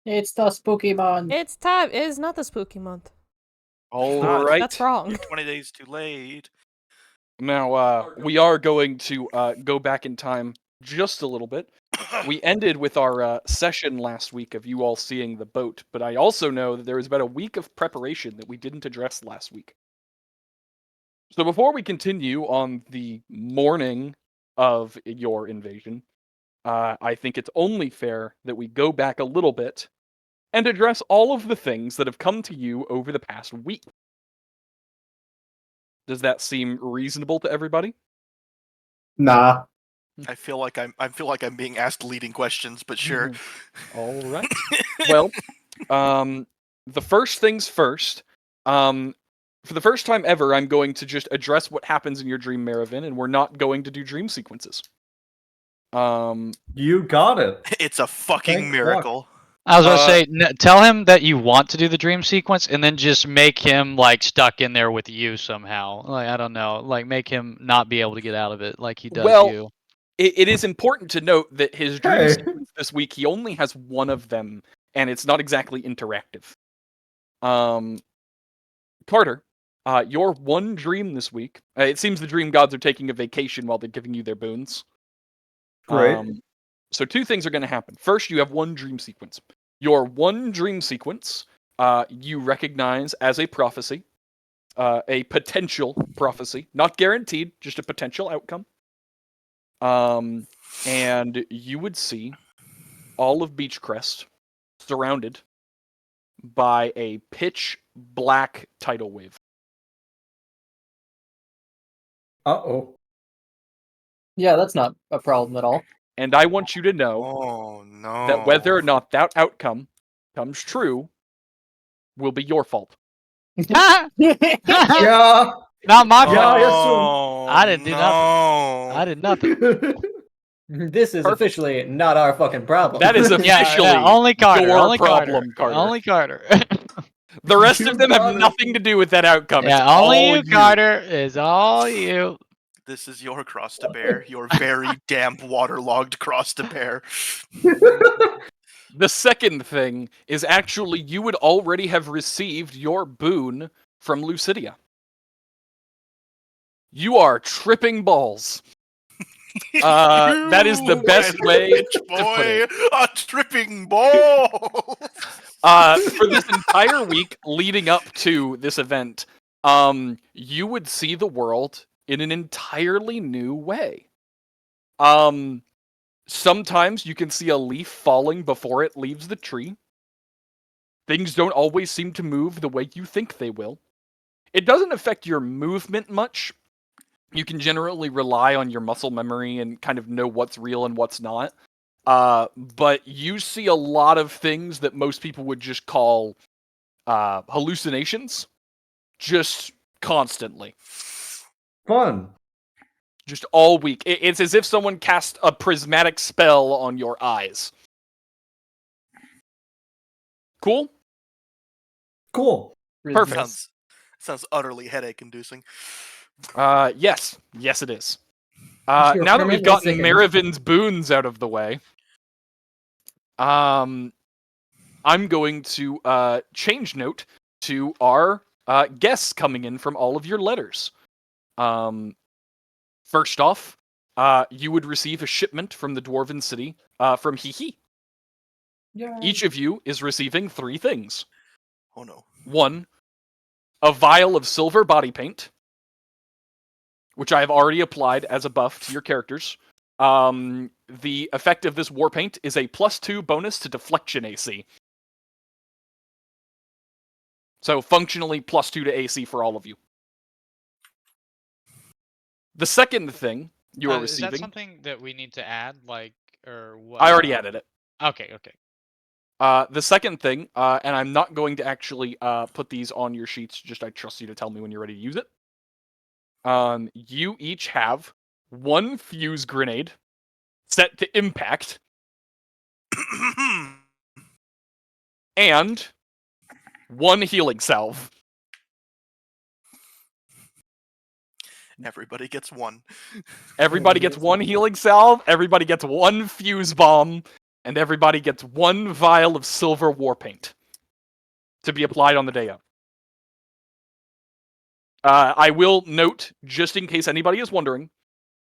It's the spooky month. It's time. It is not the spooky month. All not. right. That's wrong. 20 days too late. Now, we are going to go back in time just a little bit. We ended with our session last week of you all seeing the boat, but I also know that there was about a week of preparation that we didn't address last week. So before we continue on the morning of your invasion, I think it's only fair that we go back a little bit and address all of the things that have come to you over the past week. Does that seem reasonable to everybody? Nah. I feel like I'm being asked leading questions, but sure. All right. Well, the first things first. For the first time ever, I'm going to just address what happens in your dream, Marivin, and we're not going to do dream sequences. You got it. It's a fucking Thank miracle. I was going to say, tell him that you want to do the dream sequence, and then just make him like stuck in there with you somehow. Like I don't know, like make him not be able to get out of it, like he does you. It is important to note that his dream Hey. sequence this week, he only has one of them, and it's not exactly interactive. Karter, your one dream this week. It seems the dream gods are taking a vacation while they're giving you their boons. Great. So two things are going to happen. First, you have one dream sequence. Your one dream sequence, you recognize as a prophecy, a potential prophecy, not guaranteed, just a potential outcome. And you would see all of Beachcrest surrounded by a pitch black tidal wave. Uh-oh. Yeah, that's not a problem at all. And I want you to know Oh no. that whether or not that outcome comes true will be your fault. Yeah. Not my Yeah, fault. Oh, I didn't do nothing. no. I did nothing. This is Perfect. officially not our fucking problem. That is officially only Karter. your Only problem, Karter. Karter. Only Karter. The rest You of them have got it. nothing to do with that outcome. Yeah, It's only all you, Karter. Is all you. This is your cross to bear. Your very damp, waterlogged cross to bear. The second thing is actually you would already have received your boon from Lucidia. You are tripping balls. That is the best way Bitch to put boy, it. a tripping ball. For this entire week leading up to this event, you would see the world in an entirely new way. Sometimes you can see a leaf falling before it leaves the tree. Things don't always seem to move the way you think they will. It doesn't affect your movement much. You can generally rely on your muscle memory and kind of know what's real and what's not. But you see a lot of things that most people would just call hallucinations, just constantly. Fun. Just all week. It's as if someone cast a prismatic spell on your eyes. Cool? Cool. Perfect. Sounds utterly headache-inducing. Yes. Yes, it is. Sure, Now that we've permanently gotten sickened. Marivin's boons out of the way, I'm going to change note to our guests coming in from all of your letters. First off, you would receive a shipment from the Dwarven City from Hihi. Yeah. Each of you is receiving 3 things. Oh no. 1, a vial of silver body paint, which I have already applied as a buff to your characters. The effect of this war paint is a +2 bonus to deflection AC. So functionally +2 to AC for all of you. The second thing you are Is that receiving... something that we need to add, like, or what? I already added it. Okay. The second thing, and I'm not going to actually put these on your sheets, just I trust you to tell me when you're ready to use it. You each have 1 fuse grenade set to impact, and 1 healing salve. Everybody gets one. Everybody gets 1 healing salve, everybody gets 1 fuse bomb, and everybody gets 1 vial of silver war paint to be applied on the day of. I will note, just in case anybody is wondering,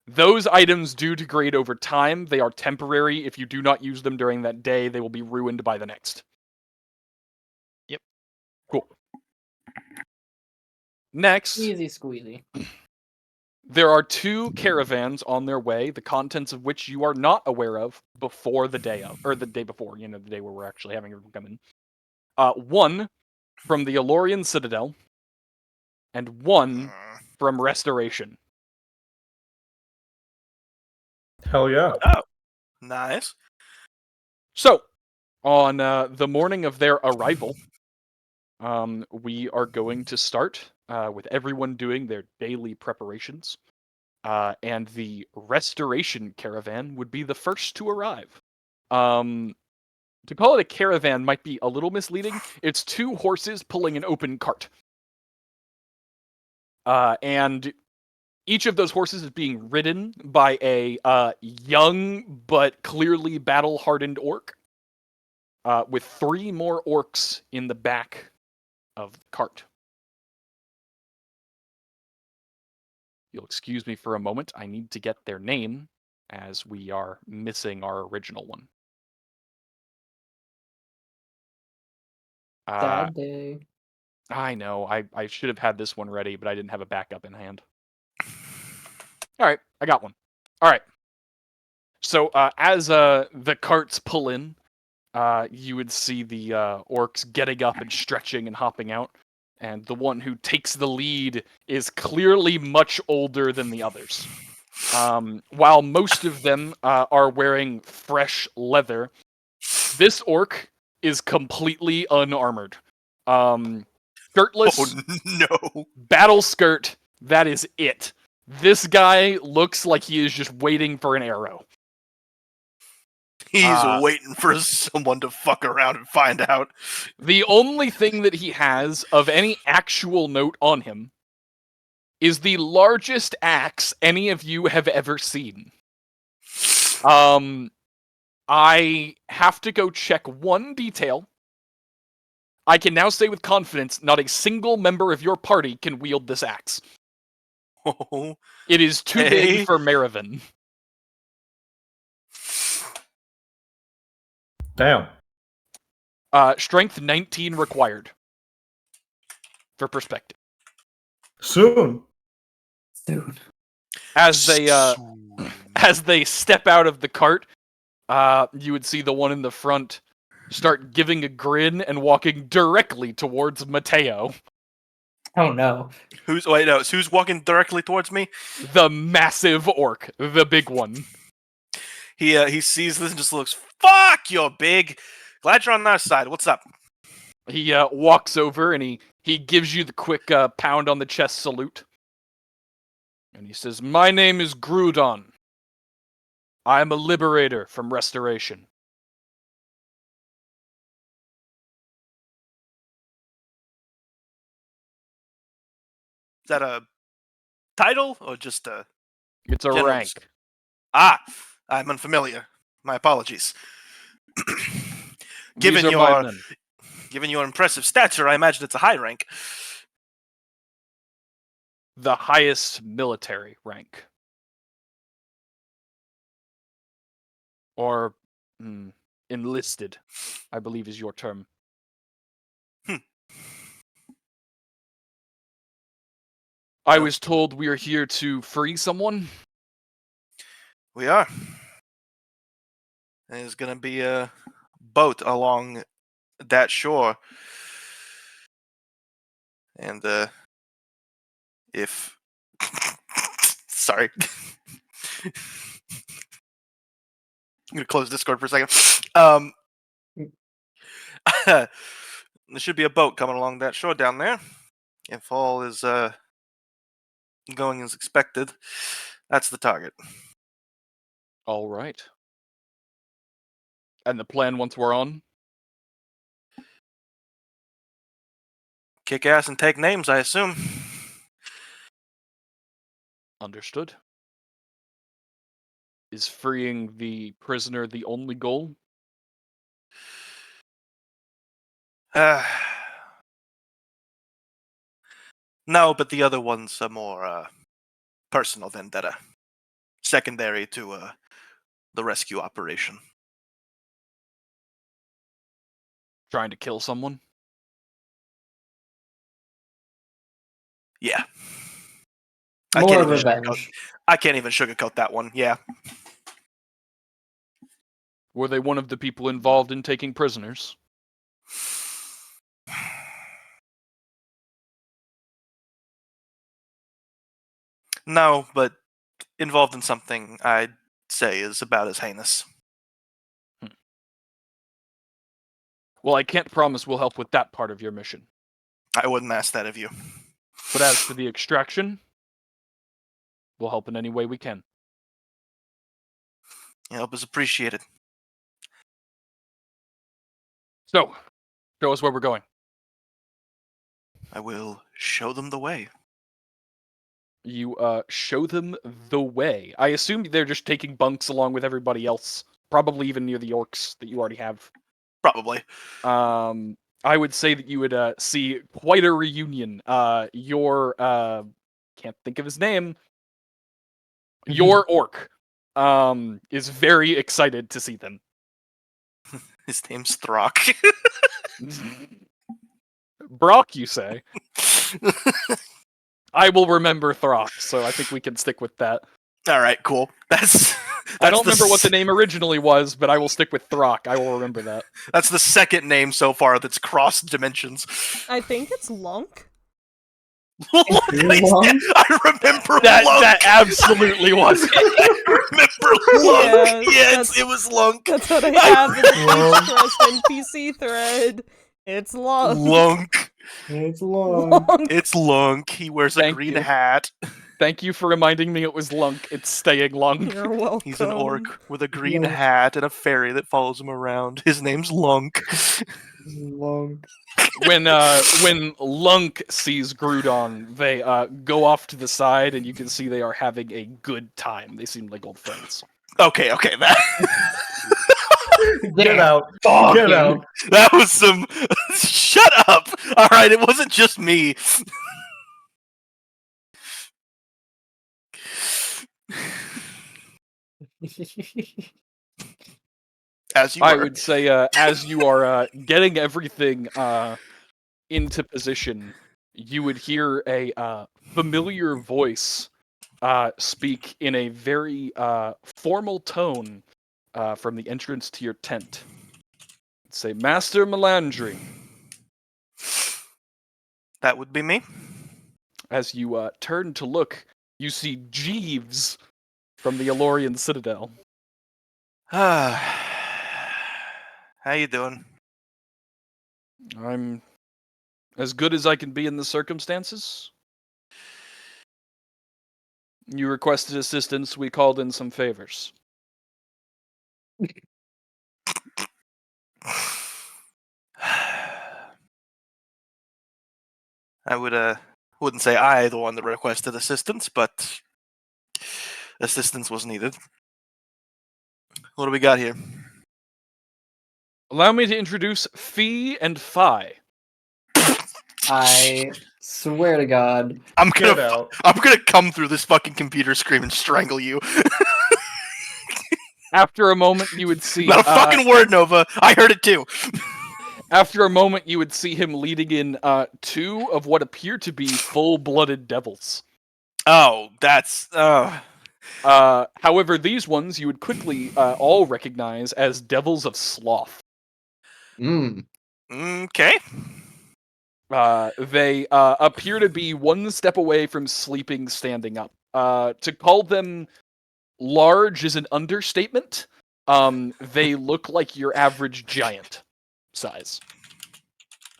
those items do degrade over time. They are temporary. If you do not use them during that day, they will be ruined by the next. Yep. Cool. Next, Easy squeezy. there are 2 caravans on their way, the contents of which you are not aware of before the day of, or the day before, the day where we're actually having everyone come in. One from the Elorian Citadel, and one from Restoration. Hell yeah. Oh, nice. So, on the morning of their arrival, we are going to start with everyone doing their daily preparations. And the Restoration caravan would be the first to arrive. To call it a caravan might be a little misleading. It's 2 horses pulling an open cart. And each of those horses is being ridden by a young but clearly battle-hardened orc, with 3 more orcs in the back of the cart. You'll excuse me for a moment. I need to get their name, as we are missing our original one. Sad day. I know. I should have had this one ready, but I didn't have a backup in hand. All right, I got one. All right. So as the carts pull in, you would see the orcs getting up and stretching and hopping out, and the one who takes the lead is clearly much older than the others. While most of them are wearing fresh leather, this orc is completely unarmored. Shirtless, Oh no. battle skirt, that is it. This guy looks like he is just waiting for an arrow. He's waiting for someone to fuck around and find out. The only thing that he has of any actual note on him is the largest axe any of you have ever seen. I have to go check one detail. I can now say with confidence, not a single member of your party can wield this axe. Oh, It is too Hey. big for Marivin. Damn. Strength 19 required. For perspective. Soon. Dude. As they step out of the cart, you would see the one in the front start giving a grin and walking directly towards Matteo, Oh no. who's walking directly towards me? the massive orc, the big one. He sees this and just looks, fuck, you're big. Glad you're on our side. What's up? He walks over and he gives you the quick pound on the chest salute. And he says, "My name is Grudon. I am a liberator from Restoration." Is that a title or just a... It's a Generals. rank. I'm unfamiliar. My apologies. These are my men. Given your impressive stature, I imagine it's a high rank. The highest military rank. Or enlisted, I believe is your term. I was told we are here to free someone. We are. There's gonna be a boat along that shore. And if sorry. I'm gonna close Discord for a second. There should be a boat coming along that shore down there. If all is going as expected, that's the target. All right. And the plan once we're on? Kick ass and take names, I assume. Understood. Is freeing the prisoner the only goal? No, but the other one's a more personal vendetta, secondary to the rescue operation. Trying to kill someone? Yeah. More revenge. I can't even sugarcoat that one. Yeah. Were they one of the people involved in taking prisoners? No, but involved in something I'd say is about as heinous. Well, I can't promise we'll help with that part of your mission. I wouldn't ask that of you. But as for the extraction, we'll help in any way we can. Your help is appreciated. So, show us where we're going. I will show them the way. You show them the way. I assume they're just taking bunks along with everybody else, probably even near the orcs that you already have. Probably. I would say that you would see quite a reunion. Your can't think of his name. Your orc is very excited to see them. His name's Throck. Brock, you say? I will remember Throck, so I think we can stick with that. All right, cool. That's I don't remember what the name originally was, but I will stick with Throck. I will remember that. That's the second name so far that's crossed dimensions. I think it's Lunk. Lunk? Lunk? I remember Lunk. That absolutely was. I remember Lunk. Yes, Yes, it was Lunk. That's what I have in the Beachcrest NPC thread. It's Lunk. Lunk. It's long. Lunk. It's Lunk. He wears a Thank green you. hat. Thank you for reminding me it was Lunk. It's staying Lunk. You're welcome. He's an orc with a green Lunk. hat and a fairy that follows him around. His name's Lunk. Long. When Lunk sees Groudon, they go off to the side, and you can see they are having a good time. They seem like old friends. Okay, that Get out. Talking. Get out. that was some. Shut up! All right, it wasn't just me. As you I were. would say, as you are getting everything into position, you would hear a familiar voice speak in a very formal tone from the entrance to your tent. Say, Master Malandri. That would be me. As you turn to look, you see Jeeves from the Elorian Citadel. How you doing? I'm as good as I can be in the circumstances. You requested assistance, we called in some favors. I wouldn't say I the one that requested assistance, but assistance was needed. What do we got here? Allow me to introduce Fee and Fi. I swear to God. I'm Get gonna out. come through this fucking computer screen and strangle you. After a moment, you would see... Not a fucking word, Nova. I heard it too. After a moment, you would see him leading in two of what appear to be full-blooded devils. Oh, that's However, these ones you would quickly all recognize as devils of sloth. okay. They appear to be one step away from sleeping standing up. To call them large is an understatement. They look like your average giant size.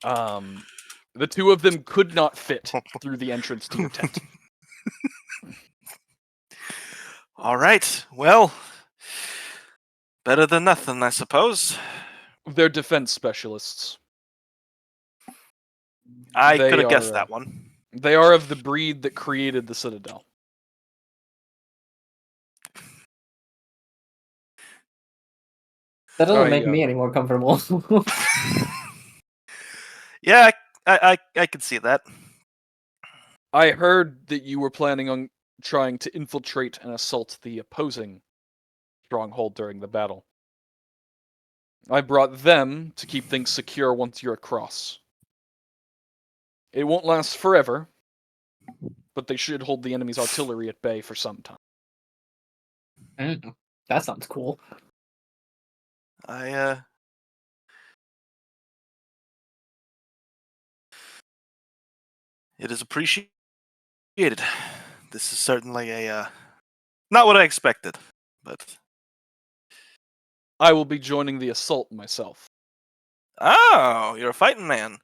The two of them could not fit through the entrance to your tent. All right. Well, better than nothing, I suppose. They're defense specialists. I They could have guessed are, that one. They are of the breed that created the Citadel. That doesn't Oh, make yeah. me any more comfortable. Yeah, I can see that. I heard that you were planning on trying to infiltrate and assault the opposing stronghold during the battle. I brought them to keep things secure once you're across. It won't last forever, but they should hold the enemy's artillery at bay for some time. That sounds cool. It is appreciated. This is certainly a not what I expected, but I will be joining the assault myself. oh, you're a fighting man.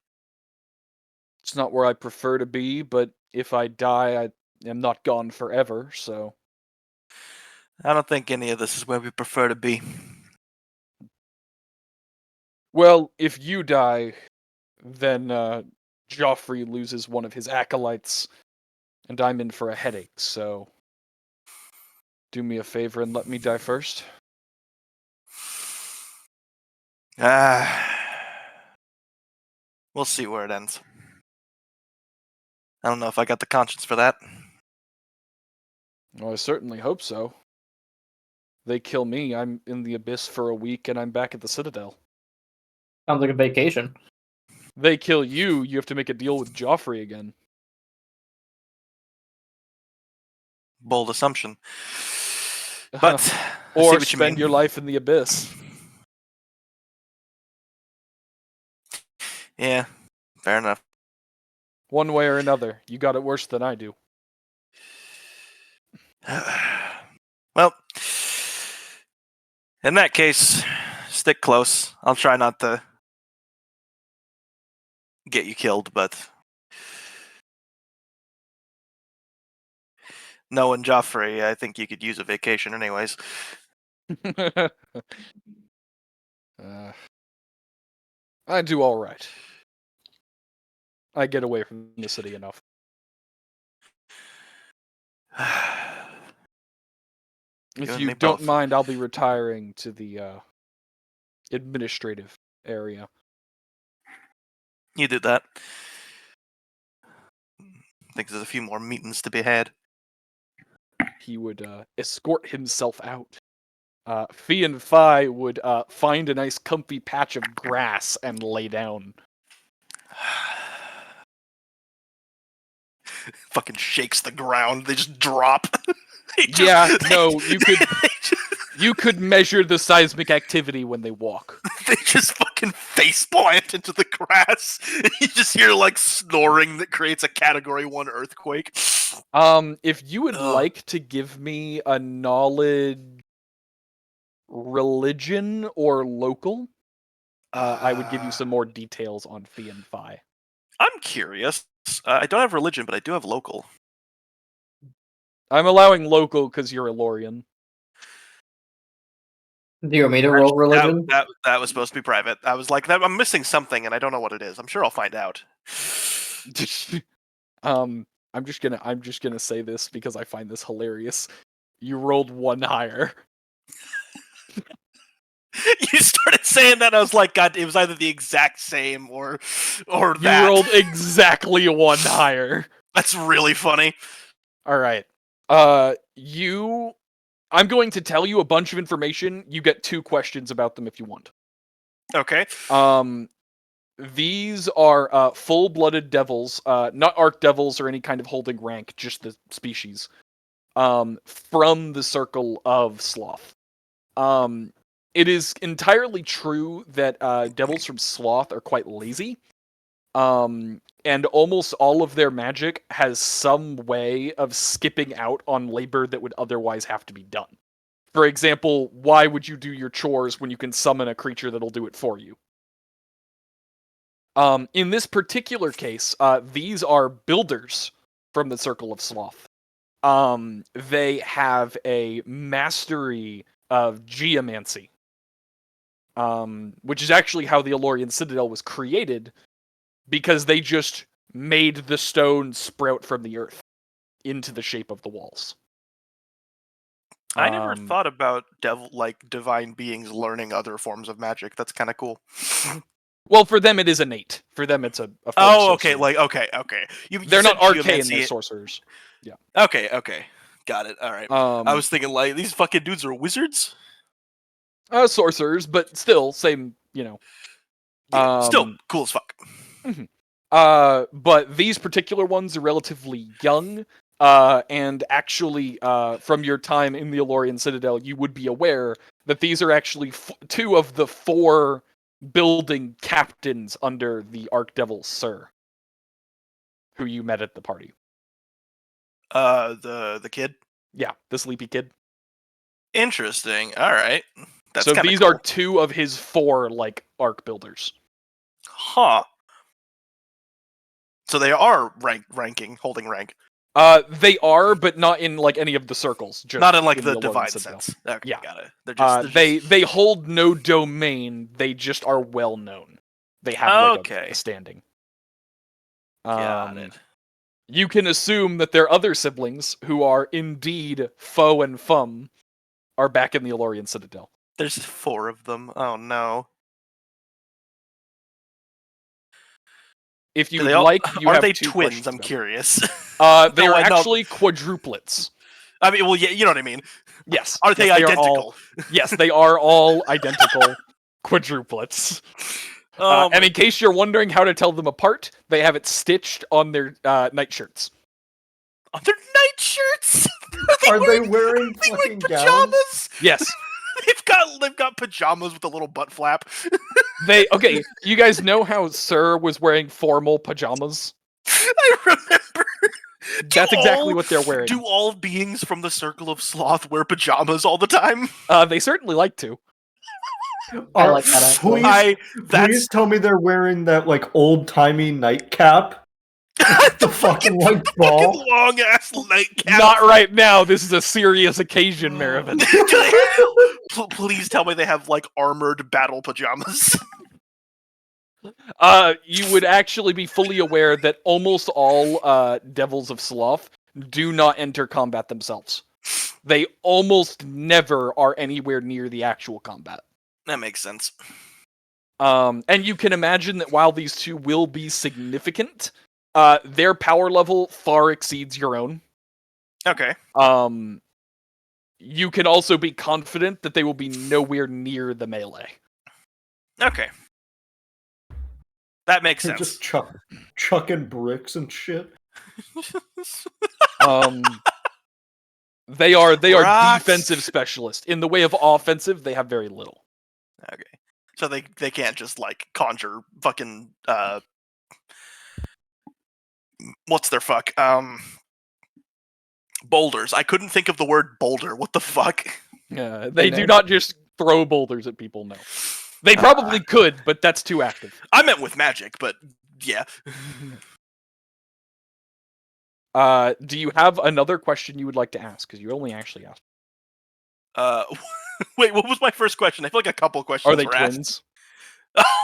It's not where I prefer to be, but if I die, I am not gone forever, so... I don't think any of this is where we prefer to be. Well, if you die, then Joffrey loses one of his acolytes, and I'm in for a headache, so... Do me a favor and let me die first. We'll see where it ends. I don't know if I got the conscience for that. Well, I certainly hope so. They kill me, I'm in the Abyss for a week, and I'm back at the Citadel. Sounds like a vacation. They kill you, you have to make a deal with Joffrey again. Bold assumption. But I see Or what you spend mean. your life in the Abyss. Yeah, fair enough. One way or another, you got it worse than I do. Well, in that case, stick close. I'll try not to get you killed, but knowing Joffrey, I think you could use a vacation anyways. I do all right. I get away from the city enough. You If and you me don't both. mind, I'll be retiring to the administrative area. You do that. I think there's a few more meetings to be had. He would escort himself out. Fee and Fi would find a nice comfy patch of grass and lay down. Fucking shakes the ground. They just drop. You could measure the seismic activity when they walk. They just fucking face plant into the grass. You just hear like snoring that creates a Category 1 earthquake. If you would Ugh. like to give me a knowledge religion or local, I would give you some more details on Fee and Fi. I'm curious. I don't have religion, but I do have local. I'm allowing local because you're a Lorian. Do you want me to roll religion? That was supposed to be private. I was like, I'm missing something, and I don't know what it is. I'm sure I'll find out. I'm just gonna say this because I find this hilarious. You rolled one higher. You started saying that, I was like, God, it was either the exact same or You that. rolled exactly one higher. That's really funny. All right. I'm going to tell you a bunch of information. You get 2 questions about them if you want. Okay. These are full-blooded devils, not archdevils or any kind of holding rank, just the species. From the Circle of Sloth. It is entirely true that devils from Sloth are quite lazy. And almost all of their magic has some way of skipping out on labor that would otherwise have to be done. For example, why would you do your chores when you can summon a creature that'll do it for you? In this particular case, these are builders from the Circle of Sloth. They have a mastery of geomancy, which is actually how the Elorian Citadel was created, because they just made the stone sprout from the earth into the shape of the walls. I never thought about divine beings learning other forms of magic. That's kind of cool. Well, for them it is innate. For them it's a form Oh, of okay, sorcery. okay. You They're said not arcane, geomancy. they're sorcerers. Okay. Got it. All right. I was thinking like these fucking dudes are wizards. Sorcerers, but still same, you know. Yeah, still cool as fuck. But these particular ones are relatively young, and actually, from your time in the Elorian Citadel, you would be aware that these are actually two of the 4 building captains under the Archdevil Sir, who you met at the party. The kid. Yeah, the sleepy kid. Interesting. All right. That's so kinda these cool. are 2 of his 4 like arc builders. Huh. So they are holding rank. They are, but not in like any of the circles. Just Not in like the Elorian divine Citadel. sense. Okay, Yeah. got it. They're just They hold no domain. They just are well known. They have like Okay. a standing. Got it. You can assume that their other siblings, who are indeed foe and fum, are back in the Elorian Citadel. There's 4 of them. Oh no. If you Do would they all, like, you are have they 2 twins? questions I'm about curious. them. They No, are I know. actually quadruplets. I mean, well, yeah, you know what I mean. Yes. Are they yes, identical? Yes, they are all identical quadruplets. And in case you're wondering how to tell them apart, they have it stitched on their nightshirts. On their nightshirts? Are they wearing fucking gowns? pajamas? Yes. They've got pajamas with a little butt flap. Okay, you guys know how Sir was wearing formal pajamas? I remember. That's exactly what they're wearing. Do all beings from the Circle of Sloth wear pajamas all the time? They certainly like to. I like that, actually. Please tell me they're wearing that like old timey nightcap. The fucking white ball. Long ass nightcap. Not right now. This is a serious occasion, Marivin. Please tell me they have like armored battle pajamas. You would actually be fully aware that almost all Devils of Sloth do not enter combat themselves. They almost never are anywhere near the actual combat. That makes sense. And you can imagine that while these 2 will be significant, their power level far exceeds your own. Okay. You can also be confident that they will be nowhere near the melee. Okay. That makes They're sense. just chucking bricks and shit. They are Rocks. defensive specialists. In the way of offensive, they have very little. Okay. So they can't just like conjure fucking what's their fuck? Boulders. I couldn't think of the word boulder. What the fuck? They do not just throw boulders at people, no. They probably could, but that's too active. I meant with magic, but yeah. Do you have another question you would like to ask? Because you only actually asked. Wait, what was my first question? I feel like a couple questions Are they were asked. twins?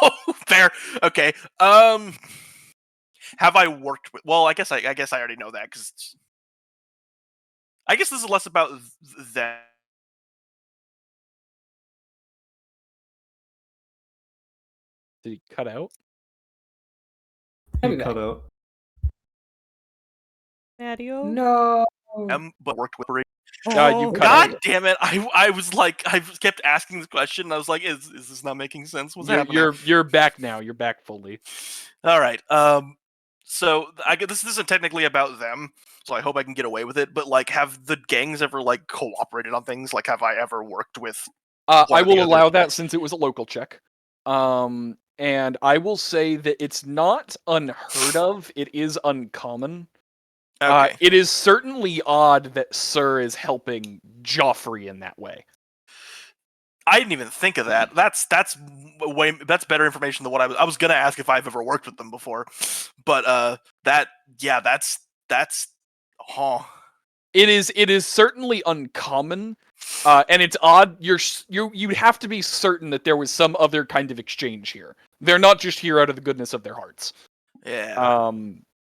Oh, fair. Okay. Have I worked with? Well, I guess I already know that because I guess this is less about them. Did he cut out? He cut out. Matteo? No. But worked with. You cut God out. damn it! I was like, I kept asking this question. And I was like, is this not making sense? What's happening? You're back now. You're back fully. All right. So I guess this isn't technically about them, so I hope I can get away with it. But like, have the gangs ever like cooperated on things? Like, have I ever worked with? I will the allow other- that since it was a local check. And I will say that it's not unheard of. It is uncommon. Okay. It is certainly odd that Sir is helping Joffrey in that way. I didn't even think of that. That's better information than what I was gonna ask if I've ever worked with them before. But that's It is certainly uncommon, and it's odd. You'd have to be certain that there was some other kind of exchange here. They're not just here out of the goodness of their hearts. Yeah.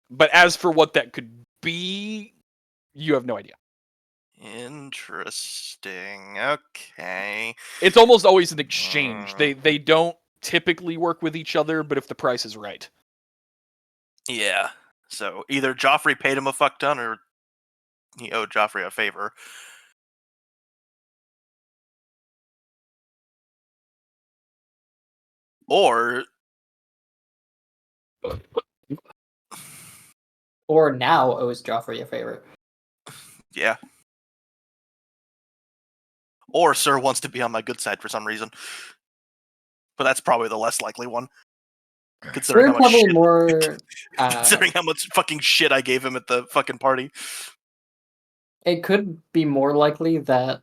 But as for what that could be, you have no idea. Interesting. Okay. It's almost always an exchange. They don't typically work with each other, but if the price is right. Yeah. So either Joffrey paid him a fuck ton, or he owed Joffrey a favor. Or Or now owes Joffrey a favor. yeah. Or Sir wants to be on my good side for some reason. But that's probably the less likely one. Considering We're how much probably shit, more. considering how much fucking shit I gave him at the fucking party. It could be more likely that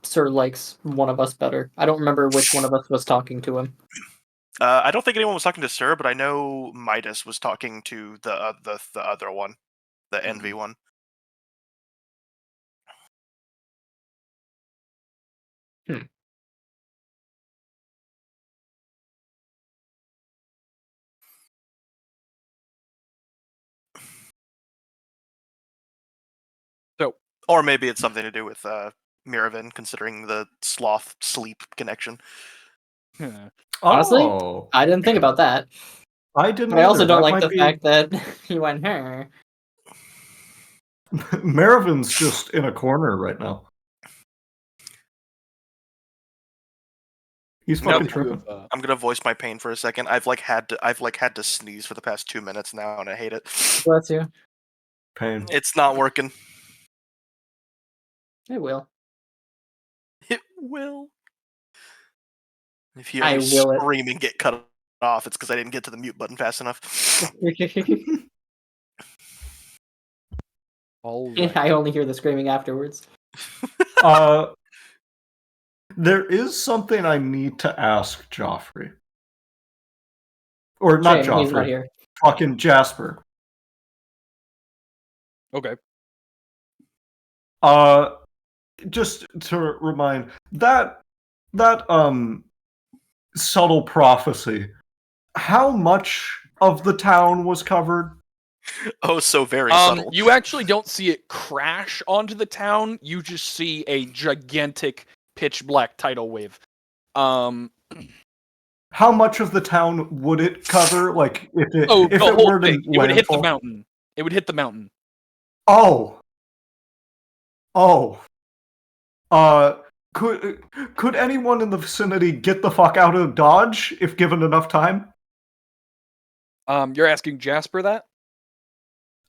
Sir likes one of us better. I don't remember which one of us was talking to him. I don't think anyone was talking to Sir, but I know Midas was talking to the other one, the Envy one. So, or maybe it's something to do with Marivin, considering the sloth sleep connection. Honestly, Oh, I didn't think about that. I didn't. But I also either. don't That like might the be... fact that he went her. Marivin's just in a corner right now. He's now fucking that you tripping. have, I'm gonna voice my pain for a second. I've had to sneeze for the past 2 minutes now, and I hate it. Bless you. Pain. It's not working. It will. It will. If you I hear me will it. scream and get cut off, it's because I didn't get to the mute button fast enough. all right. I only hear the screaming afterwards. There is something I need to ask Joffrey. Or not Shame, he's not Joffrey. here. Fucking Jasper. Okay. Just to remind, that subtle prophecy, how much of the town was covered? Oh, so very subtle. You actually don't see it crash onto the town. You just see a gigantic pitch black tidal wave. How much of the town would it cover? Like, if it the whole were to thing. It would hit the landfall? mountain. It would hit the mountain. Oh. Could anyone in the vicinity get the fuck out of Dodge if given enough time? You're asking Jasper that?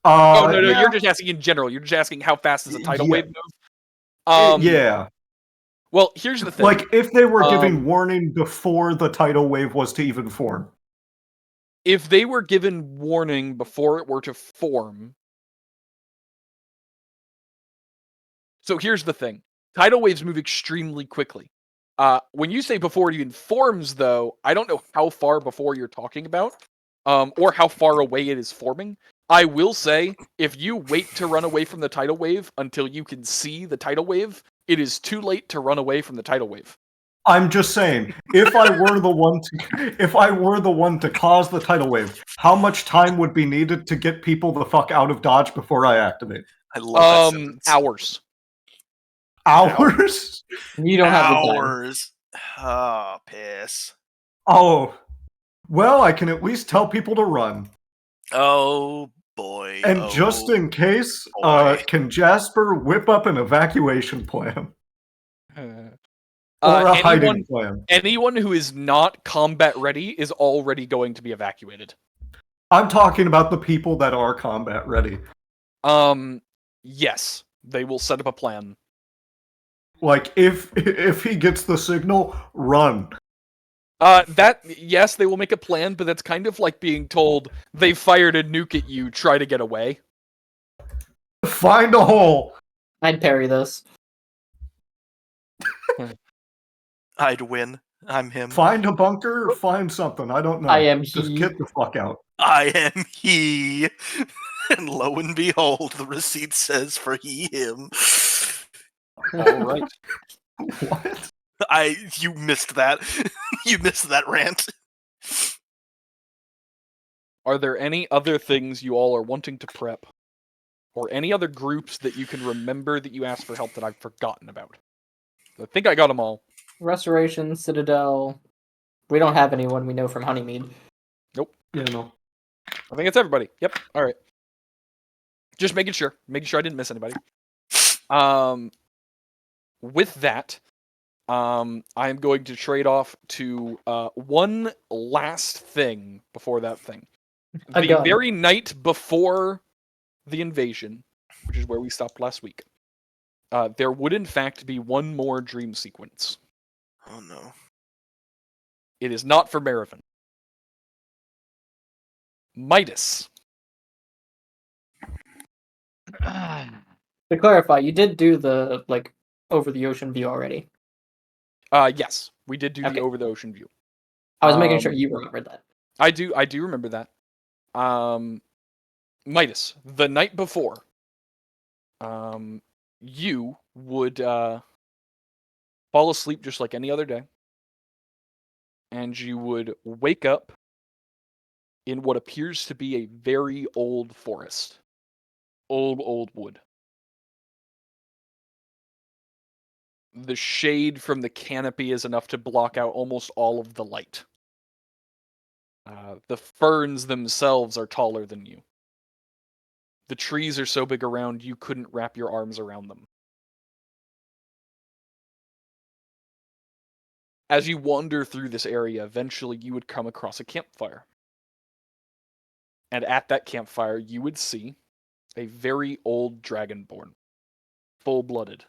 No, Yeah. you're just asking in general. You're just asking how fast does a tidal Yeah. wave move? Yeah. Well, here's the thing. Like, if they were giving warning before the tidal wave was to even form. If they were given warning before it were to form... So here's the thing. Tidal waves move extremely quickly. When you say before it even forms, though, I don't know how far before you're talking about, or how far away it is forming. I will say, if you wait to run away from the tidal wave until you can see the tidal wave, it is too late to run away from the tidal wave. I'm just saying, if I were the one to cause the tidal wave, how much time would be needed to get people the fuck out of Dodge before I activate? I love that sentence. Hours. Hours? You don't have the time. Hours. Oh, piss. Oh. Well, I can at least tell people to run. Oh, boy. And just in case, boy. can Jasper whip up an evacuation plan? Or a hiding plan? Anyone who is not combat ready is already going to be evacuated. I'm talking about the people that are combat ready. Yes. They will set up a plan. Like, if he gets the signal, run. Yes, they will make a plan, but that's kind of like being told they fired a nuke at you, try to get away. Find a hole. I'd parry this. I'd win. I'm him. Find a bunker or find something. I don't know. I am Just he. get the fuck out. I am he. And lo and behold, the receipt says for he, him. All right. What? You missed that. You missed that rant. Are there any other things you all are wanting to prep? Or any other groups that you can remember that you asked for help that I've forgotten about? I think I got them all. Restoration, Citadel, We don't have anyone we know from Honeymead. Yeah, no. I think it's everybody. Yep. All right. Just making sure I didn't miss anybody. With that, I'm going to trade off to one last thing before that thing. A The gun. very night before the invasion, which is where we stopped last week, there would in fact be one more dream sequence. Oh no. It is not for Marivin. Midas. To clarify, you did do the over the ocean view already. Yes, we did do the Okay. over the ocean view. I was making sure you remembered that. I do remember that. Midas, the night before, you would fall asleep just like any other day, and you would wake up in what appears to be a very old forest. Old wood. The shade from the canopy is enough to block out almost all of the light. The ferns themselves are taller than you. The trees are so big around you couldn't wrap your arms around them. As you wander through this area, eventually you would come across a campfire. And at that campfire, you would see a very old dragonborn. Full-blooded.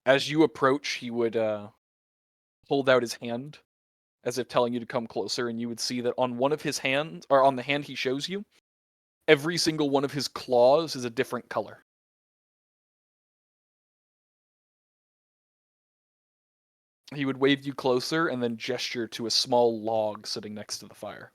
As you approach, he would hold out his hand, as if telling you to come closer, and you would see that on one of his hands, or on the hand he shows you, every single one of his claws is a different color. He would wave you closer and then gesture to a small log sitting next to the fire.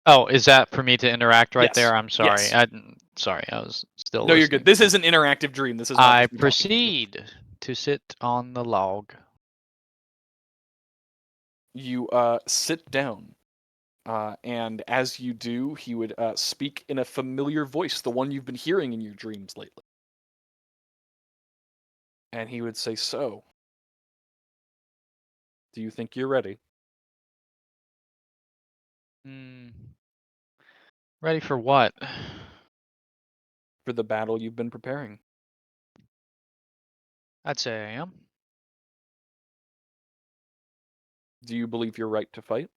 Oh, is that for me to interact right Yes. there? I'm sorry. Yes. I was still No, you're listening. good. This is an interactive dream. This is not I just me talking to you. proceed to sit on the log. You sit down, and as you do, he would speak in a familiar voice, the one you've been hearing in your dreams lately. And he would say, "So, do you think you're ready?" Ready for what? For the battle you've been preparing. I'd say I am. Do you believe you're right to fight?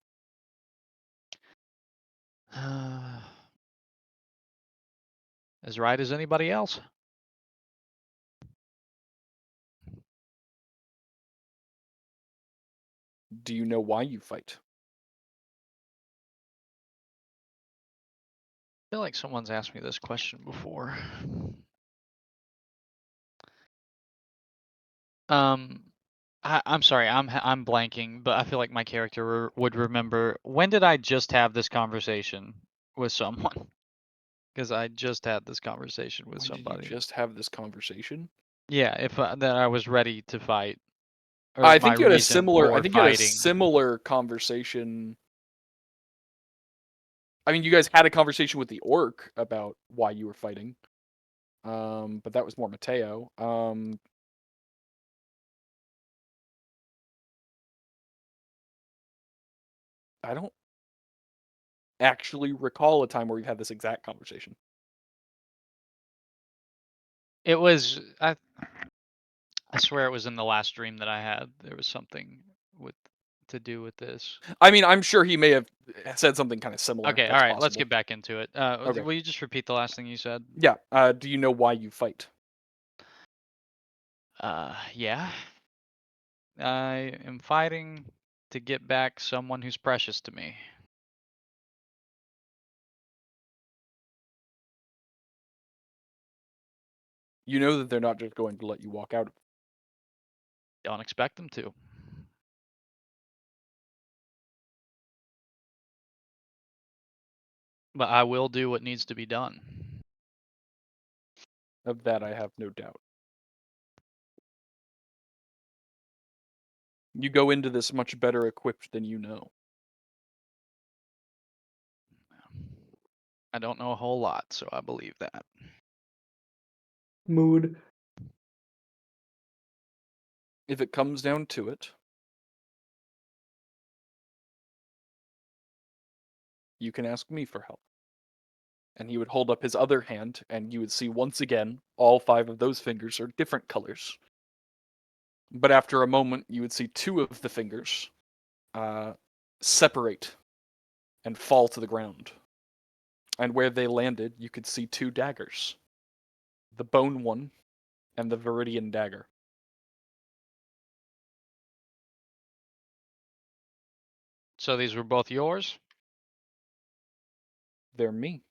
As right as anybody else. Do you know why you fight? I feel like someone's asked me this question before. I'm sorry, I'm blanking, but I feel like my character would remember. When did I just have this conversation with someone? Because I just had this conversation with When somebody. did you just have this conversation? Yeah, if that I was ready to fight. Or I my think you had a reason similar. I for think you had a fighting. similar conversation. I mean, you guys had a conversation with the orc about why you were fighting, but that was more Matteo. I don't actually recall a time where we've had this exact conversation. It was I swear it was in the last dream that I had. There was something to do with this. I mean, I'm sure he may have said something kind of similar. Okay, That's all right, let's possible. get back into it. Okay. Will you just repeat the last thing you said? Yeah. Do you know why you fight? Yeah. I am fighting to get back someone who's precious to me. You know that they're not just going to let you walk out. Don't expect them to. But I will do what needs to be done. Of that, I have no doubt. You go into this much better equipped than you know. I don't know a whole lot, so I believe that. Mood. If it comes down to it, you can ask me for help. And he would hold up his other hand, and you would see once again, all 5 of those fingers are different colors. But after a moment, you would see 2 of the fingers separate and fall to the ground. And where they landed, you could see 2 daggers. The bone one and the viridian dagger. So these were both yours? They're me.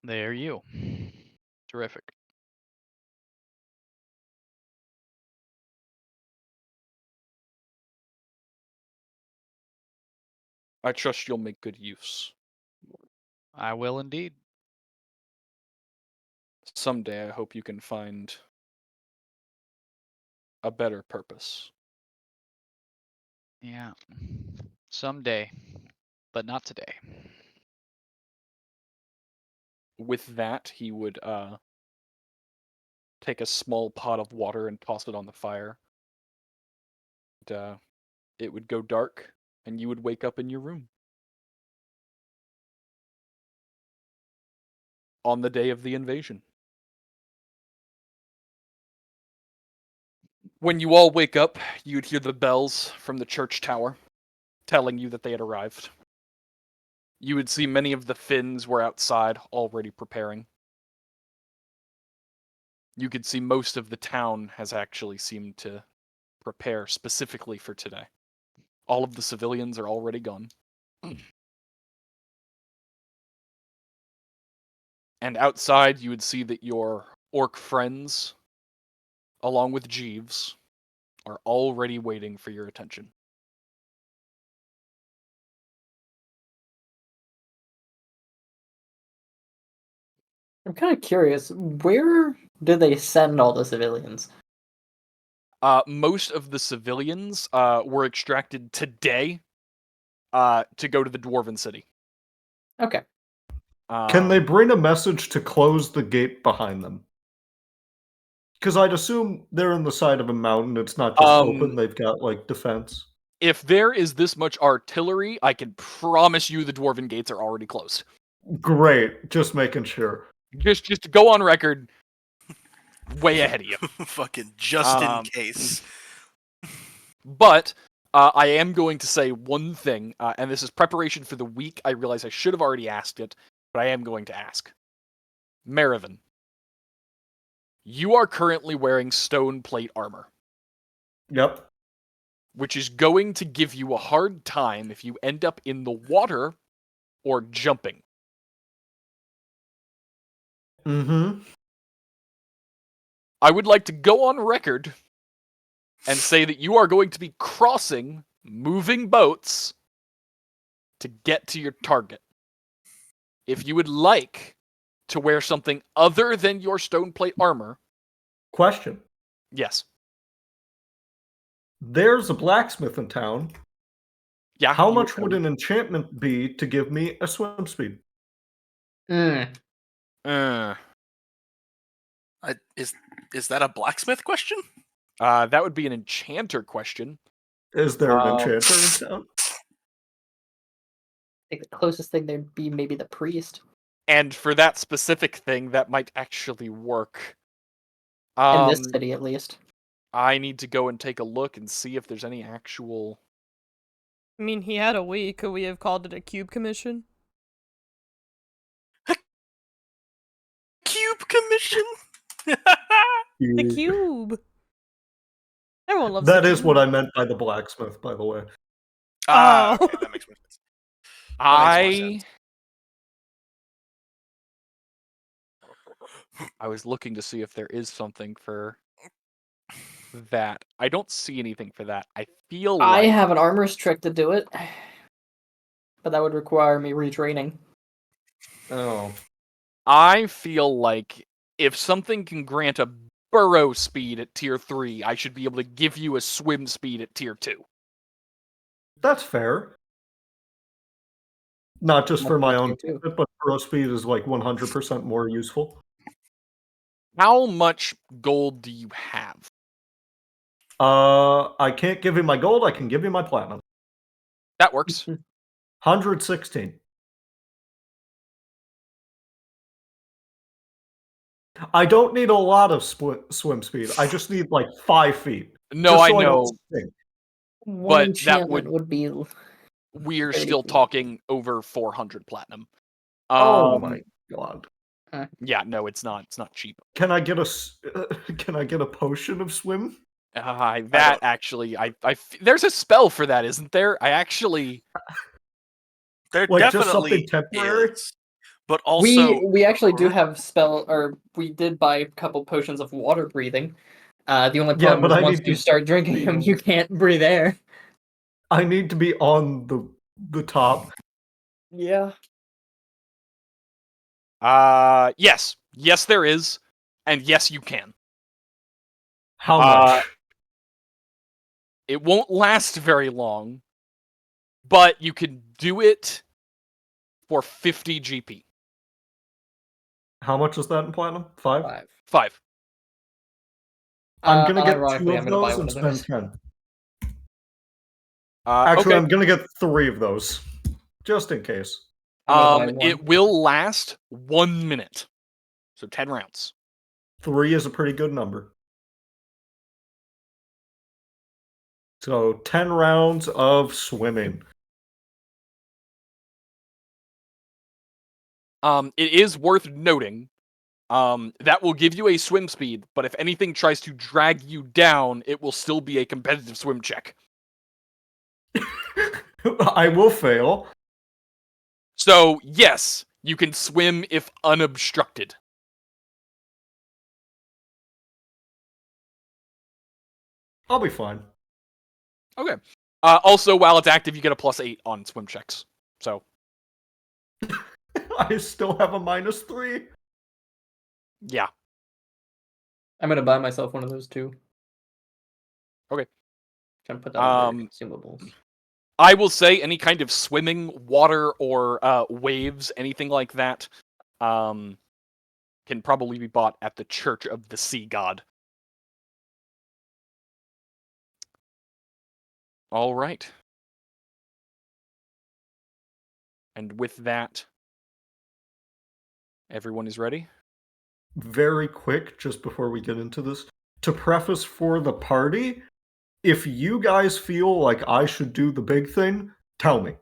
They're you. Terrific. I trust you'll make good use. I will indeed. Someday I hope you can find a better purpose. Yeah. Someday, but not today. With that, he would take a small pot of water and toss it on the fire. And, it would go dark, and you would wake up in your room. On the day of the invasion. When you all wake up, you'd hear the bells from the church tower telling you that they had arrived. You would see many of the Finns were outside already preparing. You could see most of the town has actually seemed to prepare specifically for today. All of the civilians are already gone. And outside, you would see that your orc friends, along with Jeeves, are already waiting for your attention. I'm kind of curious, where do they send all the civilians? Most of the civilians were extracted today to go to the Dwarven City. Okay. Can they bring a message to close the gate behind them? Because I'd assume they're in the side of a mountain. It's not just open. They've got, like, defense. If there is this much artillery, I can promise you the Dwarven gates are already closed. Great. Just making sure. Just to go on record, way ahead of you. Fucking just in case. But I am going to say one thing, and this is preparation for the week. I realize I should have already asked it, but I am going to ask. Marivin, you are currently wearing stone plate armor. Yep. Which is going to give you a hard time if you end up in the water or jumping. Mm-hmm. I would like to go on record and say that you are going to be crossing moving boats to get to your target. If you would like to wear something other than your stone plate armor... Question. Yes. There's a blacksmith in town. Yeah. How much would an enchantment be to give me a swim speed? Is that a blacksmith question? That would be an enchanter question. Is there an enchanter in town? I think the closest thing there'd be maybe the priest. And for that specific thing, that might actually work. In this city, at least. I need to go and take a look and see if there's any actual... I mean, he had a week. Could we have called it a cube commission? Cube commission? The cube! Everyone loves That the is cube. what I meant by the blacksmith, by the way. Okay, that makes more sense. I was looking to see if there is something for that. I don't see anything for that. I feel like... I have an armor's trick to do it. But that would require me retraining. Oh. I feel like if something can grant a burrow speed at tier 3, I should be able to give you a swim speed at tier 2. That's fair. Not just for That's my fair own too. benefit, but burrow speed is like 100% more useful. How much gold do you have? I can't give you my gold, I can give you my platinum. That works. 116. I don't need a lot of swim speed. I just need like 5 feet. No, just I so know, don't sink. One but that enchantment would be. we're 30 still feet. talking over 400 platinum. Oh my god. Yeah, no, it's not cheap. Can I get can I get a potion of swim? That actually, there's a spell for that, isn't there? I actually... There Like just definitely something temporary? is. But also, We actually do have we did buy a couple potions of water breathing. The only Yeah, problem but is I once need you to start drinking them, you can't breathe air. I need to be on the top. Yeah. Yes. Yes, there is. And yes, you can. How much? It won't last very long, but you can do it for 50 GP. How much is that in platinum? 5? 5. I'm gonna get 2 ironically, of I'm gonna buy those one and of spend those. 10. Actually, okay. I'm gonna get 3 of those. Just in case. I'm gonna buy one. It will last 1 minute. So 10 rounds. 3 is a pretty good number. So 10 rounds of swimming. It is worth noting, that will give you a swim speed, but if anything tries to drag you down, it will still be a competitive swim check. I will fail. So, yes, you can swim if unobstructed. I'll be fine. Okay. Also, while it's active, you get a +8 on swim checks. So, I still have a -3. yeah. I'm gonna buy myself one of those too. Okay. Trying to put that under consumables. I will say any kind of swimming, water, or waves, anything like that, can probably be bought at the Church of the Sea God. All right. And with that, everyone is ready? Very quick, just before we get into this, to preface for the party, if you guys feel like I should do the big thing, tell me.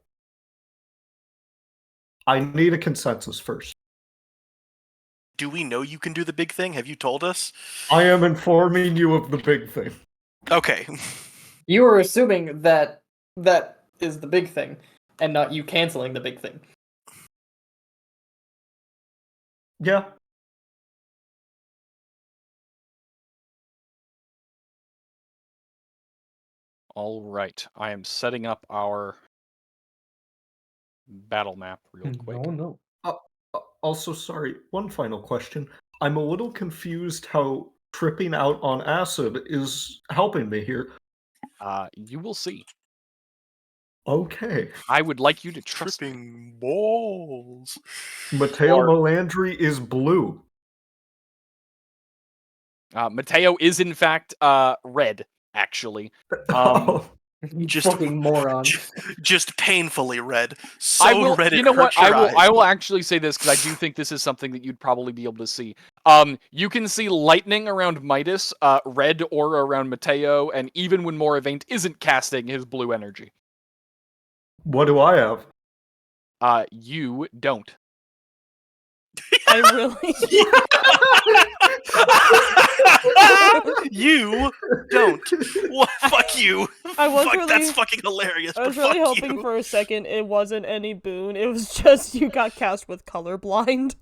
I need a consensus first. do we know you can do the big thing? Have you told us? I am informing you of the big thing. Okay. You were assuming that that is the big thing, and not you canceling the big thing. Yeah. All right. I am setting up our battle map real quick. No. Also, sorry, one final question. I'm a little confused how tripping out on acid is helping me here. You will see. Okay. I would like you to trust me. Tripping balls. Matteo Or- Malandri is blue. Matteo is in fact red, actually. Oh, You Just- fucking moron. Just painfully red. So I will. red it You know what? hurts your eyes. I will actually say this because I do think this is something that you'd probably be able to see. You can see lightning around Midas, red aura around Matteo, and even when Moravaint isn't casting his blue energy. what do I have? You don't. I really. You don't. What? Fuck you. I was Fuck, really- that's fucking hilarious. I was but really fuck hoping you. for a second it wasn't any boon. It was just you got cast with colorblind.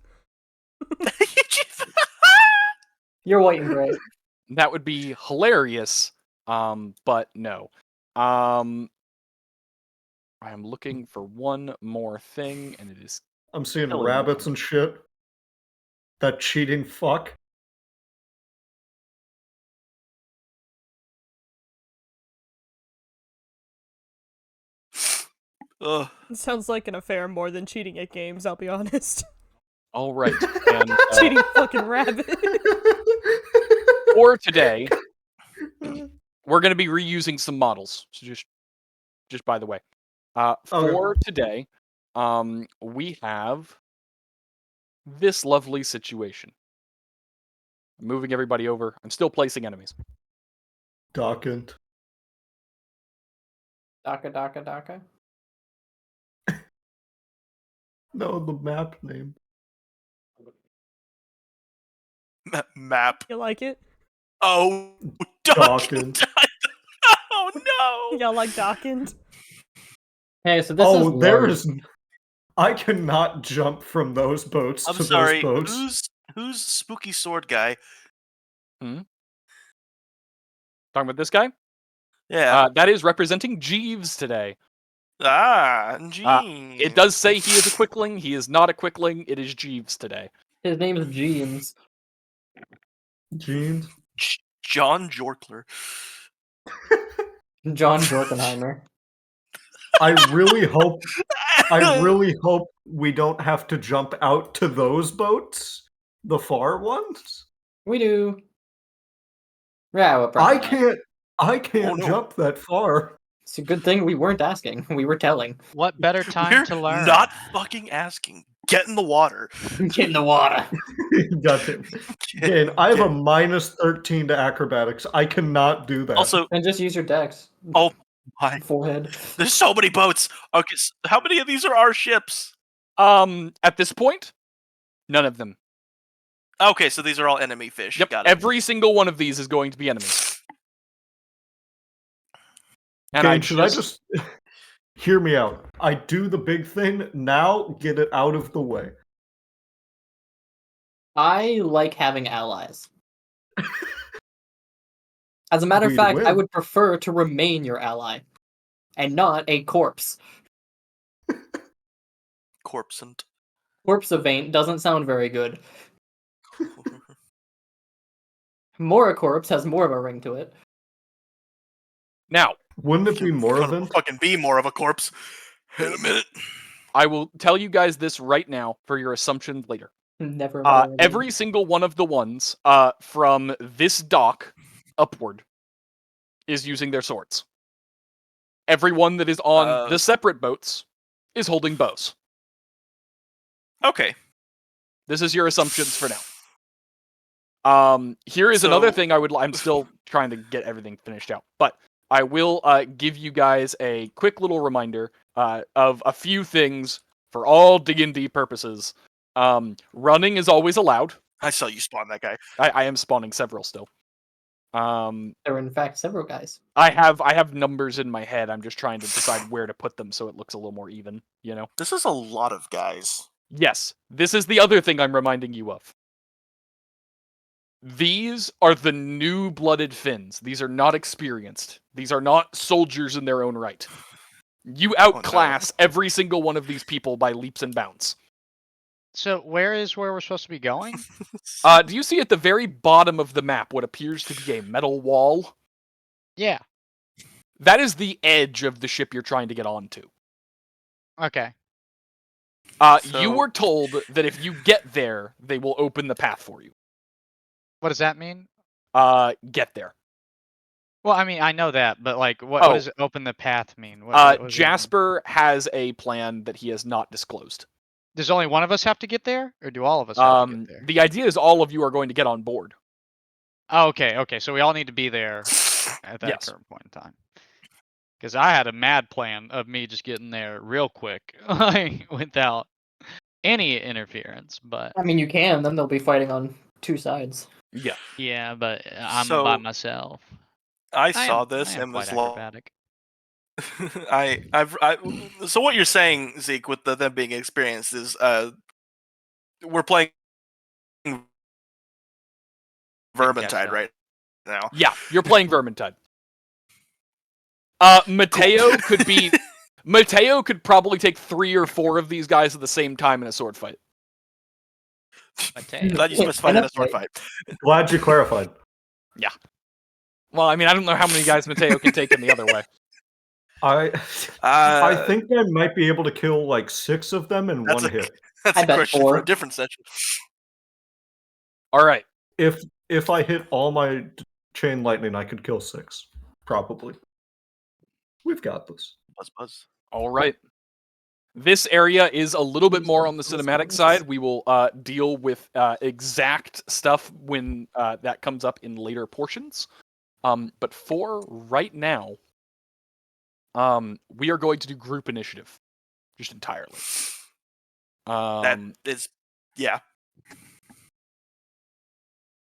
You're white and gray. That would be hilarious. But no. I am looking for one more thing, and it is I'm seeing killing me. rabbits and shit. That cheating fuck. Ugh. It sounds like an affair more than cheating at games, I'll be honest. All right. And Cheating fucking rabbit. for today, we're going to be reusing some models. So just by the way, for today, we have this lovely situation. I'm moving everybody over. I'm still placing enemies. Dockent. Daka. No, the map name. Map. You like it? Oh, Dockent. Oh no! Y'all like Dockend? Hey, so this is there large. is. I cannot jump from those boats I'm to sorry. those boats. Who's spooky sword guy? Talking about this guy? Yeah. That is representing Jeeves today. Gene. It does say he is a quickling. He is not a quickling. It is Jeeves today. His name is Jeans. Jeans. John Jorkler. John Jorkenheimer. I really hope we don't have to jump out to those boats, the far ones. We do. Yeah, well, probably I can't no. jump that far. It's a good thing we weren't asking. We were telling. What better time We're to learn? not fucking asking. Get in the water. Get in the water. Gotcha. Again, I have a -13 to acrobatics. I cannot do that. Also, And just use your dex. oh my, Forehead. there's so many boats. Okay, how many of these are our ships? At this point, none of them. Okay, so these are all enemy fish. Yep, Got it. every single one of these is going to be enemies. And Again, should I just hear me out? I do the big thing now. Get it out of the way. I like having allies. As a matter of We'd fact, I win. would prefer to remain your ally. And not a corpse. Corpsent. Corpsevaint doesn't sound very good. Moracorpse has more of a ring to it. Now, Wouldn't it be Gonna Moravaint? fucking be more of a corpse. In a minute. I will tell you guys this right now for your assumptions later. Never mind. Every single one of the ones from this dock upward is using their swords. Everyone that is on the separate boats is holding bows. Okay. This is your assumptions for now. Here is another thing I'm still trying to get everything finished out, but I will give you guys a quick little reminder of a few things for all D&D purposes. Running is always allowed. I saw you spawn that guy. I am spawning several still. There are in fact several guys. I have numbers in my head. I'm just trying to decide where to put them so it looks a little more even, you know? This is a lot of guys. Yes, this is the other thing I'm reminding you of. These are the new-blooded Finns. These are not experienced. These are not soldiers in their own right. You outclass every single one of these people by leaps and bounds. So where we're supposed to be going? Do you see at the very bottom of the map what appears to be a metal wall? Yeah. That is the edge of the ship you're trying to get onto. Okay. You were told that if you get there, they will open the path for you. What does that mean? Get there. Well, I mean, I know that, but like, what does open the path mean? What does it mean? Jasper has a plan that he has not disclosed. Does only one of us have to get there, or do all of us have to get there? The idea is all of you are going to get on board. Oh, okay. So we all need to be there at that current point in time. Because I had a mad plan of me just getting there real quick, without any interference. But I mean, you can. Then they'll be fighting on two sides. Yeah. Yeah, but I'm by myself. I saw this and was acrobatic. So what you're saying, Zeke, with them being experienced is we're playing Vermintide right now. Yeah, you're playing Vermintide. Matteo could be. Matteo could probably take 3 or 4 of these guys at the same time in a sword fight. Glad you specified in a sword fight. Glad you clarified. Yeah. Well, I mean, I don't know how many guys Matteo can take in the other way. I Uh, think I might be able to kill like 6 of them in That's one a- hit. That's I a bet question for a 4. different session. All right. If I hit all my chain lightning, I could kill 6. Probably. We've got this. Buzz. All right. This area is a little bit more on the Buzz, cinematic buzz. side. We will deal with exact stuff when that comes up in later portions. But for right now, we are going to do group initiative, just entirely. That is, yeah.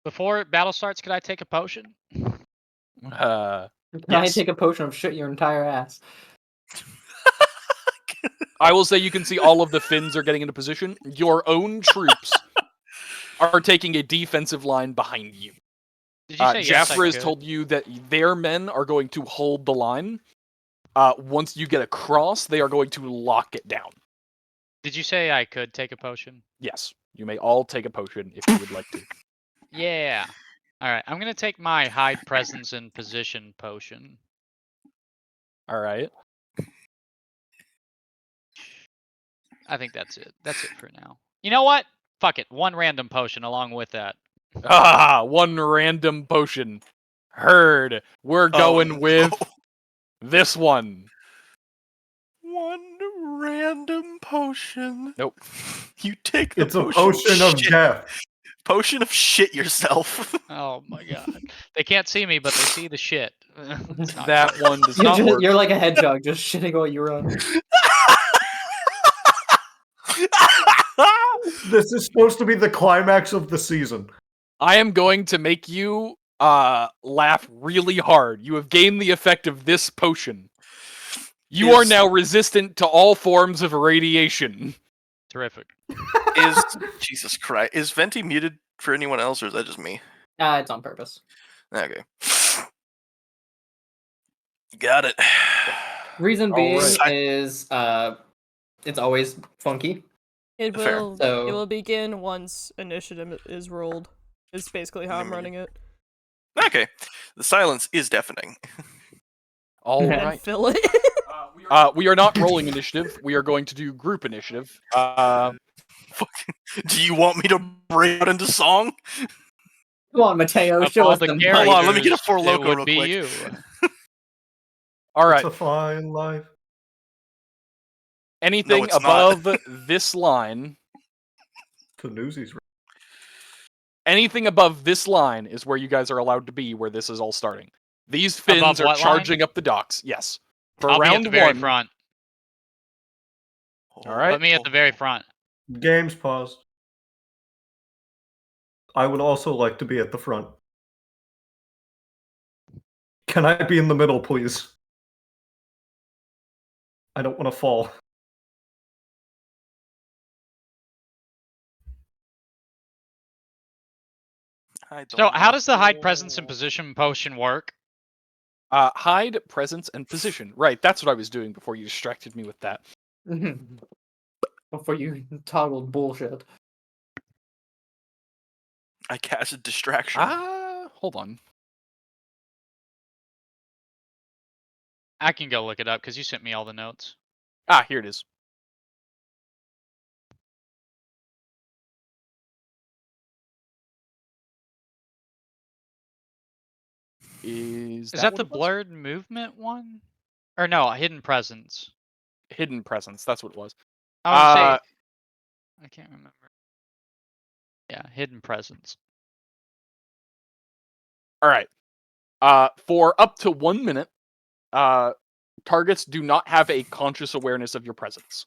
Before battle starts, could I take a potion? Can I Yes. take a potion of shit your entire ass? I will say you can see all of the Finns are getting into position. Your own troops are taking a defensive line behind you. Did you say yes, Jasper I has could? told you that their men are going to hold the line. Once you get across, they are going to lock it down. Did you say I could take a potion? Yes, you may all take a potion if you would like to. Yeah. All right, I'm gonna take my hide presence and position potion. All right. I think that's it. That's it for now. You know what? Fuck it. One random potion along with that. One random potion. Heard. We're going with this one. One random potion. Nope. You take the It's a potion of shit. death. Potion of shit yourself. Oh my god. They can't see me, but they see the shit. It's not That good. one does not work. You're like a hedgehog, just shitting while you run. This is supposed to be the climax of the season. I am going to make you laugh really hard. You have gained the effect of this potion. You are now resistant to all forms of radiation. Terrific. Jesus Christ. Is Venti muted for anyone else, or is that just me? It's on purpose. Okay. Got it. Reason All being right. is it's always funky. It Fair. will. So- It will begin once initiative is rolled. Is basically how I'm running it. Okay. The silence is deafening. All And And right. fill it. We are not rolling initiative. We are going to do group initiative. Do you want me to break out into song? Come on, Matteo, Of show all us the them characters, Hold on, let me get a Four it Loko would real be quick. you. All right. It's a fine life. Anything it's not. above this line, To Newsies. anything above this line is where you guys are allowed to be, where this is all starting. These Above Finns are what charging up the docks. Yes. For I'll be at round the very one. front. All right. Put me at the very front. Game's paused. I would also like to be at the front. Can I be in the middle, please? I don't want to fall. So how does the hide presence and position potion work? Hide, presence, and position. Right, that's what I was doing before you distracted me with that. Before you toggled bullshit. I cast a distraction. Hold on. I can go look it up because you sent me all the notes. Here it is. Is Is that what the it was? blurred movement one? Or no, hidden presence. Hidden presence? That's what it was. I want to say. I can't remember. Yeah, hidden presence. All right. For up to 1 minute, targets do not have a conscious awareness of your presence.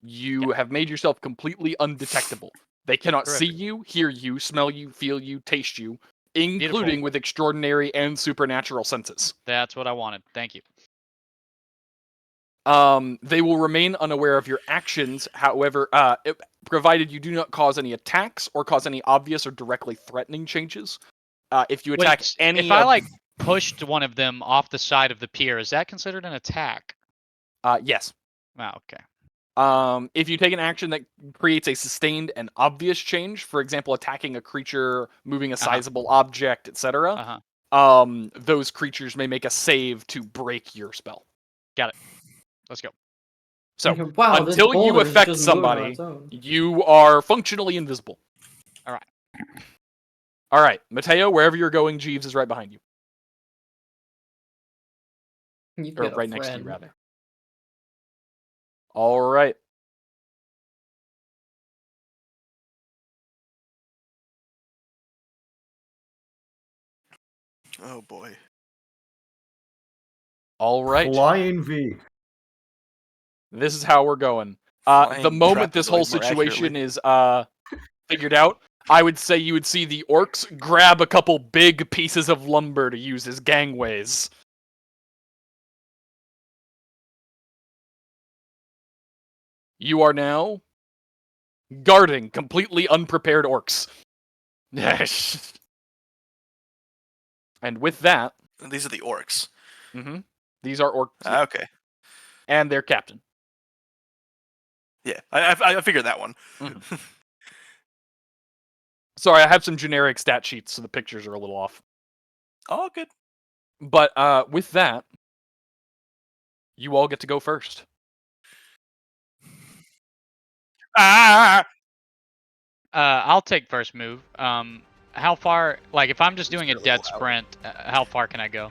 You have made yourself completely undetectable. They cannot see you, hear you, smell you, feel you, taste you, including with extraordinary and supernatural senses. That's what I wanted. Thank you. They will remain unaware of your actions, however, provided you do not cause any attacks or cause any obvious or directly threatening changes. If you attack If I pushed one of them off the side of the pier, is that considered an attack? Yes. Wow, okay. If you take an action that creates a sustained and obvious change, for example, attacking a creature, moving a sizable object, etc., those creatures may make a save to break your spell. Let's go. So wow, this until you boulder's affect just moving on somebody, its own. you are functionally invisible. All right. All right, Matteo, wherever you're going, Jeeves is right behind you, You've or got a right next to you, friend. rather. All right. Oh boy. All right. Flying V. This is how we're going. Flying The moment this whole trapezoid, more situation accurately. is figured out, I would say you would see the orcs grab a couple big pieces of lumber to use as gangways. You are now guarding completely unprepared orcs. And with that, These are the orcs. these are orcs Okay. and their captain. Yeah, I figured that one. Sorry, I have some generic stat sheets, so the pictures are a little off. Oh, good. But with that, you all get to go first. Ah! I'll take first move. How far? Like, if I'm just doing a really dead loud. sprint, how far can I go?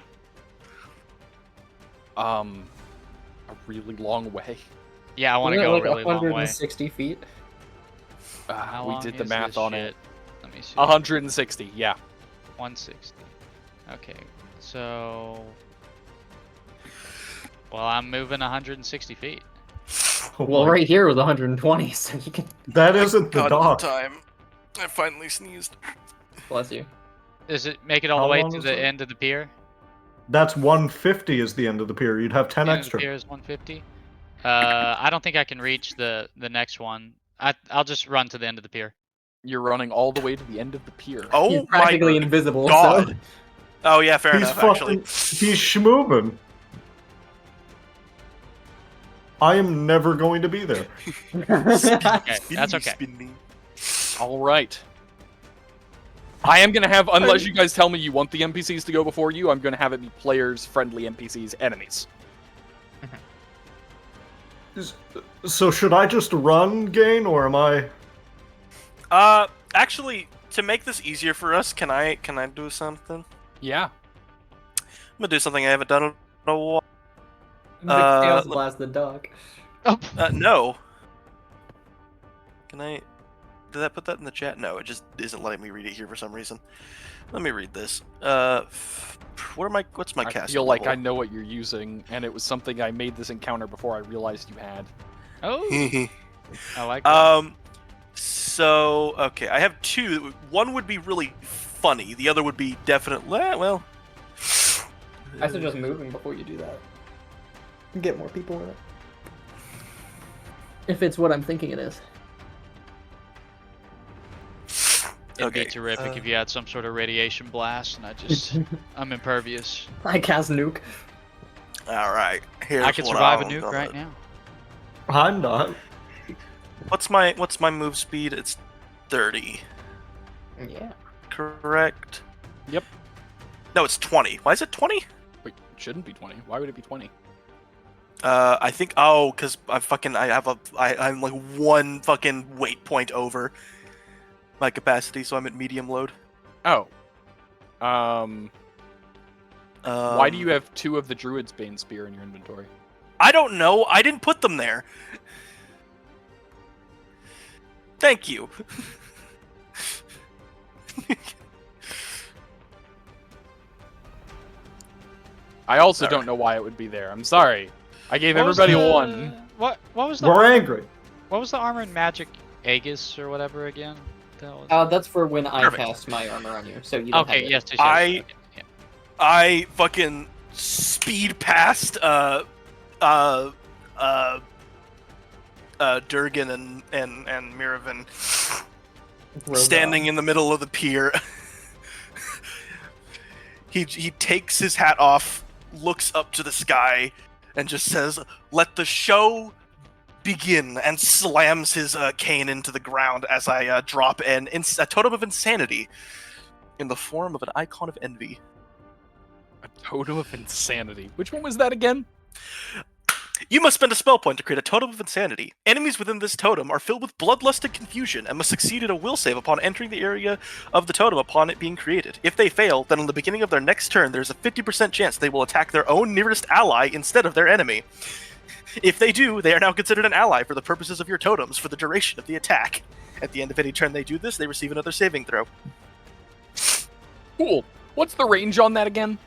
A really long way. Yeah, I want to Isn't it go like a really long way. 160 feet. How We long did the is math this on shit? it. Let me see. 160, yeah. 160. Okay, so. Well, I'm moving 160 feet. Oh Well, my- right here was 120, so you can. That isn't the God, dock. time. I finally sneezed. Bless you. Does it make it all How the way long to is the it? end of the pier? That's 150 is the end of the pier. You'd have 10 End of the extra. pier is 150. I don't think I can reach the next one. I'll just run to the end of the pier. You're running all the way to the end of the pier. He's Oh practically my invisible. God. So. Oh yeah, fair He's enough. Actually, he's schmoobin'. I am never going to be there. Okay, that's okay. Spinning. All right. I am going to have, unless you guys tell me you want the NPCs to go before you, I'm going to have it be players, friendly NPCs, enemies. So should I just run, Gain, or am I? Actually, to make this easier for us, can I do something? Yeah. I'm gonna do something I haven't done in a while. The Chaos let- Blast the dog. Oh, No. Can I? Did I put that in the chat? No, it just isn't letting me read it here for some reason. Let me read this. What's my I casting feel like I level? know what you're using, and it was something I made this encounter before I realized you had. oh, I like that. So okay, I have two. One would be really funny. The other would be definitely well. I suggest moving before you do that. Get more people in it. If it's what I'm thinking it is. It'd be okay, terrific if you had some sort of radiation blast, and I'm impervious. I cast nuke. All right. Here's I could what survive a I'm nuke gonna- right now. I'm not. What's my move speed? It's 30. Yeah. Correct. Yep. No, it's 20. Why is it 20? Wait, it shouldn't be 20. Why would it be 20? I think because I'm like one fucking weight point over my capacity, so I'm at medium load. Oh. Why do you have 2 of the Druid's Bane Spear in your inventory? I don't know. I didn't put them there. Thank you. I also Sorry. don't know why it would be there. I'm sorry. I gave What was everybody the- 1. What was the We're armor, angry. What was the armor in Magic Aegis or whatever again? That was... That's for when I Perfect. cast my armor on you, so you don't okay, have yes, it. yes, yes. I- Okay, yeah. I fucking speed past Durgan and Marivin standing in the middle of the pier. he takes his hat off, looks up to the sky, and just says, "Let the show begin," and slams his cane into the ground as I drop a totem of insanity in the form of an icon of envy. A Totem of Insanity. Which one was that again? You must spend a spell point to create a totem of insanity. Enemies within this totem are filled with bloodlust and confusion and must succeed at a will save upon entering the area of the totem upon it being created. If they fail, then on the beginning of their next turn, there's a 50% chance they will attack their own nearest ally instead of their enemy. If they do, they are now considered an ally for the purposes of your totems for the duration of the attack. At the end of any turn they do this, they receive another saving throw. Cool. What's the range on that again?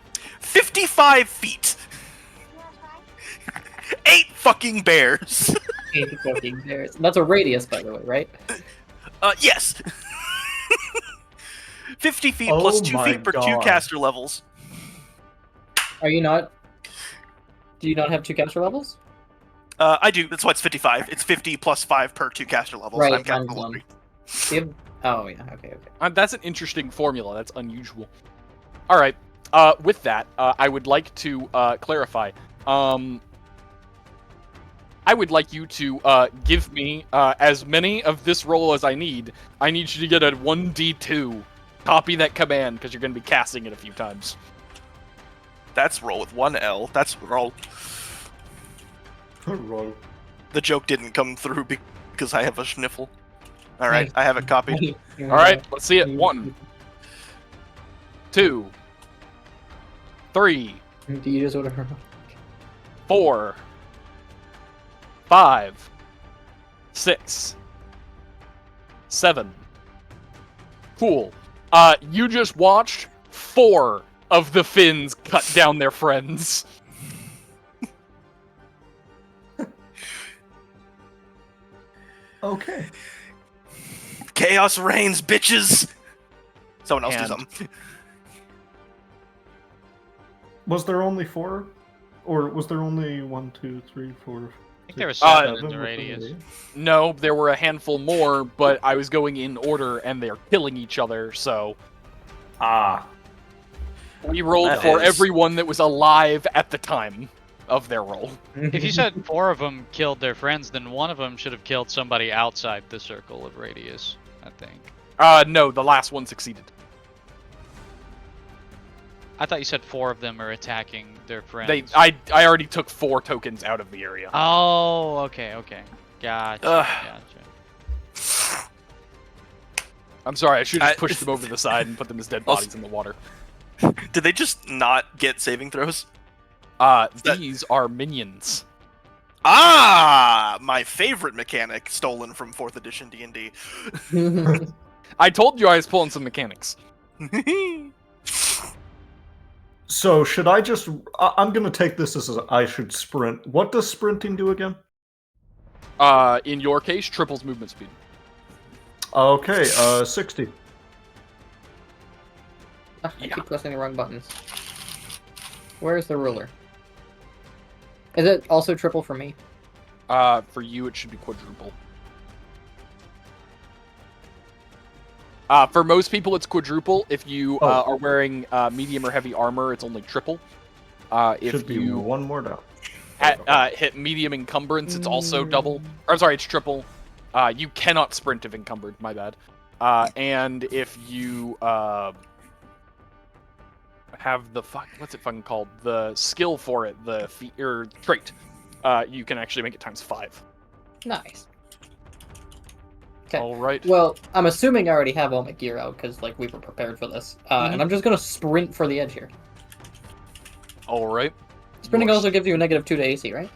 55 feet! 8 fucking bears! 8 fucking bears. That's a radius, by the way, right? Yes! 50 feet Oh plus 2 my feet per 2 God. caster levels. Are you not? Do you not have 2 caster levels? I do, that's why it's 55. It's 50 plus 5 per 2 caster levels. Right, I'm caster mine's level 1. 3. You have... Oh, yeah, okay. That's an interesting formula. That's unusual. All right. With that, I would like to clarify. I would like you to give me as many of this roll as I need. I need you to get a 1d2. Copy that command, because you're going to be casting it a few times. That's roll with 1 L. That's roll. Roll. The joke didn't come through because I have a schniffle. Alright, I have it copied. All right, let's see it. 1, 2, 3, Do you just whatever? 4, 5, 6, 7. Cool. You just watched 4 of the Finns cut down their friends. Okay. Chaos reigns, bitches! Someone else do And- something. Was there only 4? Or was there only 1, 2, 3, 4? I think there were 7 7 in the radius. No, there were a handful more, but I was going in order, and they're killing each other, so... Ah. We rolled That for is- everyone that was alive at the time of their roll. If you said 4 of them killed their friends, then one of them should have killed somebody outside the circle of radius, I think. No, the last one succeeded. I thought you said 4 of them are attacking their friends. I already took 4 tokens out of the area. Oh, okay. Gotcha. Ugh. I'm sorry, I should have just pushed them over to the side and put them as dead bodies in the water. Did they just not get saving throws? These are minions. Ah! My favorite mechanic stolen from 4th edition D&D. I told you I was pulling some mechanics. So should I just... I'm going to take this as I should sprint. What does sprinting do again? In your case, triples movement speed. Okay, 60. I keep pressing the wrong buttons. Where's the ruler? Is it also triple for me? For you, it should be quadruple. For most people, it's quadruple. If you are wearing medium or heavy armor, it's only triple. If Should be you one more down. hit medium encumbrance, it's also double. Or sorry, it's triple. You cannot sprint if encumbered. My bad. And if you have the what's it fucking called? The skill for it, the trait. You can actually make it times 5. Nice. Okay. All right. Well, I'm assuming I already have all my gear out because like we were prepared for this, and I'm just gonna sprint for the edge here. All right. Sprinting Yours. also gives you a -2 to AC, right?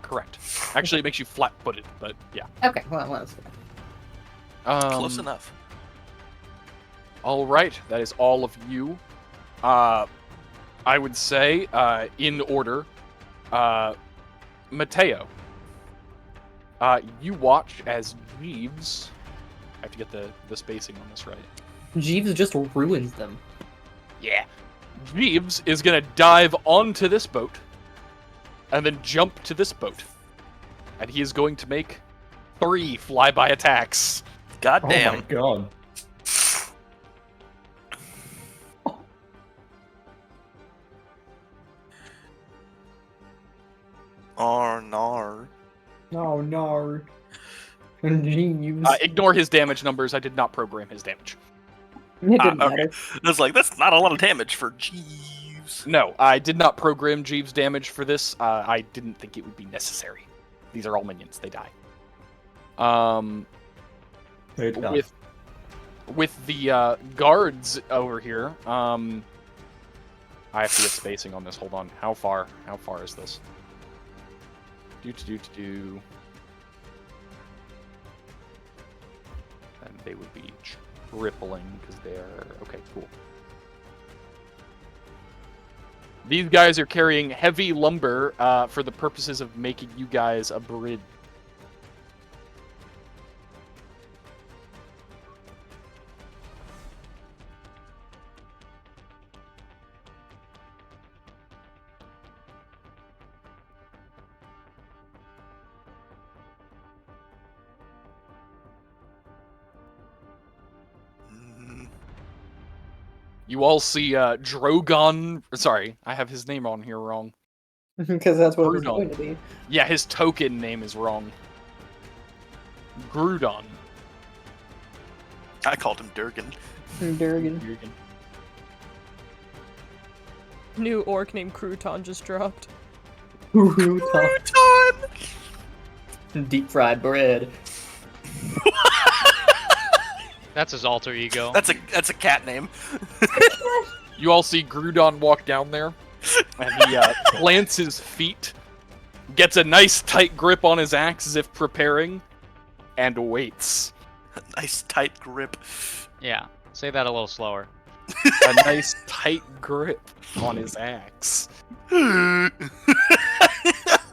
Correct. Actually, it makes you flat-footed, but yeah. Okay, well that's Close enough. All right, that is all of you. I would say, in order, Matteo. You watch as Jeeves. I have to get the spacing on this right. Jeeves just ruins them. Yeah. Jeeves is gonna dive onto this boat, and then jump to this boat, and he is going to make 3 flyby attacks. God Oh damn. my god. Nar. Oh no. Jeeves. Ignore his damage numbers. I did not program his damage. It didn't okay. matter. I was like, that's not a lot of damage for Jeeves. Jeeves? No, I did not program Jeeves damage for this. I didn't think it would be necessary. These are all minions. They die. They die. With the guards over here, I have to get spacing on this. Hold on. How far is this? And they would be tripling because they're okay. Cool. These guys are carrying heavy lumber for the purposes of making you guys a bridge. You all see Drogon. Sorry, I have his name on here wrong. Because that's what it was Grudon. going to be. Yeah, his token name is wrong. Grudon. I called him Durgan. Durgan. New orc named Crouton just dropped. Crouton! Deep fried bread. That's his alter ego. That's a cat name. You all see Grudon walk down there, and he plants his feet, gets a nice tight grip on his axe as if preparing, and waits. A nice tight grip. Yeah, say that a little slower. A nice tight grip on his axe. And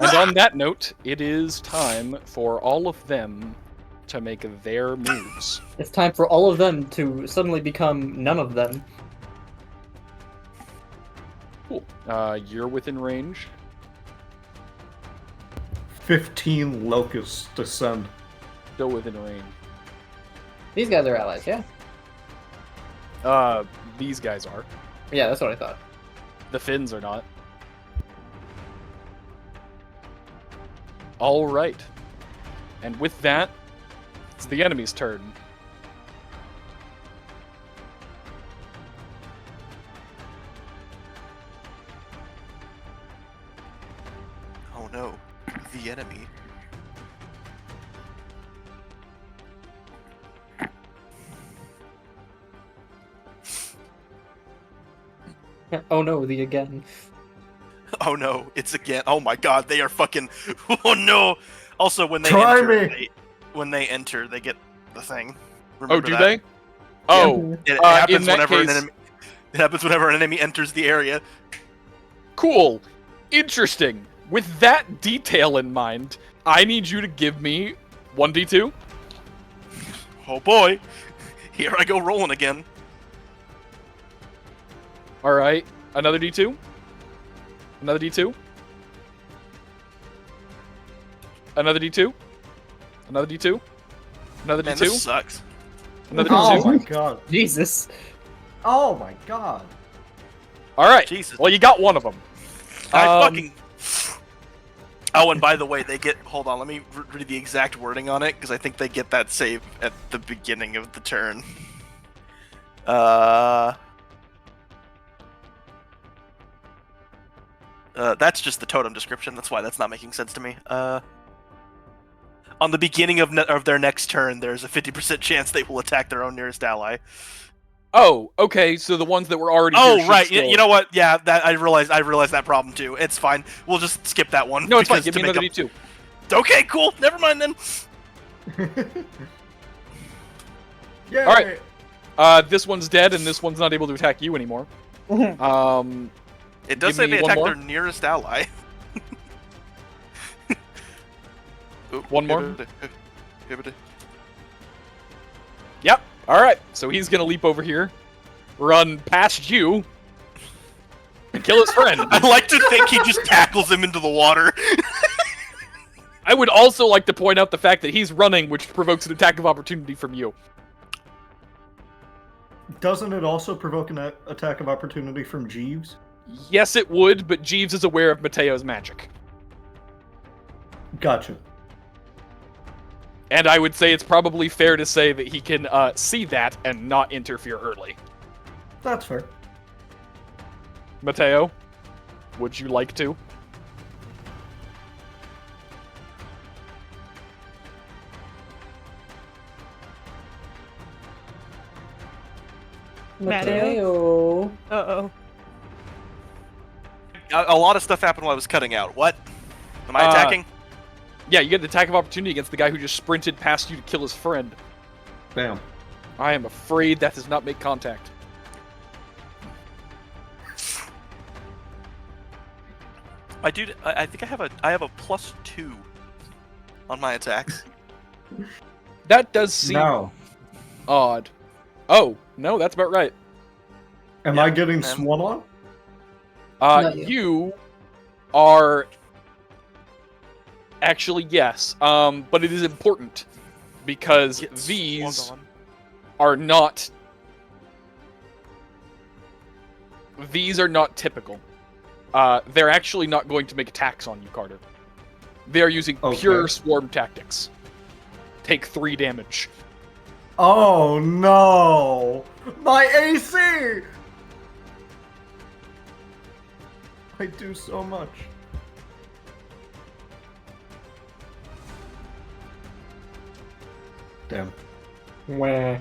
on that note, it is time for all of them to make their moves. It's time for all of them to suddenly become none of them. Cool. You're within range. 15 locusts descend. Still within range. These guys are allies, yeah? These guys are. Yeah, that's what I thought. The Finns are not. All right. And with that, it's the enemy's turn. Oh no, the enemy. Oh no, the again. Oh no, it's again. Oh my god, they are fucking. Oh no. Also, when they Try enter, me. when they enter, they get the thing. Oh, Remember do that? they? Oh, It in happens that whenever case- an enemy. It happens whenever an enemy enters the area. cool. Interesting. With that detail in mind, I need you to give me 1d2. Oh boy, here I go rolling again. All right. Another d2. Another d2. Another d2. Another d2. Another Man, d2. this sucks. Another Oh d2. my god. Jesus. Oh my god. All right. Jesus. Well, you got one of them. I fucking. Oh, and by the way, they get. Hold on, let me read the exact wording on it because I think they get that save at the beginning of the turn. That's just the totem description. That's why that's not making sense to me. On the beginning of their next turn, there's a 50% chance they will attack their own nearest ally. Oh, okay. So the ones that were already. here Oh, should right. still- You know what? Yeah, that I realized that problem too. It's fine. We'll just skip that one. No, it's fine. because Give to me make another up- d2. Okay, cool. Never mind then. Yay. All right. This one's dead, and this one's not able to attack you anymore. It does Give say me they one attack more. their nearest ally. Oop, One more? hibbity. Yep. All right. So he's gonna leap over here, run past you, and kill his friend. I like to think he just tackles him into the water. I would also like to point out the fact that he's running, which provokes an attack of opportunity from you. Doesn't it also provoke an attack of opportunity from Jeeves? Yes, it would, but Jeeves is aware of Matteo's magic. Gotcha. And I would say it's probably fair to say that he can see that and not interfere early. That's fair. Matteo, would you like to? Matteo. Uh-oh. A lot of stuff happened while I was cutting out. What? Am I attacking? Yeah, you get an attack of opportunity against the guy who just sprinted past you to kill his friend. Bam. I am afraid that does not make contact. I think I have a +2 on my attacks. That does seem No. odd. Oh, no, that's about right. Am I getting swan on? Not you. You are actually yes, but it is important because Get these swung on. are not. These are not typical. They're actually not going to make attacks on you, Karter. They are using pure swarm tactics. Take 3 damage. Oh no! My AC! I do so much. Damn. Wah.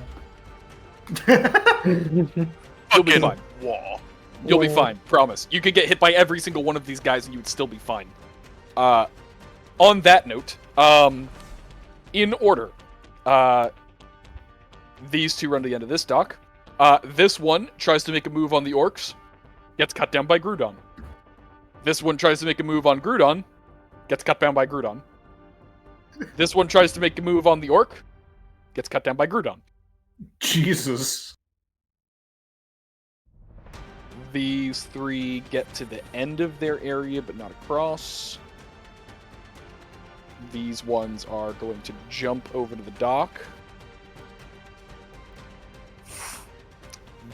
You'll be Fucking fine. wall. You'll be fine. Promise. You could get hit by every single one of these guys and you would still be fine. On that note, in order, these two run to the end of this dock. This one tries to make a move on the orcs, gets cut down by Groudon. This one tries to make a move on Groudon, gets cut down by Groudon. This one tries to make a move on the orc, gets cut down by Groudon. Jesus. These 3 get to the end of their area, but not across. These ones are going to jump over to the dock.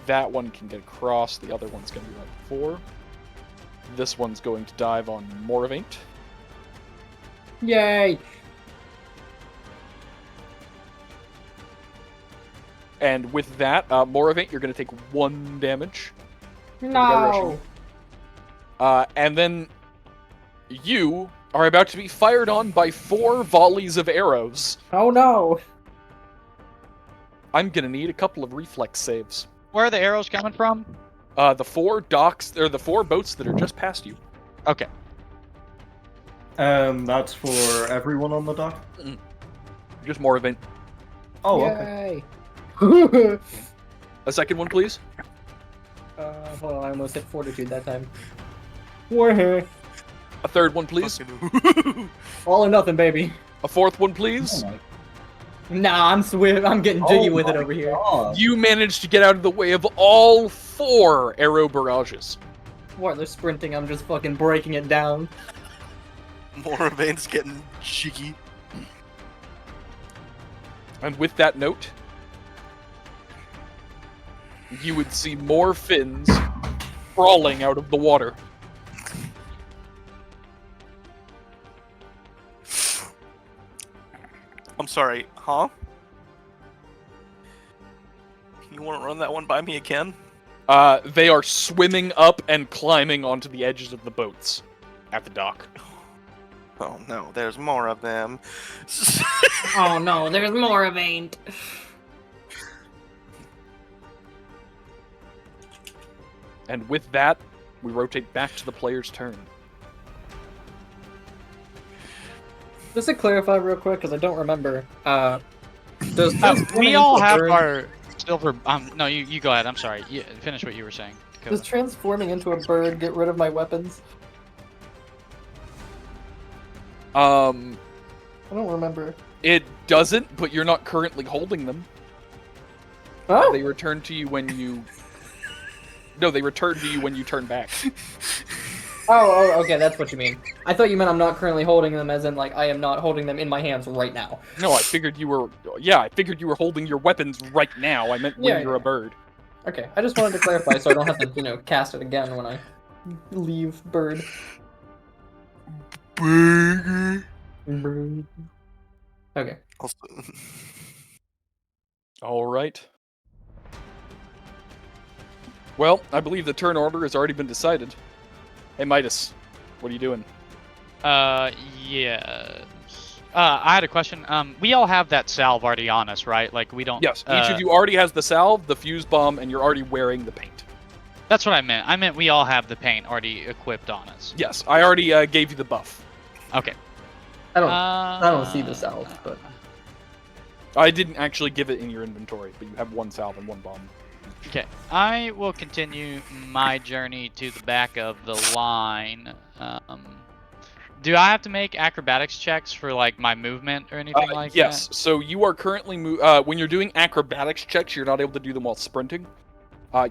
That one can get across. The other one's going to be right before. This one's going to dive on Moravaint. Yay! And with that, Moravaint, you're going to take 1 damage. No! And then you are about to be fired on by 4 volleys of arrows. Oh no! I'm going to need a couple of reflex saves. Where are the arrows coming from? The 4 docks, or the 4 boats that are just past you. Okay. And that's for everyone on the dock? Just Moravaint. Oh, okay. Yay! A second one, please. Hold on, I almost hit fortitude that time. Wah. A third one, please. All or nothing, baby. A fourth one, please. Nah, I'm swift. I'm getting jiggy with it over here. You managed to get out of the way of all 4 arrow barrages. While they're sprinting, I'm just fucking breaking it down. Moravaint's getting jiggy. And with that note, you would see more fins crawling out of the water. I'm sorry, huh? You want to run that one by me again? They are swimming up and climbing onto the edges of the boats at the dock. Oh no, there's more of them. Oh no, there's Moravaint. And with that, we rotate back to the player's turn. Just to clarify real quick, because I don't remember. Does We all have our silver. No, you go ahead. I'm sorry. You, finish what you were saying. Go. Does transforming into a bird get rid of my weapons? I don't remember. It doesn't, but you're not currently holding them. Oh! They return to you when you... No, they return to you when you turn back. Oh, okay, that's what you mean. I thought you meant I'm not currently holding them, as in, like, I am not holding them in my hands right now. No, I figured you were... Yeah, I figured you were holding your weapons right now. I meant when you're a bird. Okay, I just wanted to clarify so I don't have to, cast it again when I leave bird. Bird. Okay. All right. Well, I believe the turn order has already been decided. Hey, Midas, what are you doing? Yeah. I had a question. We all have that salve already on us, right? Like, we don't... Yes, each of you already has the salve, the fuse bomb, and you're already wearing the paint. That's what I meant. I meant we all have the paint already equipped on us. Yes, I already gave you the buff. Okay. I don't see the salve, but I didn't actually give it in your inventory, but you have one salve and one bomb. Okay. I will continue my journey to the back of the line. Do I have to make acrobatics checks for, like, my movement or anything like yes, that? so you are currently... when you're doing acrobatics checks, you're not able to do them while sprinting.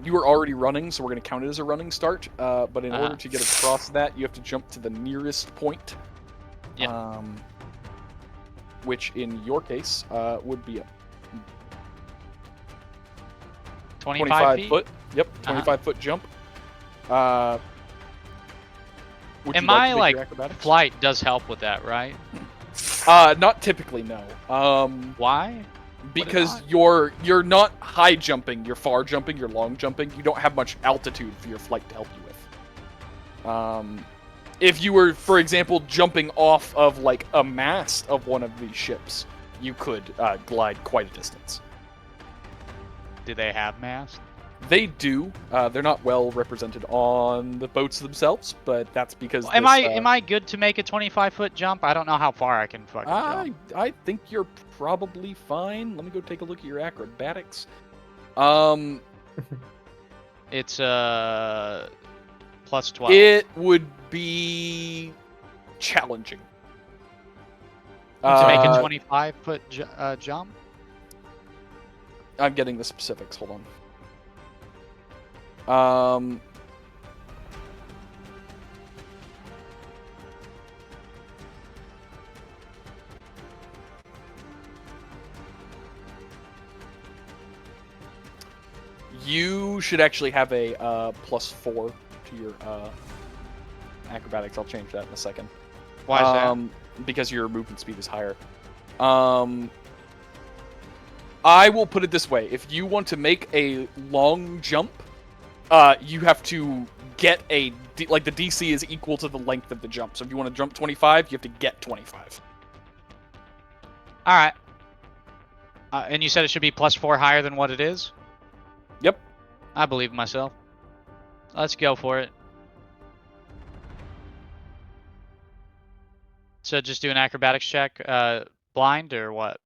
You are already running, so we're going to count it as a running start. But in order to get across that, you have to jump to the nearest point. Yeah. Which, in your case, would be a 25 feet? foot. Yep, 25-foot jump. Would And you my, to make like, your acrobatics? flight does help with that, right? Not typically, no. Why? Because you're not high jumping, you're far jumping, you're long jumping. You don't have much altitude for your flight to help you with. If you were, for example, jumping off of like a mast of one of these ships, you could glide quite a distance. Do they have masts? They do. They're not well represented on the boats themselves, but that's because Am I good to make a 25-foot jump? I don't know how far I can fucking jump. I think you're probably fine. Let me go take a look at your acrobatics. It's plus 12. It would be challenging to make a 25-foot jump. I'm getting the specifics. Hold on. You should actually have a +4 to your acrobatics. I'll change that in a second. Why is that? Because your movement speed is higher. I will put it this way. If you want to make a long jump, you have to get the DC is equal to the length of the jump. So if you want to jump 25, you have to get 25. All right. And you said it should be +4 higher than what it is? Yep. I believe myself. Let's go for it. So just do an acrobatics check, blind or what?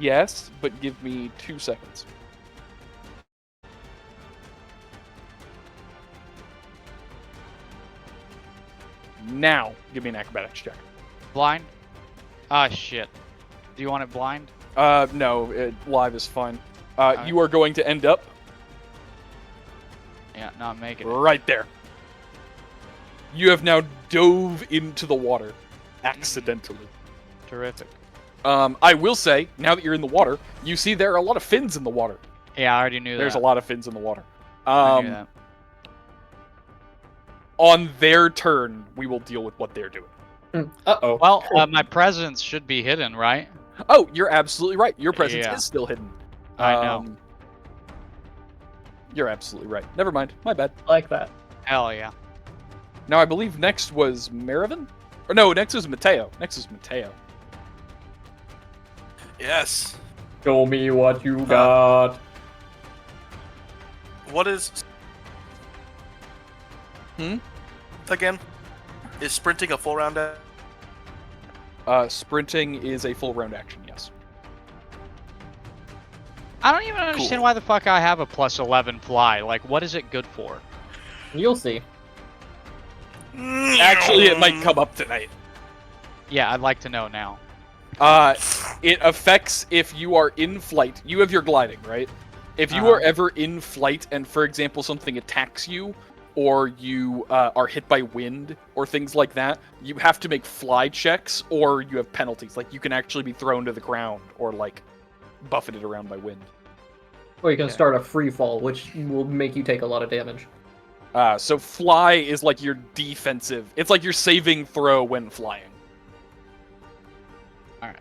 Yes, but give me 2 seconds. Now, give me an acrobatics check. Blind? Ah, shit. Do you want it blind? No, live is fine. You are going to end up... Yeah, not making it. Right there. You have now dove into the water. Accidentally. Terrific. I will say, now that you're in the water, you see there are a lot of fins in the water. Yeah, I already knew There's that. a lot of fins in the water. I knew that. On their turn, we will deal with what they're doing. Uh-oh. Well, my presence should be hidden, right? Oh, you're absolutely right. Your presence Yeah. is still hidden. I know. You're absolutely right. Never mind. My bad. Like that. Hell yeah. Now, I believe next was Marivin? Or no, next was Matteo. Yes. Show me what you got. What is... Again? Is sprinting a full round? Sprinting is a full round action, yes. I don't even understand why the fuck I have a +11 fly. Like, what is it good for? You'll see. Actually, it might come up tonight. Yeah, I'd like to know now. It affects if you are in flight. You have your gliding, right? If you are ever in flight and, for example, something attacks you, or you are hit by wind, or things like that, you have to make fly checks, or you have penalties. Like, you can actually be thrown to the ground, or, like, buffeted around by wind. Or you can start a free fall, which will make you take a lot of damage. So fly is like your defensive. It's like your saving throw when flying. Alright.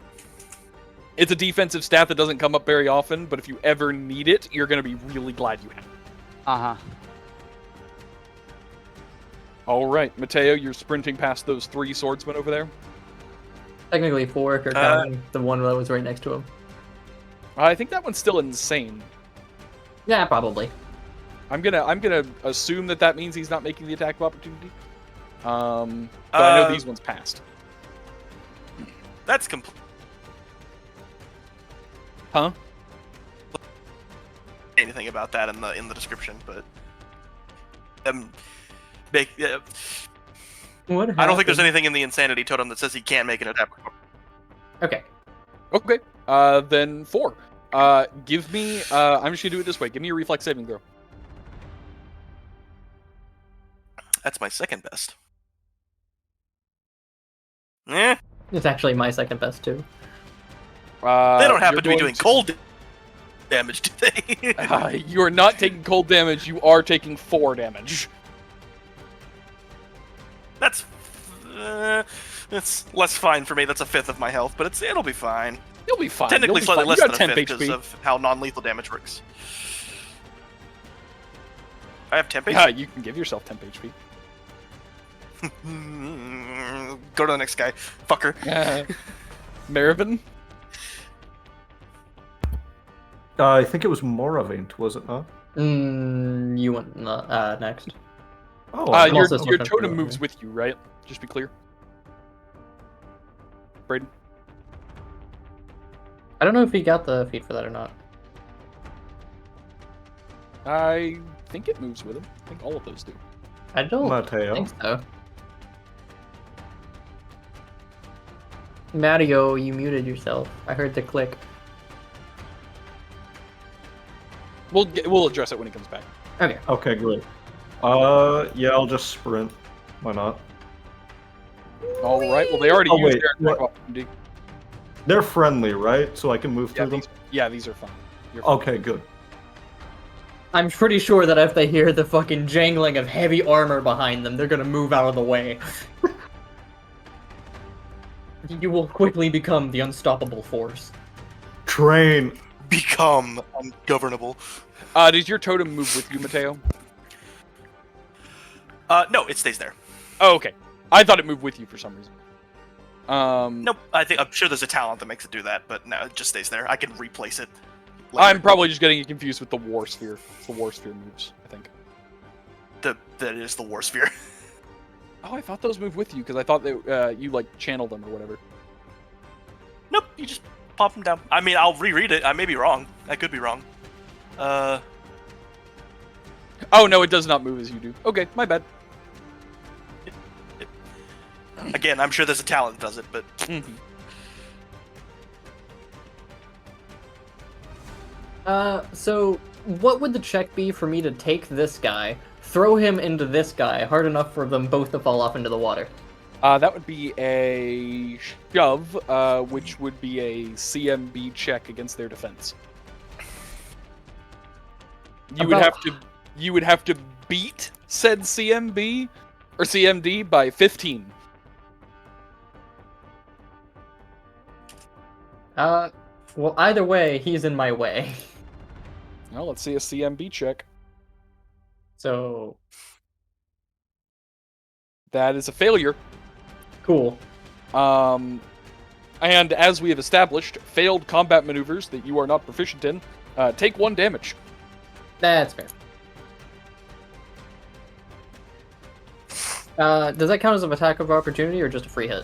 It's a defensive stat that doesn't come up very often, but if you ever need it, you're going to be really glad you have it. Uh-huh. All right, Matteo, you're sprinting past those 3 swordsmen over there. Technically 4 if you're counting the one that was right next to him. I think that one's still insane. Yeah, probably. I'm gonna assume that means he's not making the attack of opportunity. But I know these ones passed. That's complete. Huh? Anything about that in the description, but What I don't think there's happened? anything in the insanity totem that says he can't make an attack. Okay. Okay. Then 4. Give me. I'm just gonna do it this way. Give me a reflex saving throw. That's my second best. Eh. It's actually my second best, too. They don't happen you're to be going doing cold damage, do they? You are not taking cold damage. You are taking 4 damage. That's less fine for me. That's a fifth of my health, but it'll be fine. You'll be fine. Technically, You'll be slightly fine. less You than got a 10 fifth because HP. of how non-lethal damage works. I have temp Yeah, HP. you can give yourself 10 HP. Go to the next guy, fucker. Marivin? I think it was Moravaint, was it not? You went next. Oh, I'm your also looking for totem that, moves yeah. with you, right? Just be clear. Braden? I don't know if he got the feat for that or not. I think it moves with him. I think all of those do. I don't Matteo. think so. Matteo, you muted yourself. I heard the click. We'll address it when he comes back. Okay. Okay, great. Yeah, I'll just sprint. Why not? All right. Well, they already Oh, used wait, their attack what? opportunity. They're friendly, right? So I can move Yeah, through them? these are fine. You're fine. Okay, good. I'm pretty sure that if they hear the fucking jangling of heavy armor behind them, they're gonna move out of the way. You will quickly become the unstoppable force. Train. Become ungovernable. Does your totem move with you, Matteo? No, it stays there. Oh, okay. I thought it moved with you for some reason. Nope. I'm sure there's a talent that makes it do that, but no, it just stays there. I can replace it later. I'm probably just getting confused with the War Sphere. It's the War Sphere moves, I think. That is the War Sphere. Oh, I thought those moved with you because I thought that you like channeled them or whatever. Nope, you just pop them down. I mean, I'll reread it. I may be wrong. I could be wrong. Oh no, it does not move as you do. Okay, my bad. Again, I'm sure there's a talent that does it, but So what would the check be for me to take this guy, throw him into this guy, hard enough for them both to fall off into the water? That would be a shove, which would be a CMB check against their defense. You would have to beat said CMB or CMD by 15. Well, either way, he's in my way. Well, let's see a CMB check. So, That is a failure. cool. And as we have established, failed combat maneuvers that you are not proficient in take 1 damage. That's fair. Does that count as an attack of opportunity or just a free hit?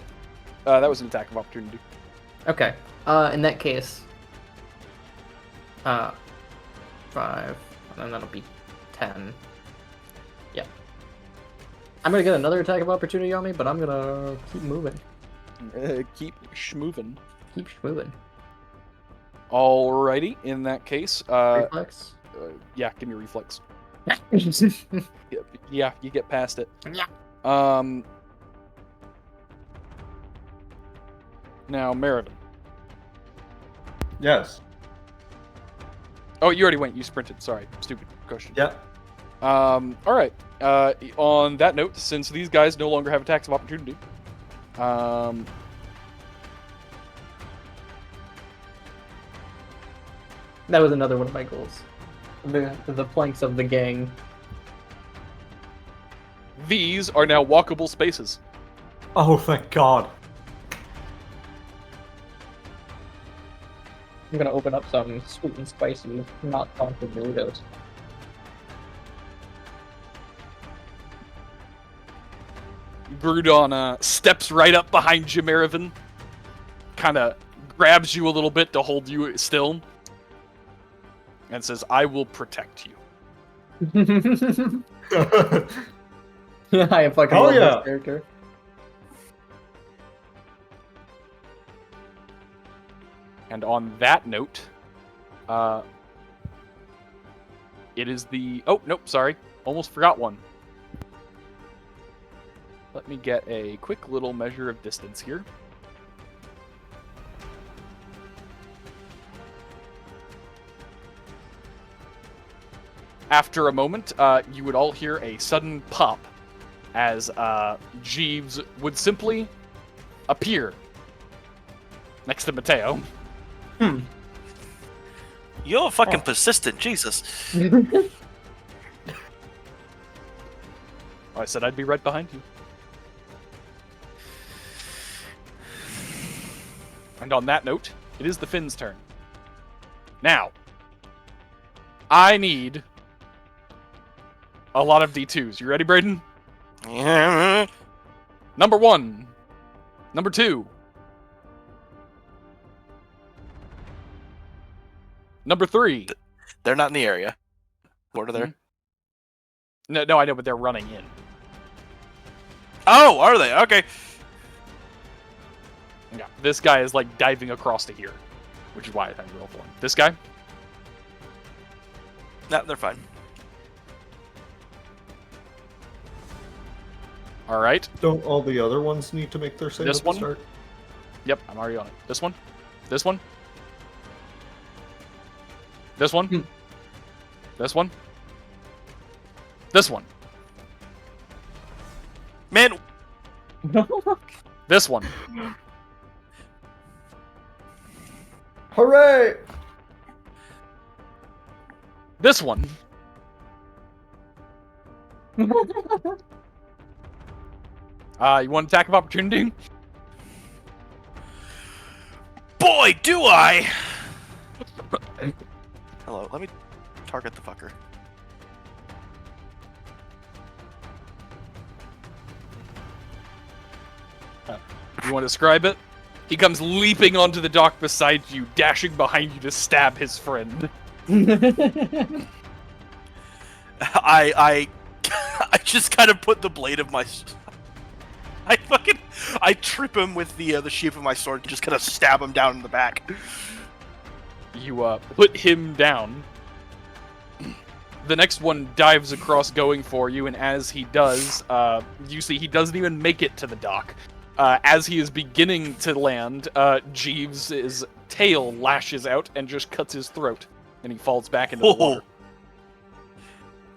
That was an attack of opportunity. Okay. In that case, 5, and then that'll be 10. Yeah. I'm gonna get another attack of opportunity on me, but I'm gonna keep moving. Keep schmoving. Keep moving. Alrighty, in that case, Reflex. yeah, give me a reflex. Yeah. Yeah, you get past it. Yeah. Now, Marivin. Yes. Oh, you already went. You sprinted. Sorry. Stupid question. Yeah. Alright. On that note, since these guys no longer have attacks of opportunity, That was another one of my goals. the planks of the gang. These are now walkable spaces. Oh, thank God. I'm gonna open up some sweet and spicy, not toxic burritos. Grudon steps right up behind you, Marivin. Kind of grabs you a little bit to hold you still. And says, I will protect you. Yeah, I fucking love this character. And on that note, it is the... Oh, nope, sorry. Almost forgot one. Let me get a quick little measure of distance here. After a moment, you would all hear a sudden pop as Jeeves would simply appear next to Matteo. You're fucking persistent, Jesus. I said I'd be right behind you. And on that note, it is the Finn's turn. Now, I need a lot of D2s. You ready, Braden? Yeah. Number 1. Number 2. Number 3. They're not in the area. What are there? No, I know, but they're running in. Oh, are they? Okay. Yeah, this guy is like diving across to here, which is why I had to roll for him. This guy? No, they're fine. All right. Don't all the other ones need to make their save This at the one? start? Yep, I'm already on it. This one? This one? This one? This one? This one? Man, This one? Hooray! This one? You want attack of opportunity? boy, do I! Hello, let me target the fucker. You want to describe it? He comes leaping onto the dock beside you, dashing behind you to stab his friend. I just kind of put the blade of my... I trip him with the sheath of my sword and just kind of stab him down in the back. You put him down. The next one dives across going for you, and as he does, you see he doesn't even make it to the dock. As he is beginning to land, Jeeves' tail lashes out and just cuts his throat, and he falls back into the water.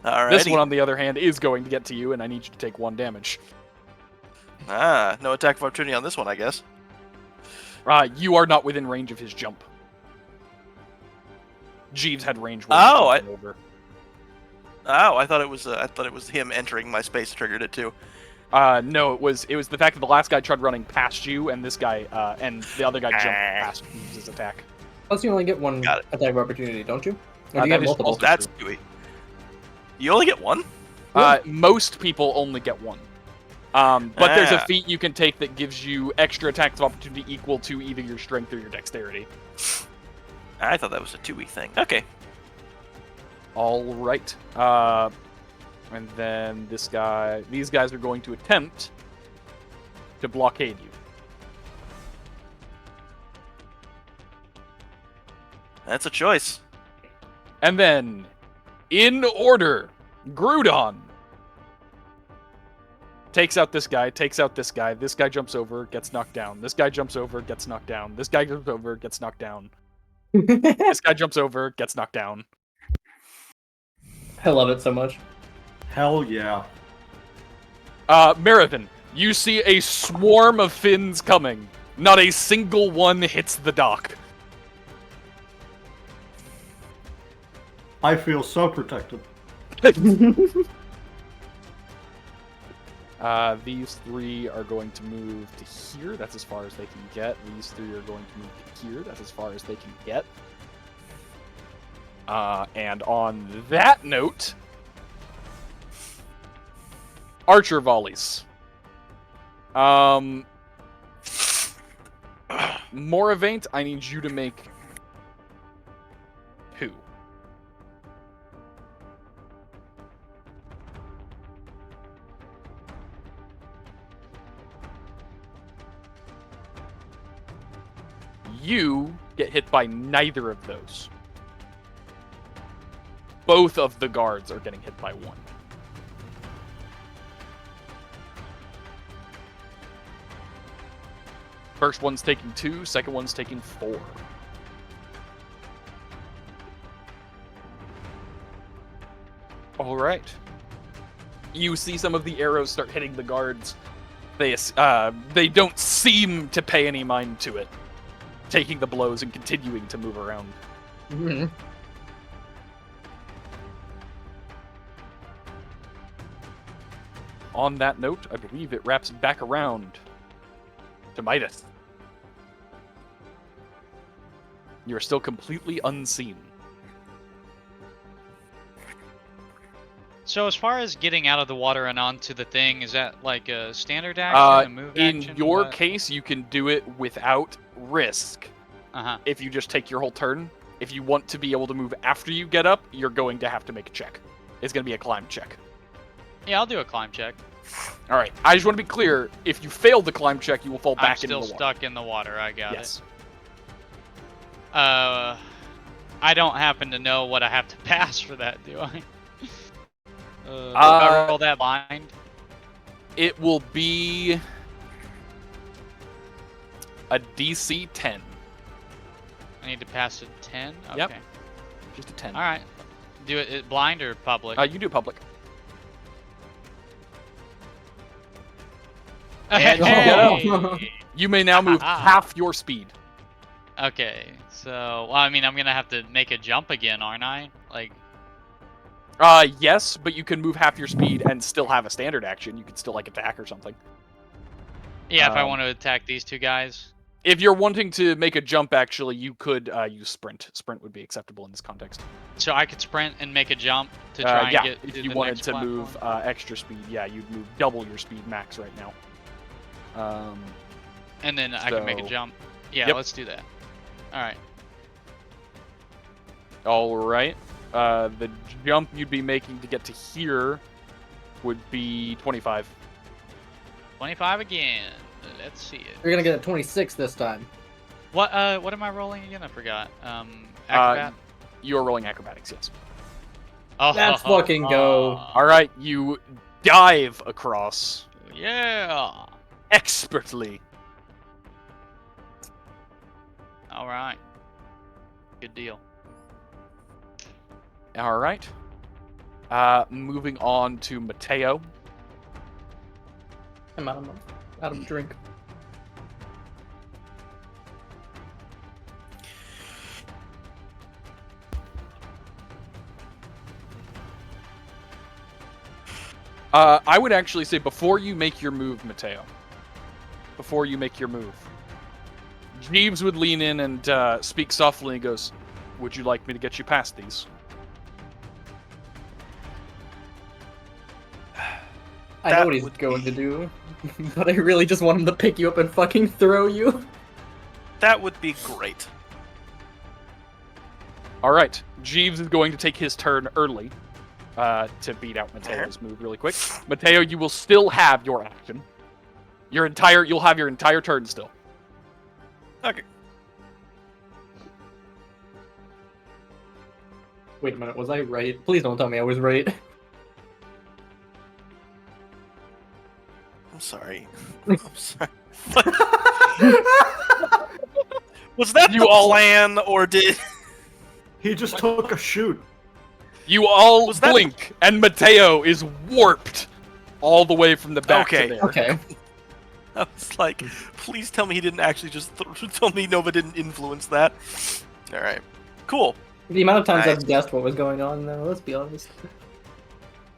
Alrighty. This one, on the other hand, is going to get to you, and I need you to take 1 damage. No attack of opportunity on this one, I guess. You are not within range of his jump. Jeeves had range. Over. Oh, I thought it was him entering my space triggered it too. No, it was the fact that the last guy tried running past you, and this guy and the other guy jumped past his attack. Plus, you only get 1 attack of opportunity, don't you? Or do you that get is multiple? also That's true. gooey. You only get 1? Most people only get 1. But there's a feat you can take that gives you extra attacks of opportunity equal to either your strength or your dexterity. I thought that was a 2-week thing. Okay. All right. And then these guys are going to attempt to blockade you. That's a choice. And then, in order, Grudon takes out this guy, this guy jumps over, gets knocked down, this guy jumps over, gets knocked down, this guy jumps over, gets knocked down, this guy jumps over, gets knocked down. I love it so much. Hell yeah. Marivin, you see a swarm of Finns coming. Not a single one hits the dock. I feel so protected. These three are going to move to here. That's as far as they can get. These three are going to move to here. That's as far as they can get. And on that note, archer volleys. Moravaint, I need you to make 2. You get hit by neither of those. Both of the guards are getting hit by 1. First one's taking 2, second one's taking 4. All right. You see some of the arrows start hitting the guards. They don't seem to pay any mind to it, taking the blows and continuing to move around. Mm-hmm. On that note, I believe it wraps back around to Midas. You're still completely unseen. So as far as getting out of the water and onto the thing, is that like a standard action, a move in action? your What? case, you can do it without risk. Uh-huh. If you just take your whole turn. If you want to be able to move after you get up, you're going to have to make a check. It's going to be a climb check. Yeah, I'll do a climb check. All right. I just want to be clear. If you fail the climb check, you will fall I'm back into still the water. stuck in the water. I got Yes. it. I don't happen to know what I have to pass for that, do I? Do I roll that blind? It will be a DC 10. I need to pass a 10? Okay. Yep. Just a 10. All right. Do it blind or public? You do public. Hey! Hey! You may now move half your speed. Okay, so well, I mean, I'm gonna have to make a jump again, aren't I? Like, Yes, but you can move half your speed and still have a standard action. You could still like attack or something. yeah, if I want to attack these two guys. If you're wanting to make a jump, actually, you could use sprint. Sprint would be acceptable in this context. So I could sprint and make a jump to try and Yeah, get if to you the wanted next to platform. move extra speed, yeah, you'd move double your speed max right now. And then I can make a so- jump. Yeah, Yep. let's do that. All right. All right. The jump you'd be making to get to here would be 25. 25 again. Let's see it. You're gonna get a 26 this time. What am I rolling again? I forgot. Acrobat. You are rolling acrobatics, yes. Oh, Let's fucking go. All right, you dive across Yeah. expertly. All right. Good deal. All right. Moving on to Matteo. I'm out of drink. I would actually say before you make your move, Matteo. Before you make your move. Jeeves would lean in and speak softly and goes, "Would you like me to get you past these?" I know what he's going to do, but I really just want him to pick you up and fucking throw you. That would be great. All right. Jeeves is going to take his turn early to beat out Mateo's move really quick. Matteo, you will still have your action. You'll have your entire turn still. Okay. Wait a minute, was I right? Please don't tell me I was right. I'm sorry. I'm sorry. Was that You the all- plan, or did... He just took a shoot. You all Was that- blink, and Matteo is warped all the way from the back Okay. to there. Okay. I was like, please tell me he didn't actually just tell me Nova didn't influence that. All right, cool. The amount of times Nice. I've guessed what was going on, though, let's be honest.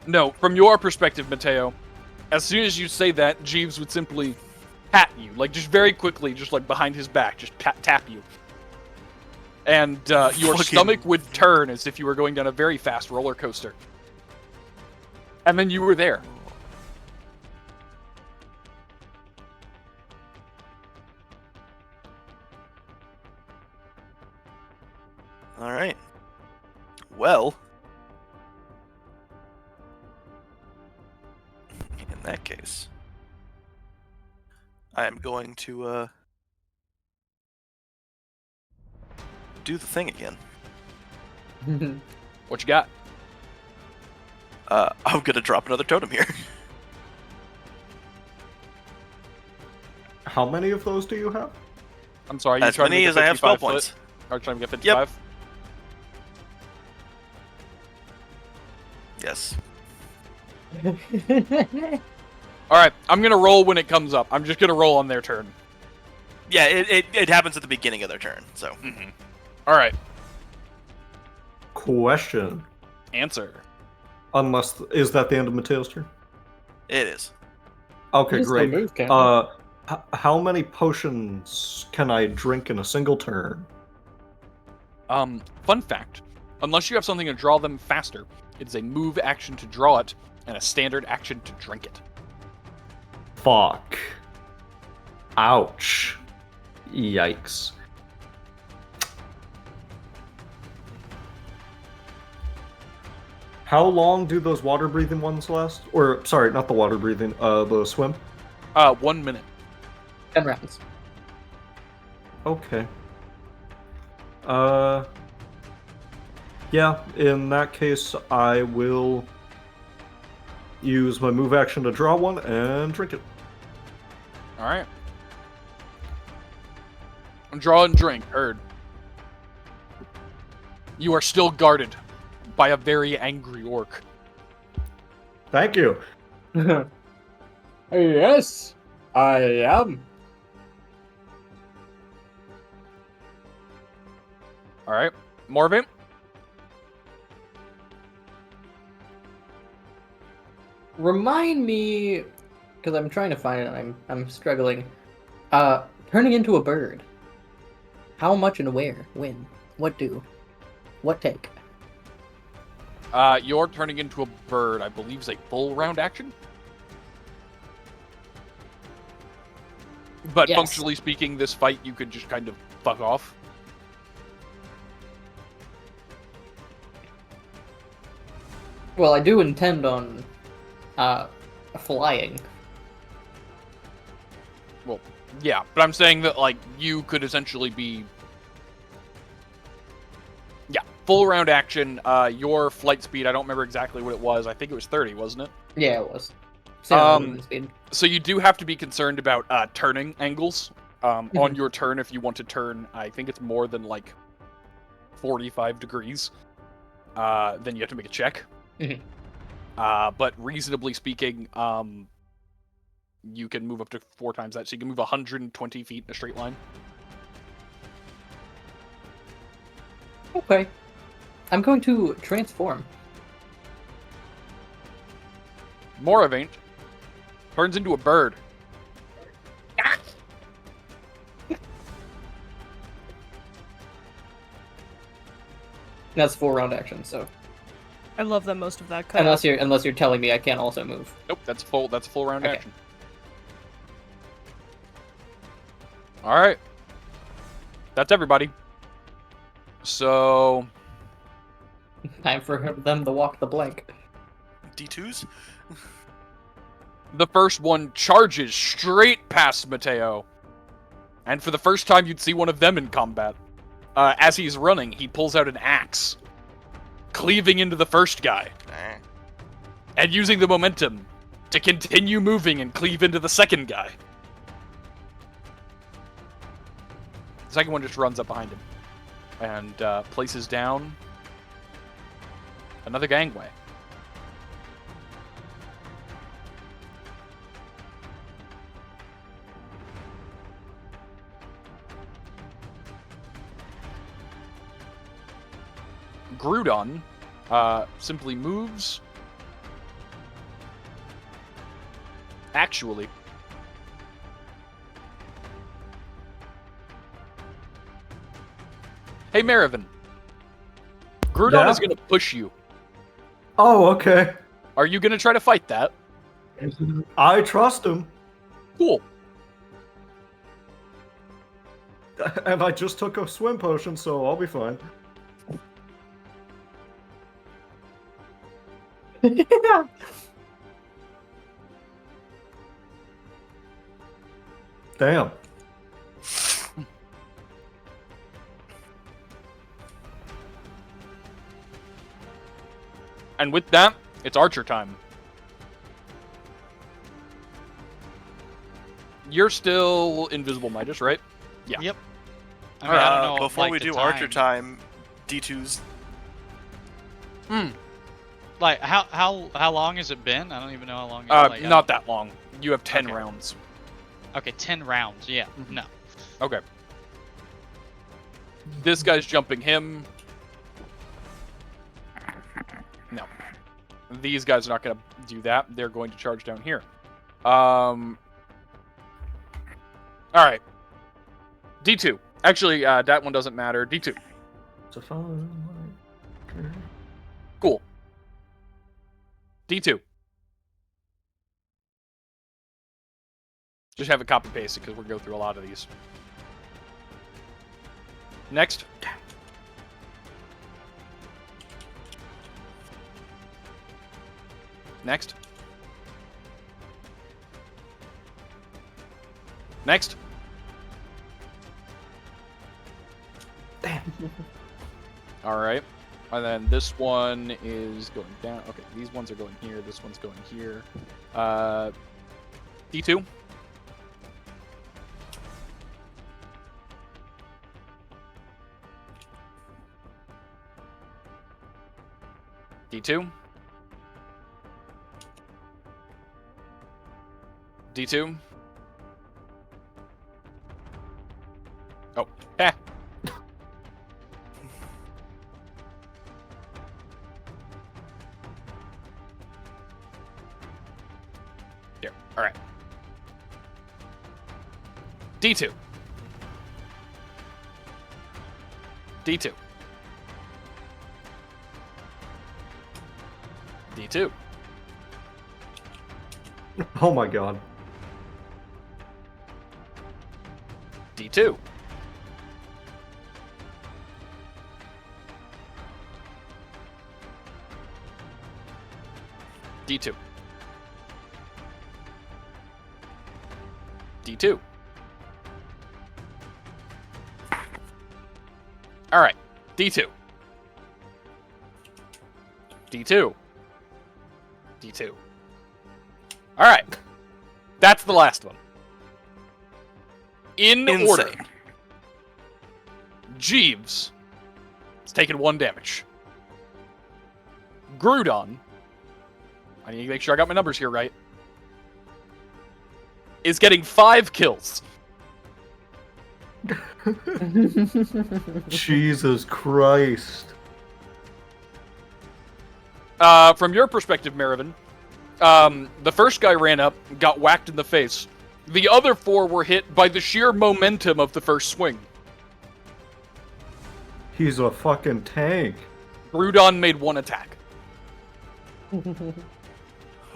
No, from your perspective, Matteo, as soon as you say that, Jeeves would simply pat you, like just very quickly, just like behind his back, just tap you. And your Fucking- stomach would turn as if you were going down a very fast roller coaster. And then you were there. All right. Well, in that case, I am going to do the thing again. What you got? I'm gonna drop another totem here. How many of those do you have? I'm sorry, you As trying to many make as a I have spell 55 foot? points. Are you trying to get 55? Yes. Alright, I'm gonna roll when it comes up. I'm just gonna roll on their turn. Yeah, it happens at the beginning of their turn, so. Alright, Question. answer. Unless is that the end of Mateo's turn? It is. Okay, You still great. move, can't you? How many potions can I drink in a single turn? Fun fact. Unless you have something to draw them faster, it's a move action to draw it, and a standard action to drink it. Fuck. Ouch. Yikes. How long do those water-breathing ones last? Or, sorry, not the water-breathing, the swim? 1 minute. 10 rounds. Okay. Yeah, in that case, I will use my move action to draw one and drink it. Alright. Draw and drink, heard. You are still guarded by a very angry orc. Thank you. Yes, I am. Alright. Moravaint? Remind me, because I'm trying to find it and I'm struggling. Turning into a bird. How much and where? When? What do? What take? You're turning into a bird, I believe is a full round action? But Yes. functionally speaking, this fight you could just kind of fuck off. Well, I do intend on flying. Well, yeah, but I'm saying that, like, you could essentially be... Yeah, full round action. Your flight speed, I don't remember exactly what it was. I think it was 30, wasn't it? Yeah, it was. Same movement speed. So you do have to be concerned about turning angles on your turn if you want to turn. I think it's more than like 45 degrees. Then you have to make a check. But reasonably speaking, you can move up to 4 times that. So you can move 120 feet in a straight line. Okay. I'm going to transform. Moravaint turns into a bird. That's 4 round action, so I love that most of that cut. unless you're telling me I can't also move. Nope, that's full round Okay. action. All right. That's everybody. So, Time for them to walk the blank. D2s? the first one charges straight past Matteo. And for the first time, you'd see one of them in combat. As he's running, he pulls out an axe, cleaving into the first guy, Nah. and using the momentum to continue moving and cleave into the second guy. The second one just runs up behind him and places down another gangway. Groudon simply moves. Actually, hey Marivin, Groudon Yeah? is going to push you. Oh, okay. Are you going to try to fight that? I trust him. Cool. And I just took a swim potion, so I'll be fine. Yeah. Damn. And with that, it's Archer time. You're still invisible, Midas, right? Yeah. Yep. I mean, I don't know. Before like, we the do Archer time, D2's. Like, how long has it been? I don't even know how long. Like, Not that long. You have 10 Okay. rounds. Okay, 10 rounds. Yeah. Mhm. No. Okay. This guy's jumping him. No. These guys are not going to do that. They're going to charge down here. All right. D2. Actually, that one doesn't matter. D2. It's a fun. Cool. D2. Just have it copy paste because we'll go through a lot of these. Next. Next. Next. Damn. All right. And then this one is going down. Okay, these ones are going here. This one's going here. D2. D2. D2. Oh, heh. There. All right. D2. D2. D2. Oh my god. D2. D2. D2. All right. D2. D2. D2. All right. That's the last one. In order. Insane. Jeeves has taken 1 damage. Groudon, I need to make sure I got my numbers here right, is getting 5 kills. Jesus Christ. From your perspective, Marivin, the first guy ran up, got whacked in the face. The other 4 were hit by the sheer momentum of the first swing. He's a fucking tank. Groudon made 1 attack.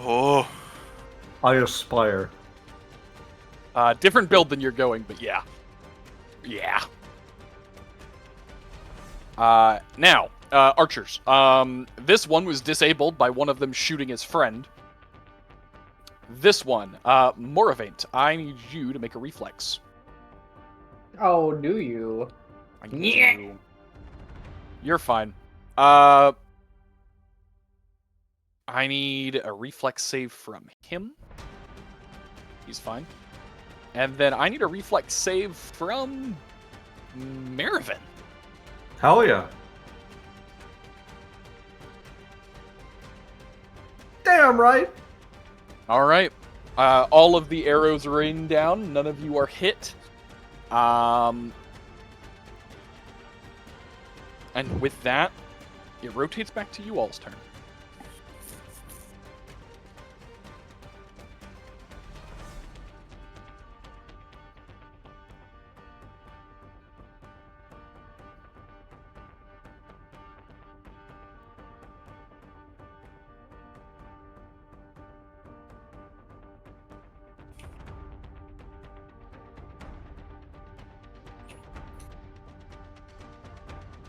Oh. I aspire. Different build than you're going, but yeah. Yeah. Now, archers. This one was disabled by one of them shooting his friend. This one, Moravaint, I need you to make a reflex. Oh, do you? I need you. You're fine. I need a reflex save from him. He's fine. And then I need a reflex save from Marivin. Hell yeah. Damn right. All right. All of the arrows rain down. None of you are hit. And with that, it rotates back to you all's turn.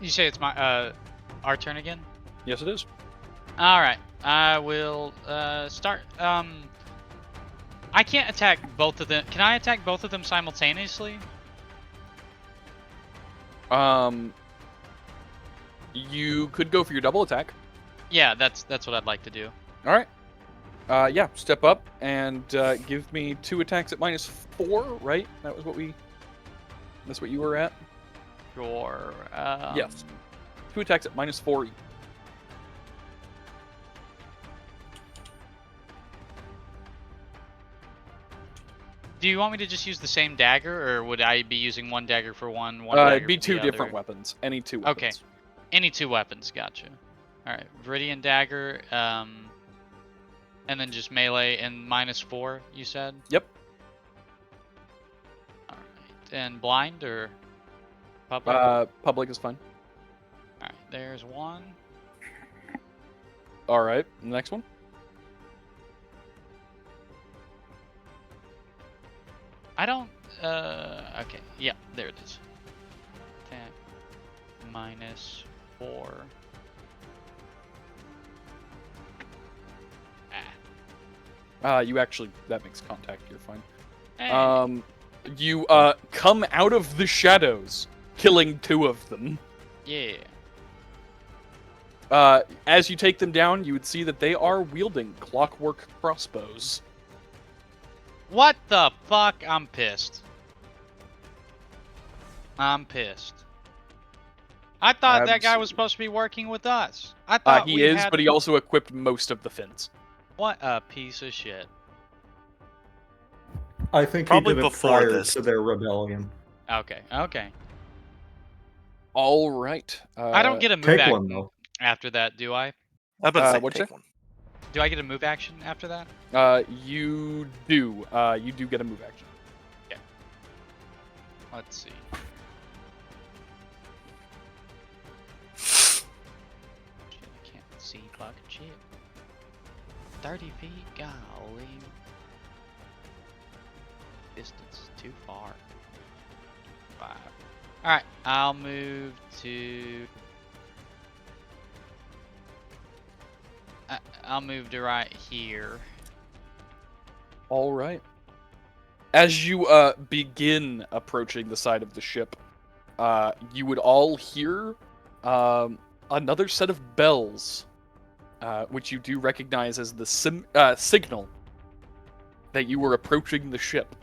You say it's my our turn again? Yes, it is. All right, I will start. I can't attack both of them. Can I attack both of them simultaneously? You could go for your double attack. Yeah, that's what I'd like to do. All right. Yeah, step up and give me 2 attacks at -4, right? That was what we... That's what you were at? Sure. Yes. 2 attacks at -4. Do you want me to just use the same dagger, or would I be using one dagger for one dagger It'd be for 2 the different other? weapons. Any 2 weapons. Okay. Any 2 weapons, gotcha. Alright, Viridian Dagger, and then just melee and -4, you said? Yep. Alright, and blind, or public? Public is fine. Alright, there's one. All right, next one. I don't, okay, yeah, there it is. Attack, -4. You actually, that makes contact, you're fine. Hey. You, come out of the shadows, killing 2 of them. Yeah. As you take them down, you would see that they are wielding clockwork crossbows. What the fuck? I'm pissed. I'm pissed. I thought that guy was supposed to be working with us. I thought He we is, had... but he also equipped most of the fins. What a piece of shit. I think Probably he did it before prior this. to their rebellion. Okay, okay. All right. I don't get a move Take action one, though. after that, do I? I'm about to say, what'd you take say? one. Do I get a move action after that? You do. You do get a move action. Let's see. Shit, I can't see fucking shit. 30 feet, golly. Distance too far. 5. Alright, I'll move to... I'll move to right here. All right. As you begin approaching the side of the ship, you would all hear another set of bells, which you do recognize as the signal that you were approaching the ship.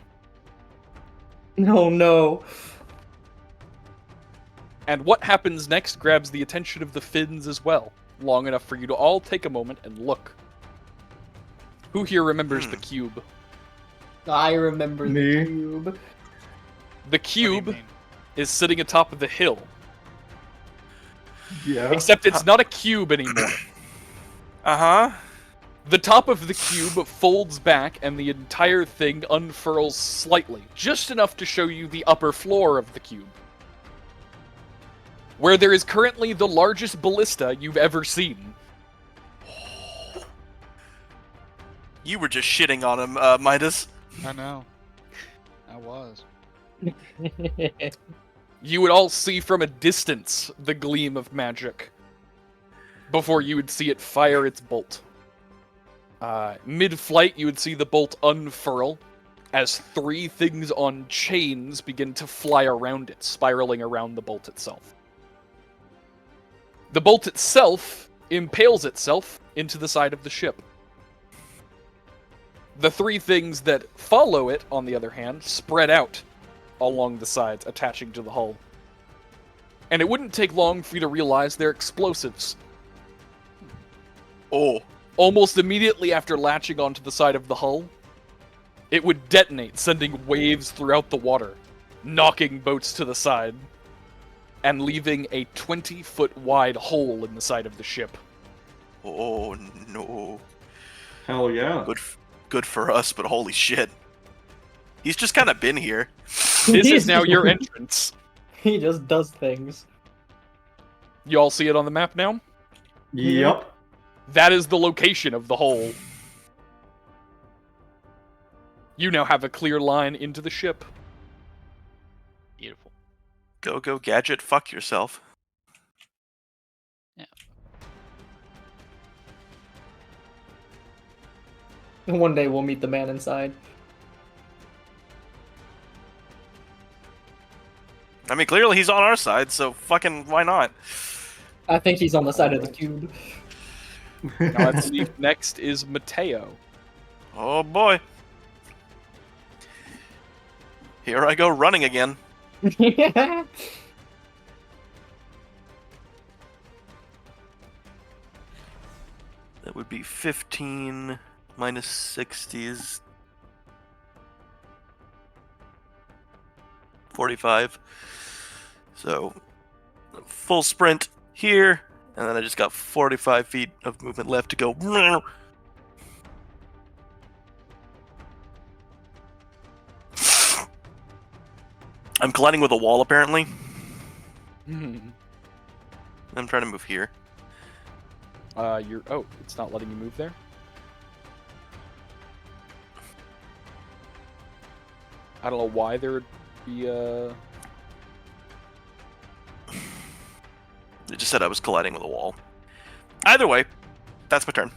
No, no. And what happens next grabs the attention of the Finns as well, long enough for you to all take a moment and look. Who here remembers the cube? I remember Me. the cube. The What do you cube mean? is sitting atop of the hill, Yeah. except it's not a cube anymore. Uh-huh. The top of the cube folds back and the entire thing unfurls slightly, just enough to show you the upper floor of the cube, where there is currently the largest ballista you've ever seen. You were just shitting on him, Midas. I know. I was. You would all see from a distance the gleam of magic before you would see it fire its bolt. Mid-flight, you would see the bolt unfurl as 3 things on chains begin to fly around it, spiraling around the bolt itself. The bolt itself impales itself into the side of the ship. The 3 things that follow it, on the other hand, spread out along the sides, attaching to the hull. And it wouldn't take long for you to realize they're explosives. Oh. Almost immediately after latching onto the side of the hull, it would detonate, sending waves throughout the water, knocking boats to the side. and leaving a 20-foot wide hole in the side of the ship. Oh no. Hell yeah. Good for us, but holy shit. He's just kind of been here. This is now your entrance. He just does things. You all see it on the map now? Yep. That is the location of the hole. You now have a clear line into the ship. Beautiful. Go, Gadget, fuck yourself. One day we'll meet the man inside. I mean, clearly he's on our side, so fucking why not? I think he's on the side of the cube. Now, I believe next is Matteo. Oh boy. Here I go running again. That would be 15 minus 60 is 45. So, full sprint here, and then I just got 45 feet of movement left to go. I'm colliding with a wall, apparently. I'm trying to move here. Oh, it's not letting you move there? I don't know why there would be It just said I was colliding with a wall. Either way, that's my turn.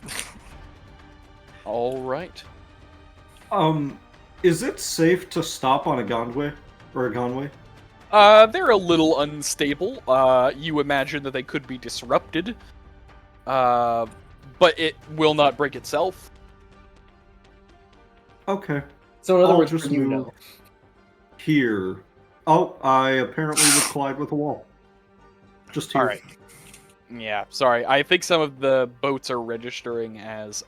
All right. Is it safe to stop on a gangway? Or a gunway? They're a little unstable. You imagine that they could be disrupted. But it will not break itself. Okay. So in other I'll words, just you move know. here. Oh, I apparently would collide with a wall. Just here. Alright. Yeah, sorry. I think some of the boats are registering as,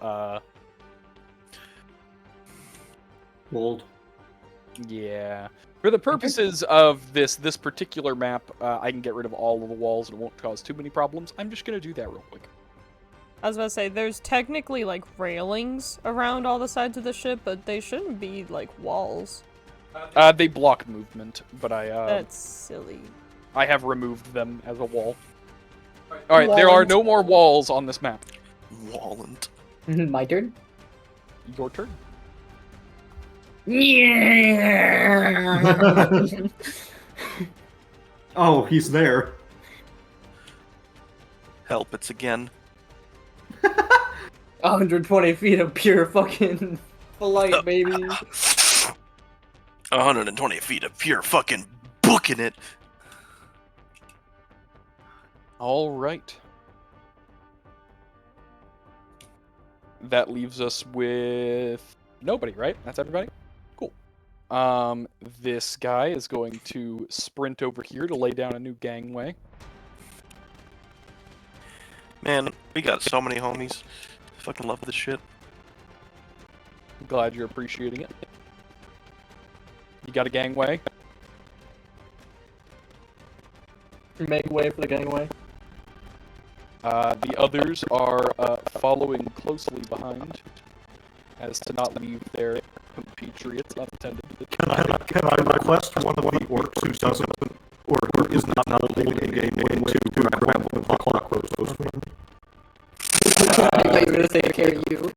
Walled. yeah. For the purposes of this particular map, I can get rid of all of the walls and it won't cause too many problems. I'm just gonna do that real quick. I was about to say, there's technically, like, railings around all the sides of the ship, but they shouldn't be, like, walls. They block movement, but That's silly. I have removed them as a wall. Alright, there are no more walls on this map. Walland. My turn? Your turn. Oh, he's there. Help, it's again. 120 feet of pure fucking flight, baby. 120 feet of pure fucking booking it. All right. That leaves us with nobody, right? That's everybody? Cool. This guy is going to sprint over here to lay down a new gangway. Man, we got so many homies. Fucking love this shit. I'm glad you're appreciating it. You got a gangway? Make way for the gangway. The others are following closely behind, as to not leave their compatriots unattended. Can I request one of the orcs who doesn't or is not holding a gateway to grab one of the clockworks for me? I thought you were gonna say carry you.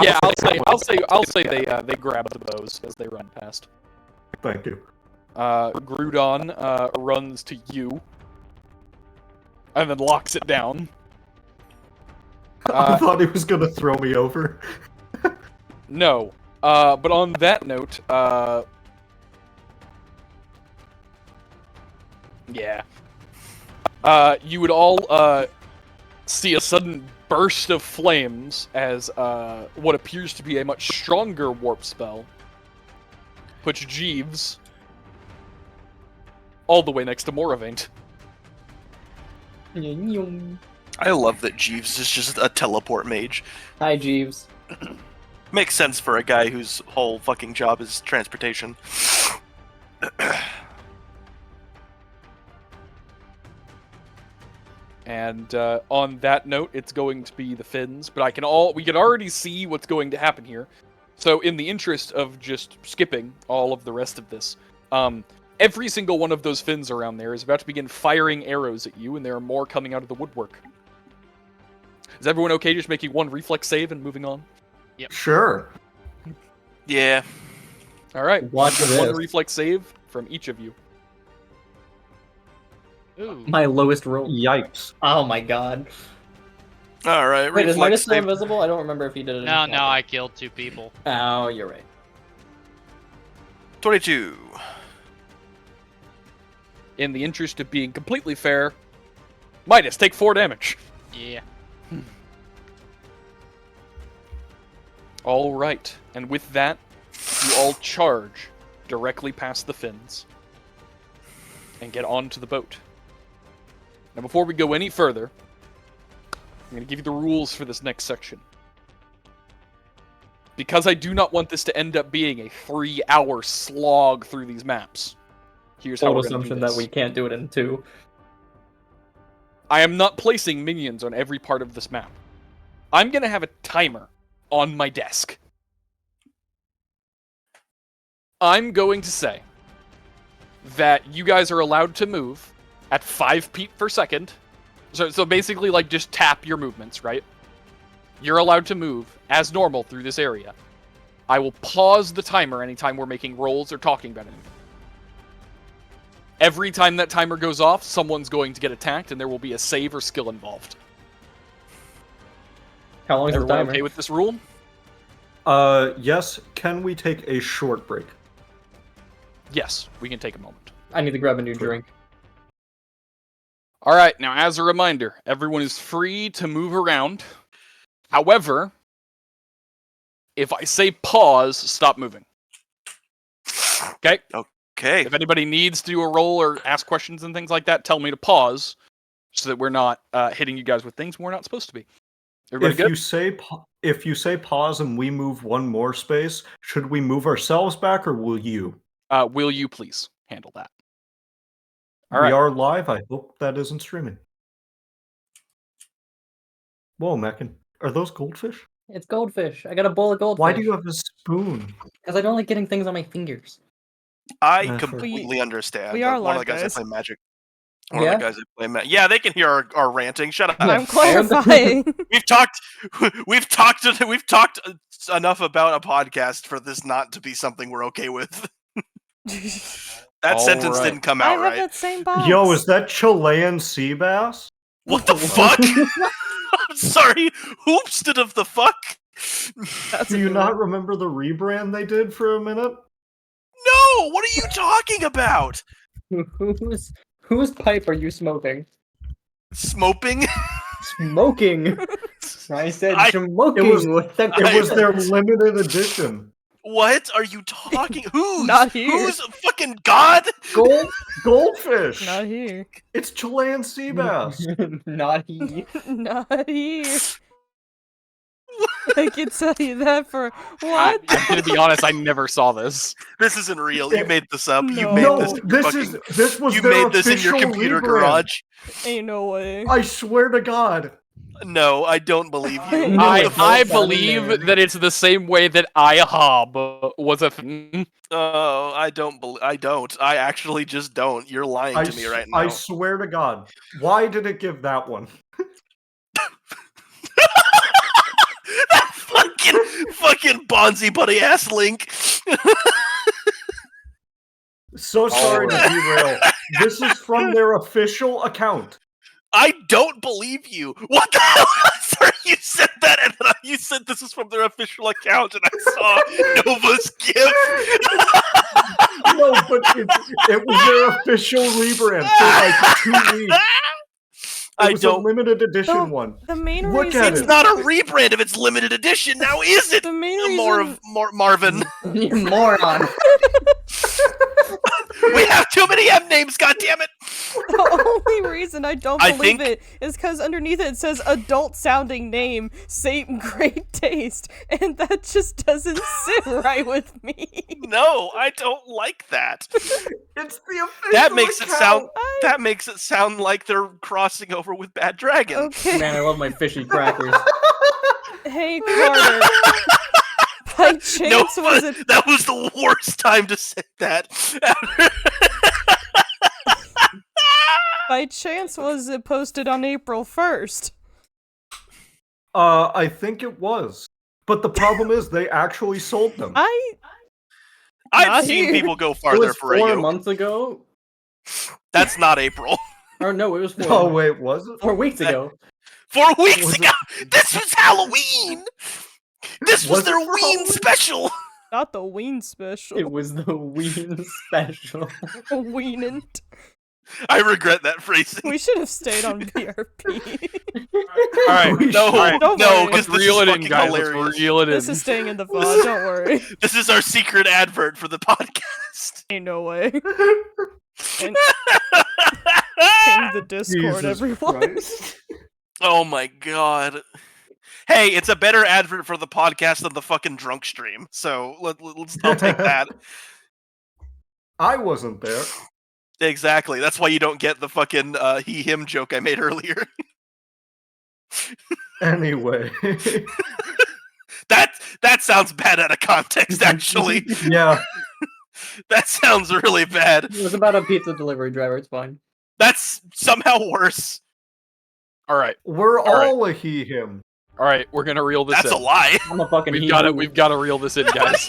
Yeah, I'll say they grab the bows as they run past. Thank you. Grudon runs to you, and then locks it down. I thought he was gonna throw me over. No. But on that note, yeah. You would all see a sudden burst of flames as what appears to be a much stronger warp spell puts Jeeves all the way next to Moravaint. I love that Jeeves is just a teleport mage. Hi, Jeeves. Makes sense for a guy whose whole fucking job is transportation. And on that note, it's going to be the fins. But we can already see what's going to happen here. So in the interest of just skipping all of the rest of this, every single one of those fins around there is about to begin firing arrows at you, and there are more coming out of the woodwork. Is everyone okay just making one reflex save and moving on? Yep. Sure. Yeah. All right. Watch one this. reflex save from each of you. Ooh. My lowest roll. Yikes. Oh my god. All right. Wait, is Midas reflex still save. invisible? I don't remember if he did it. No, I killed 2 people. Oh, you're right. 22. In the interest of being completely fair, Midas, take 4 damage. Yeah. All right. And with that, you all charge directly past the fins and get onto the boat. Now, before we go any further, I'm going to give you the rules for this next section. Because I do not want this to end up being a 3-hour slog through these maps. Here's how Bold we're going to do assumption this. that we can't do it in 2. I am not placing minions on every part of this map. I'm going to have a timer on my desk. I'm going to say that you guys are allowed to move at 5 feet per second. So basically, like, just tap your movements, right? You're allowed to move as normal through this area. I will pause the timer anytime we're making rolls or talking about anything. Every time that timer goes off, someone's going to get attacked, and there will be a save or skill involved. How long is the Everyone timer? okay with this rule? Yes. Can we take a short break? Yes, we can take a moment. I need to grab a new drink. All right, now as a reminder, everyone is free to move around. However, if I say pause, stop moving. Okay? Okay. If anybody needs to do a roll or ask questions and things like that, tell me to pause so that we're not hitting you guys with things we're not supposed to be. Everybody If good? you say pause and we move one more space, should we move ourselves back or will you? Will you please handle that? All We right. are live. I hope that isn't streaming. Whoa, Mackin. Are those goldfish? It's goldfish. I got a bowl of goldfish. Why do you have a spoon? Because I don't like getting things on my fingers. I Fair. completely understand. we are One of live, the guys guys. that play Magic. One Yeah? of the guys that play Magic. Yeah, they can hear our ranting. Shut up. I'm clarifying. We've talked enough about a podcast for this not to be something we're okay with. That All sentence right. didn't come I out have right. that same box. Yo, is that Chilean sea bass? What the fuck? I'm sorry. Hoopsted of the fuck? That's Do a you new not one. remember the rebrand they did for a minute? No! What are you talking about? Whose pipe are you smoking? Smoping? Smoking. I said I- smoking. It was- with the It was their limited edition. What are you talking? Who's? Not here. Who's fucking God? Goldfish! Not here. It's Chilean sea bass. Not he. Not here. I can tell you that for what? I'm gonna be honest, I never saw this. This isn't real. You made this up. You No. made No, this. in your this was You their made this in your official computer rebrand. garage. Ain't no way. I swear to God. No, I don't believe you. No, I it's not I found in believe there. that it's the same way that IHOB was a thing. Oh, I don't. I don't. I actually just don't. You're lying to me right now. I swear to God. Why did it give that one? That fucking Bonzi buddy ass link. So sorry to derail. This is from their official account. I don't believe you. What the hell? Sorry, you said that, and then you said this is from their official account, and I saw Nova's GIF. No, but it was their official rebrand for like 2 weeks. It was a limited edition No, one. The main Look reason at It's it. not a rebrand if it's limited edition. Now is it? the main reason Marvin. You moron. We have too many M names, goddammit! The only reason I don't I believe think- it is because underneath it says adult-sounding name, same great taste, and that just doesn't sit right with me. No, I don't like that. It's the official That makes it sound. account. That makes it sound like they're crossing over with Bad Dragon. Okay. Man, I love my fishy crackers. Hey, Karter. By chance was it? That was the worst time to say that. By chance was it posted on April 1st? I think it was. But the problem is they actually sold them. I've Not seen here. people go It farther was for a 4 yoke. months ago. That's not April. Or no, it was 4. Oh wait, was it? 4 weeks ago. 4 weeks Was it- ago. This was Halloween. This was Was their it for Ween Halloween? special. Not the Ween special. It was the Ween special. Weenant. I regret that phrasing. We should have stayed on BRP. All right, We no, should. Don't no, worry. because let's this reel is it in, fucking guys. hilarious. Let's reel it in. This is staying in the VOD, don't worry. This is our secret advert for the podcast. Ain't no way. And ping the Discord, Jesus everyone. Christ. Oh my god. Hey, it's a better advert for the podcast than the fucking drunk stream. So let's I'll take that. I wasn't there. Exactly. That's why you don't get the fucking he/him joke I made earlier. Anyway. That sounds bad out of context. Actually, Yeah. that sounds really bad. It was about a pizza delivery driver. It's fine. That's somehow worse. All right, We're All right. all a he him. all right, we're gonna reel this That's in. a lie. I'm a fucking We've he got who. to We've got to reel this in, guys.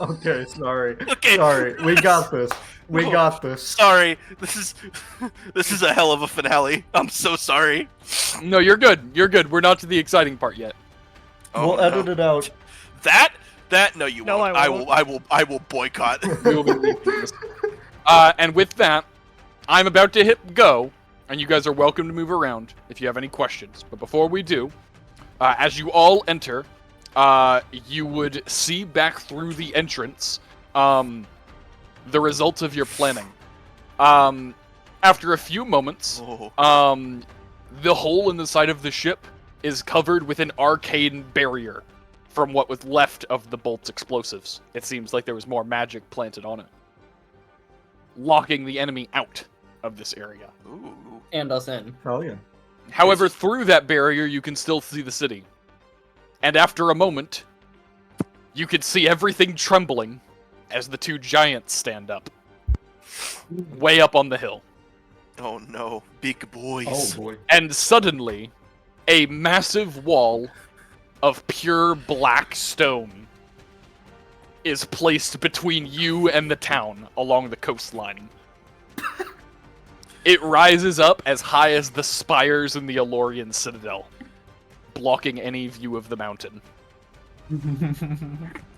Okay, sorry. Okay. Sorry. We got this. We No. got this. Sorry. This is a hell of a finale. I'm so sorry. No, you're good. You're good. We're not to the exciting part yet. Oh, We'll no. edit it out. That no, you No, won't. I I will boycott. We will be leaving this. And with that, I'm about to hit go, and you guys are welcome to move around if you have any questions. But before we do, as you all enter, you would see back through the entrance the results of your planning. After a few moments, Oh. the hole in the side of the ship is covered with an arcane barrier from what was left of the bolt's explosives. It seems like there was more magic planted on it, locking the enemy out of this area. Ooh. And us in. Oh yeah. However, through that barrier, you can still see the city. And after a moment, you can see everything trembling as the two giants stand up, way up on the hill. Oh no, big boys. Oh boy. And suddenly, a massive wall of pure black stone is placed between you and the town along the coastline. It rises up as high as the spires in the Elorian Citadel, blocking any view of the mountain.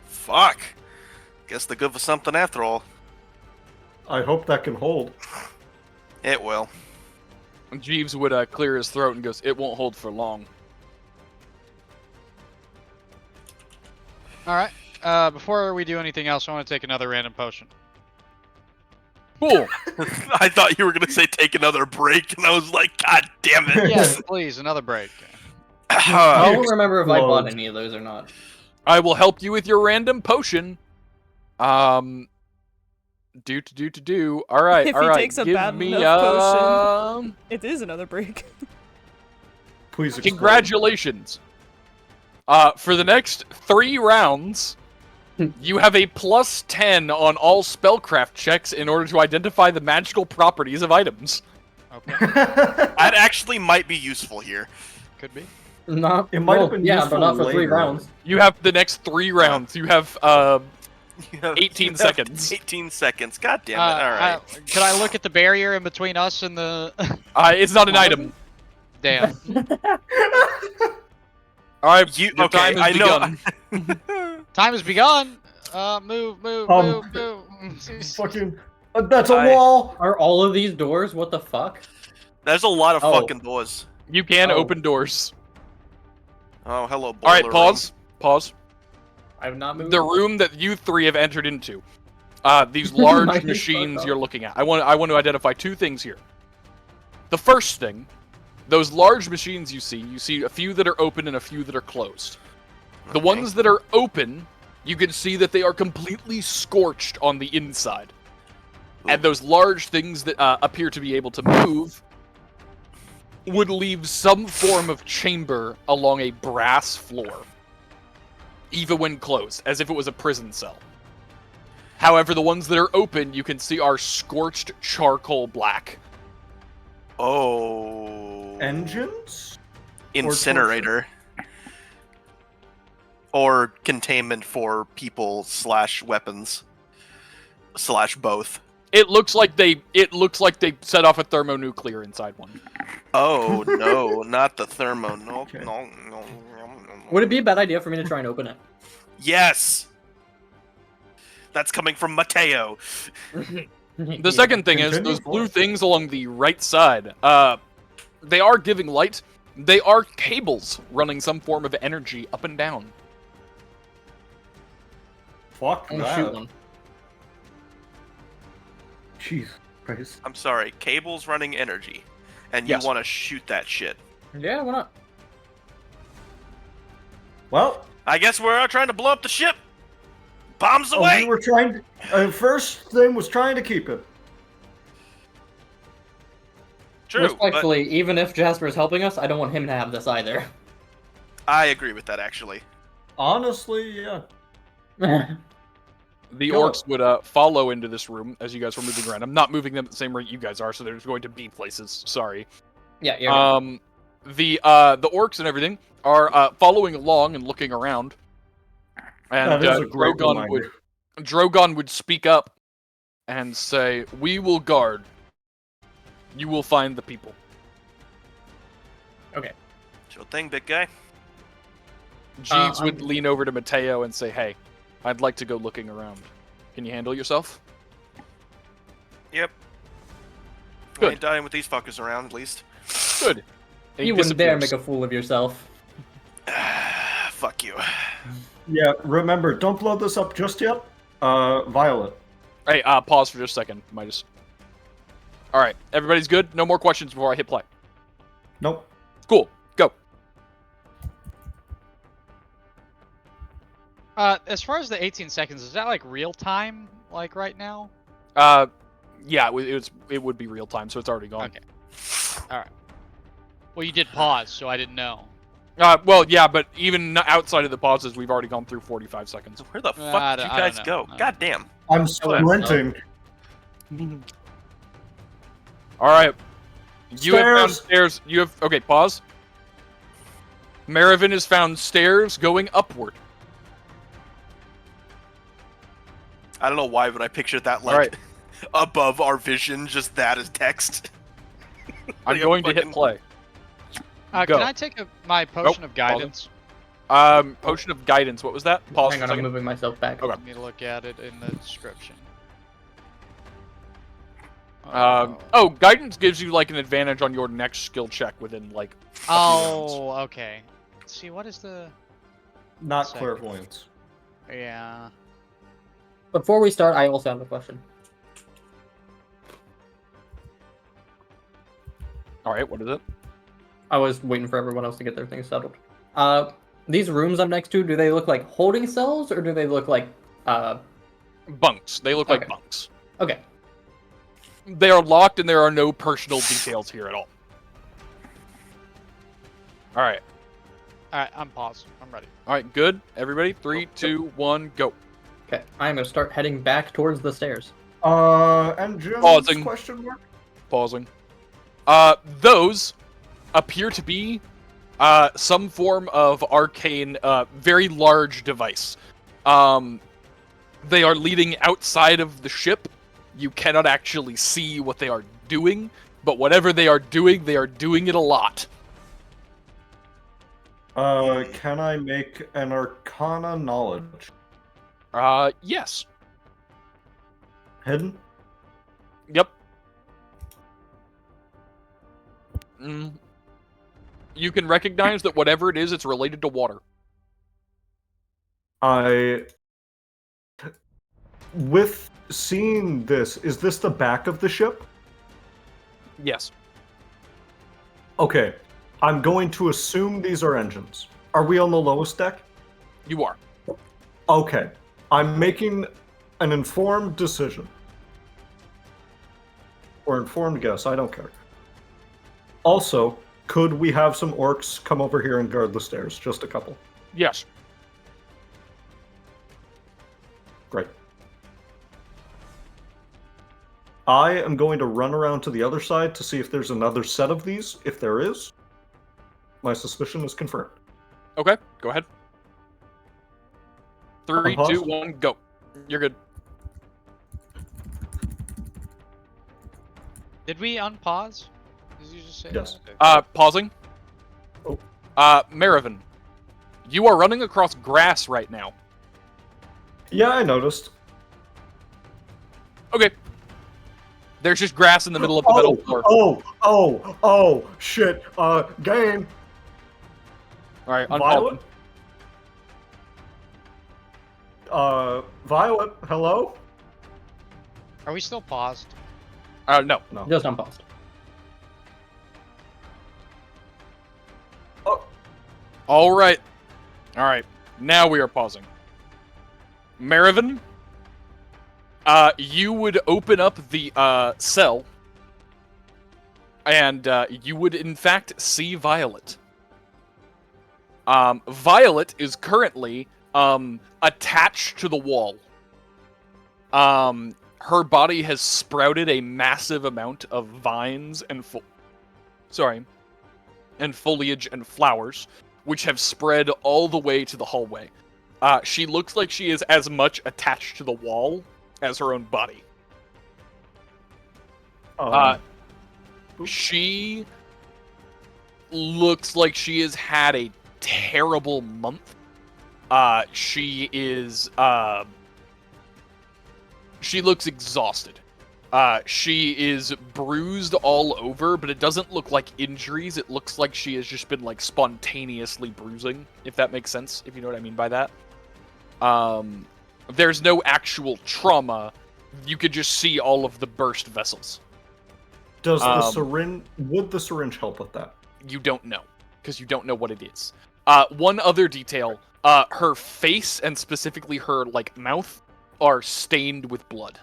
Fuck. Guess they're good for something after all. I hope that can hold. It will. Jeeves would clear his throat and goes, "It won't hold for long." All right. Before we do anything else, I want to take another random potion. Cool. I thought you were gonna say take another break, and I was like, God damn it. Yes, please, another break. I don't remember if I bought Explode. any of those or not. I will help you with your random potion. Do. All right, If all he right. takes a Give bad me enough It is another break. Please explain. Congratulations. For the next 3 rounds, you have a +10 on all spellcraft checks in order to identify the magical properties of items. Okay, That actually might be useful here. could be. Not. It might have well, been yeah, useful but not for 3 later. rounds. You have the next 3 rounds. You have You have- 18 you have seconds. 18 seconds. God damn it. All right. Could I look at the barrier in between us and the? it's not an item. Damn. All right, You- your okay, time has I know- begun. Time has begun. Move. Fucking. That's a I- wall. Are all of these doors? What the fuck? There's a lot of Oh. fucking doors. You can Oh. open doors. Oh, hello, All right, boiler pause. Pause. I've not moved. The room that you 3 have entered into. These My large name's machines fucked you're up. looking at. I want to identify two things here. The first thing, those large machines you see a few that are open and a few that are closed. The Okay. ones that are open, you can see that they are completely scorched on the inside. And those large things that appear to be able to move would leave some form of chamber along a brass floor, even when closed, as if it was a prison cell. However, the ones that are open, you can see are scorched charcoal black. Oh. Engines? Incinerator. Or containment for people / weapons / both. It looks like they set off a thermonuclear inside one. Oh no, not the thermo. No, Okay. no. Would it be a bad idea for me to try and open it? Yes. That's coming from Matteo. The second thing is, Continue those blue forward. things along the right side, they are giving light. They are cables running some form of energy up and down. Fuck I'm gonna shoot that. one. Jeez Christ. I'm sorry, cables running energy, and you Yes. want to shoot that shit. Yeah, why not? Well, I guess we're trying to blow up the ship. Bombs we away. were trying to, first thing was trying to keep it. True, but Respectfully, even if Jasper's helping us, I don't want him to have this either. I agree with that actually. Honestly, yeah. The Go. orcs would follow into this room as you guys were moving around. I'm not moving them at the same rate you guys are, so there's going to be places. Sorry. Yeah, yeah. The orcs and everything are following along and looking around. And That is a great Drogon would speak up and say, "We will guard. You will find the people." Sure thing, big guy. Jeeves would lean over to Matteo and say, "Hey, I'd like to go looking around. Can you handle yourself?" Yep. I Good. ain't dying with these fuckers around, at least. Good. And You he wouldn't dare make disappears. a fool of yourself. Fuck you. Yeah, remember, don't blow this up just yet. Violet. Hey, pause for just a second, Midas. All right, everybody's good. No more questions before I hit play. Nope. Cool. Go. As far as the 18 seconds, is that like real time, like right now? Yeah, it would be real time, so it's already gone. Okay. All right. Well, you did pause, so I didn't know. Well, yeah, but even outside of the pauses, we've already gone through 45 seconds. Where the I fuck did you don't guys know. go? God damn. I'm sprinting. All right. You have found Stairs. stairs. You have okay. Pause. Marivin has found stairs going upward. I don't know why, but I pictured that like Alright. above our vision, just that as text. I'm Like a going to hit fucking- play. Go. Can I take my potion of guidance? Potion of guidance. What was that? Pause Hang for a on, I'm second. moving myself back. Okay. Let me look at it in the description. Oh, guidance gives you like an advantage on your next skill check within like. a few rounds. Oh, okay. Let's see, what is the? Not Second. clairvoyance. Yeah. Before we start, I also have a question. All right. What is it? I was waiting for everyone else to get their things settled. These rooms I'm next to, do they look like holding cells or do they look like Bunks. They look like Okay. bunks. okay. They are locked, and there are no personal details here at all. All right. Alright, I'm paused. I'm ready. All right. Good. Everybody. 3, 2, 1, go. Okay. I'm gonna start heading back towards the stairs. Engines? Pausing. Question mark? Pausing. Those appear to be some form of arcane, very large device. They are leading outside of the ship. You cannot actually see what they are doing, but whatever they are doing it a lot. Can I make an Arcana knowledge? Yes. Hidden? Yep. You can recognize that whatever it is, it's related to water. With seeing this, is this the back of the ship? Yes. Okay. I'm going to assume these are engines. Are we on the lowest deck? You are. Okay. I'm making an informed decision. Or informed guess, I don't care. Also, could we have some orcs come over here and guard the stairs? Just a couple. Yes. Great. I am going to run around to the other side to see if there's another set of these. If there is, my suspicion is confirmed. Okay, go ahead. 3, Unpause. 2, 1, go. You're good. Did we unpause? Did you just say Yes. that? Okay. Pausing. Oh. Marivin, you are running across grass right now. Yeah, I noticed. Okay. There's just grass in the middle of the metal floor. Shit. Game. All right, Violet. unpause. Violet, hello? Are we still paused? No. No. Just unpaused. Oh, All right. Now we are pausing. Marivin, you would open up the cell, and you would in fact see Violet. Violet is currently attached to the wall. Her body has sprouted a massive amount of vines and foliage and flowers, which have spread all the way to the hallway. She looks like she is as much attached to the wall as her own body. She looks like she has had a terrible month. She looks exhausted. She is bruised all over, but it doesn't look like injuries. It looks like she has just been like spontaneously bruising, if that makes sense, if you know what I mean by that. There's no actual trauma. You could just see all of the burst vessels. does the syringe... Would the syringe help with that? You don't know, because you don't know what it is. One other detail, her face and specifically her like mouth are stained with blood.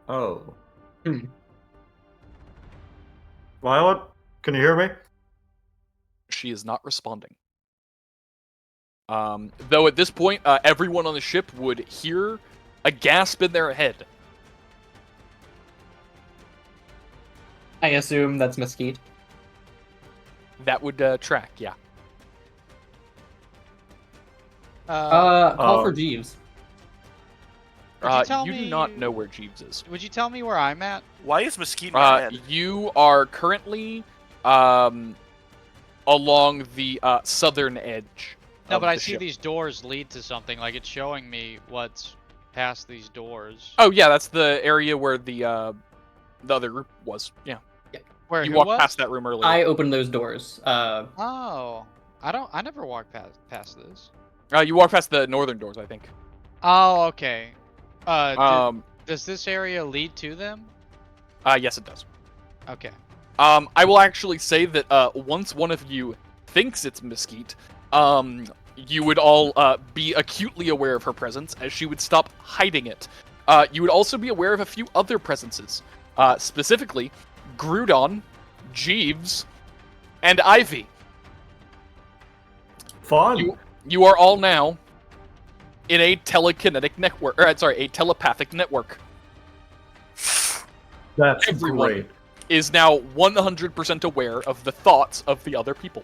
Oh. Violet, can you hear me? She is not responding. Though at this point, everyone on the ship would hear a gasp in their head. I assume that's Mesquite. That would track, yeah. Call for Jeeves. Would you tell You me... do not know where Jeeves is. Would you tell me where I'm at? Why is Mesquite not dead? You are currently along the southern edge. No, of but I the see ship. these doors lead to something. Like, it's showing me what's past these doors. Oh yeah, that's the area where the other group was. Yeah, Where you who walked was? past that room earlier. I opened those doors. Oh, I never walked past this. You walked past the northern doors, I think. Oh, okay. Does this area lead to them? Yes, it does. Okay. I will actually say that once one of you thinks it's Mesquite, you would all be acutely aware of her presence, as she would stop hiding it. You would also be aware of a few other presences, specifically Grudon, Jeeves, and Ivy. Fun. You are all now in a telekinetic network, a telepathic network. That's Everyone great. is now 100% aware of the thoughts of the other people.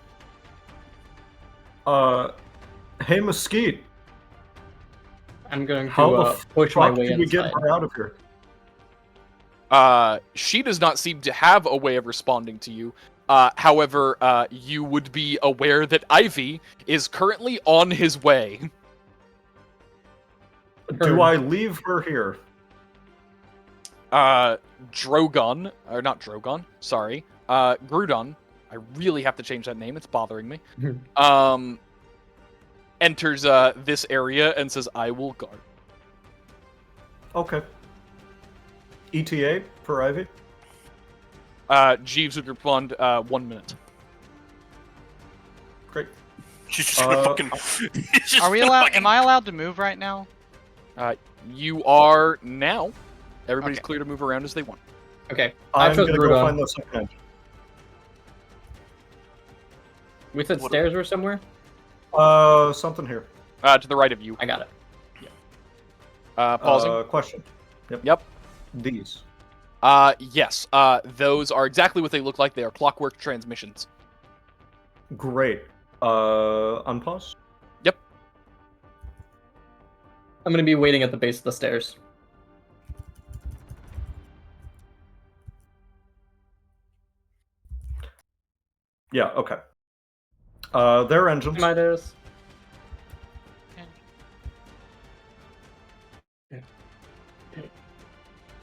Hey, Mesquite. I'm going How to the push my fuck way did we get inside. her out of here? She does not seem to have a way of responding to you. However, you would be aware that Ivy is currently on his way. Do I leave her here? Drogon, or not Drogon, sorry. Grudon, I really have to change that name, it's bothering me. Enters this area and says, I will guard. Okay. ETA for Ivy? Jeeves would respond 1 minute. Great. She's just gonna fucking. She's just Are we gonna allowed? fucking- Am I allowed to move right now? You are now. Everybody's Okay. clear to move around as they want. Okay. I'm chose gonna Druid go on. find the second engine. We said What- stairs were somewhere? Something here. To the right of you. I got it. Pausing. Question. Yep. These. Yes. Those are exactly what they look like. They are clockwork transmissions. Great. Unpause? Yep. I'm gonna be waiting at the base of the stairs. Yeah, okay. They're engines. Midas.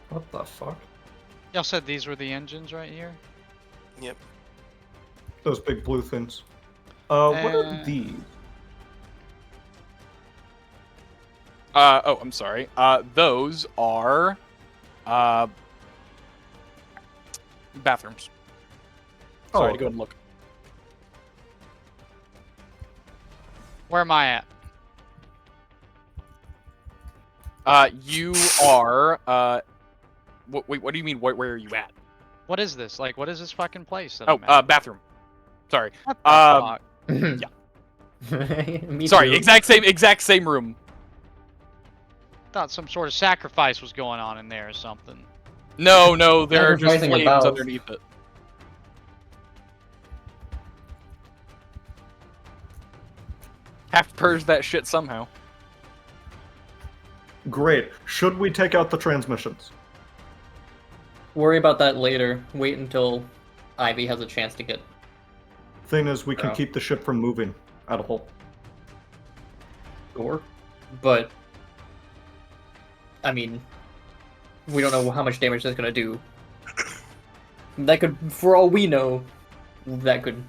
What the fuck? Y'all said these were the engines right here. Yep. Those big blue things. What are these? Oh, I'm sorry. Those are bathrooms. Sorry to go and look. Where am I at? You are. Wait, what do you mean? Where are you at? What is this? Like, what is this fucking place? That Oh, I'm at? bathroom. Sorry. What the fuck? Me Sorry. too. Exact same room. Thought some sort of sacrifice was going on in there or something. No, there are just Sacrificing a flames bowels. underneath it. Have to purge that shit somehow. Great. Should we take out the transmissions? Worry about that later. Wait until Ivy has a chance to get. Thing is, we can Oh. keep the ship from moving out of hole. Sure. But I mean, we don't know how much damage that's gonna do. That could, for all we know, that could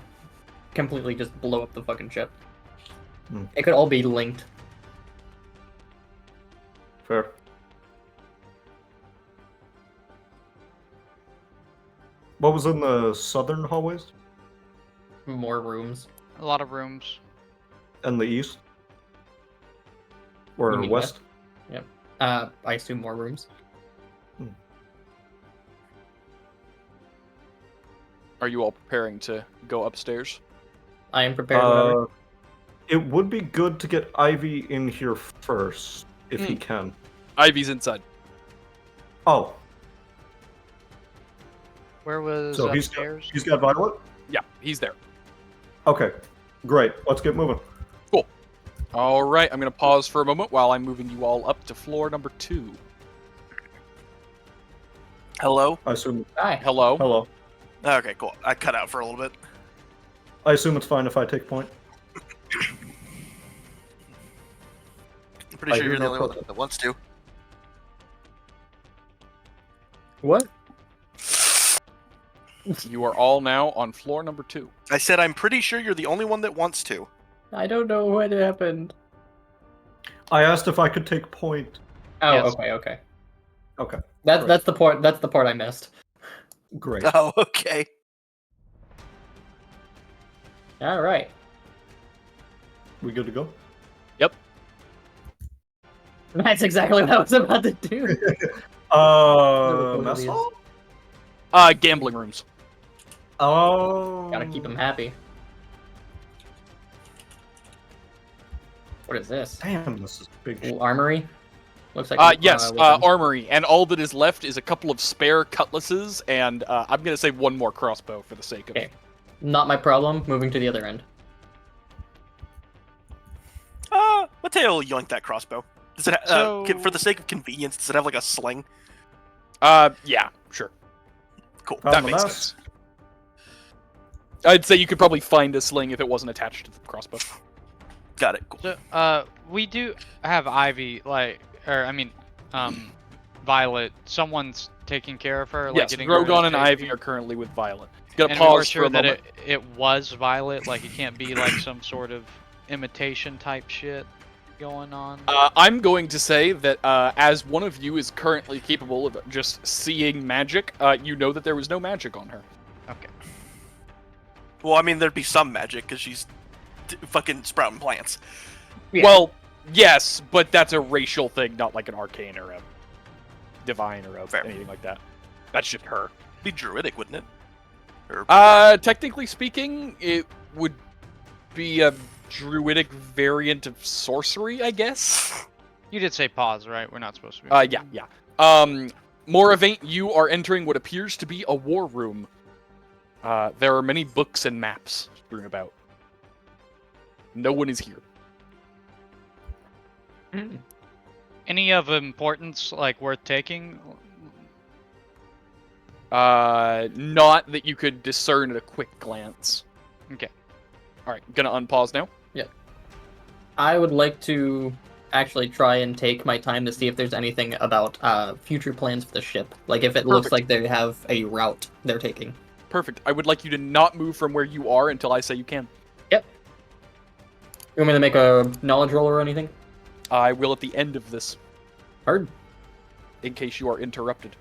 completely just blow up the fucking ship. Hmm. It could all be linked. Fair. What was in the southern hallways? More rooms. A lot of rooms. And the east? You Or mean west? Yep. I assume more rooms. Are you all preparing to go upstairs? I am prepared. Whatever. It would be good to get Ivy in here first, if he Hmm. can. Ivy's inside. Oh, Where was so he's upstairs? got Violet? Yeah, he's there. Okay, great. Let's get moving. All right, I'm going to pause for a moment while I'm moving you all up to floor number 2. Hello? I assume. Hi. Hello. Hello. Okay, cool. I cut out for a little bit. I assume it's fine if I take point. I'm pretty I sure hear you're the no only one protest. that wants to. What? You are all now on floor number 2. I said I'm pretty sure you're the only one that wants to. I don't know what happened. I asked if I could take point. Oh, Yes. okay. Okay, That's the part. That's the part I missed. great. Oh, okay. All right. We good to go? That's exactly what I was about to do. Mess hall? Gambling rooms. Oh. Gotta keep him happy. What is this? Damn, this is big shit. Ooh, armory. Looks like. Yes, weapons. armory, and all that is left is a couple of spare cutlasses, and I'm going to say one more crossbow for the sake of Okay. Not my problem. Moving to the other end. Matteo will yoink that crossbow. Does it for the sake of convenience, does it have like a sling? Yeah, sure. Cool. Found That the makes mess. sense. I'd say you could probably find a sling if it wasn't attached to the crossbow. Got it. Cool. So, we do have Ivy, Violet. Someone's taking care of her. Like, Yes, getting her to Drogon and safety. Ivy are currently with Violet. Gonna And we were pause for sure a that moment. it was Violet. Like, it can't be like some sort of imitation type shit. going on? I'm going to say that as one of you is currently capable of just seeing magic, you know that there was no magic on her. Okay. Well, I mean, there'd be some magic because she's fucking sprouting plants. Yeah. Well, yes, but that's a racial thing, not like an arcane or a divine or anything like that. That's just her. Be druidic, wouldn't it? Or Technically speaking, it would be a druidic variant of sorcery, I guess. You did say pause, right? We're not supposed to be. Yeah. Moravaint, you are entering what appears to be a war room. There are many books and maps strewn about. No one is here. Any of importance, like, worth taking? Not that you could discern at a quick glance. Okay. Alright, gonna unpause now. I would like to actually try and take my time to see if there's anything about future plans for the ship. Like if it looks like they have a route they're taking. Perfect. I would like you to not move from where you are until I say you can. Yep. You want me to make a knowledge roll or anything? I will at the end of this, Hard. in case you are interrupted.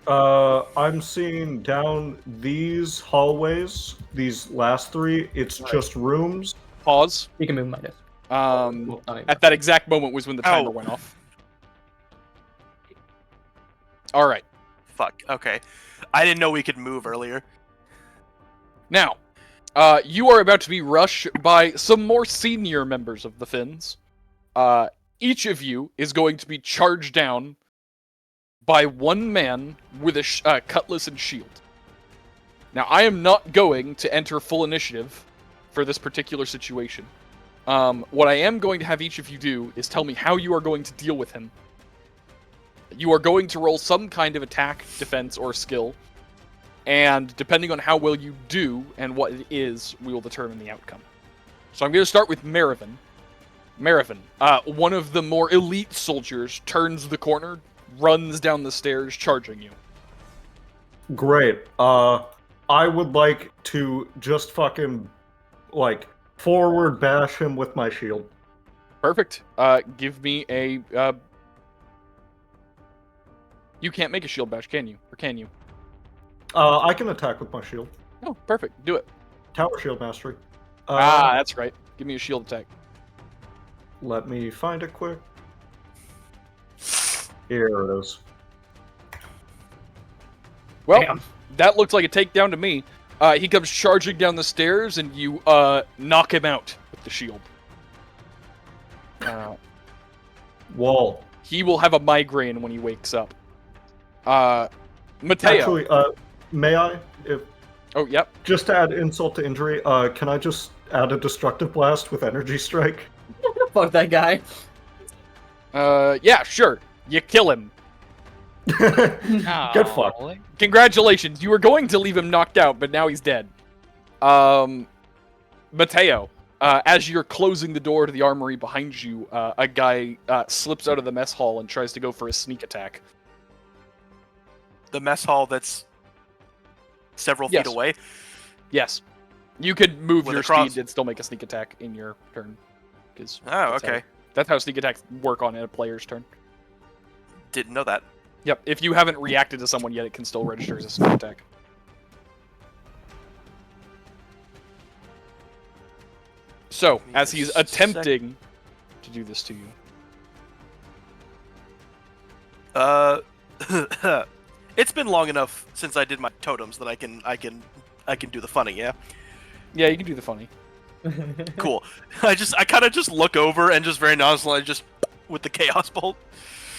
I'm seeing down these hallways, these last three, it's just rooms. Pause. You can move Midas. At that exact moment was when the timer Ow. went off. Alright. fuck. Okay. I didn't know we could move earlier. Now, you are about to be rushed by some more senior members of the Finns. Each of you is going to be charged down by one man with a cutlass and shield. Now, I am not going to enter full initiative for this particular situation. What I am going to have each of you do is tell me how you are going to deal with him. You are going to roll some kind of attack, defense, or skill, and depending on how well you do and what it is, we will determine the outcome. So I'm going to start with Marivin. Marivin, one of the more elite soldiers, turns the corner, runs down the stairs, charging you. Great. I would like to just fucking, like, forward bash him with my shield. Perfect. Give me a... You can't make a shield bash, can you? Or can you? I can attack with my shield. Oh, perfect. Do it. Tower shield mastery. That's right. Give me a shield attack. Let me find it quick. Here it is. Well, Damn. that looks like a takedown to me. He comes charging down the stairs, and you knock him out with the shield. Wall. He will have a migraine when he wakes up. Matteo. Actually, may I? If Oh, yep. just to add insult to injury, can I just add a destructive blast with energy strike? Fuck that guy. Yeah, sure. You kill him. Get fucked. Oh, Congratulations. You were going to leave him knocked out, but now he's dead. Matteo, as you're closing the door to the armory behind you, a guy slips out of the mess hall and tries to go for a sneak attack. The mess hall that's several Yes. feet away. Yes. You could move With your a cross- speed and still make a sneak attack in your turn. 'Cause Oh, that's okay. That's how sneak attacks work on a player's turn. Didn't know that. Yep, if you haven't reacted to someone yet, it can still register as a sneak attack. So, Give me as he's just a sec. attempting to do this to you. It's been long enough since I did my totems that I can do the funny, yeah? Yeah, you can do the funny. Cool. I kind of just look over and just very nonchalantly just with the chaos bolt.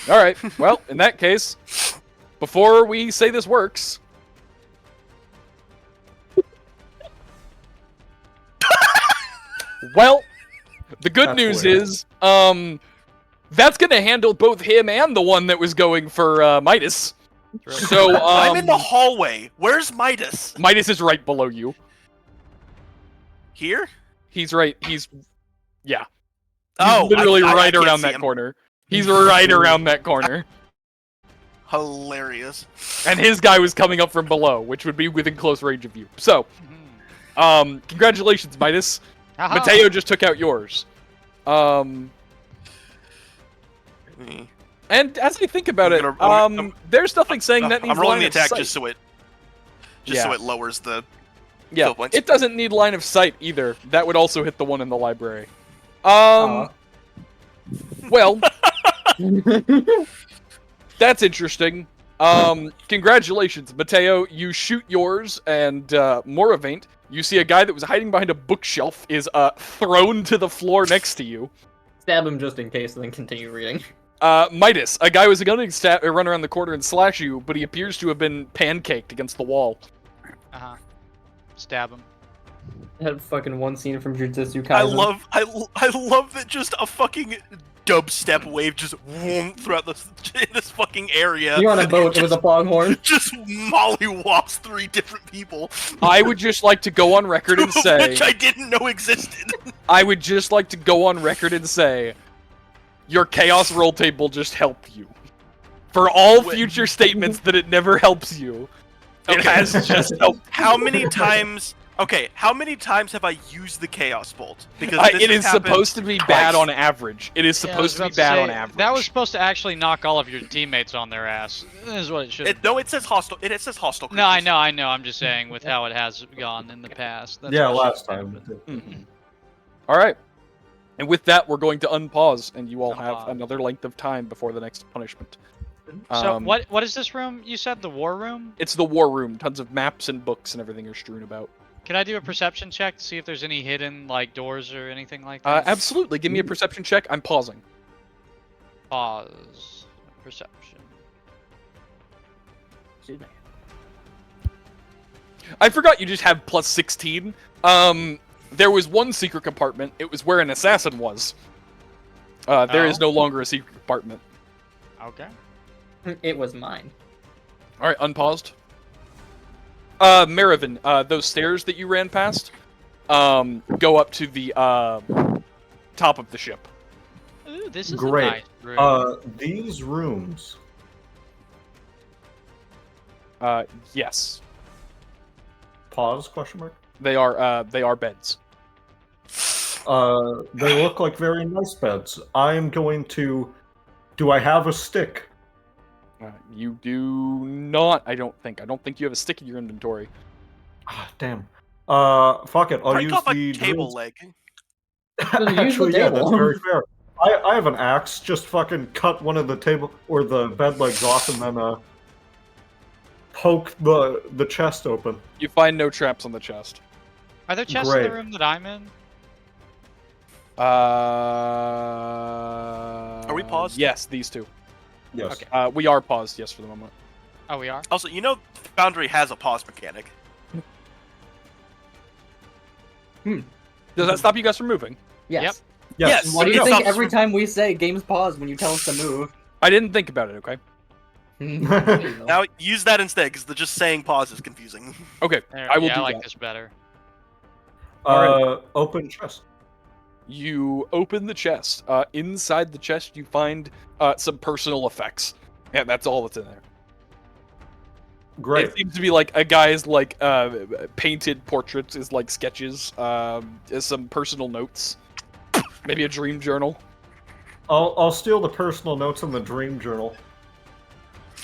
Alright, well, in that case, before we say this works... Well, the good That's news weird. is, that's gonna handle both him and the one that was going for, Midas. So, I'm in the hallway. Where's Midas? Midas is right below you. Here? He's right, he's... Yeah. Oh, He's literally I right can't around see that him. corner. He's right around that corner. Hilarious. And his guy was coming up from below, which would be within close range of you. So, congratulations, Midas. Haha. Matteo just took out yours. And as I think about it, there's nothing saying that needs I'm rolling line the of attack sight. just so it lowers the Yeah, kill points. it doesn't need line of sight either. That would also hit the one in the library. Well, that's interesting. Congratulations, Matteo. You shoot yours, and Moravaint, you see a guy that was hiding behind a bookshelf is thrown to the floor next to you. Stab him just in case, and then continue reading. Midas, a guy was going to run around the corner and slash you, but he appears to have been pancaked against the wall. Stab him. That fucking one scene from Jujutsu Kaisen. I love that just a fucking dubstep wave just throughout this fucking area. You're on a boat with a foghorn. Just mollywops 3 different people. I would just like to go on record and say... which I didn't know existed. I would just like to go on record and say... Your Chaos roll table just helped you. For all future statements that it never helps you, it has just helped. How many times... Okay, how many times have I used the Chaos Bolt? Because it is supposed to be bad on average. It is supposed to be bad on average. That was supposed to actually knock all of your teammates on their ass. This is what it should. No, it says hostile. It says hostile. No, I know. I'm just saying with how it has gone in the past. That's yeah, what last time. All right. And with that, we're going to unpause, and you all have another length of time before the next punishment. So what is this room? You said the war room? It's the war room. Tons of maps and books and everything are strewn about. Can I do a perception check to see if there's any hidden like doors or anything like that? Absolutely. Give me a perception check. I'm pausing. Pause. Perception. Excuse me. I forgot you just have plus 16. There was one secret compartment. It was where an assassin was. There is no longer a secret compartment. Okay. It was mine. All right, unpaused. Marivin, those stairs that you ran past, go up to the top of the ship. Ooh, this is Great. a nice room. These rooms. Yes, Pause? Question mark. they are beds. They look like very nice beds. I'm going to. Do I have a stick? You do not. I don't think. I don't think you have a stick in your inventory. Ah, damn. Fuck it. I'll Break use off the a table druid's- leg. Actually, yeah, that's table. very fair. I have an axe. Just fucking cut one of the table or the bed legs off, and then poke the chest open. You find no traps on the chest. Are there chests in great. the room that I'm in? Are we paused? Yes, these two. Yes. Okay. We are paused, yes, for the moment. Oh, we are? Also, you know, Foundry has a pause mechanic. Does that stop you guys from moving? Yes. Yes. Why do you It think stops every for- time we say games pause when you tell us to move? I didn't think about it, okay? Now use that instead, because just saying pause is confusing. Okay, There, I will yeah, do I like that. this better. Open chest. You open the chest. Inside the chest, you find some personal effects. Yeah, that's all that's in there. Great. It seems to be like a guy's like painted portraits, is like sketches, some personal notes, maybe a dream journal. I'll steal the personal notes in the dream journal.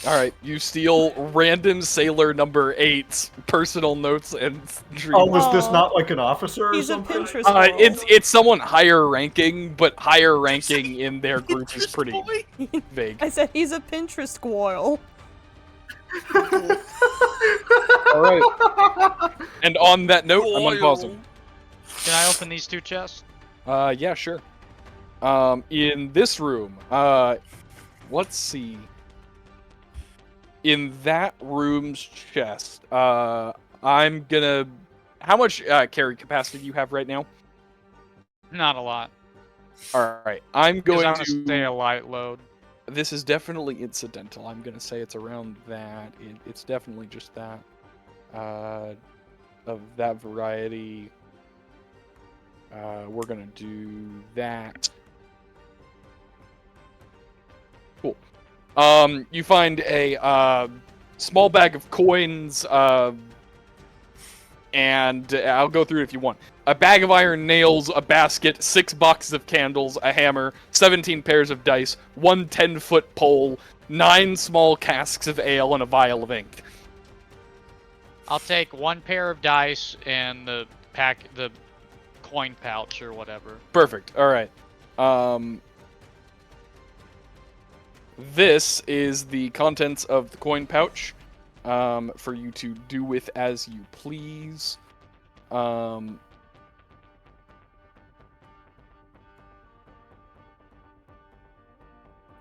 All right, you steal random sailor number 8's personal notes and dream. Oh, was this Aw. not like an officer or He's a something? Pinterest model. It's someone higher ranking, but higher ranking in their group is pretty vague. I said he's a Pinterest squirrel. All right. And on that note, I'm unpausing. Can I open these 2 chests? Yeah, sure. In this room, let's see. In that room's chest, I'm gonna. How much carry capacity do you have right now? Not a lot. All right, I'm Because going I'm gonna to. stay a light load. This is definitely incidental. I'm gonna say it's around that. It's definitely just that. Of that variety. We're gonna do that. Cool. You find a small bag of coins, and I'll go through it if you want. a bag of iron nails, a basket, 6 boxes of candles, a hammer, 17 pairs of dice, 1 10-foot pole, 9 small casks of ale, and a vial of ink. I'll take 1 pair of dice and the coin pouch or whatever. Perfect. All right. This is the contents of the coin pouch for you to do with as you please.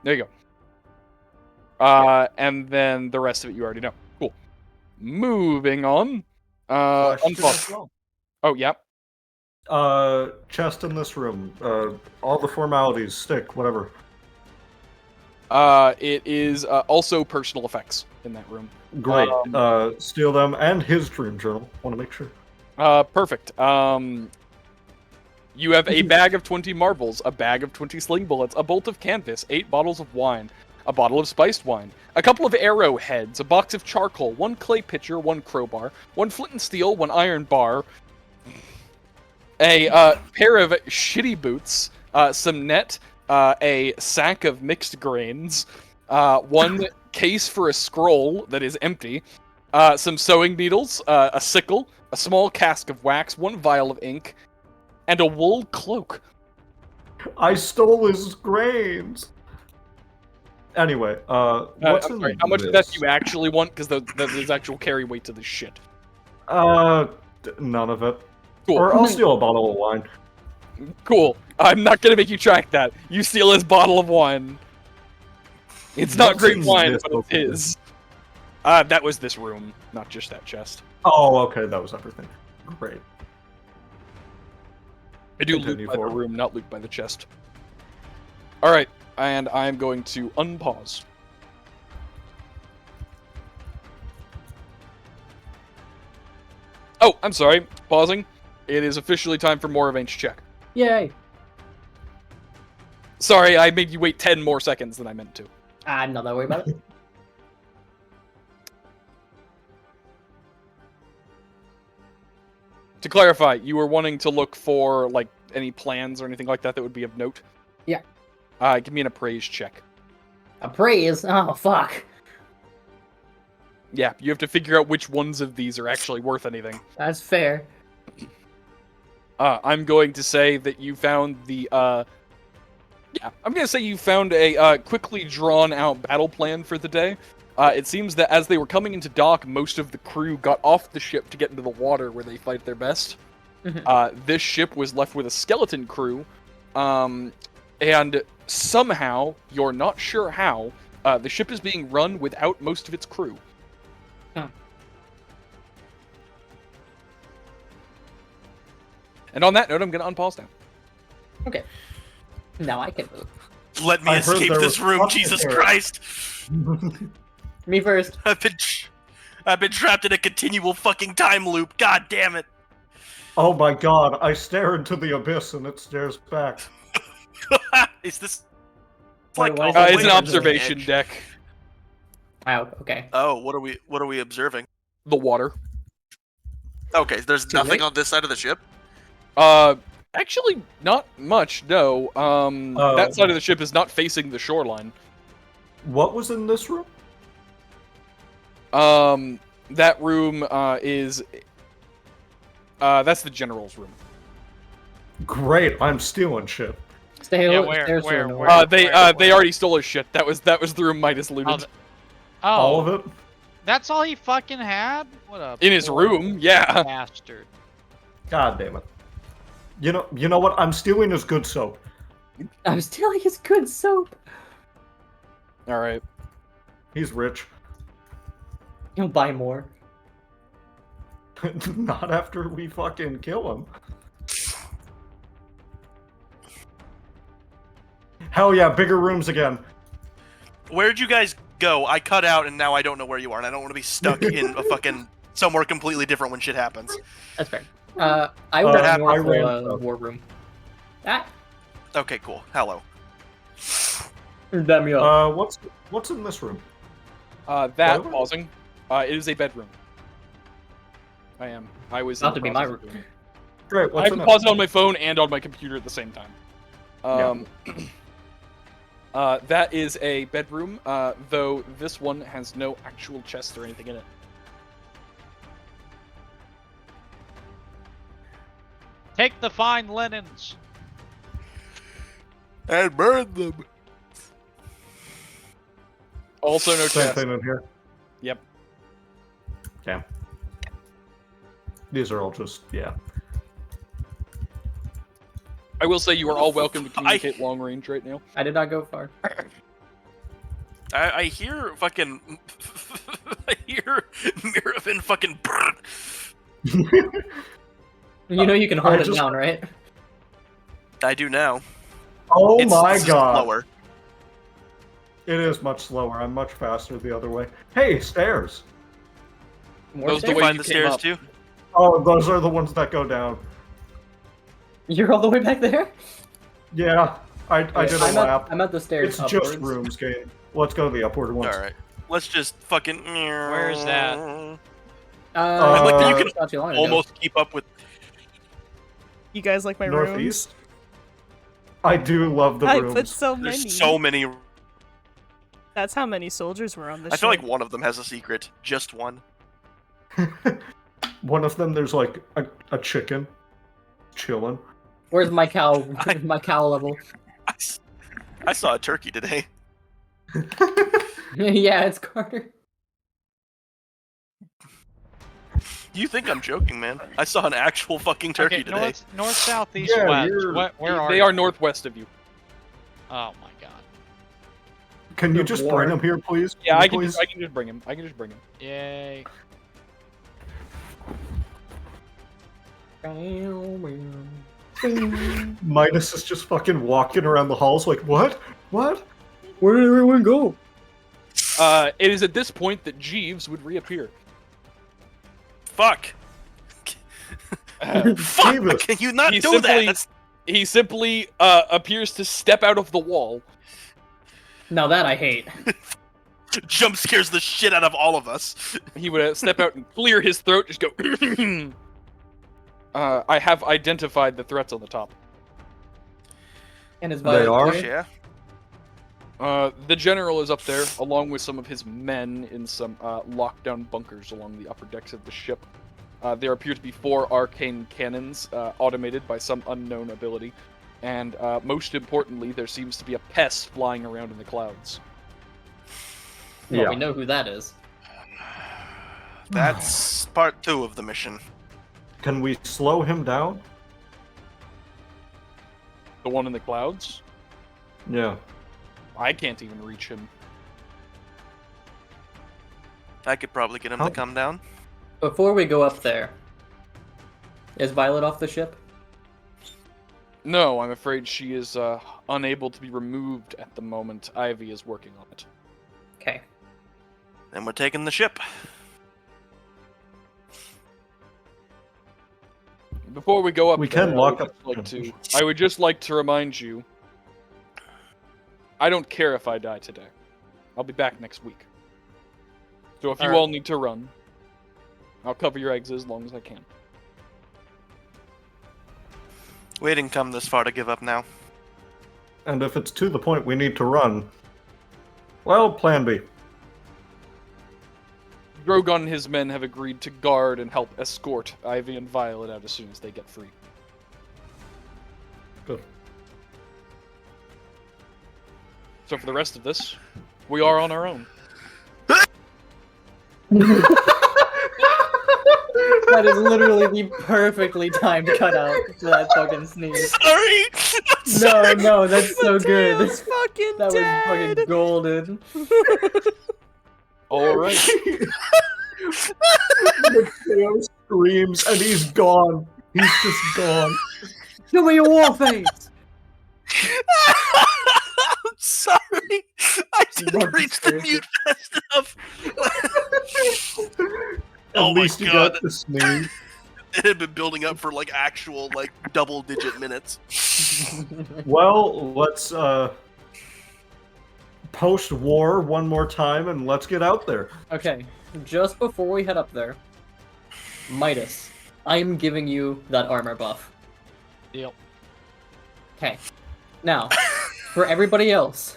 There you go. And then the rest of it you already know. Cool. Moving on. Question Unpause. as well. Oh, yeah. Chest in this room. All the formalities, stick, whatever. It is also personal effects in that room. Great. Steal them and his dream journal. Want to make sure. Perfect. You have a bag of 20 marbles, a bag of 20 sling bullets, a bolt of canvas, 8 bottles of wine, a bottle of spiced wine, a couple of arrowheads, a box of charcoal, 1 clay pitcher, 1 crowbar, 1 flint and steel, 1 iron bar, a pair of shitty boots, some net, a sack of mixed grains, 1 case for a scroll that is empty, some sewing needles, a sickle, a small cask of wax, 1 vial of ink, and a wool cloak. I stole his grains. Anyway, what's in sorry, how much of that do you actually want? Because there's actual carry weight to this shit. None of it. Cool. Or I'll steal a bottle of wine. Cool. I'm not gonna make you track that. You steal his bottle of wine. It's not What's great in wine, this but it's book? his. That was this room, not just that chest. Oh, okay, that was everything. Great. I do Continue loot by the forward. room, not loot by the chest. Alright, and I'm going to unpause. Oh, I'm sorry. Pausing. It is officially time for Moravaint's check. Yay! Sorry, I made you wait 10 more seconds than I meant to. I'm not that worried about it. To clarify, you were wanting to look for, like, any plans or anything like that that would be of note? Yeah. Give me an appraise check. Appraise? Oh, fuck. Yeah, you have to figure out which ones of these are actually worth anything. That's fair. I'm going to say that you found the, yeah, I'm going to say you found a quickly drawn-out battle plan for the day. It seems that as they were coming into dock, most of the crew got off the ship to get into the water where they fight their best. This ship was left with a skeleton crew, and somehow, you're not sure how, the ship is being run without most of its crew. Huh. And on that note, I'm going to unpause now. Okay. Now I can move. Let me I heard escape there this was room, fucking Jesus terror. Christ! Me first. I've been trapped in a continual fucking time loop. God damn it! Oh my god, I stare into the abyss and it stares back. Is this Wait, like why is all it the It's way an to the observation edge? deck. Oh, okay. Oh, what are we observing? The water. Okay, there's Too nothing late? on this side of the ship. Actually, not much, no. That side of the ship is not facing the shoreline. What was in this room? That room, is... that's the general's room. Great, I'm stealing shit. Stay Yeah, over. where- Stairs where- are in where- order. They already stole his shit. That was the room Midas looted. All of it? That's all he fucking had? What a In his poor room, yeah. bastard. God damn it. You know what? I'm stealing his good soap. I'm stealing his good soap. Alright. He's rich. He'll buy more. Not after we fucking kill him. Hell yeah, bigger rooms again. Where'd you guys go? I cut out and now I don't know where you are, and I don't want to be stuck in a fucking somewhere completely different when shit happens. That's fair. I ran I north ran of the south. war room. Ah, Okay, cool. Hello. damn me up. What's in this room? That, What? pausing, it is a bedroom. I was Not in to the be my process of room. doing Great. I What's can the pause it on my phone and on my computer at the same time. That is a bedroom, though this one has no actual chest or anything in it. Take the fine linens. And burn them. Also no Same chest. thing in here. Yep. Yeah. These are all just I will say you are all welcome to communicate long range right now. I did not go far. I hear fucking. I hear Marivin fucking. You know you can hold I it just- down, right? I do now. Oh It's my this is god. slower. It is much slower. I'm much faster the other way. Hey, stairs. More Those the stairs? way Find you the came stairs up. too. Oh, those are the ones that go down. You're all the way back there? Yeah, I did a lap. I'm at the stairs It's upwards. just rooms, game. Let's go to the upward ones. All right. Let's just fucking. Where is that? I like that you can it's not too long ago. almost keep up with. You guys like my rooms? Northeast. I do love the I rooms. put so many. There's so many. That's how many soldiers were on the I ship. feel like one of them has a secret. Just one. One of them, there's like a chicken chilling. Where's my cow? Where's my cow level? I saw a turkey today. Yeah, it's Karter. You think I'm joking, man? I saw an actual fucking turkey Okay, today. north, south, east, Yeah, west. you're- Where are They you? are northwest of you. Oh my god. Can you Good just lord. bring him here, please? Yeah, I can. Please? I can just bring him. Yay. Midas is just fucking walking around the halls like, what? What? Where did everyone go? It is at this point that Jeeves would reappear. Fuck. Fuck! Jesus. Can you not He do simply- that? That's He simply appears to step out of the wall. Now that I hate. jump scares the shit out of all of us. He would step out and clear his throat, just go. I have identified the threats on the top. And his They violet are? player. Yeah. The general is up there, along with some of his men in some lockdown bunkers along the upper decks of the ship. There appear to be 4 arcane cannons, automated by some unknown ability. And most importantly, there seems to be a pest flying around in the clouds. Well, Yeah. we know who that is. That's part 2 of the mission. Can we slow him down? The one in the clouds? Yeah. I can't even reach him. I could probably get him How- to come down. Before we go up there, is Violet off the ship? No, I'm afraid she is unable to be removed at the moment. Ivy is working on it. Okay. Then we're taking the ship. Before we go up We there, can lock I would just like to remind you, I don't care if I die today. I'll be back next week. So if you Alright. all need to run, I'll cover your eggs as long as I can. We didn't come this far to give up now. And if it's to the point we need to run, well, plan B. Drogon and his men have agreed to guard and help escort Ivy and Violet out as soon as they get free. Good. So for the rest of this, we are on our own. That is literally the perfectly timed cutout for that fucking sneeze. Sorry! No, that's so good. Mateo's fucking That was dead. fucking golden. All right. Mateo screams and he's gone. He's just gone. Show me your war face! I'm sorry! I didn't Love reach the this mute fast enough! At Oh my least you God. got the sneeze. It had been building up for like actual like double-digit minutes. Well, let's post-war one more time and let's get out there. Okay, just before we head up there, Midas, I am giving you that armor buff. Deal. Okay. Now, for everybody else,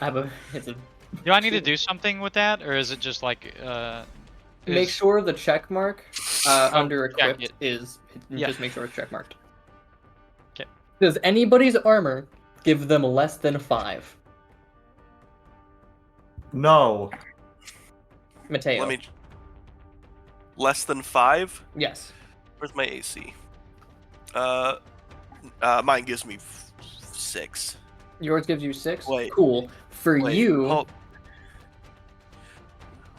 it's a Do I need to do something with that, or is it just like make sure the check mark under check equipped it. is Yeah. just make sure it's check marked. 'Kay. Does anybody's armor give them less than 5? No. Matteo. Let me. Less than 5? Yes. Where's my AC? Mine gives me 6. Yours gives you 6? Wait. Cool. For Wait, you... Hold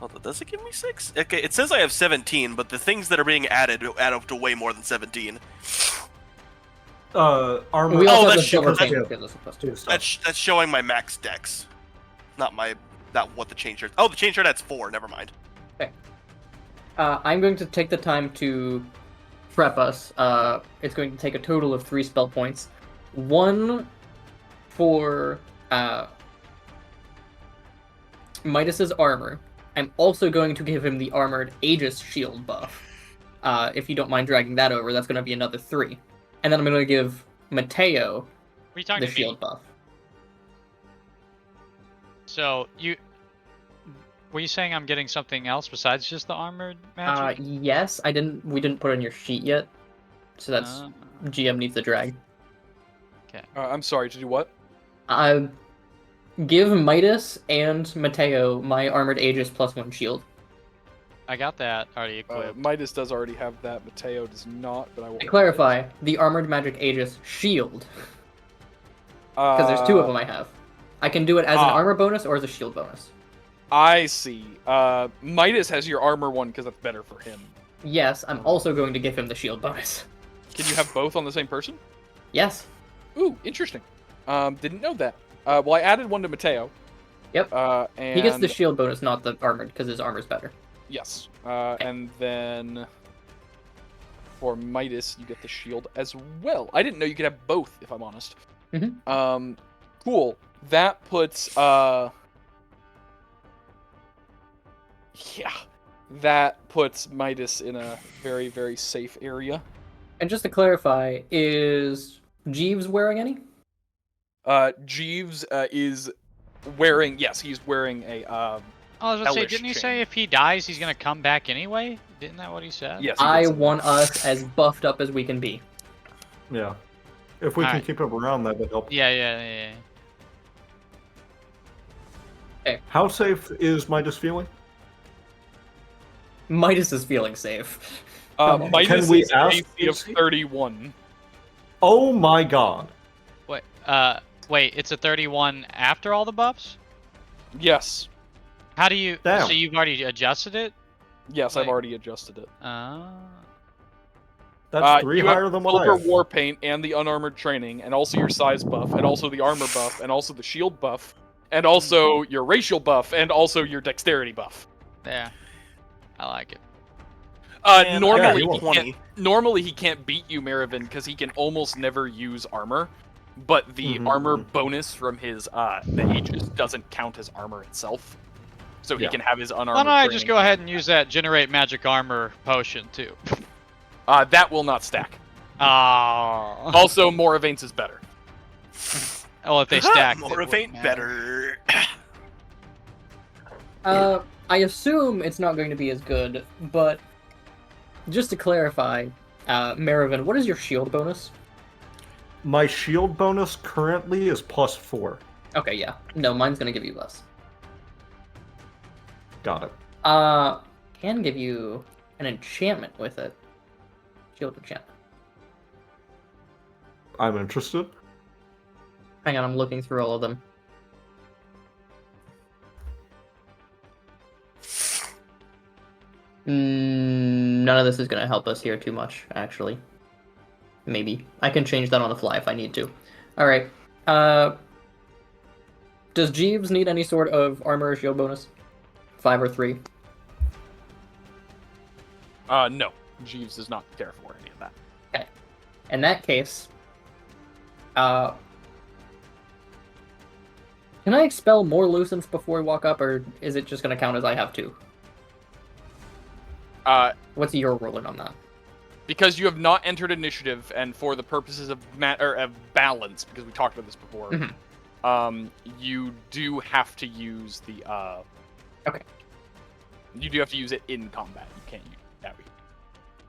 on, does it give me 6? Okay, it says I have 17, but the things that are being added add up to way more than 17. Armor. We also Oh, have that's the silver because paint you that gives us a plus 2. That's showing my max dex. Not what the chain shirt. Oh, the chain shirt adds 4, never mind. I'm going to take the time to prep us. It's going to take a total of 3 spell points. 1 for Midas's armor. I'm also going to give him the armored Aegis shield buff. If you don't mind dragging that over, that's going to be another 3. And then I'm going to give Matteo What are you talking the to shield me? buff. So were you saying I'm getting something else besides just the armored magic? Yes, we didn't put it on your sheet yet. So that's GM needs to drag. I'm sorry, to do what? Give Midas and Matteo my armored Aegis +1 shield. I got that already equipped. Midas does already have that. Mateo does not, but I will. To clarify, the armored magic Aegis shield. Because there's 2 of them I have. I can do it as an armor bonus or as a shield bonus. I see. Midas has your armor one because that's better for him. Yes, I'm also going to give him the shield bonus. Can you have both on the same person? Yes. Ooh, interesting. Didn't know that. Well, I added one to Matteo. Yep. And He gets the shield bonus, not the armored, because his armor's better. Yes. And then for Midas, you get the shield as well. I didn't know you could have both, if I'm honest. Mhm. Cool. That puts that puts Midas in a very, very safe area. And just to clarify, is Jeeves wearing any? Jeeves is wearing. Yes, he's wearing a. I was gonna say, hellish didn't he chain. say if he dies, he's gonna come back anyway? Isn't that what he said? Yes. he I did say want that. us as buffed up as we can be. Yeah. If we can Alright. keep him around, that would help. Yeah. How safe is Midas feeling? Midas is feeling safe. Come on. Midas Can we is ask AC of AC? 31. Oh my god. Wait, it's a 31 after all the buffs? Yes. How do you? Damn. So you've already adjusted it? Yes, I've Like- already adjusted it. That's 3 you have higher than what I Silver have. War Paint and the unarmored training, and also your size buff, and also the armor buff, and also the shield buff, and also your racial buff, and also your dexterity buff. Yeah. I like it. And Normally, I got you won't. 20. normally he can't beat you, Marivin, because he can almost never use armor. But the Mhm, armor mhm. bonus from his the Aegis doesn't count as armor itself, so he Yeah. can have his unarmored. Why don't I training. just go ahead and use that generate magic armor potion too? That will not stack. Oh. Also, Moravaint's is better. Well, if they stack, it Moravaint wouldn't matter. better. I assume it's not going to be as good, but just to clarify, Marivin, what is your shield bonus? My shield bonus currently is +4. Okay, yeah. No, mine's gonna give you less. Got it. Can give you an enchantment with it. Shield enchantment. I'm interested. Hang on, I'm looking through all of them. None of this is gonna help us here too much, actually. Maybe. I can change that on the fly if I need to. Alright. Does Jeeves need any sort of armor or shield bonus? 5 or 3? No, Jeeves does not care for any of that. Okay. In that case, can I expel more Lucence before we walk up, or is it just gonna count as I have 2? What's your ruling on that? because you have not entered initiative, and for the purposes of balance, because we talked about this before, you do have to use the. Okay. You do have to use it in combat. You can't use it that way.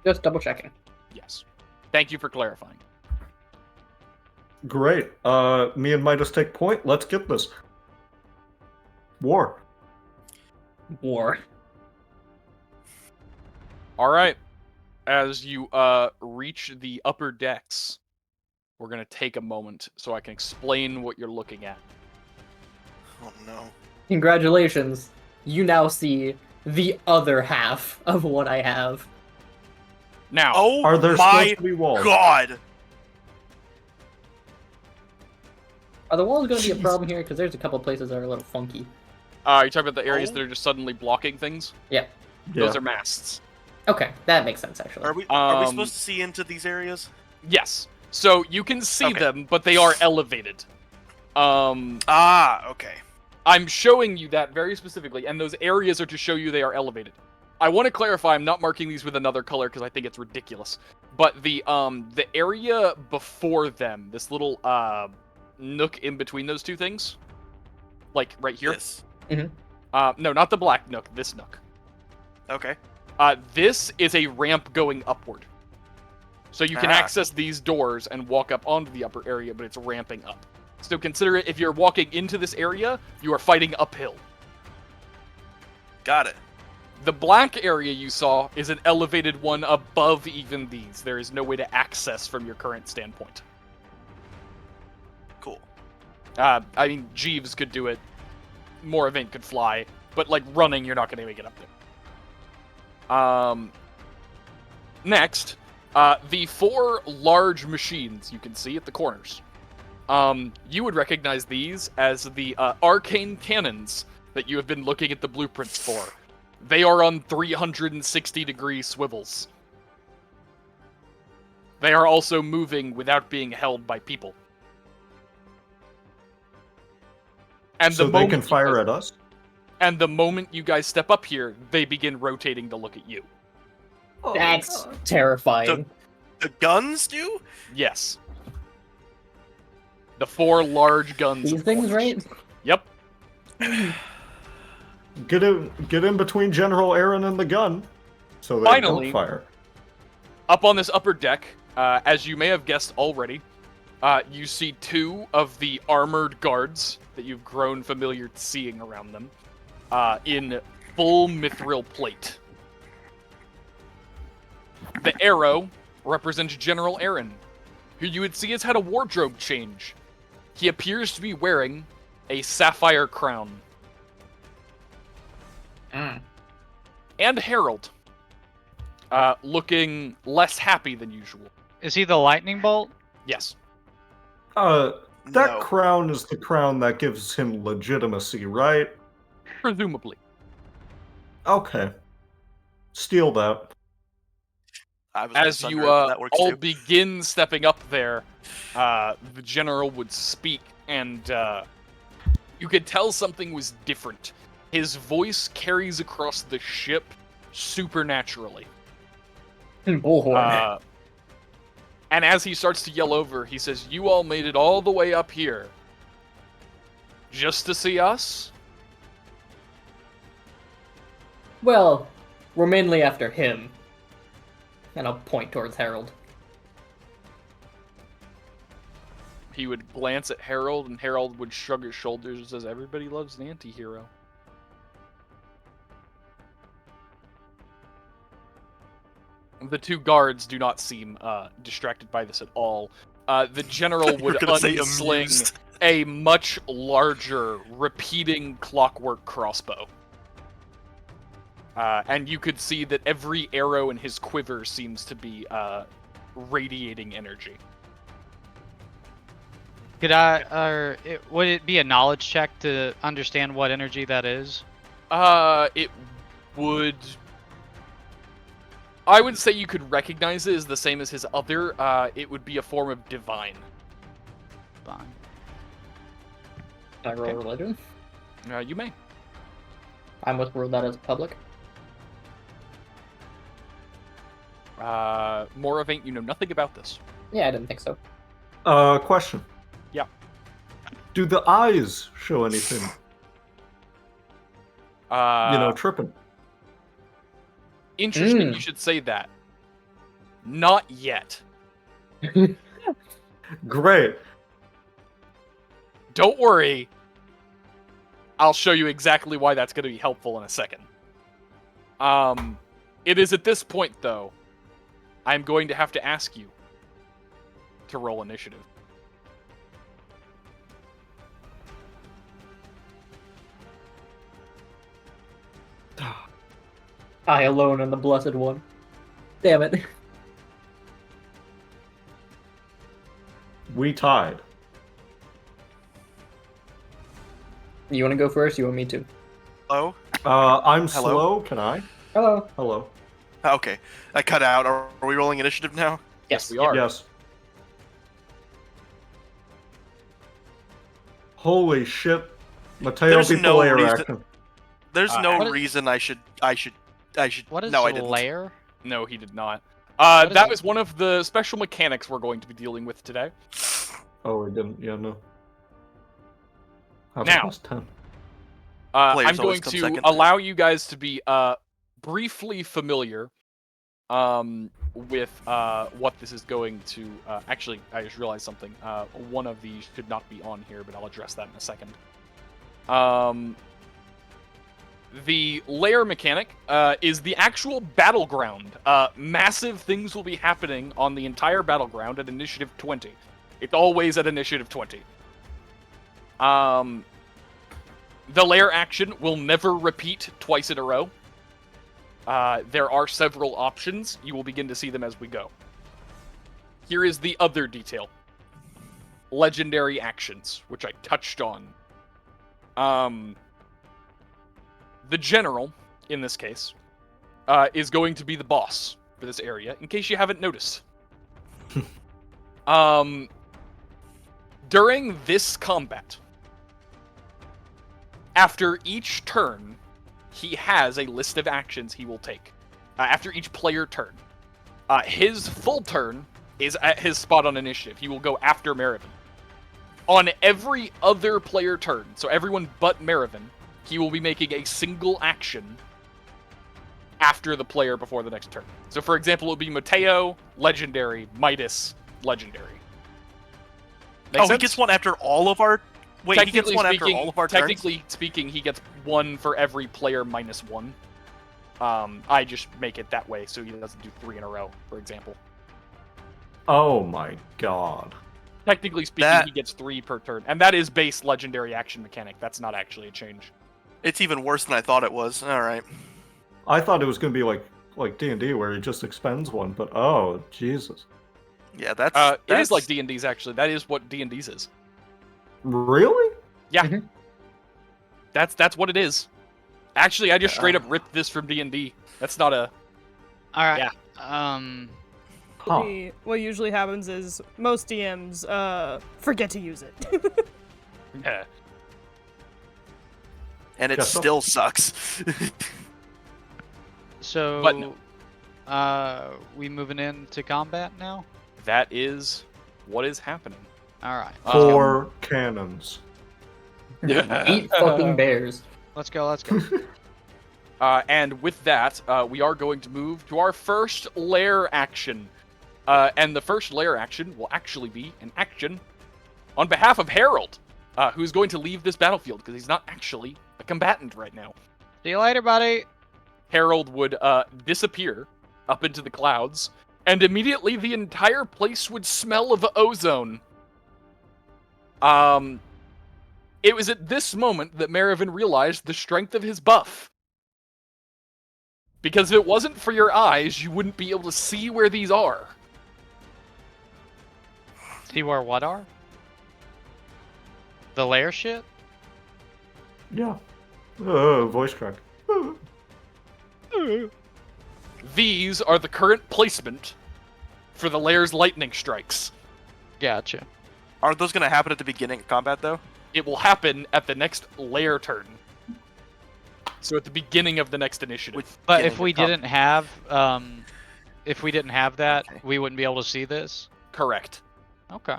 Just double checking. Yes. Thank you for clarifying. Great. Me and Midas take point. Let's get this. War. All right. As you reach the upper decks, we're gonna take a moment so I can explain what you're looking at. Oh no. Congratulations. You now see the other half of what I have. Now, Oh Are there my supposed to be walls? god! Are the walls going to be a problem here? Because there's a couple places that are a little funky. you're talking about the areas that are just suddenly blocking things? Yeah. Those are masts. Okay, that makes sense, actually. Are we supposed to see into these areas? Yes. So you can see Okay. them, but they are elevated. Okay. I'm showing you that very specifically, and those areas are to show you they are elevated. I want to clarify, I'm not marking these with another color because I think it's ridiculous. But the area before them, this little nook in between those two things, like right here. Yes. No, not the black nook. This nook. Okay. This is a ramp going upward. So you can access these doors and walk up onto the upper area, but it's ramping up. So consider it, if you're walking into this area, you are fighting uphill. Got it. The black area you saw is an elevated one above even these. There is no way to access from your current standpoint. Cool. I mean, Jeeves could do it. Moravaint could fly. But, like, running, you're not going to make it up there. Next, the 4 large machines you can see at the corners. You would recognize these as the arcane cannons that you have been looking at the blueprints for. They are on 360-degree swivels. They are also moving without being held by people. And So they can fire at us? And the moment you guys step up here, they begin rotating to look at you. That's terrifying. The guns do? Yes. The 4 large guns. These things, right? Yep. Get in between General Aaron and the gun, so they Finally, don't fire. Up on this upper deck, as you may have guessed already, you see 2 of the armored guards that you've grown familiar to seeing around them, in full mithril plate. The arrow represents General Aaron, who you would see has had a wardrobe change. He appears to be wearing a sapphire crown. And Harold, looking less happy than usual. Is he the lightning bolt? Yes. That No. crown is the crown that gives him legitimacy, right? Presumably. Okay. Steal that. I was gonna As sunder you it, but that works all too. begin stepping up there, the general would speak, and you could tell something was different. His voice carries across the ship supernaturally. Bullhorn. And as he starts to yell over, he says, "You all made it all the way up here just to see us?" Well, we're mainly after him. And I'll point towards Harold. He would glance at Harold, and Harold would shrug his shoulders and says, "Everybody loves an anti-hero." The 2 guards do not seem distracted by this at all. The general would gonna say unsling amused. a much larger, repeating clockwork crossbow. And you could see that every arrow in his quiver seems to be radiating energy. Would it be a knowledge check to understand what energy that is? It would... I would say you could recognize it as the same as his other. It would be a form of divine. Fine. Can I roll Okay. religion? You may. I must rule that as public. Moravaint, you know nothing about this. Yeah, I didn't think so. Question. Yeah. Do the eyes show anything? Tripping. Interesting you should say that. Not yet. Great. Don't worry. I'll show you exactly why that's going to be helpful in a second. It is at this point, though, I'm going to have to ask you to roll initiative. I alone am the blessed one. Damn it. We tied. You want to go first? You want me to? Hello? I'm Hello? slow. Can I? Hello. Hello. Okay, I cut out. Are we rolling initiative now? Yes, we are. Yes. Holy shit. Matteo There's beat the no layer reason- action. There's What no is- reason I should. What is No, I a didn't. layer? No, he did not. What is That it? was one of the special mechanics we're going to be dealing with today. Oh, it didn't. Yeah, no. Have a Now. plus 10. I'm Players always going come to second. allow you guys to be briefly familiar with what this is going to... actually, I just realized something. One of these should not be on here, but I'll address that in a second. The layer mechanic is the actual battleground. Massive things will be happening on the entire battleground at initiative 20. It's always at initiative 20. The layer action will never repeat twice in a row. There are several options. You will begin to see them as we go. Here is the other detail. Legendary actions, which I touched on. The general, in this case, is going to be the boss for this area, in case you haven't noticed. During this combat, after each turn, he has a list of actions he will take. After each player turn. His full turn is at his spot on initiative. He will go after Marivin. On every other player turn, so everyone but Marivin, he will be making a single action after the player before the next turn. So for example, it would be Matteo, legendary, Midas, legendary. Make He sense? gets one after all of our. Wait, he gets one after all of our turns. Technically speaking, he gets one for every player minus one. I just make it that way so he doesn't do 3 in a row, for example. Oh my god. Technically speaking, he gets 3 per turn, and that is base legendary action mechanic. That's not actually a change. It's even worse than I thought it was. All right. I thought it was going to be like D&D where he just expends one, but oh, Jesus. Yeah, that's. It is like D&D's actually. That is what D&D's is. Really? Yeah. Mhm. That's what it is. Actually, I just straight up ripped this from D&D. That's not a... All right. Yeah. Huh. What usually happens is most DMs forget to use it. Yeah. And it Guess so. still sucks. So, But no. We moving into combat now? That is what is happening. All right. Four cannons. Eat fucking bears. Let's go. Let's go. And with that, we are going to move to our first lair action. And the first lair action will actually be an action on behalf of Harold, who's going to leave this battlefield because he's not actually a combatant right now. See you later, buddy. Harold would disappear up into the clouds, and immediately the entire place would smell of ozone. It was at this moment that Marivin realized the strength of his buff. Because if it wasn't for your eyes, you wouldn't be able to see where these are. See where what are? The lair shit? Yeah. Voice crack. These are the current placement for the lair's lightning strikes. Gotcha. Aren't those going to happen at the beginning of combat, though? It will happen at the next lair turn. So at the beginning of the next initiative. Which- But Beginning if we of com- didn't have if we didn't have that, Okay. we wouldn't be able to see this. Correct. Okay.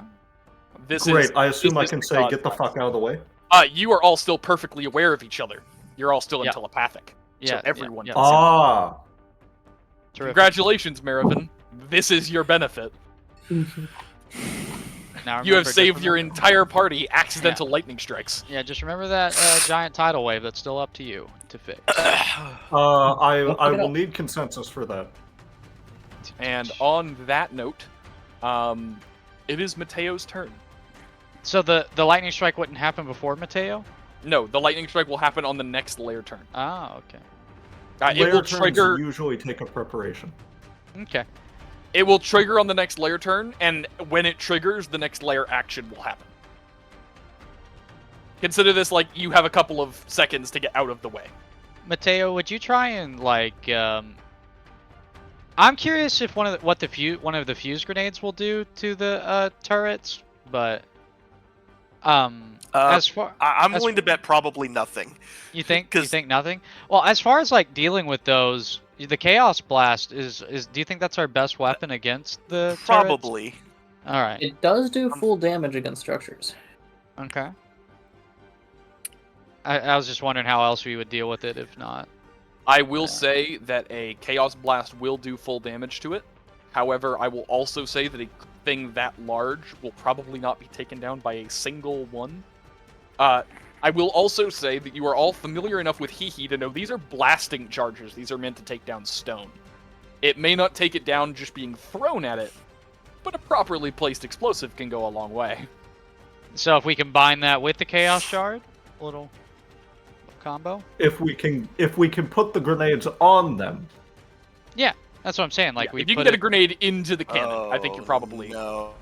This Great. is. I assume this I is can the say, God "Get the class. fuck out of the way." You are all still perfectly aware of each other. You're all still in Yeah. telepathic. Yeah. So everyone Yeah. can see. Ah, Terrific. Congratulations, Marivin. This is your benefit. Now You have remember, just saved your remember- entire party accidental lightning strikes. Yeah, just remember that giant tidal wave. That's still up to you to fix. I Don't fuck it will up. need consensus for that. And on that note, it is Mateo's turn. So the lightning strike wouldn't happen before Matteo? No, the lightning strike will happen on the next layer turn. Ah, okay. It Layer will turns trigger. usually take a preparation. Okay. It will trigger on the next layer turn, and when it triggers, the next layer action will happen. Consider this like you have a couple of seconds to get out of the way. Matteo, would you try and like I'm curious if one of the fuse grenades will do to the turrets, but as far I'm as- willing to bet probably nothing. you think 'cause- nothing? Well, as far as like dealing with those, the Chaos Blast is do you think that's our best weapon against the turrets? Probably. All right. It does do full damage against structures. Okay. I was just wondering how else we would deal with it if not. I will Yeah. say that a Chaos Blast will do full damage to it. However, I will also say that a thing that large will probably not be taken down by a single one. I will also say that you are all familiar enough with Hee to know these are blasting charges. These are meant to take down stone. It may not take it down just being thrown at it, but a properly placed explosive can go a long way. So if we combine that with the Chaos Shard, little combo. If we can put the grenades on them. Yeah, that's what I'm saying. Like Yeah, we if you can put get a it, grenade into the cannon, I think you're Oh, probably no.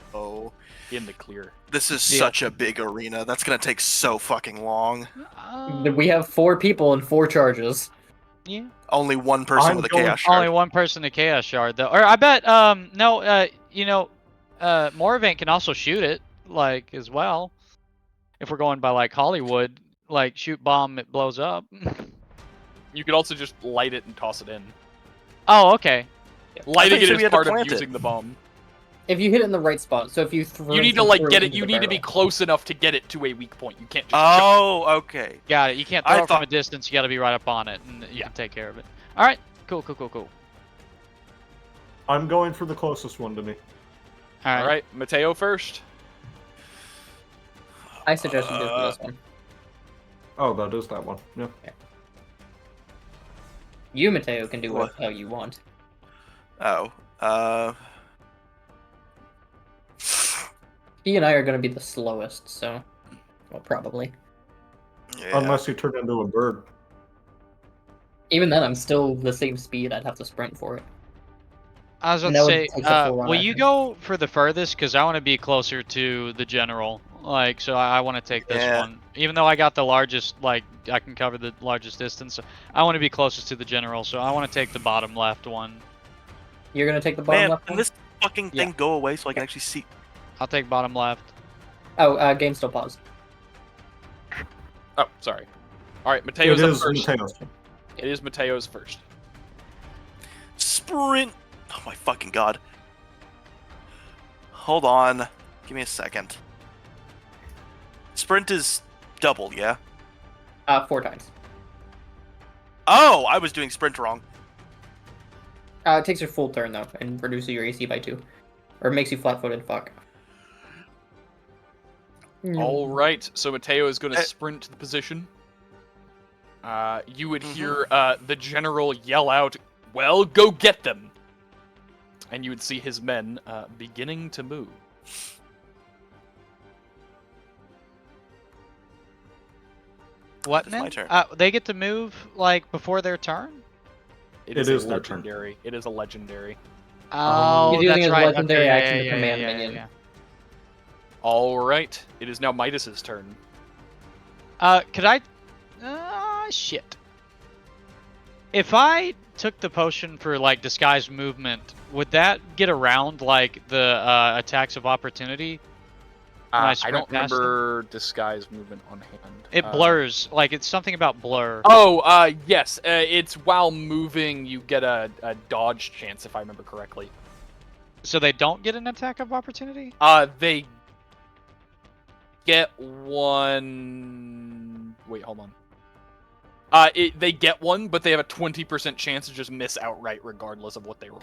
in the clear. This is Deal. such a big arena. That's gonna take so fucking long. We have 4 people and 4 charges. Yeah. Only one person I'm with a going- chaos shard. Only one person to Chaos Shard though. Or I bet no you know Moravaint can also shoot it like as well. If we're going by like Hollywood, like shoot bomb it blows up. You could also just light it and toss it in. Oh, okay. Lighting you it said is we had to part of plant it. using the bomb. If you hit it in the right spot, so if you throw You need to like get it. You need to be close enough to get it to a weak point. You can't just. Oh, okay. Got it. You can't I throw it from a thought- distance. You got to be right up on it, and you Yeah. can take care of it. All right. Cool. I'm going for the closest one to me. All right, Mateo first. I suggest you do it for this one. Oh, that is that one. Yeah. You, Mateo, can do What? how you want. Oh. He and I are going to be the slowest, so... Well, probably. Yeah. Unless you turn into a bird. Even then, I'm still the same speed. I'd have to sprint for it. I was about And to that would say, take a full round will you action. go for the furthest? Because I want to be closer to the general. Like, so I want to take this Yeah. one. Even though I got the largest, like, I can cover the largest distance. I want to be closest to the general, so I want to take the bottom left one. You're going to take the bottom Man, left can one? this fucking Yeah. thing go away so I can actually see? I'll take bottom left. Oh, game still paused. Oh, sorry. All right, It Mateo's up is first. Mateo's turn. It is Mateo's first. Sprint! Oh my fucking god. Hold on. Give me a second. Sprint is double, yeah? 4 times. Oh, I was doing sprint wrong. It takes your full turn, though, and reduces your AC by 2. Or makes you flat-footed, fuck. All right, so Mateo is going to Eh. sprint to the position. You would Mhm. hear the general yell out, "Well, go get them!" And you would see his men beginning to move. What, It's my man? turn. They get to move, like, before their turn? It It is is a their turn. legendary. It is a legendary. Oh, He's using that's his right. legendary Okay, action to yeah, command yeah, minion. yeah. All right, it is now Midas's turn. Could I... shit. If I took the potion for, like, disguised movement, would that get around, like, the attacks of opportunity? I I sprint don't past them? remember disguise movement on hand. It blurs. Like it's something about blur. Oh, yes. It's while moving, you get a dodge chance, if I remember correctly. So they don't get an attack of opportunity? They get one. Wait, hold on. They get one, but they have a 20% chance to just miss outright, regardless of what they roll.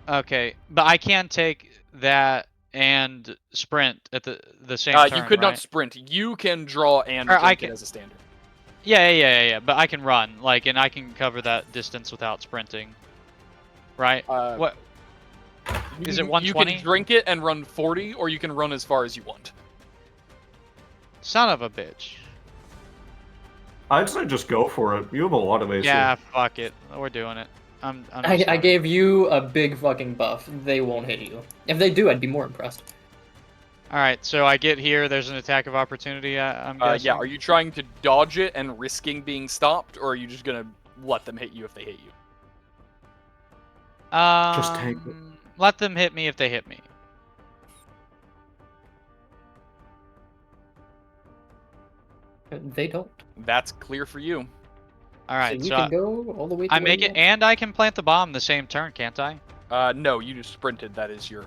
Okay, but I can take that and sprint at the same turn, You could right? not sprint. You can draw and Or I drink it can- as a standard. Yeah. But I can run, like, and I can cover that distance without sprinting. Right? What? Is it 120? You can drink it and run 40, or you can run as far as you want. Son of a bitch. I'd say just go for it. You have a lot of AC. Yeah, fuck it. We're doing it. I gave you a big fucking buff. They won't hit you. If they do, I'd be more impressed. Alright, so I get here, there's an attack of opportunity, I'm guessing? Yeah, are you trying to dodge it and risking being stopped, or are you just gonna let them hit you if they hit you? Just take it. Let them hit me if they hit me. They don't. That's clear for you. Alright, so you so can go all the way to I where make you it, want. and I can plant the bomb the same turn, can't I? No, you just sprinted. That is your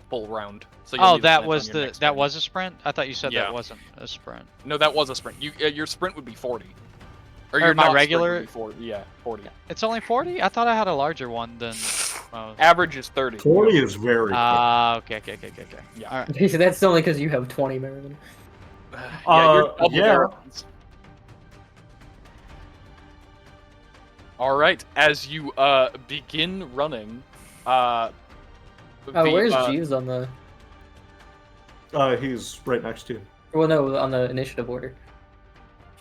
full round. So Oh, need to that land was on your the next that turn. was a sprint? I thought you said Yeah. that wasn't a sprint. No, that was a sprint. Your sprint would be 40. Or your my not sprint regular- would be 40. Yeah, 40. It's only 40? I thought I had a larger one than... Oh. Average is 30. 40 is very quick. Okay. Yeah. Alright. That's only because you have 20, Marivin. Yeah, you're double yeah. barrels. All right, as you begin running, Where's Jeeves on the... He's right next to you. Well, no, on the initiative order.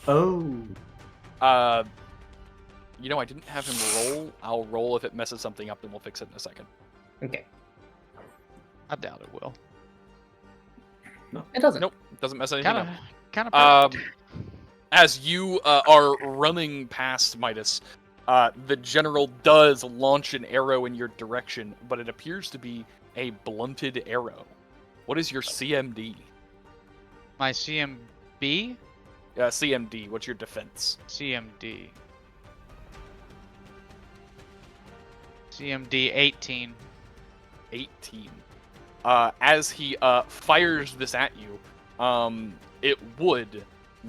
Oh. You know, I didn't have him roll. I'll roll if it messes something up, and we'll fix it in a second. Okay. I doubt it will. It doesn't. Nope, doesn't mess anything up. Kind of perfect. As you are running past Midas, the general does launch an arrow in your direction, but it appears to be a blunted arrow. What is your CMD? My CMB? CMD, what's your defense? CMD. CMD 18. 18. As he fires this at you, it would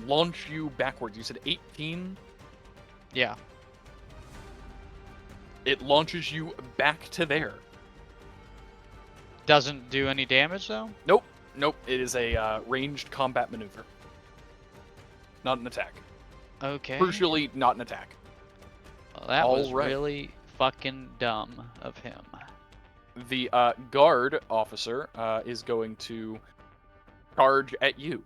launch you backwards. You said 18? Yeah. It launches you back to there. Doesn't do any damage though? Nope. It is a ranged combat maneuver. Not an attack. Okay. Crucially, not an attack. Well, that was Alright. really fucking dumb of him. The guard officer is going to charge at you.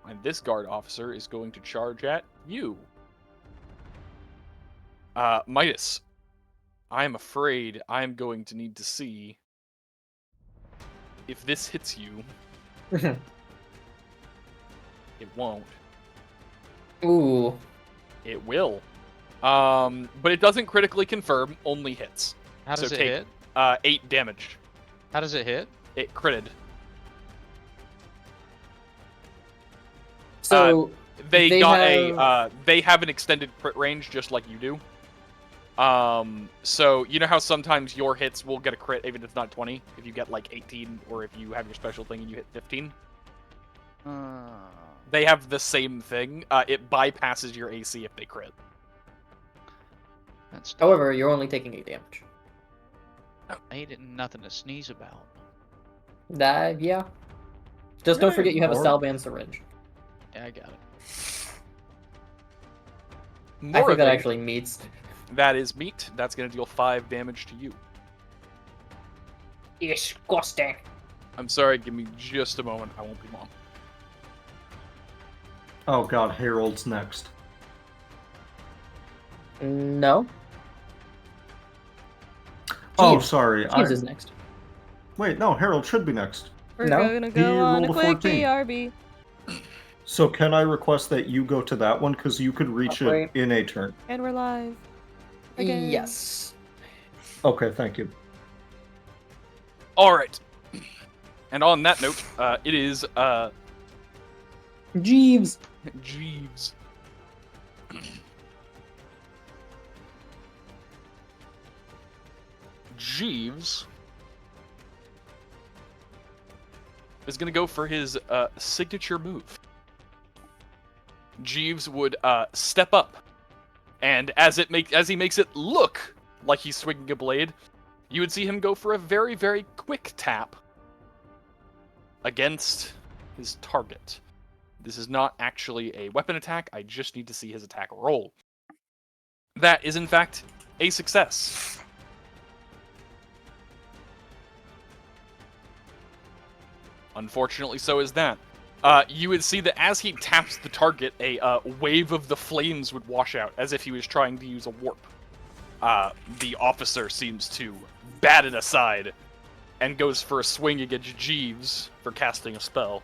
And this guard officer is going to charge at you. Midas, I am afraid I am going to need to see if this hits you. It won't. Ooh. It will. But it doesn't critically confirm, only hits. How does So it take- hit? 8 damage. How does it hit? It critted. So They They got have- they have an extended crit range just like you do. So you know how sometimes your hits will get a crit even if it's not 20, if you get like 18, or if you have your special thing and you hit 15. They have the same thing. It bypasses your AC if they crit. That's However, you're only taking 8 damage. ain't nothing to sneeze about. Yeah. Just don't Yeah, forget you have a or- Salban syringe. Yeah, I got it. I think that Moravaint, actually meets. that is meat. That's going to deal 5 damage to you. Disgusting. I'm sorry, give me just a moment. I won't be long. Oh god, Harold's next. No. Oh, Jeeves. sorry. Jeeves is next. Wait, no, Harold should be next. We're No. gonna He go on a rolled a quick 14. BRB. So can I request that you go to that one because you could reach Okay. it in a turn? And we're live. Again. Yes. Okay, thank you. All right. And on that note, it is Jeeves. Jeeves. Jeeves is going to go for his signature move. Jeeves would step up, and as he makes it look like he's swinging a blade, you would see him go for a very, very quick tap against his target. This is not actually a weapon attack, I just need to see his attack roll. That is, in fact, a success. Unfortunately, so is that. You would see that as he taps the target, a wave of the flames would wash out, as if he was trying to use a warp. The officer seems to bat it aside, and goes for a swing against Jeeves for casting a spell.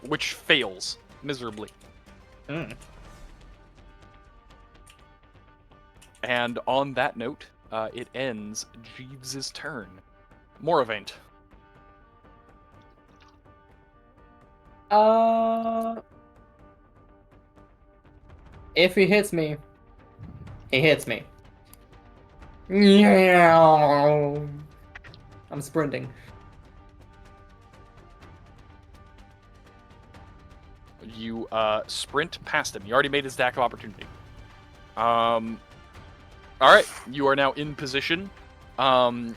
Which fails miserably. And on that note, it ends Jeeves' turn. Moravaint. If he hits me, he hits me. I'm sprinting. You sprint past him. You already made his attack of opportunity. Alright, you are now in position. I'm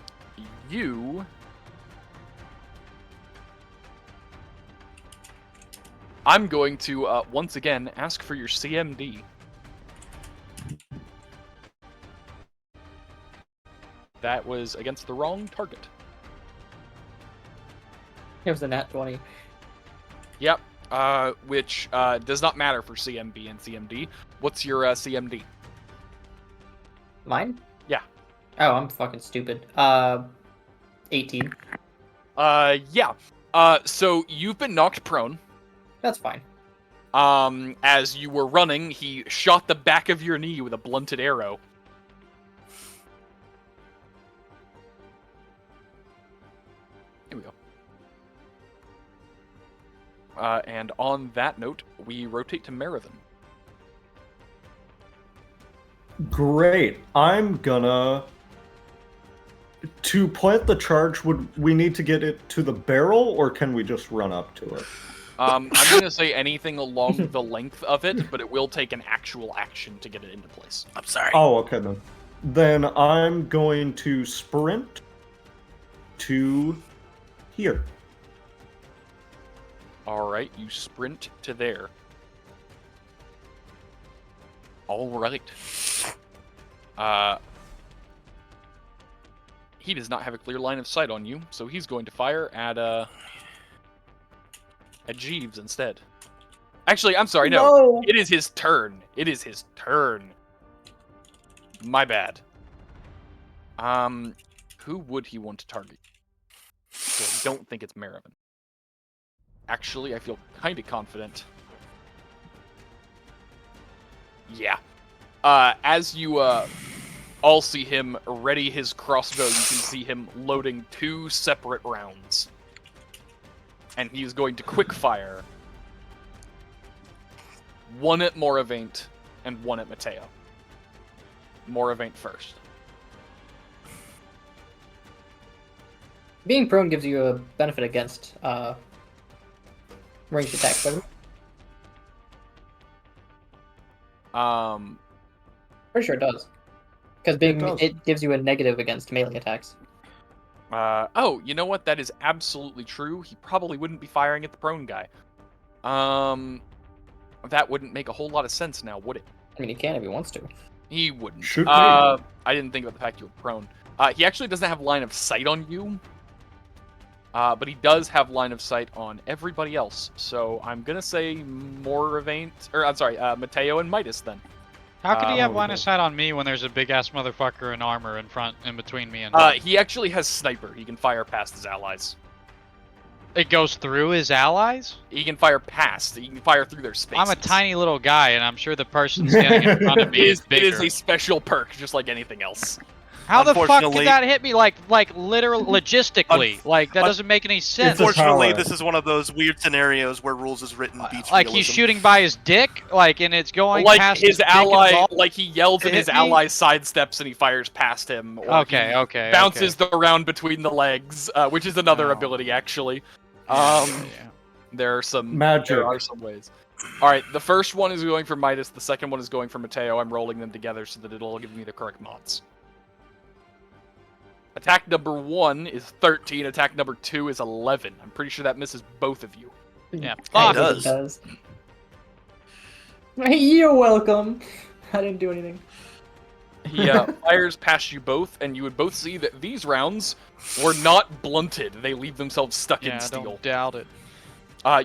going to, once again, ask for your CMD. That was against the wrong target. It was a nat 20. Yep, which does not matter for CMB and CMD. What's your CMD? Mine? Yeah. Oh, I'm fucking stupid. 18. Yeah. So you've been knocked prone. That's fine. As you were running, he shot the back of your knee with a blunted arrow. Here we go. And on that note, we rotate to Marivin. Great. I'm gonna... To plant the charge, would we need to get it to the barrel, or can we just run up to it? I'm going to say anything along the length of it, but it will take an actual action to get it into place. I'm sorry. Oh, okay then. Then I'm going to sprint to here. Alright, you sprint to there. Alright. He does not have a clear line of sight on you, so he's going to fire at Jeeves instead. Actually, I'm sorry, no. It is his turn. It is his turn. My bad. Who would he want to target? So I don't think it's Marivin. Actually, I feel kind of confident. Yeah. As you all see him ready his crossbow, you can see him loading 2 separate rounds. And he's going to quick fire. One at Moravaint and one at Matteo. Moravaint first. Being prone gives you a benefit against ranged attacks, doesn't it? Pretty sure it does. Because it gives you a negative against melee attacks. Oh, you know what? That is absolutely true. He probably wouldn't be firing at the prone guy. That wouldn't make a whole lot of sense now, would it? I mean, he can if he wants to. He wouldn't. Should I didn't think about the fact you were prone. He actually doesn't have line of sight on you. But he does have line of sight on everybody else. So I'm gonna say Moravaint, or I'm sorry, Matteo and Midas then. How could he have line of sight on me when there's a big ass motherfucker in armor in between me and he actually has sniper. He can fire past his allies. It goes through his allies? He can fire past. He can fire through their spaces. I'm a tiny little guy, and I'm sure the person standing in front of me is It bigger. is a special perk, just like anything else. How the fuck Unfortunately- did that hit me? Like literal, logistically. Like, that doesn't make any sense. a Unfortunately, power. this is one of those weird scenarios where rules is written beats Like, realism. he's shooting by his dick? Like, and it's going Like past his dick and ally, ball? like he yells and Hit his me? ally sidesteps and he fires past him. Or Okay, he okay, bounces okay. the round between the legs, which is another Oh. ability actually. Yeah. There are some Magic. There are some ways. All right, the first one is going for Midas. The second one is going for Matteo. I'm rolling them together so that it'll give me the correct mods. Attack number 1 is 13. Attack number 2 is 11. I'm pretty sure that misses both of you. Yeah, I fuck. guess it does. You're welcome. I didn't do anything. He fires past you both, and you would both see that these rounds were not blunted. They leave themselves stuck Yeah, in I steel. don't doubt it.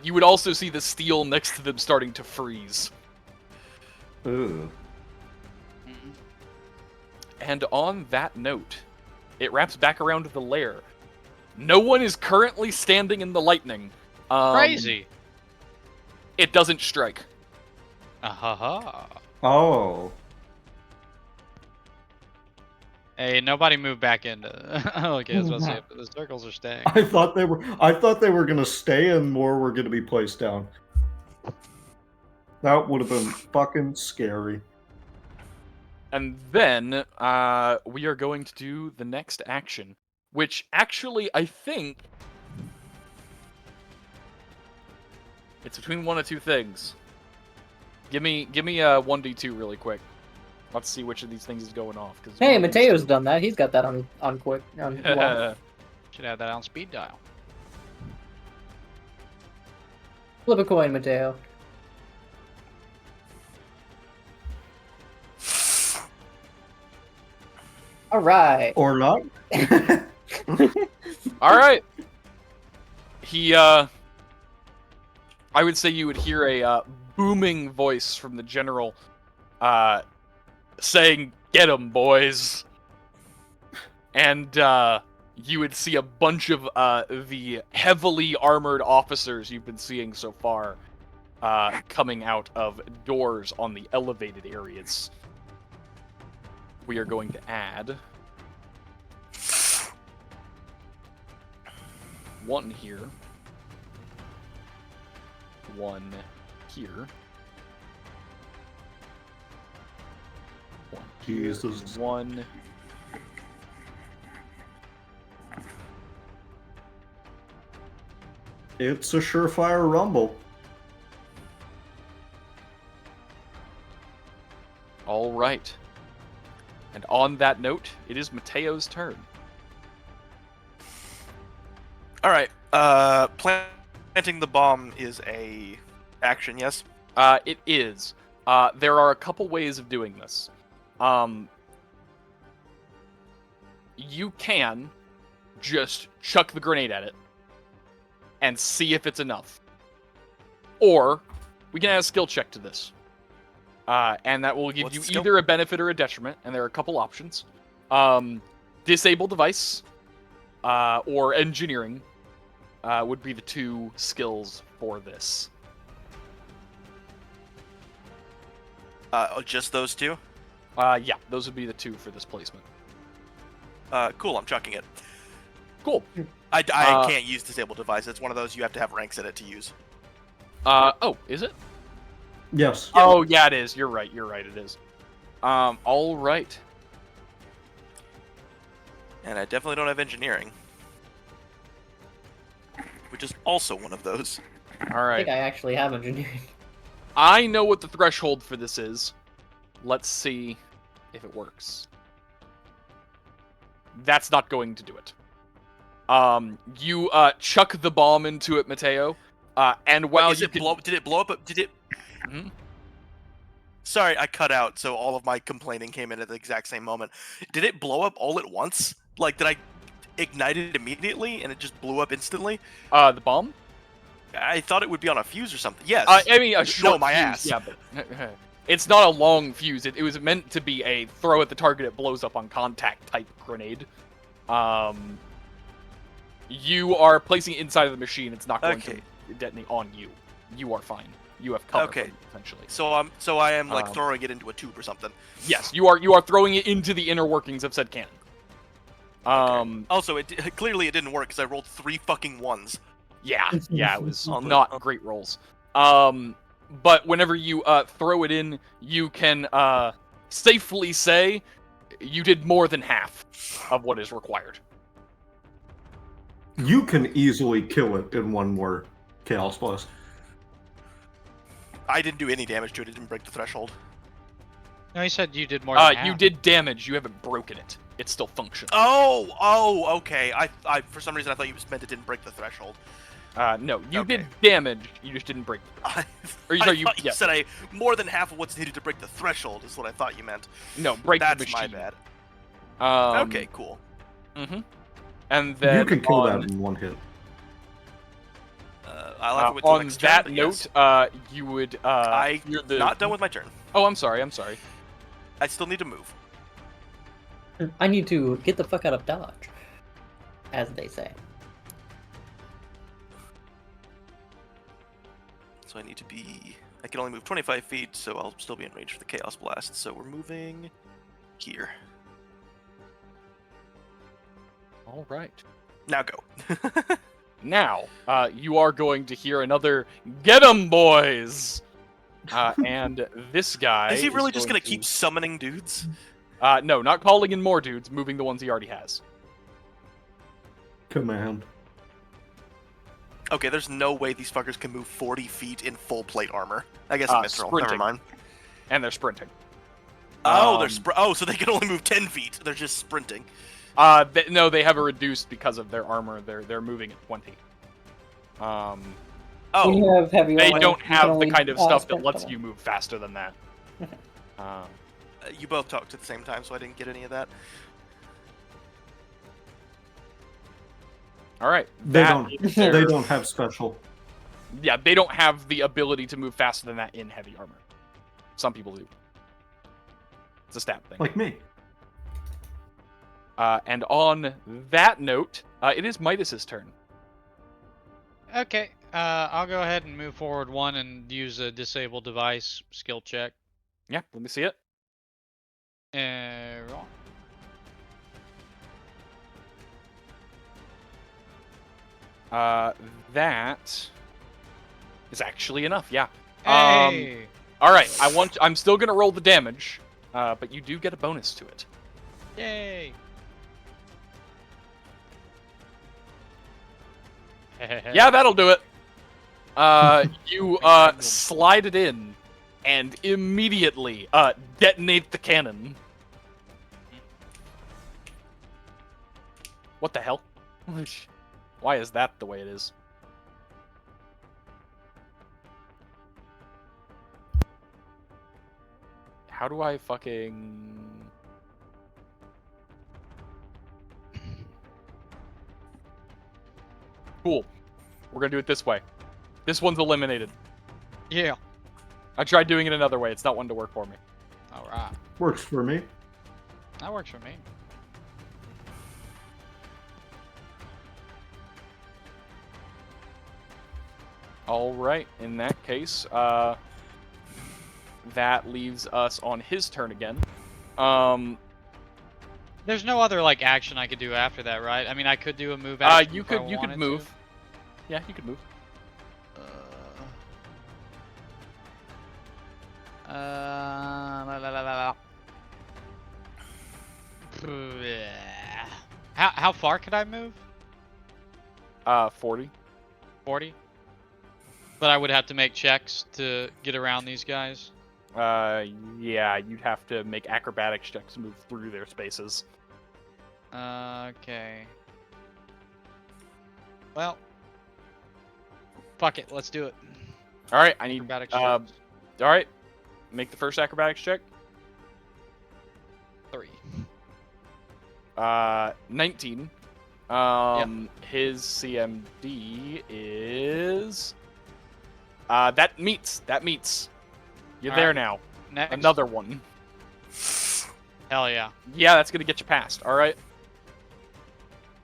You would also see the steel next to them starting to freeze. Ooh. And on that note, it wraps back around to the lair. No one is currently standing in the lightning. Crazy. It doesn't strike. Ha. Oh. Hey, nobody move back into. Okay, I was about to say, if the circles are staying. I thought they were gonna stay and more were gonna be placed down. That would have been fucking scary. And then we are going to do the next action, which actually I think it's between one of two things. Give me a 1d2 really quick. Let's see which of these things is going off. Hey, Mateo's done that. He's got that on quick. On lock. Should have that on speed dial. Flip a coin, Mateo. All right. Or not? All right. He I would say you would hear a booming voice from the general saying, "Get 'em, boys." And you would see a bunch of the heavily armored officers you've been seeing so far coming out of doors on the elevated areas. We are going to add one here, one here, one here, Jesus. and one. It's a surefire rumble. All right. And on that note, it is Mateo's turn. All right. Planting the bomb is a action, yes? It is. There are a couple ways of doing this. You can just chuck the grenade at it and see if it's enough. Or we can add a skill check to this. And that will give What's you the skill? either a benefit or a detriment, and there are a couple options. Disable device or engineering would be the two skills for this. Just those two? Yeah, those would be the two for this placement. Cool, I'm chucking it. Cool. I can't use disable device. It's one of those you have to have ranks in it to use. Oh, is it? Yes. Oh, yeah, it is. You're right, it is. All right. And I definitely don't have engineering. Which is also one of those. All I right. think I actually have engineering. I know what the threshold for this is. Let's see if it works. That's not going to do it. You chuck the bomb into it, Matteo. And while Did it blow up? Did it? Mhm. Sorry, I cut out, so all of my complaining came in at the exact same moment. Did it blow up all at once? Like, did I ignite it immediately and it just blew up instantly? The bomb? I thought it would be on a fuse or something. Yes. I mean, a short my fuse, ass. Yeah, but it's not a long fuse. It was meant to be a throw at the target, it blows up on contact type grenade. You are placing it inside of the machine. It's not going Okay. to detonate on you. You are fine. You have cover Okay. from it, essentially. So I am like Um, throwing it into a tube or something. Yes, you are throwing it into the inner workings of said cannon. Also, clearly it didn't work because I rolled 3 fucking 1s. Yeah, it was On the- not great rolls. But whenever you throw it in, you can safely say you did more than half of what is required. You can easily kill it in one more Chaos Blast. I didn't do any damage to it. It didn't break the threshold. No, he said you did more than half. You did damage. You haven't broken it. It's still functional. Oh, okay. I for some reason I thought you meant it didn't break the threshold. No, you Okay. did damage. You just didn't break it. I sorry, you- thought you yeah. said more than half of what's needed to break the threshold is what I thought you meant. No, break the That's machine. my bad. Okay, cool. Mm-hmm. And then You can kill on, that in one hit. I'll have to wait till on next that turn, note, yes. you would I'm hear the. not done with my turn. Oh, I'm sorry. I still need to move. I need to get the fuck out of Dodge, as they say. So I need to be... I can only move 25 feet, so I'll still be in range for the Chaos Blast. So we're moving here. All right. Now go. Now, you are going to hear another "Get 'em, boys!" And this guy Is he really just going gonna keep summoning dudes? No, not calling in more dudes, moving the ones he already has. Command. Okay, there's no way these fuckers can move 40 feet in full plate armor. I guess I missed roll. Never sprinting. mind. And they're sprinting. Oh, so they can only move 10 feet. They're just sprinting. No, they have a reduced because of their armor. They're moving at 20. When Oh, you have heavy They armor, don't you have can the only, kind of stuff that sprint lets double. you move faster than that. you both talked at the same time, so I didn't get any of that. All right. They that don't. is their- They don't have special. Yeah, they don't have the ability to move faster than that in heavy armor. Some people do. It's a stat thing. Like me. And on that note, it is Midas's turn. Okay, I'll go ahead and move forward 1 and use a disable device skill check. Yeah, let me see it. Roll. That is actually enough. Yeah. Hey! All right. I'm still gonna roll the damage, but you do get a bonus to it. Yay! Yeah, that'll do it. You slide it in, and immediately detonate the cannon. What the hell? Why is that the way it is? How do I fucking... Cool. We're gonna do it this way. This one's eliminated. Yeah. I tried doing it another way. It's not one to work for me. All right. Works for me. That works for me. All right. In that case, that leaves us on his turn again. There's no other like action I could do after that, right? I mean, I could do a move action. You if I could wanted move. to. Yeah, you could move. La, la, la, la, la. How far could I move? 40. 40. But I would have to make checks to get around these guys. Yeah, you'd have to make acrobatics checks to move through their spaces. Okay. Well, fuck it. Let's do it. All right, I need. Acrobatics All checks. right, make the first acrobatics check. 3. 19. His CMD is. That meets. You're All there right. now. Next. Another one. Hell yeah. Yeah, that's gonna get you past. All right.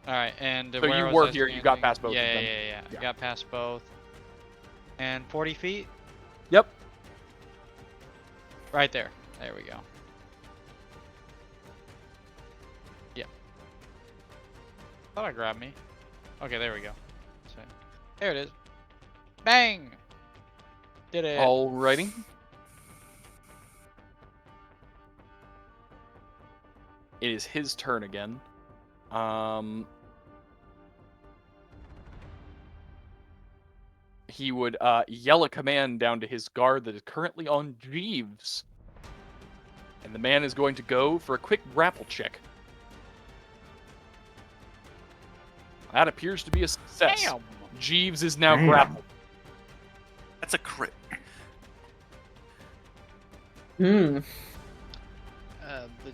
All right, and So where you was were I here, you got standing? past both of Yeah, them. yeah. Yeah. Got past both. And 40 feet? Yep. Right there. There we go. Yep. Thought I grabbed me. Okay, there we go. So, there it is. Bang! Did it. Alrighty. It is his turn again. He would yell a command down to his guard that is currently on Jeeves. And the man is going to go for a quick grapple check. That appears to be a success. Damn! Jeeves is now Damn. grappled. That's a crit. Hmm. The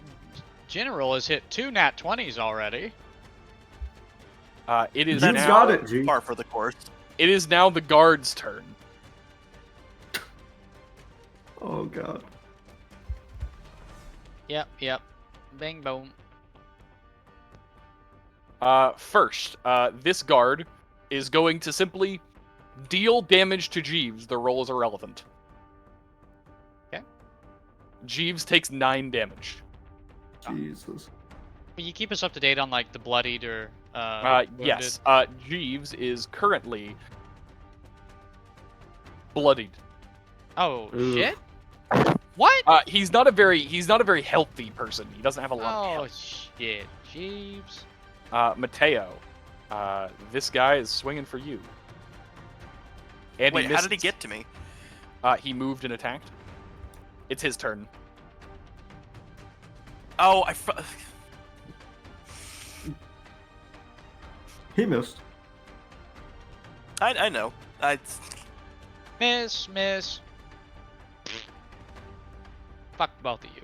general has hit 2 nat 20s already. It is That's You've now. got it, G. Par for the course. It is now the guard's turn. Oh god. Yep. Bang boom. First, this guard is going to simply deal damage to Jeeves. The roll is irrelevant. Okay. Jeeves takes 9 damage. Jesus. Will you keep us up to date on like the bloodied or Yes. Jeeves is currently bloodied. Oh Ugh. shit! What? He's not a very healthy person. He doesn't have a lot of Oh health. shit, Jeeves. Matteo, this guy is swinging for you. And Wait, he how did he misses. get to me? He moved and attacked. It's his turn. Oh, He missed. I know. Miss. Fuck both of you.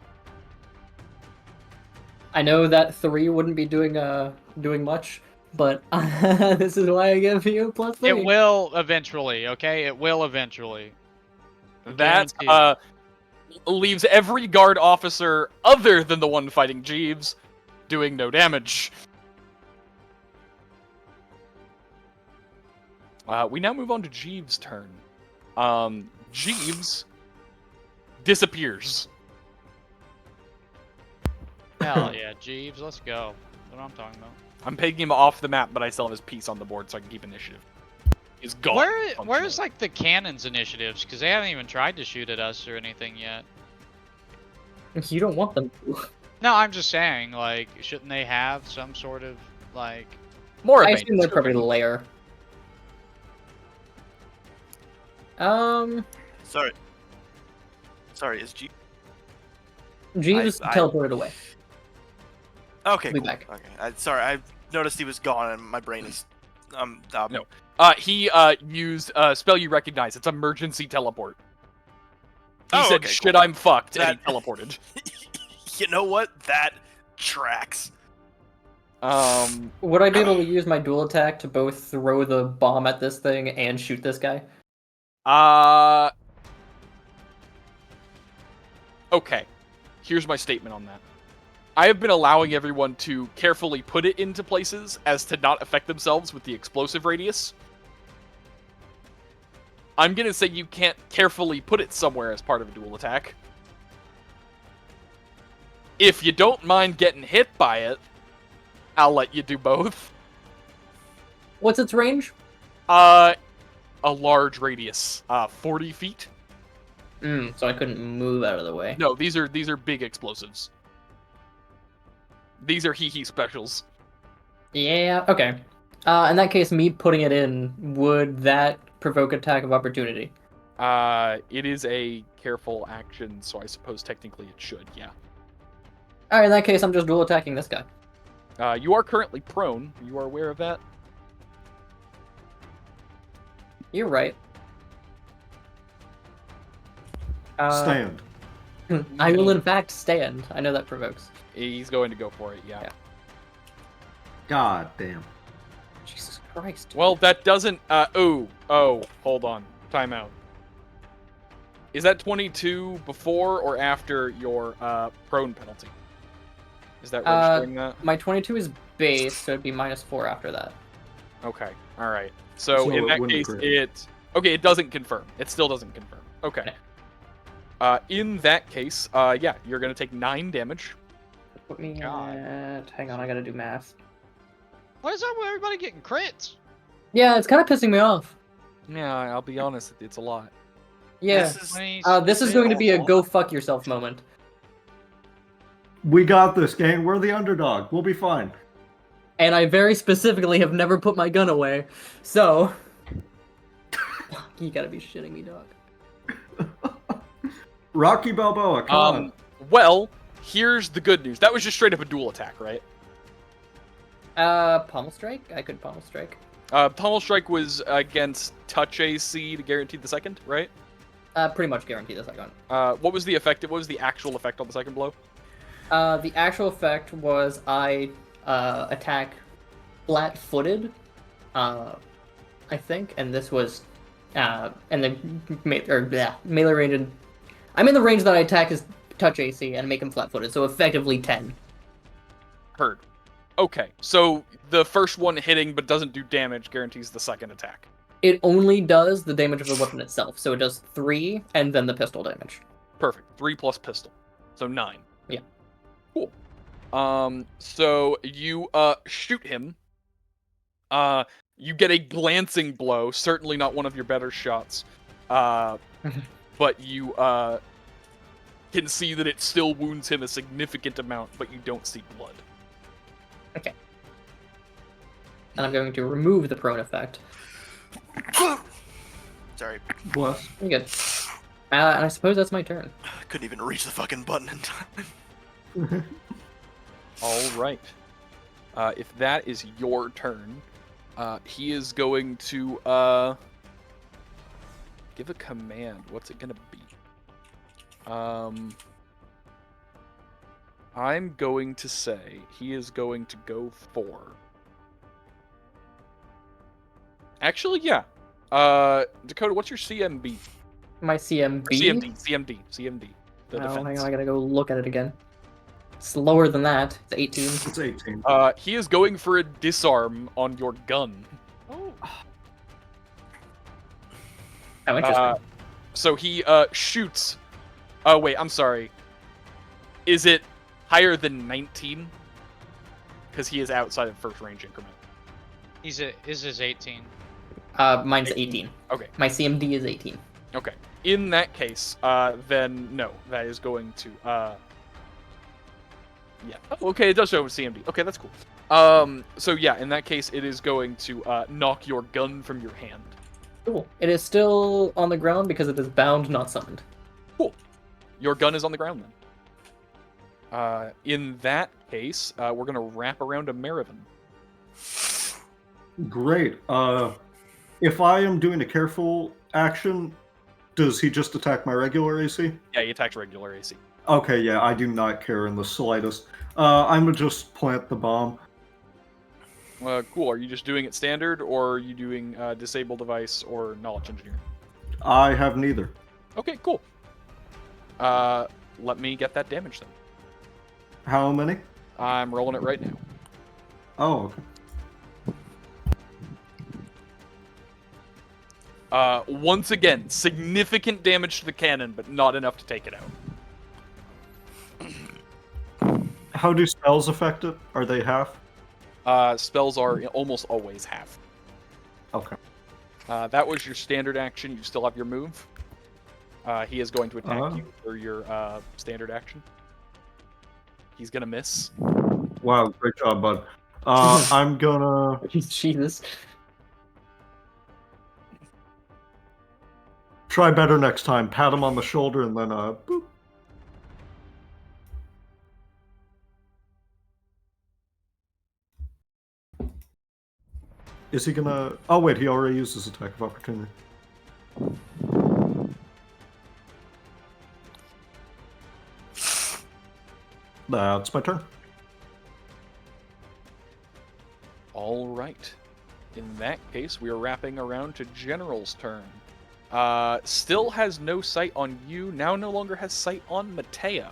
I know that 3 wouldn't be doing much, but this is why I give you +3. It will eventually, okay? It will eventually. That Guaranteed. leaves every guard officer other than the one fighting Jeeves doing no damage. We now move on to Jeeves' turn. Jeeves disappears. Hell yeah, Jeeves, let's go. That's what I'm talking about. I'm taking him off the map, but I still have his piece on the board so I can keep initiative. He's gone. Where's like the cannons initiatives? Because they haven't even tried to shoot at us or anything yet. You don't want them to. No, I'm just saying, like, shouldn't they have some sort of like? More I of assume they're probably lair. Sorry, is G? Jeeves I- teleported away. Okay, Be cool. back. Okay, sorry, I noticed he was gone, and my brain is No. He used spell you recognize. It's emergency teleport. He said, okay, "Shit, cool. I'm fucked," and That- he teleported. You know what? That tracks. Would I be able to use my dual attack to both throw the bomb at this thing and shoot this guy? Okay. Here's my statement on that. I have been allowing everyone to carefully put it into places as to not affect themselves with the explosive radius. I'm gonna say you can't carefully put it somewhere as part of a dual attack. If you don't mind getting hit by it, I'll let you do both. What's its range? A large radius, 40 feet. So I couldn't move out of the way. No, these are big explosives. These are hee specials. Yeah, okay. In that case, me putting it in, would that provoke attack of opportunity? It is a careful action, so I suppose technically it should, yeah. Alright, in that case, I'm just dual attacking this guy. You are currently prone. You are aware of that? You're right. Stand. I will in fact stand. I know that provokes. He's going to go for it, yeah. Yeah. God damn. Jesus Christ. Well, that doesn't... hold on. Time out. Is that 22 before or after your prone penalty? Is that registering that? My 22 is base, so it'd be -4 after that. Okay. All right. So So in it that wouldn't case, crit. it doesn't confirm. It still doesn't confirm. Okay. In that case, yeah, you're gonna take 9 damage. Put me God. at... Hang on, I gotta do math. Why is everybody getting crits? Yeah, it's kind of pissing me off. Yeah, I'll be honest, it's a lot. Yeah. This is going to be a go fuck yourself moment. We got this, gang. We're the underdog. We'll be fine. And I very specifically have never put my gun away, so... You gotta be shitting me, dog. Rocky Balboa, come on. Well, here's the good news. That was just straight up a dual attack, right? Pommel strike? I could pommel strike. Pummel Strike was against touch AC to guarantee the second, right? Pretty much guarantee the second. What was the effect? What was the actual effect on the second blow? The actual effect was I attack flat-footed, I think, and this was, and then melee range. I'm in the range that I attack is touch AC and make him flat-footed, so effectively 10. Heard. Okay, so the first one hitting but doesn't do damage guarantees the second attack. It only does the damage of the weapon itself, so it does 3 and then the pistol damage. Perfect. 3 plus pistol, so 9. Yeah. Cool. So you shoot him. You get a glancing blow, certainly not one of your better shots. But you can see that it still wounds him a significant amount, but you don't see blood. Okay. And I'm going to remove the prone effect. Sorry. Bless. Pretty good. And I suppose that's my turn. Couldn't even reach the fucking button in time. All right. If that is your turn, he is going to give a command. What's it going to be? I'm going to say he is going to go for... Actually, yeah. Dakota, what's your CMB? My CMB? CMD. The Oh, defense. hang on, I gotta go look at it again. It's lower than that. It's 18. It's 18. He is going for a disarm on your gun. Oh. Oh, interesting. So he shoots. Oh wait, I'm sorry. Is it higher than 19? Because he is outside of first range increment. Is his 18? Mine's 18. Okay. My CMD is 18. Okay. In that case, then no, that is going to yeah. Oh, okay, it does show CMD. Okay, that's cool. So yeah, in that case, it is going to knock your gun from your hand. Cool. It is still on the ground because it is bound, not summoned. Cool. Your gun is on the ground then. In that case, we're gonna wrap around to Marivin. Great. If I am doing a careful action, does he just attack my regular AC? Yeah, he attacks regular AC. Okay, yeah, I do not care in the slightest. I'm gonna just plant the bomb. Cool. Are you just doing it standard, or are you doing disable device or knowledge engineer? I have neither. Okay, cool. Let me get that damage then. How many? I'm rolling it right now. Oh, okay. Once again, significant damage to the cannon, but not enough to take it out. How do spells affect it? Are they half? Spells are almost always half. Okay. That was your standard action. You still have your move. He is going to attack you for your standard action. He's gonna miss. Wow, great job, bud. I'm gonna... Jesus. Try better next time. Pat him on the shoulder and then, boop. Is he gonna... Oh, wait, he already used his attack of opportunity. That's my turn. All right. In that case, we are wrapping around to General's turn. Still has no sight on you. Now no longer has sight on Matteo.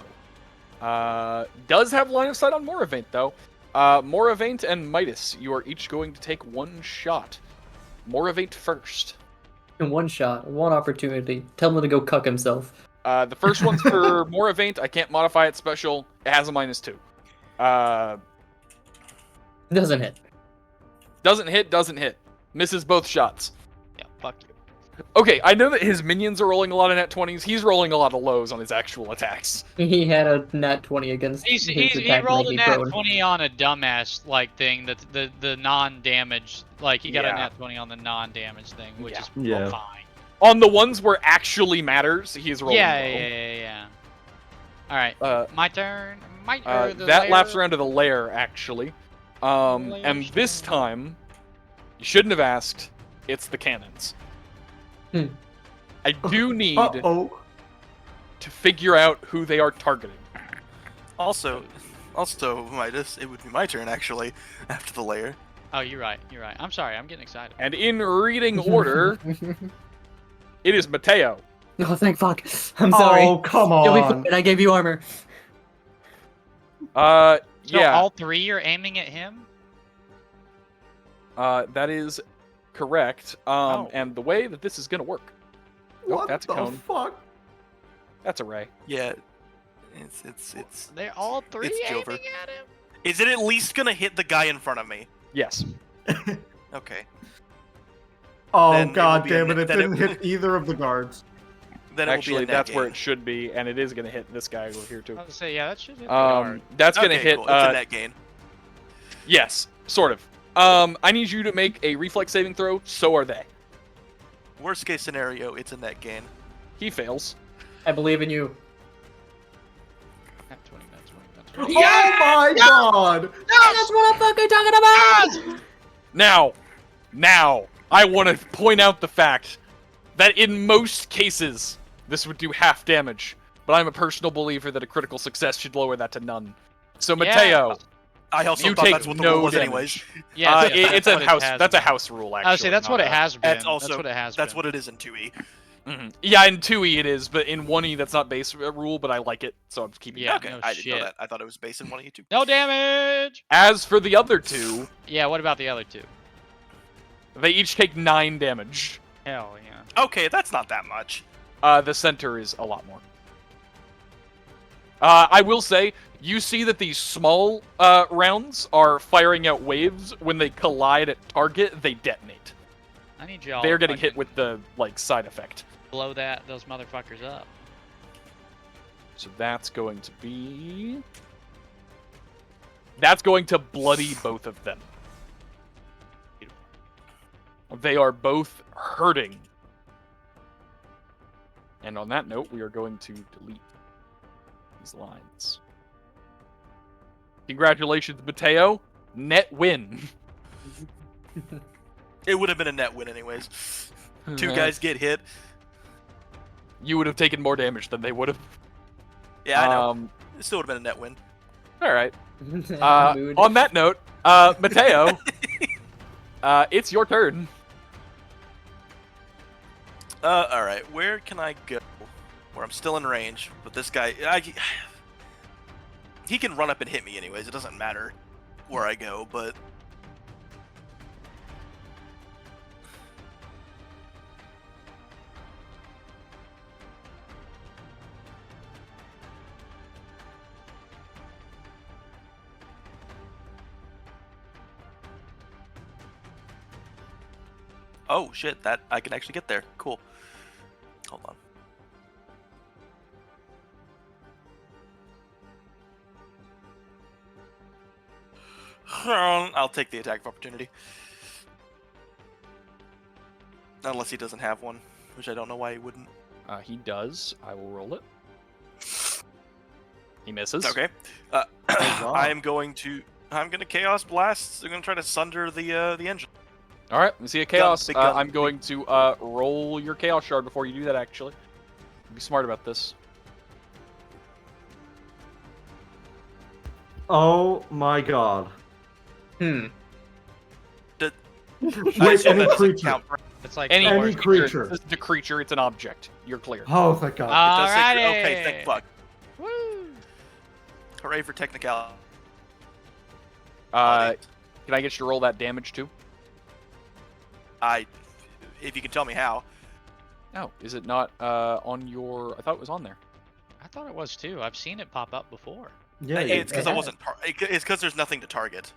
Does have line of sight on Moravaint, though. Moravaint and Midas, you are each going to take one shot. Moravaint first. In one shot, one opportunity. Tell him to go cuck himself. The first one's for Moravaint. I can't modify it special. It has a -2. Doesn't hit. Doesn't hit. Misses both shots. Yeah, fuck you. Okay, I know that his minions are rolling a lot of nat 20s. He's rolling a lot of lows on his actual attacks. He had a nat 20 against his He attack to rolled make a me nat prone. 20 on a dumbass like thing. That's the non-damage. Like he got Yeah. a nat 20 on the non-damage thing, which Yeah. is Yeah. fine. On the ones where actually matters, he's rolling Yeah. low. All right, my turn. That laps around to the lair, actually. And Lair's this turn. time, you shouldn't have asked. It's the cannons. I do need Uh-oh. to figure out who they are targeting. Also, Midas, it would be my turn actually after the layer. Oh, you're right. I'm sorry. I'm getting excited. And in reading order, it is Matteo. Oh, thank fuck. I'm sorry. Oh, come You'll be on. fine. I gave you armor. So Yeah, all three are aiming at him. that is correct. Oh. And the way that this is going to work. What that's a the cone. fuck? That's a ray. Yeah, it's. They're all three It's aiming Jover. at him. Is it at least gonna hit the guy in front of me? Yes. Okay. Oh, Then it will god be a damn it, net- it then didn't it- hit either of the guards. Then it will Actually, be a net that's where gain. it should be, and it is going to hit this guy over here, too. I was gonna say, yeah, that should hit pretty hard. That's going to Okay, hit... cool. It's a net gain. Yes, sort of. I need you to make a reflex saving throw. So are they. Worst case scenario, it's a net gain. He fails. I believe in you. Nat 20, nat 20, nat 20. Oh my god! That's what I'm fucking talking about! Now, I want to point out the fact that in most cases, this would do half damage. But I'm a personal believer that a critical success should lower that to none. So, Matteo, I also you thought take that's what the no rule was damage. anyways. Yeah, it's a what it house. has That's a been. house rule, actually. I would say that's what it has been. That's also That's what it has that's been. what it is in 2E. Yeah, in 2E it is, but in 1E that's not base rule, but I like it, so I'm keeping Yeah. it. Okay, no I didn't know shit. that. I thought it was based in 1E too. No damage. As for the other two, Yeah, what about the other two? they each take 9 damage. Hell yeah. Okay, that's not that much. The center is a lot more. I will say, you see that these small rounds are firing out waves. When they collide at target, they detonate. I need y'all. They're to getting hit fucking with the side effect. blow those motherfuckers up. So that's going to be... That's going to bloody both of them. They are both hurting. And on that note, we are going to delete these lines. Congratulations, Matteo. Net win. It would have been a net win anyways. Two guys get hit. You would have taken more damage than they would have. Yeah, I know. It still would have been a net win. All right. Mood. On that note, Matteo, it's your turn. All right. Where can I go? Where I'm still in range, but this guy, he can run up and hit me anyways. It doesn't matter where I go, but oh shit, that I can actually get there. Cool. Hold on. I'll take the attack of opportunity. Unless he doesn't have one, which I don't know why he wouldn't. He does. I will roll it. He misses. Okay. I'm going to Chaos Blast. I'm gonna try to sunder the engine. All right. We see a chaos. big gun. I'm going to roll your chaos shard before you do that. Actually, be smart about this. Oh my god. Hmm. I Wait, assume any that doesn't creature. count, right? It's like Any Any creature. This is the creature. It's an object. You're clear. Oh, thank god. It does say Alrighty. okay, thank fuck. Woo! Hooray for technicality. Can I get you to roll that damage too? If you can tell me how. No, is it not on your? I thought it was on there. I thought it was too. I've seen it pop up before. Yeah, It's because it I has. wasn't. It's because there's nothing to target.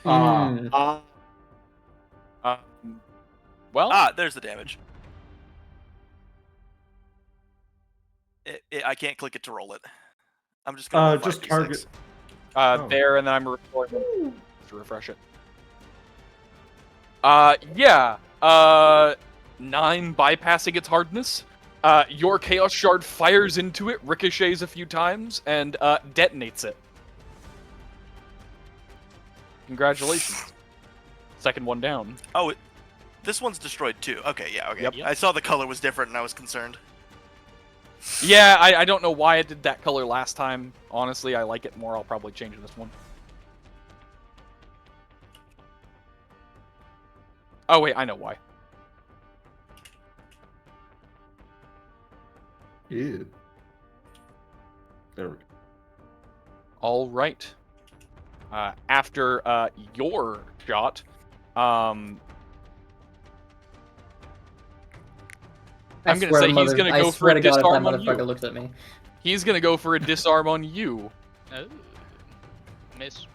Mm. Well, There's the damage. I can't click it to roll it. I'm just gonna roll just 5d6. target. there, and then I'm recording to refresh it. Yeah. 9 bypassing its hardness. Your Chaos Shard fires into it, ricochets a few times, and detonates it. Congratulations. Second one down. Oh, this one's destroyed too. Okay, yeah, okay. Yep. I saw the color was different and I was concerned. Yeah, I don't know why I did that color last time. Honestly, I like it more. I'll probably change this one. Oh, wait, I know why. Ew. There we go. All right. After your shot, I'm gonna say he's gonna go for a disarm on you. Looks at me. He's gonna go for a disarm on you. Oh. Miss.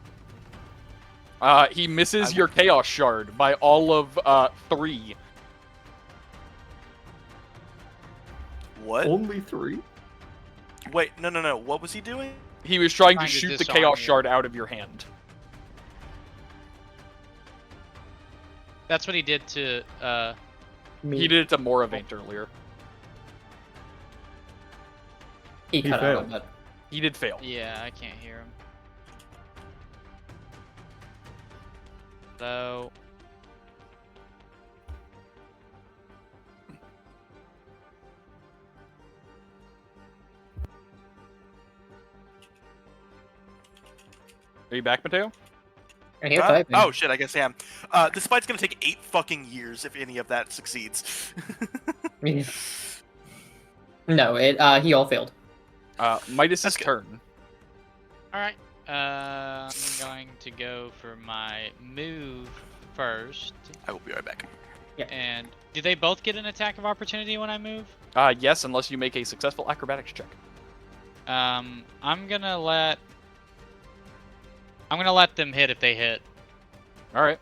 He misses your Chaos Shard by all of 3. What? Only 3? Wait, no. What was he doing? He was trying to Trying to shoot the disarm Chaos you. Shard out of your hand. That's what he did to. Me. He did it to Moravaint earlier. He cut out failed. on that. He did fail. Yeah, I can't hear him. So. Are you back, Matteo? I hear typing. Oh shit, I guess I am. This fight's gonna take 8 fucking years if any of that succeeds. No, he all failed. Midas' That's good. turn. Alright. I'm going to go for my move first. I will be right back. And do they both get an attack of opportunity when I move? Yes, unless you make a successful acrobatics check. I'm gonna let them hit if they hit. All right.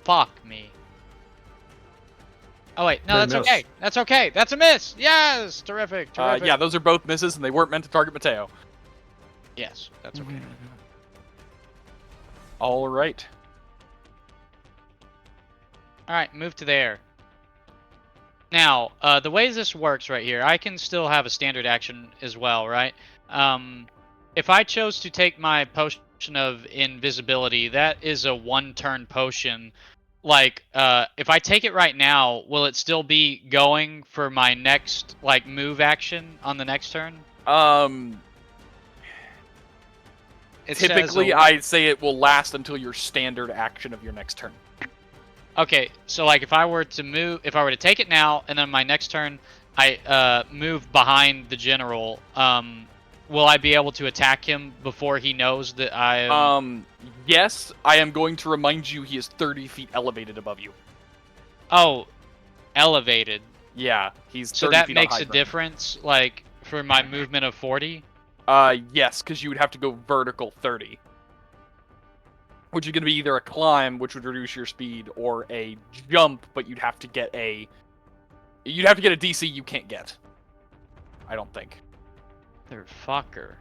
Fuck me. Oh wait, no, They that's miss. okay. That's okay. That's a miss. Yes, terrific. Terrific. Yeah, those are both misses, and they weren't meant to target Matteo. Yes, that's okay. All right. All right, move to there. Now, the way this works right here, I can still have a standard action as well, right? If I chose to take my potion of invisibility, that is a 1-turn potion. Like, if I take it right now, will it still be going for my next, like, move action on the next turn? It says Typically, a- I'd say it will last until your standard action of your next turn. Okay, so like if I were to take it now, and then my next turn I move behind the general, will I be able to attack him before he knows that I? Yes, I am going to remind you he is 30 feet elevated above you. Oh, elevated. Yeah, he's 30 So that feet on makes high a ground. difference, like for my movement of 40. Yes, because you would have to go vertical 30. Which is going to be either a climb, which would reduce your speed, or a jump, but you'd have to get a DC you can't get. I don't think. Motherfucker.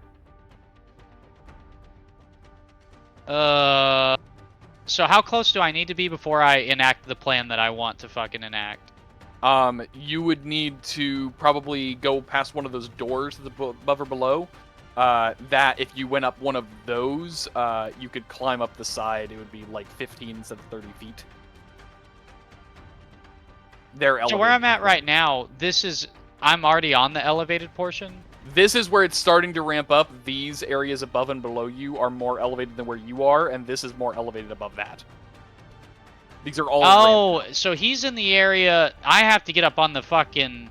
So how close do I need to be before I enact the plan that I want to fucking enact? You would need to probably go past one of those doors above or below. That if you went up one of those, you could climb up the side. It would be like 15 instead of 30 feet. They're elevated. So where I'm at right now, I'm already on the elevated portion. This is where it's starting to ramp up. These areas above and below you are more elevated than where you are, and this is more elevated above that. These are all Oh, so he's in the area. I have to get up on the fucking.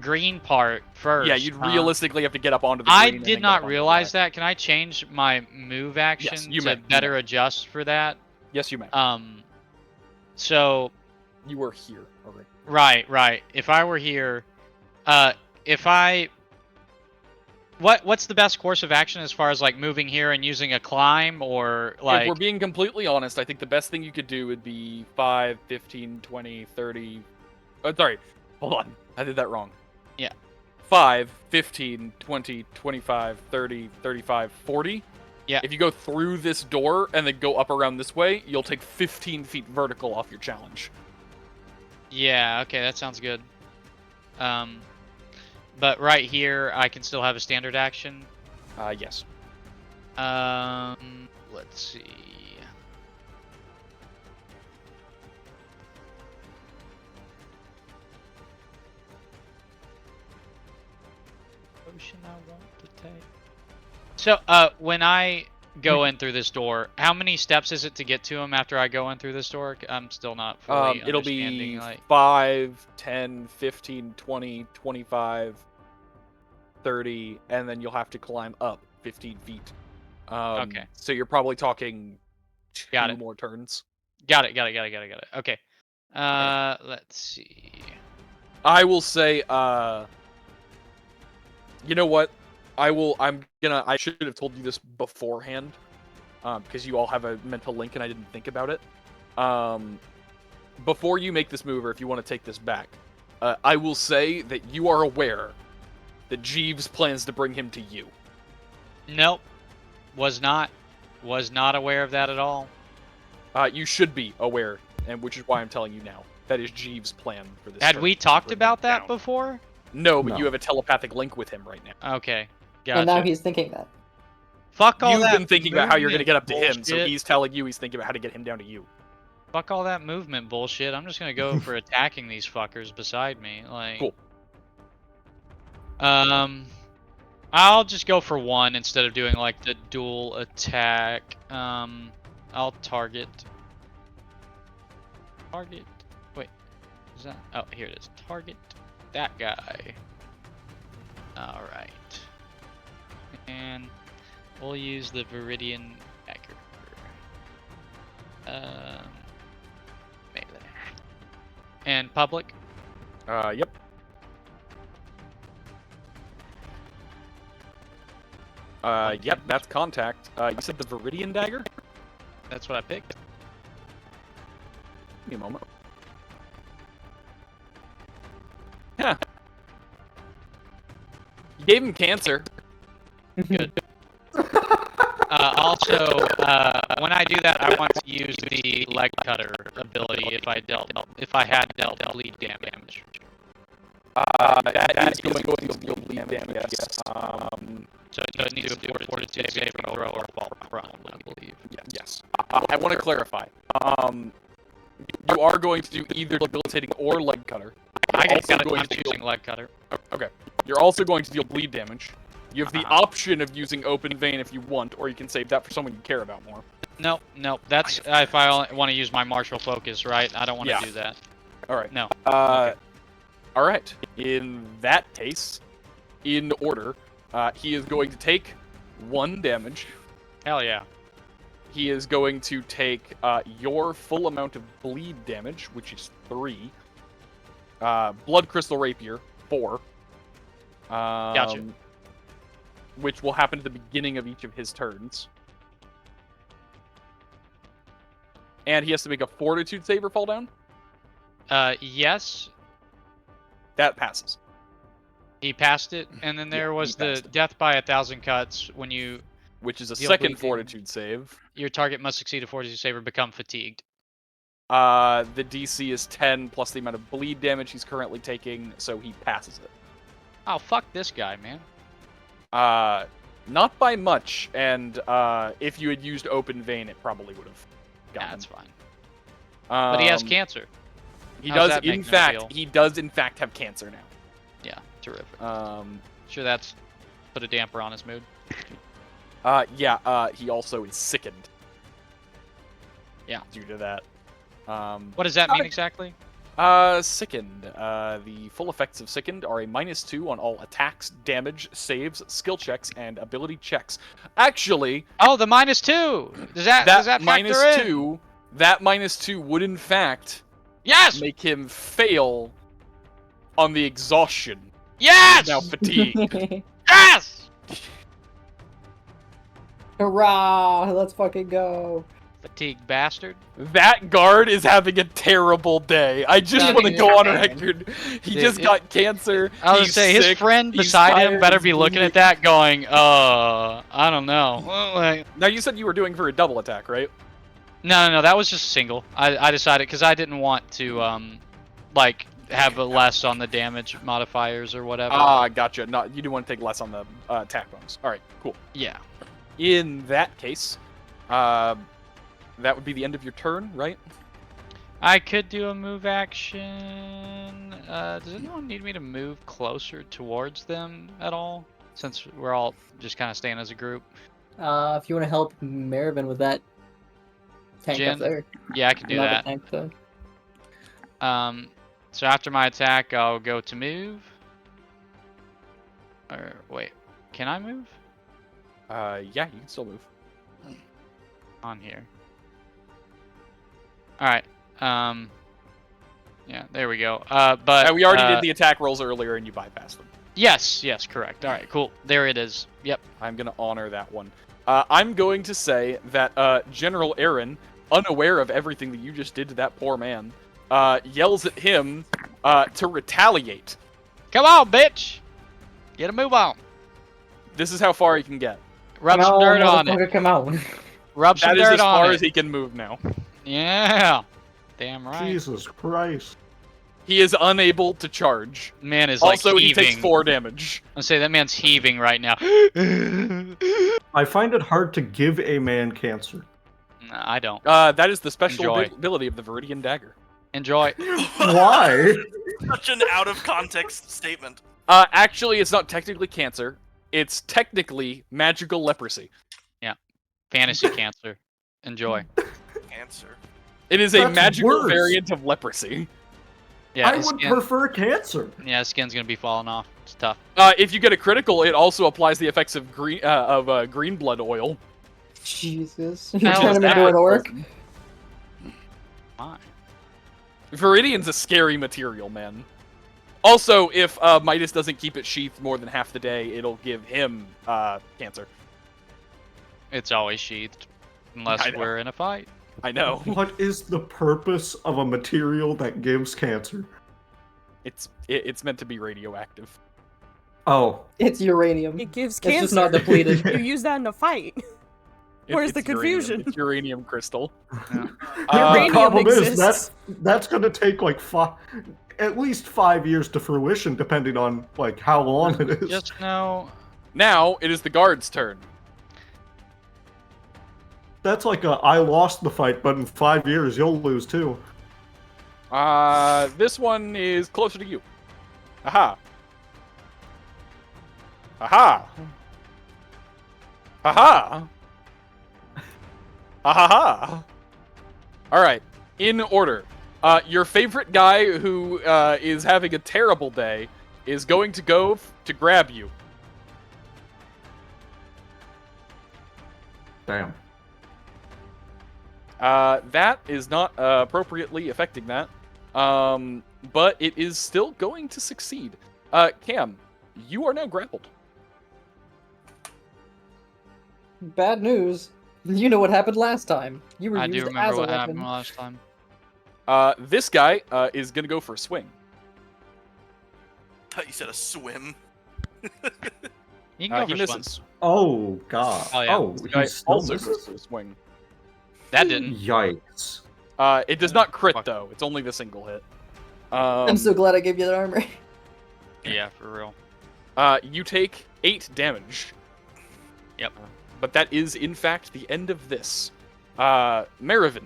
green part first. Yeah, you'd realistically have to get up onto the I green. did not realize that. Can I change my move action you to may, better adjust for that? Yes, you may. So You were here already. right. If I were here, what's the best course of action as far as like moving here and using a climb or like? If we're being completely honest, I think the best thing you could do would be 5, 15, 20, 30. Oh, sorry. Hold on. I did that wrong. Yeah. 5, 15, 20, 25, 30, 35, 40. Yeah. If you go through this door and then go up around this way, you'll take 15 feet vertical off your challenge. Yeah, okay, that sounds good. But right here, I can still have a standard action. Yes. Let's see. Potion I want to take. So, when I go in through this door, how many steps is it to get to him after I go in through this door? I'm still not fully It'll understanding, be like... 5, 10, 15, 20, 25, 30, and then you'll have to climb up 15 feet. Okay. So you're probably talking Got two it. more turns. Got it. Okay. Let's see. I will say, you know what? I should have told you this beforehand, because you all have a mental link and I didn't think about it. Before you make this move, or if you want to take this back, I will say that you are aware that Jeeves plans to bring him to you. Nope. Was not aware of that at all. You should be aware, and which is why I'm telling you now. That is Jeeves' plan for this. Had we talked about that before? No, but you have a telepathic link with him right now. Okay. Gotcha. And now he's thinking that. Fuck all that. You've been thinking about how you're going to get up to him, so bullshit. he's telling you he's thinking about how to get him down to you. Fuck all that movement bullshit. I'm just gonna go for attacking these fuckers beside me. Like, cool. I'll just go for one instead of doing like the dual attack. I'll target. Wait, is that? Oh, here it is. Target that guy. All right. And we'll use the Viridian dagger. Melee. And public? Yep. Yep, that's contact. You said the Viridian dagger? That's what I picked. Give me a moment. Yeah. You gave him cancer. Good. Also, when I do that, I want to use the leg cutter ability if I had dealt bleed damage. That is going to deal bleed damage, yes. So it doesn't need to do a fortitude save throw or fall prone, I believe. Yes. I want to clarify. You are going to do either debilitating or leg cutter. I'm choosing leg cutter. Okay. You're also going to deal bleed damage. You have the option of using open vein if you want, or you can save that for someone you care about more. No. That's if I want to use my martial focus, right? I don't want to do that. All right. No. All right. In that case, in order, he is going to take 1 damage. Hell yeah. He is going to take your full amount of bleed damage, which is 3. Blood Crystal Rapier, 4. Gotcha. Which will happen at the beginning of each of his turns. And he has to make a fortitude save or fall down? Yes. That passes. He passed it, and then there was the death by 1,000 cuts when you... Which is a second fortitude save. Your target must succeed a fortitude save or become fatigued. The DC is 10 plus the amount of bleed damage he's currently taking, so he passes it. Oh, fuck this guy, man. Not by much, and if you had used open vein, it probably would have gotten That's him. fine. But he has cancer. He How's does, that in make him fact, feel? he does in fact have cancer now. Yeah, terrific. Sure, that's put a damper on his mood. He also is sickened. Yeah. Due to that. What does that mean exactly? Sickened. The full effects of Sickened are a -2 on all attacks, damage, saves, skill checks, and ability checks. Actually, Oh, the -2. Does that factor in? -2, that -2 would in fact Yes. make him fail on the exhaustion. Yes. Now fatigue. Yes. Hurrah! Let's fucking go. Fatigue bastard. That guard is having a terrible day. I just want to go on record. He just got cancer. I was gonna He's say his sick, friend he's beside him tired, better he's be looking bleeding. at that, going, I don't know. Like, Now you said you were doing for a double attack, right? no, that was just single. I decided because I didn't want to like have a less on the damage modifiers or whatever. Ah, gotcha. No, you do want to take less on the attack bonus. All right, cool. Yeah. In that case, that would be the end of your turn, right? I could do a move action. Does anyone need me to move closer towards them at all? Since we're all just kind of staying as a group. If you want to help Marivin with that tank Jen? up there. Yeah, I can do Another that. tank, so. So after my attack, I'll go to move. Or wait, can I move Yeah, you can still move. on here? All right. Yeah, there we go. But we already did the attack rolls earlier, and you bypassed them. Yes, correct. All right, cool. There it is. Yep. I'm gonna honor that one. I'm going to say that General Aaron, unaware of everything that you just did to that poor man, yells at him to retaliate. Come on, bitch. Get a move on. This is how far he can get. Rub some dirt on it. Come out. Rub some That is dirt as on far it. as he can move now. Yeah. Damn right. Jesus Christ. He is unable to charge. Man is like Also, he heaving. takes 4 damage. I'll say that man's heaving right now. I find it hard to give a man cancer. No, I don't. That is the special Enjoy. ability of the Viridian Dagger. Enjoy. Why? Such an out of context statement. Actually, it's not technically cancer. It's technically magical leprosy. Fantasy cancer. Enjoy. Answer. It is a That's magical worse. variant of leprosy. Yeah, I his would skin, prefer cancer. yeah, his skin's gonna be falling off. It's tough. If you get a critical, it also applies the effects of green blood oil. Jesus. Hell, You're trying to is make that? it work? Fine. Viridian's a scary material, man. Also, if Midas doesn't keep it sheathed more than half the day, it'll give him cancer. It's always sheathed, unless I know. we're in a fight. I know. What is the purpose of a material that gives cancer? It's meant to be radioactive. Oh. It's uranium. It gives It's cancer. just not depleted. You use that in a fight. Where's the It's uranium. confusion? It's uranium crystal. The Uranium problem is exists. that's going to take like at least 5 years to fruition, depending on like how long it is. Just know. Now it is the guard's turn. That's like I lost the fight, but in 5 years you'll lose too. This one is closer to you. Aha. Aha. Aha. Aha. All right. In order. Your favorite guy who is having a terrible day is going to go to grab you. Damn. That is not appropriately affecting that. But it is still going to succeed. Cam, you are now grappled. Bad news. You know what happened last time. You were I used do remember as a what weapon. happened last time. This guy is going to go for a swing. Thought you said a swim. You can go He for swim. misses. Oh god. Oh, yeah. Oh, This guy he still also goes misses? for a swing. That didn't. Yikes. It does not crit, Fuck. though. It's only the single hit. I'm so glad I gave you that armor. Yeah, for real. You take 8 damage. Yep. But that is, in fact, the end of this. Marivin.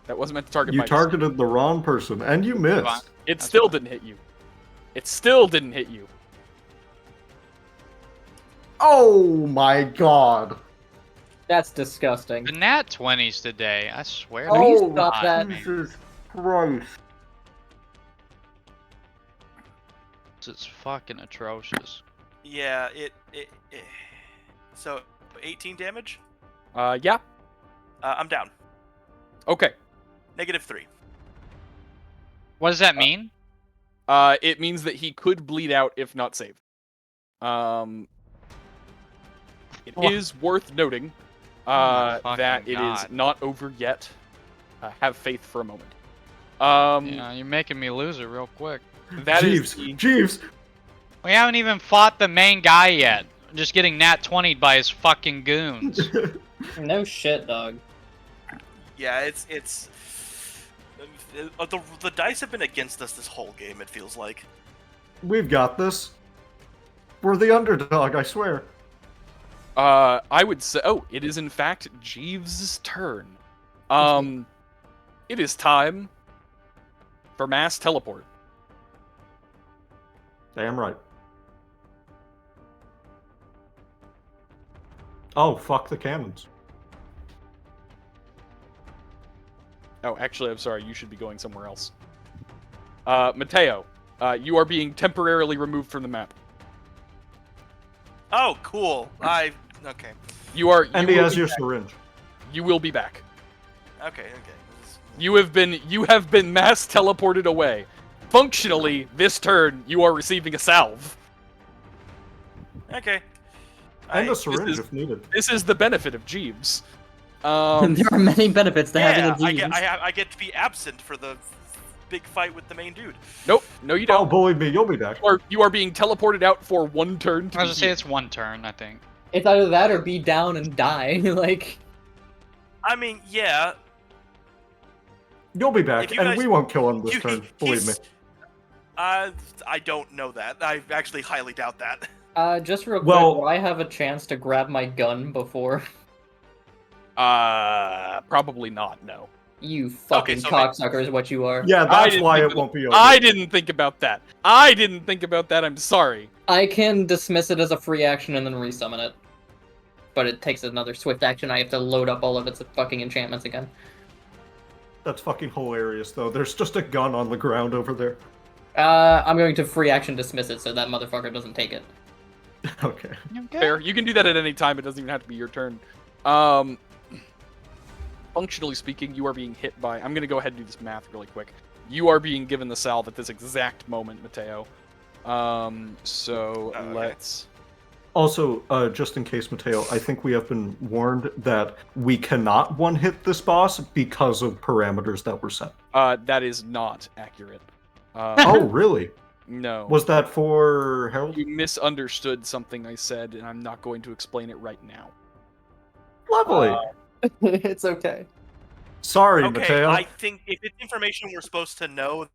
That wasn't meant to target You Midas. targeted the wrong person, and you Fine. missed. It That's still fine. didn't hit you. It still didn't hit you. Oh my god. That's disgusting. The nat 20s today, I swear. Will you Oh, stop that? Jesus Christ. It's fucking atrocious. Yeah, it. So, 18 damage? Yeah. I'm down. Okay. -3. What does that mean? It means that he could bleed out if not saved. It is worth noting Oh my that fucking it is God. not over yet. Have faith for a moment. Yeah, you're making me lose it real quick. That is Jeeves, the- Jeeves. We haven't even fought the main guy yet. I'm just getting nat 20'd by his fucking goons. No shit, dog. Yeah, it's the dice have been against us this whole game. It feels like. We've got this. We're the underdog, I swear. I would say. Oh, it is in fact Jeeves' turn. It is time for mass teleport. Damn right. Oh, fuck the cannons. Oh, actually, I'm sorry. You should be going somewhere else. Matteo, you are being temporarily removed from the map. Oh, cool. Okay. You are. And you he will has be your back. syringe. You will be back. Okay. You have been mass teleported away. Functionally, this turn you are receiving a salve. Okay. And a this syringe is- if needed. This is the benefit of Jeeves. There are many benefits to having a I genius. get to be absent for the big fight with the main dude. Nope. No, you Oh, don't. believe me, you'll be back. You are being teleported out for one turn. To I was be gonna say healed. it's one turn, I think. It's either that or be down and die. Like, I mean, yeah. You'll be If back, you and guys- we won't kill him this you- turn. Believe me. he's- I don't know that. I actually highly doubt that. just real quick, Well- will I have a chance to grab my gun before Probably not. No. you fucking so cocksucker is what you are. Yeah, I that's didn't why think it won't be over. I didn't think about that. I'm sorry. I can dismiss it as a free action and then resummon it. But it takes another swift action. I have to load up all of its fucking enchantments again. That's fucking hilarious, though. There's just a gun on the ground over there. I'm going to free action dismiss it so that motherfucker doesn't take it. Okay. Fair. You can do that at any time. It doesn't even have to be your turn. Functionally speaking, you are being hit by... I'm going to go ahead and do this math really quick. You are being given the salve at this exact moment, Matteo. Okay. Let's... Also, just in case, Matteo, I think we have been warned that we cannot one-hit this boss because of parameters that were set. That is not accurate. Oh, really? No. Was that for Harold? You misunderstood something I said, and I'm not going to explain it right now. Lovely. It's okay. Sorry, Okay, Matteo. I think if it's information we're supposed to know,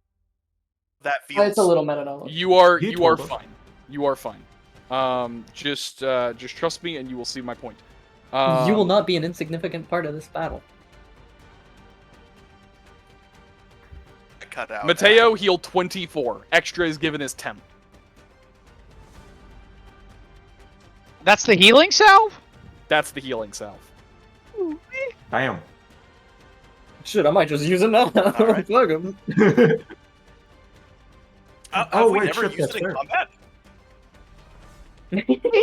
that feels. It's a little meta knowledge. You are He you are told us. fine. You are fine. Just trust me, and you will see my point. You will not be an insignificant part of this battle. cut out. Matteo healed 24. Extra is given as 10. That's the healing salve? That's the healing salve. Damn. Shit, I might just use it now. Alright. Fuck 'em. Have Oh, we wait, never shit, used that's it in fair. combat?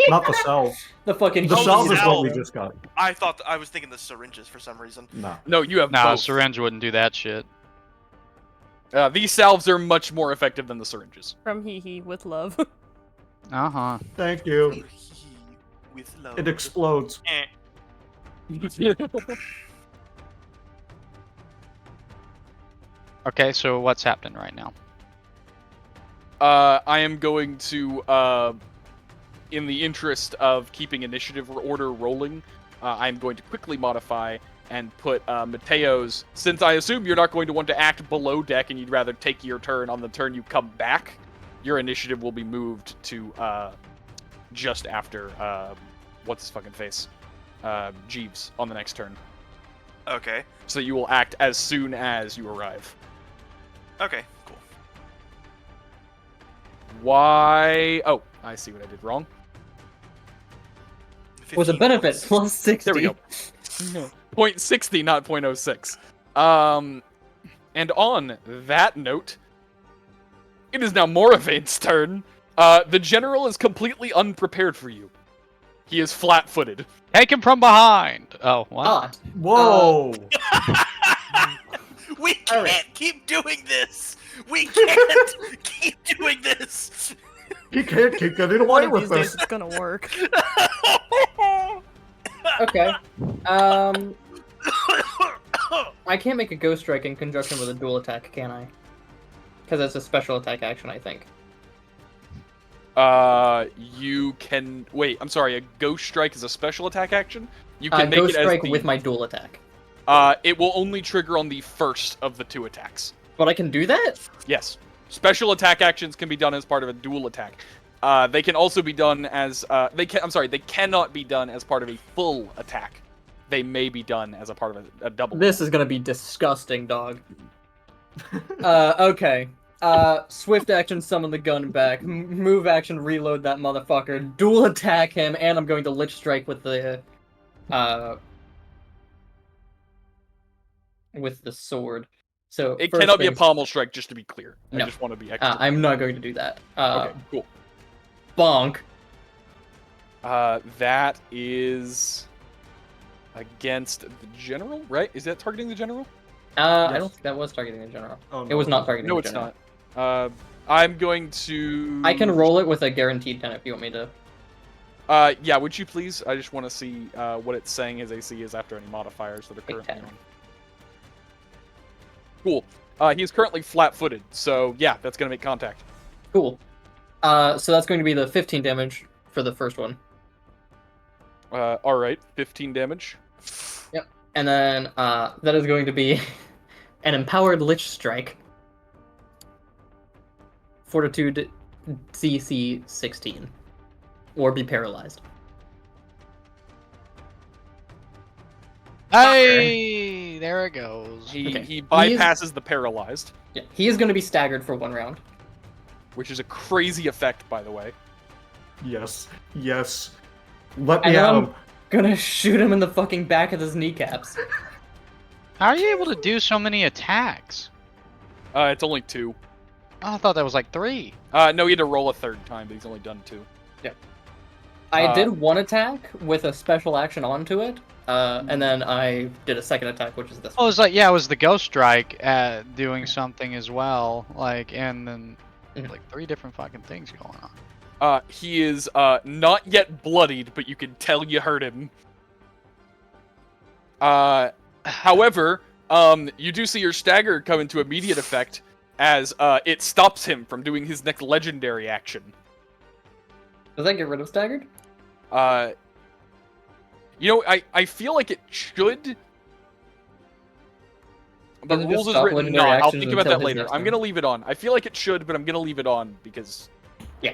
Not the salve. The fucking The Oh, the salve is what we salve. just got. I was thinking the syringes for some reason. Nah. No, you have Nah, both. syringe wouldn't do that shit. These salves are much more effective than the syringes. From Hee Hee with love. Uh-huh. Thank you. With love. It explodes. Eh. Okay, so what's happening right now? I am going to, in the interest of keeping initiative order rolling, I'm going to quickly modify and put Mateo's, since I assume you're not going to want to act below deck and you'd rather take your turn on the turn you come back, your initiative will be moved to just after, what's his fucking face? Jeeves on the next turn. Okay. So you will act as soon as you arrive. Okay. Cool. Why? Oh, I see what I did wrong. Was a benefit plus 60. There we go. 0.60, not 0.06. And on that note, it is now Moravaint's turn. The general is completely unprepared for you. He is flat-footed. Take him from behind. Oh, what? Ah, Whoa! We can't keep doing this. We can't keep doing this. He can't keep getting One away of with these days this. it's gonna work. okay. I can't make a Ghost Strike in conjunction with a dual attack, can I? Because it's a special attack action, I think. You can... Wait, I'm sorry, a Ghost Strike is a special attack action? You can make Ghost it as Strike the... with my dual attack. It will only trigger on the first of the 2 attacks. But I can do that? Yes. Special attack actions can be done as part of a dual attack. They can also be done as... they cannot be done as part of a full attack. They may be done as a part of a double. This is gonna be disgusting, dog. Okay. Swift action, summon the gun back. Move action, reload that motherfucker. Dual attack him, and I'm going to Lich Strike with the sword. So It first cannot be a things- pommel strike, just to be clear. No. I just want to be extra. I'm not going to do that. Okay, cool. Bonk. That is against the general, right? Is that targeting the general? I don't think that was targeting the general. Oh, no. It was not targeting No, the it's general. not. I'm going to... I can roll it with a guaranteed 10 if you want me to. Yeah, would you please? I just want to see what it's saying his AC is after any modifiers that are currently 10. on. Cool. He's currently flat-footed, so yeah, that's going to make contact. Cool. So that's going to be the 15 damage for the first one. Alright, 15 damage. Yep. And then that is going to be an empowered Lich Strike. Fortitude CC 16. Or be paralyzed. Hey, there it goes. He Okay. bypasses the paralyzed, Yeah. He is going to be staggered for 1 round. which is a crazy effect, by the way. Yes. Yes. Let me And then at I'm him. gonna shoot him in the fucking back of his kneecaps. How are you able to do so many attacks? It's only 2. Oh, I thought that was like 3. No, he had to roll a 3rd time, but he's only done 2. I did 1 attack with a special action onto it, and then I did a 2nd attack, which is this Oh, it one. was like, yeah, it was the Ghost Strike doing something as well. Like, and then like 3 different fucking things going on. He is not yet bloodied, but you can tell you hurt him. However, you do see your stagger come into immediate effect as it stops him from doing his next legendary action. Does that get rid of staggered? You know, I feel like it should. The Does it just rules is stop written legendary not. I'll actions think about until that his later. next I'm turn? gonna leave it on. I feel like it should, but I'm gonna leave it on because. Yeah.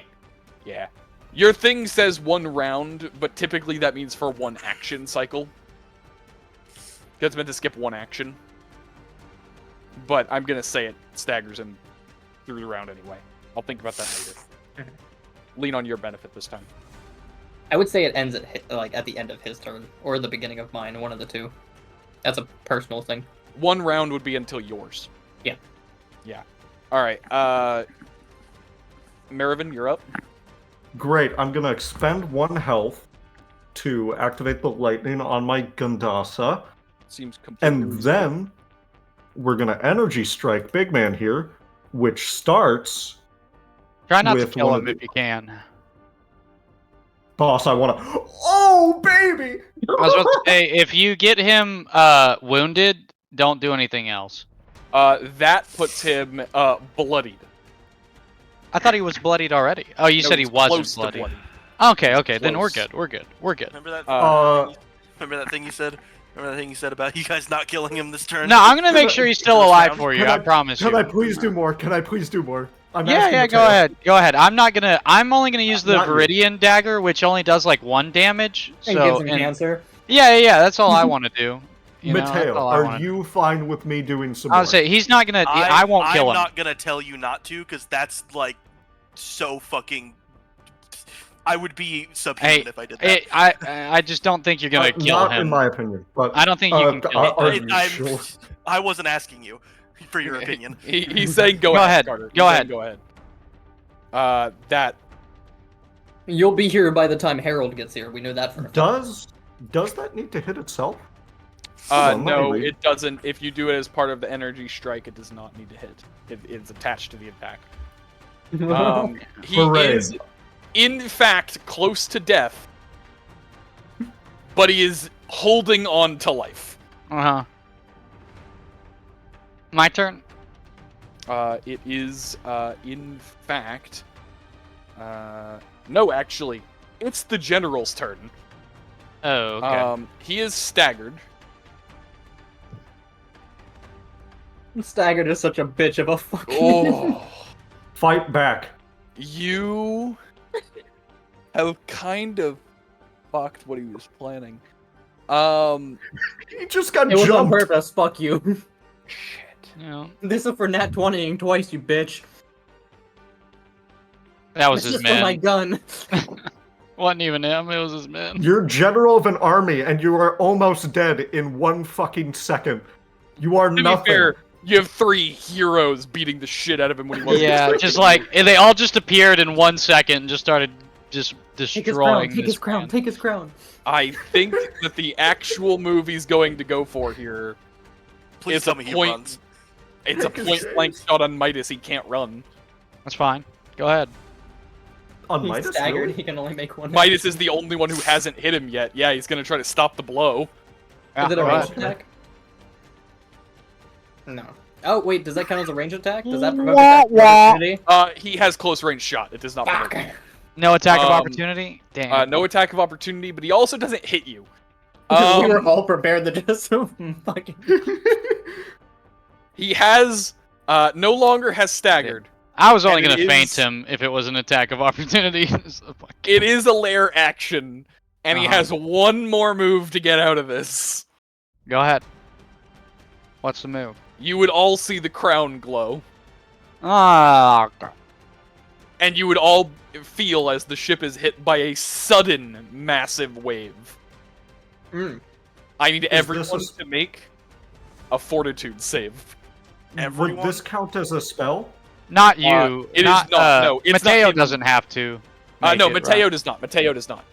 Yeah. Your thing says 1 round, but typically that means for 1 action cycle. It's meant to skip 1 action. But I'm gonna say it staggers him through the round anyway. I'll think about that later. Lean on your benefit this time. I would say it ends at at the end of his turn, or the beginning of mine, one of the two. That's a personal thing. 1 round would be until yours. Yeah. Yeah. Alright, Marivin, you're up. Great. I'm gonna expend 1 health to activate the lightning on my Gundasa, Seems completely and reasonable. then we're gonna energy strike Big Man here, which starts. Try not to With kill one him of if you can. Boss, I wanna. Oh, baby! I was about to say, if you get him wounded, don't do anything else. That puts him bloodied. I thought he was bloodied already. Oh, you No, said he he's wasn't close to bloodied. bloodied. Okay, then we're Close. good. We're good. We're good. Remember that? Remember that thing you said? Remember that thing you said about you guys not killing him this turn? No, I'm gonna make sure he's still First alive round. for you. Can I promise you. Can I please do more? Can I please do more? I'm Yeah, asking yeah, Matteo. go ahead. Go ahead. I'm only gonna use the Not you. Viridian dagger, which only does like 1 damage. And So gives him and- cancer. yeah, that's all I want to do. You know, that's Matteo, all I are wanna do. you fine with me doing some I more? would say he's not gonna. I won't kill him. I'm not gonna tell you not to, because that's like so fucking. I would be subhuman Hey, if I did that. I just don't think you're gonna kill not him. in my opinion, but I don't think you can kill him. are you sure? I wasn't asking you for your opinion. He's saying Go ahead. Carter. Go He's saying ahead. Go ahead. That You'll be here by the time Harold gets here. We know that for a fact. Does that need to hit itself? Hold on, let me no, read. it doesn't. If you do it as part of the energy strike, it does not need to hit. It's attached to the attack. He Hooray. is, in fact, close to death, but he is holding on to life. Uh-huh. My turn? It is, in fact... no, actually, it's the general's turn. Oh, okay. He is staggered. Staggered is such a bitch of a fucking. Oh, Fight back. you have kind of fucked what he was planning. He just got It was on jumped. purpose. Fuck you. Shit. Yeah. This is for nat 20ing twice, you bitch. That was This his is for my man. gun. Wasn't even him, it was his man. You're general of an army, and you are almost dead in 1 fucking second. You are To be nothing. fair, you have 3 heroes beating the shit out of him when he wasn't Yeah, expecting just to. like, they all just appeared in 1 second and just started just Take his crown. destroying Take his this crown. man. Take his crown. I think that the actual move he's going to go for here, Please It's tell a me he point- runs. it's a point-blank shot on Midas. He can't run. That's fine. Go ahead. On He's Midas, staggered. really? He can only make one. Midas is the only one who hasn't hit him yet. Yeah, he's gonna try to stop the blow. Yeah, Is it a go ranged ahead. attack? No. Oh wait, does that count as a ranged attack? Does that provoke attack of opportunity? He has close range shot. It does not provoke. Fuck. No attack of Um, opportunity? Damn. No attack of opportunity, but he also doesn't hit you. we were all prepared to just fucking. He has no longer has staggered. I was only and gonna it feint is- him if it was an attack of opportunity. It is a lair action, and he Uh-huh. has one more move to get out of this. Go ahead. What's the move? You would all see the crown glow, Ah, and you would all feel as the ship is hit by a sudden massive wave. Mm. I need everyone this to make a fortitude save. Would Everyone? this count as a spell? not you. it is not, not, no, it's not Matteo him. doesn't have to. No, make it, Matteo right? does not. Matteo does not.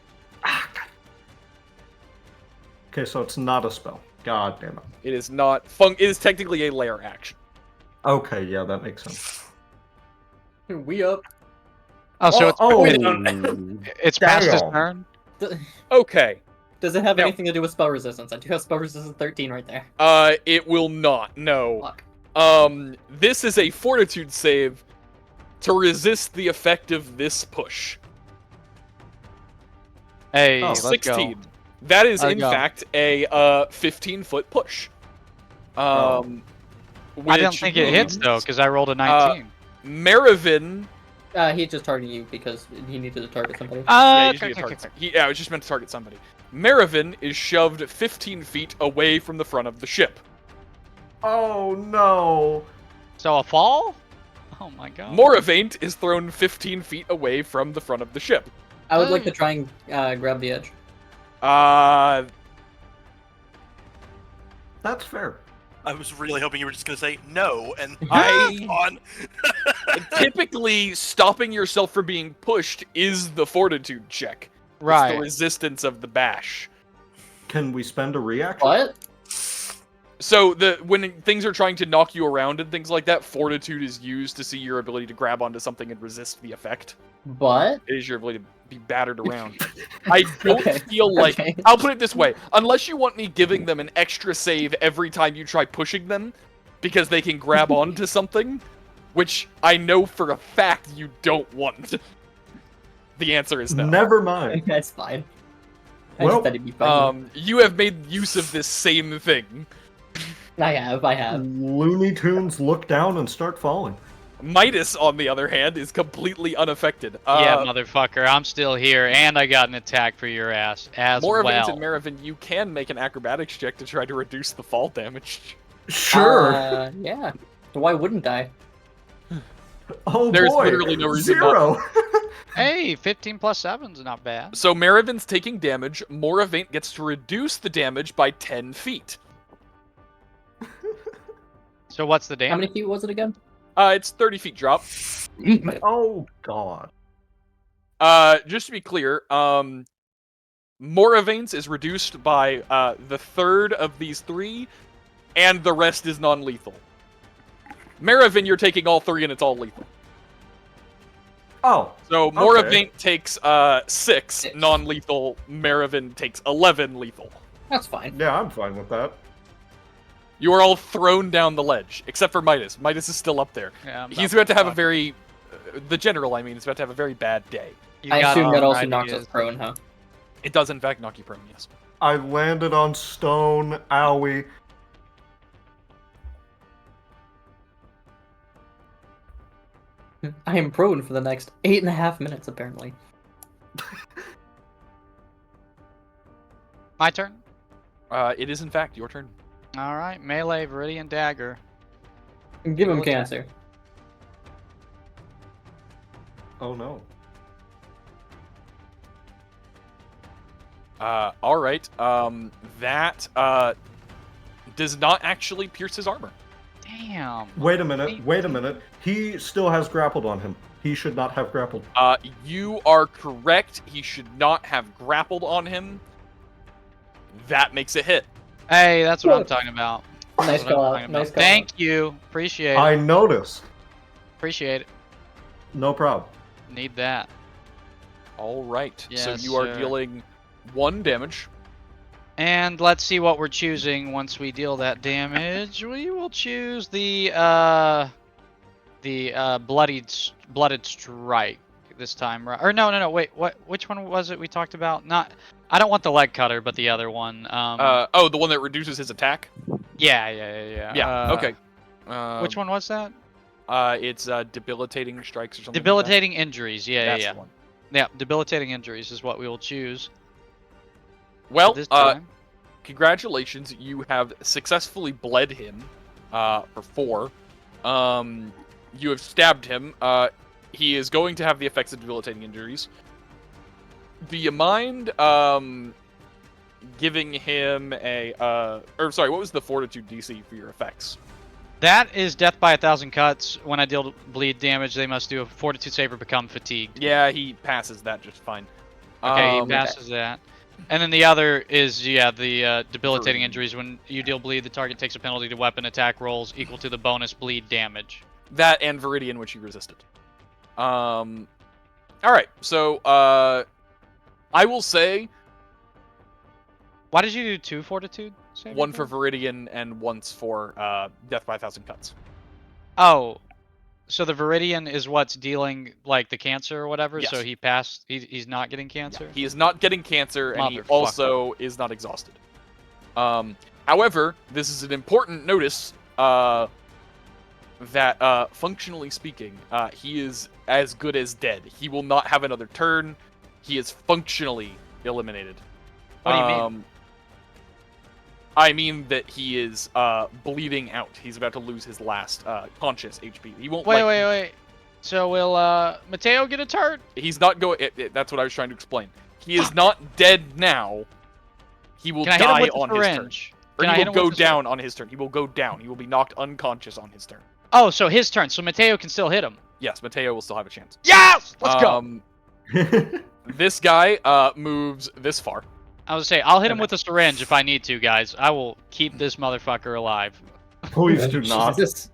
Okay, so it's not a spell. God damn it. It is not. It is technically a lair action. Okay, yeah, that makes sense. We up. Oh, so it's, Oh, it's past his damn. turn? Okay. Does it have No. anything to do with spell resistance? I do have spell resistance 13 right there. It will not. No. Fuck. This is a fortitude save to resist the effect of this push. Hey, Oh, let's 16. go. That is, Let's in go. fact, a 15-foot push. I don't which think it hits, though, because I rolled a Uh, 19. Marivin. He just targeted you because he needed to target somebody. Yeah, Okay, usually okay, it targets. okay. Yeah, I was just meant to target somebody. Marivin is shoved 15 feet away from the front of the ship. Oh no. So a fall? Oh my god. Moravaint is thrown 15 feet away from the front of the ship. I would like to try and grab the edge. That's fair. I was really hoping you were just gonna say no and I- on. Typically, stopping yourself from being pushed is the fortitude check. It's Right. the resistance of the bash. Can we spend a reaction? What? So when things are trying to knock you around and things like that, fortitude is used to see your ability to grab onto something and resist the effect. But It is your ability to be battered around. I don't Okay, feel like... okay. I'll put it this way. Unless you want me giving them an extra save every time you try pushing them, because they can grab onto something, which I know for a fact you don't want. The answer is no. Never mind. that's fine. I Well, just thought it'd be fun. You have made use of this same thing. I have. Looney Tunes look down and start falling. Midas, on the other hand, is completely unaffected. Yeah, motherfucker, I'm still here, and I got an attack for your ass as Moravaint well. and Marivin, you can make an acrobatics check to try to reduce the fall damage. Sure. Yeah. Why wouldn't I? Oh There's boy. literally no reason Zero. Hey, 15 plus 7's not bad. So Marivin's taking damage. Moravaint gets to reduce the damage by 10 feet. So what's the How damage? many feet was it again? It's 30 feet drop. Oh god. Just to be clear, Moravaint's is reduced by the third of these 3, and the rest is non-lethal. Marivin, you're taking all 3, and it's all lethal. Oh. So Moravaint takes 6 non-lethal. Marivin takes 11 lethal. That's fine. Yeah, I'm fine with that. You are all thrown down the ledge, except for Midas. Midas is still up there. Yeah, He's about to have a very, the general, I mean, is about to have a very bad day. I assume that also knocks us prone, huh? It does, in fact, knock you prone, yes. I landed on stone. Owie. I am prone for the next 8.5 minutes, apparently. My turn? It is, in fact, your turn. Alright, melee, Viridian Dagger. Give him Roll attack. cancer. Oh no. Alright, that, does not actually pierce his armor. Damn. Wait a minute. He still has grappled on him. He should not have grappled. You are correct. He should not have grappled on him. That makes a hit. Hey, that's what I'm talking about. Nice That's what call I'm out. talking Nice about. call Thank you. Appreciate it. I noticed. Appreciate it. No problem. Need that. Alright, so Yes, you are sir. dealing 1 damage. And let's see what we're choosing once we deal that damage. We will choose the blooded strike this time, right? Or no, wait, which one was it we talked about? I don't want the leg cutter, but the other one. Oh, the one that reduces his attack? Yeah. Yeah, okay. Which one was that? It's debilitating strikes or something. Debilitating injuries. Like that. That's Yeah. the one. Yeah, debilitating injuries is what we will choose. Well, This time. congratulations, you have successfully bled him for 4. You have stabbed him. He is going to have the effects of debilitating injuries. Do you mind giving him a or sorry, what was the fortitude DC for your effects? That is death by 1,000 cuts. When I deal bleed damage, they must do a fortitude save or become fatigued. Yeah, he passes that just fine. Okay, he passes that. And then the other is, the debilitating Viridian. injuries. When you deal bleed, the target takes a penalty to weapon attack rolls equal to the bonus bleed damage. That and Viridian, which you resisted. Alright, so I will say Why did you do 2 fortitude saves? 1 for Viridian and once for death by 1,000 cuts. Oh, so the Viridian is what's dealing, like, the cancer or whatever? Yes. So he passed, he's not getting cancer? He is not getting cancer, and he Motherfucker. also is not exhausted. However, this is an important notice that, functionally speaking, he is as good as dead. He will not have another turn. He is functionally eliminated. What do you mean? I mean that he is bleeding out. He's about to lose his last conscious HP. He won't. Wait. So will Matteo get a turn? He's not going. That's what I was trying to explain. He is not dead now. He will Can I hit him die with the on his turn. syringe? Or Can I he hit will him go with the down on his turn. He will go down. He will be knocked unconscious on his turn. Oh, so his turn. So Matteo can still hit him. Yes, Matteo will still have a chance. Yes! Let's go! This guy moves this far. I was gonna say, I'll hit him with a syringe if I need to, guys. I will keep this motherfucker alive. Please do not. Jesus.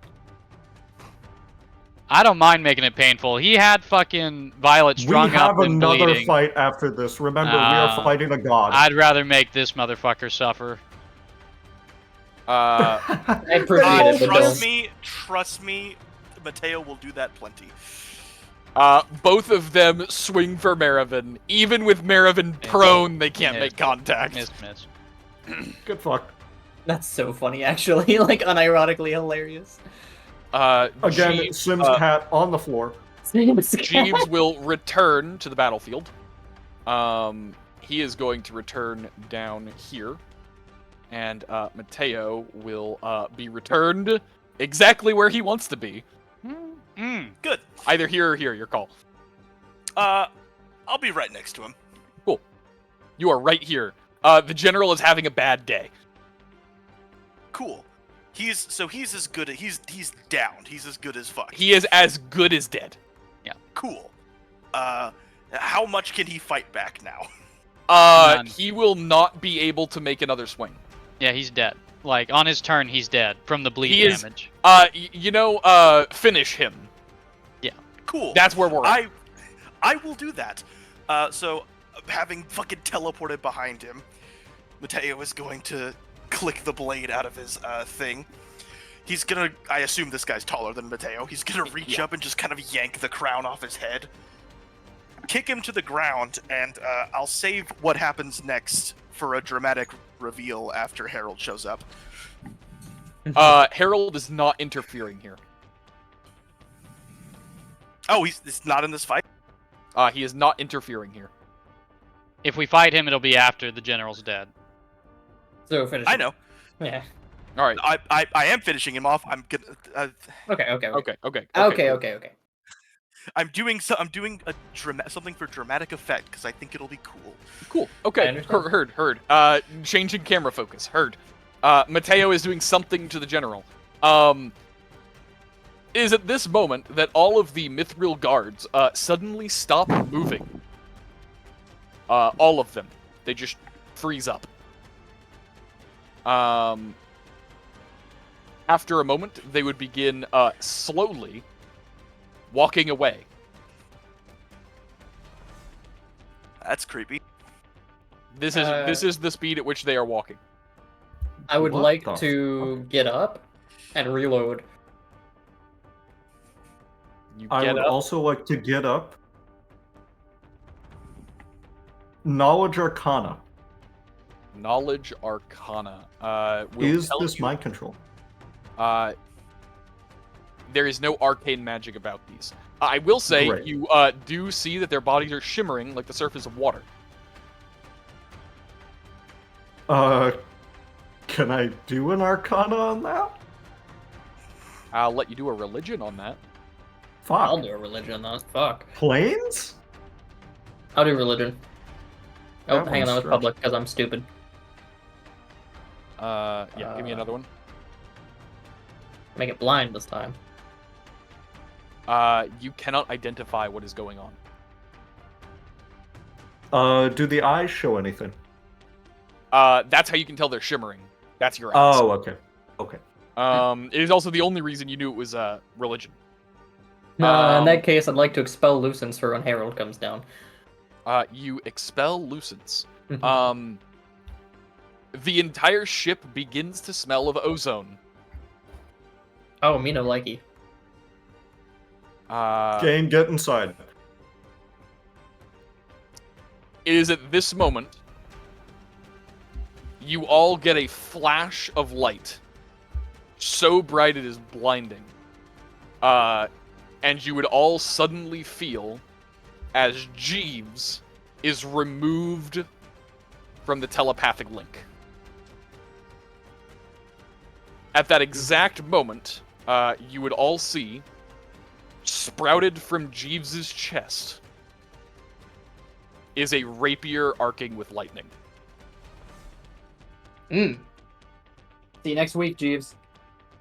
I don't mind making it painful. He had fucking Violet We strung up have and another bleeding. fight after this. Remember, we are fighting a god. I'd rather make this motherfucker suffer. I appreciate it, but Trust me, Matteo will do that plenty. Both of them swing for Marivin. Even with Marivin prone, they can't make contact. Miss. Get fucked. that's so funny, actually. Like, unironically hilarious. Again, Jeeves, Sim's cat on the floor. Jeeves will return to the battlefield. He is going to return down here. And Matteo will be returned exactly where he wants to be. Good. Either here or here, your call. I'll be right next to him. Cool. You are right here. The general is having a bad day. Cool. He's as good. He's downed. He's as good as fuck. He is as good as dead. Cool. How much can he fight back now? None. He will not be able to make another swing. Yeah, he's dead. Like, on his turn, he's dead from the bleed He is- damage. Finish him. Cool. That's where we're at. I will do that. So, having fucking teleported behind him, Matteo is going to click the blade out of his thing. He's gonna, I assume this guy's taller than Matteo, he's gonna reach up and just kind of yank the crown off his head, kick him to the ground, and I'll save what happens next for a dramatic reveal after Harold shows up. Harold is not interfering here. Oh, he's not in this fight? He is not interfering here. If we fight him, it'll be after the general's dead. So finish. I know. Yeah. All right. I am finishing him off. I'm gonna. Okay. I'm doing a something for dramatic effect because I think it'll be cool. Cool. I Okay. understand. Heard. Changing camera focus. Heard. Matteo is doing something to the general. It is at this moment that all of the Mithril guards suddenly stop moving. All of them. They just freeze up. After a moment, they would begin slowly walking away. That's creepy. This is the speed at which they are walking. I would What like the to get up and reload. You I get would up. also like to get up. Knowledge Arcana. Knowledge Arcana. Will Is tell this you- mind control? There is no arcane magic about these. I will say Great. you do see that their bodies are shimmering like the surface of water. Can I do an Arcana on that? I'll let you do a religion on that. I'll Fuck. do a religion on that. Fuck. Planes? I'll do religion. Oh, That hang on, one's that was stretch. public because I'm stupid. Yeah, give me another one. Make it blind this time. You cannot identify what is going on. Do the eyes show anything? That's how you can tell they're shimmering. That's your eyes. Oh, okay. Okay. It is also the only reason you knew it was religion. No, in Um, that case, I'd like to expel Lucence for when Harold comes down. You expel Lucence. Mhm. The entire ship begins to smell of ozone. Oh, me no likey. Kane, get inside. It is at this moment you all get a flash of light, so bright it is blinding. And you would all suddenly feel as Jeeves is removed from the telepathic link. At that exact moment, you would all see, sprouted from Jeeves's chest, is a rapier arcing with lightning. See you next week, Jeeves.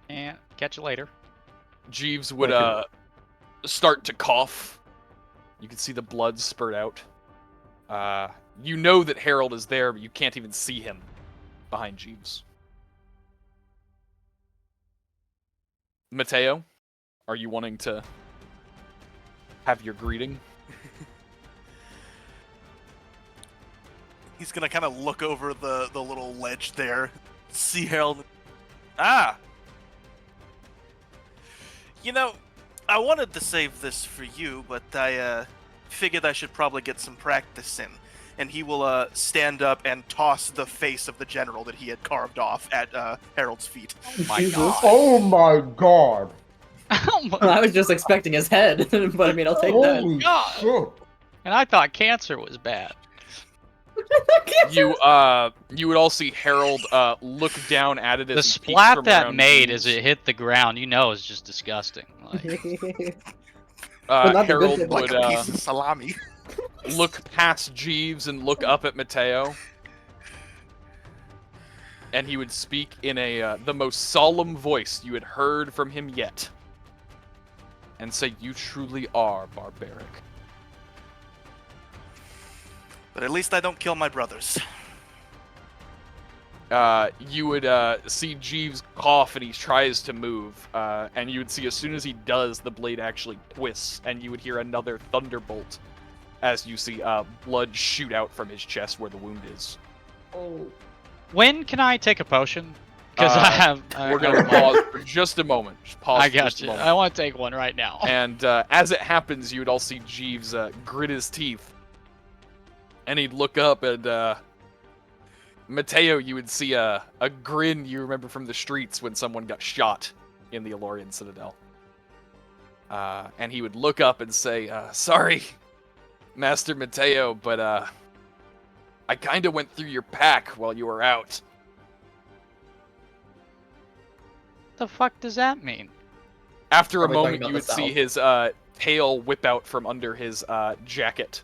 And catch you later. Jeeves would Thank start to cough. You can see the blood spurt out. You know that Harold is there, but you can't even see him behind Jeeves. Matteo, are you wanting to have your greeting? He's gonna kind of look over the little ledge there, see Harold. Ah! You know, I wanted to save this for you, but I figured I should probably get some practice in. And he will stand up and toss the face of the general that he had carved off at Harold's feet. My God. Oh my god. Oh my I was just expecting his head, but I mean, I'll take that. Holy God. shit. And I thought cancer was bad. You would all see Harold look down at it as The he peeks splat from that around made Jeeves. as it hit the ground, you know, is just disgusting. Like, But not the good Harold thing. Like would a piece of salami. look past Jeeves and look up at Matteo. And he would speak in the most solemn voice you had heard from him yet. And say, "You truly are barbaric." But at least I don't kill my brothers. You would see Jeeves cough and he tries to move. And you would see as soon as he does, the blade actually twists. And you would hear another thunderbolt as you see blood shoot out from his chest where the wound is. Oh. When can I take a potion? Because I have. We're going to pause for just a moment. Just pause I for got just a you. moment. I want to take one right now. And as it happens, you would all see Jeeves grit his teeth. And he'd look up and Matteo, you would see a grin you remember from the streets when someone got shot in the Elorian Citadel. And he would look up and say, "Sorry, Master Matteo, but I kinda went through your pack while you were out." The fuck does that mean? After a Probably talking moment, about you the would see South. his tail whip out from under his jacket.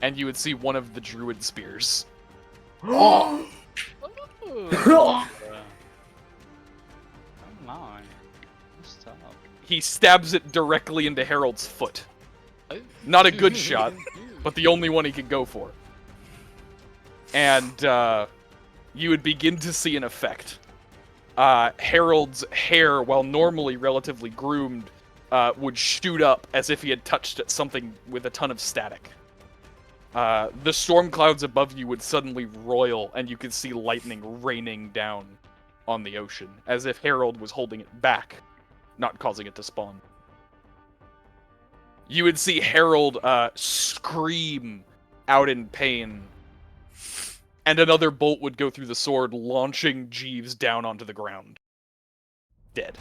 And you would see one of the Druid spears. Oh. Come on. Stop. He stabs it directly into Harold's foot. Not a good shot, but the only one he could go for. And you would begin to see an effect. Harold's hair, while normally relatively groomed, would shoot up as if he had touched at something with a ton of static. The storm clouds above you would suddenly roil, and you could see lightning raining down on the ocean, as if Harold was holding it back, not causing it to spawn. You would see Harold scream out in pain, and another bolt would go through the sword, launching Jeeves down onto the ground. Dead.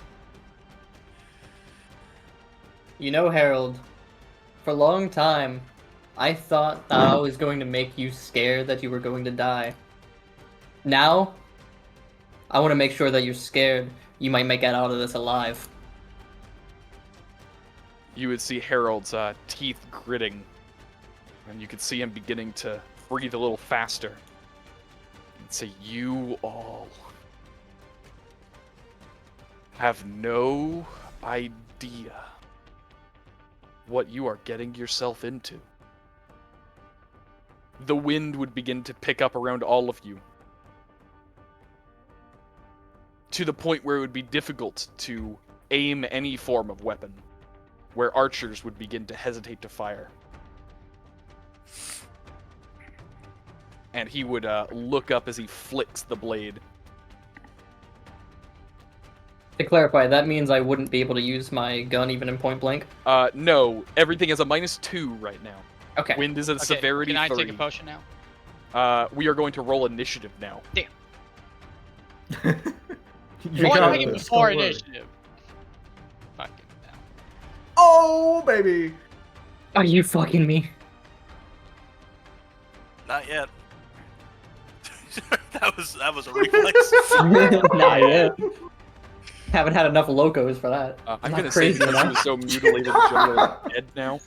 You know, Harold, for a long time, I thought that I was going to make you scared that you were going to die. Now, I want to make sure that you're scared you might make it out of this alive. You would see Harold's teeth gritting, and you could see him beginning to breathe a little faster. And say, "You all have no idea what you are getting yourself into." The wind would begin to pick up around all of you, to the point where it would be difficult to aim any form of weapon, where archers would begin to hesitate to fire. And he would look up as he flicks the blade. To clarify, that means I wouldn't be able to use my gun even in point blank? No, everything is a -2 right now. Okay. Wind is a Okay, severity can I 3. take a potion now? We are going to roll initiative now. You I want to got make it this, before don't worry. initiative. Fucking hell. Oh, baby! Are you fucking me? Not yet. that was a reflex. Not yet. Haven't had enough locos for that. I'm Not going to say crazy because he enough. was so mutilated, the general is dead now.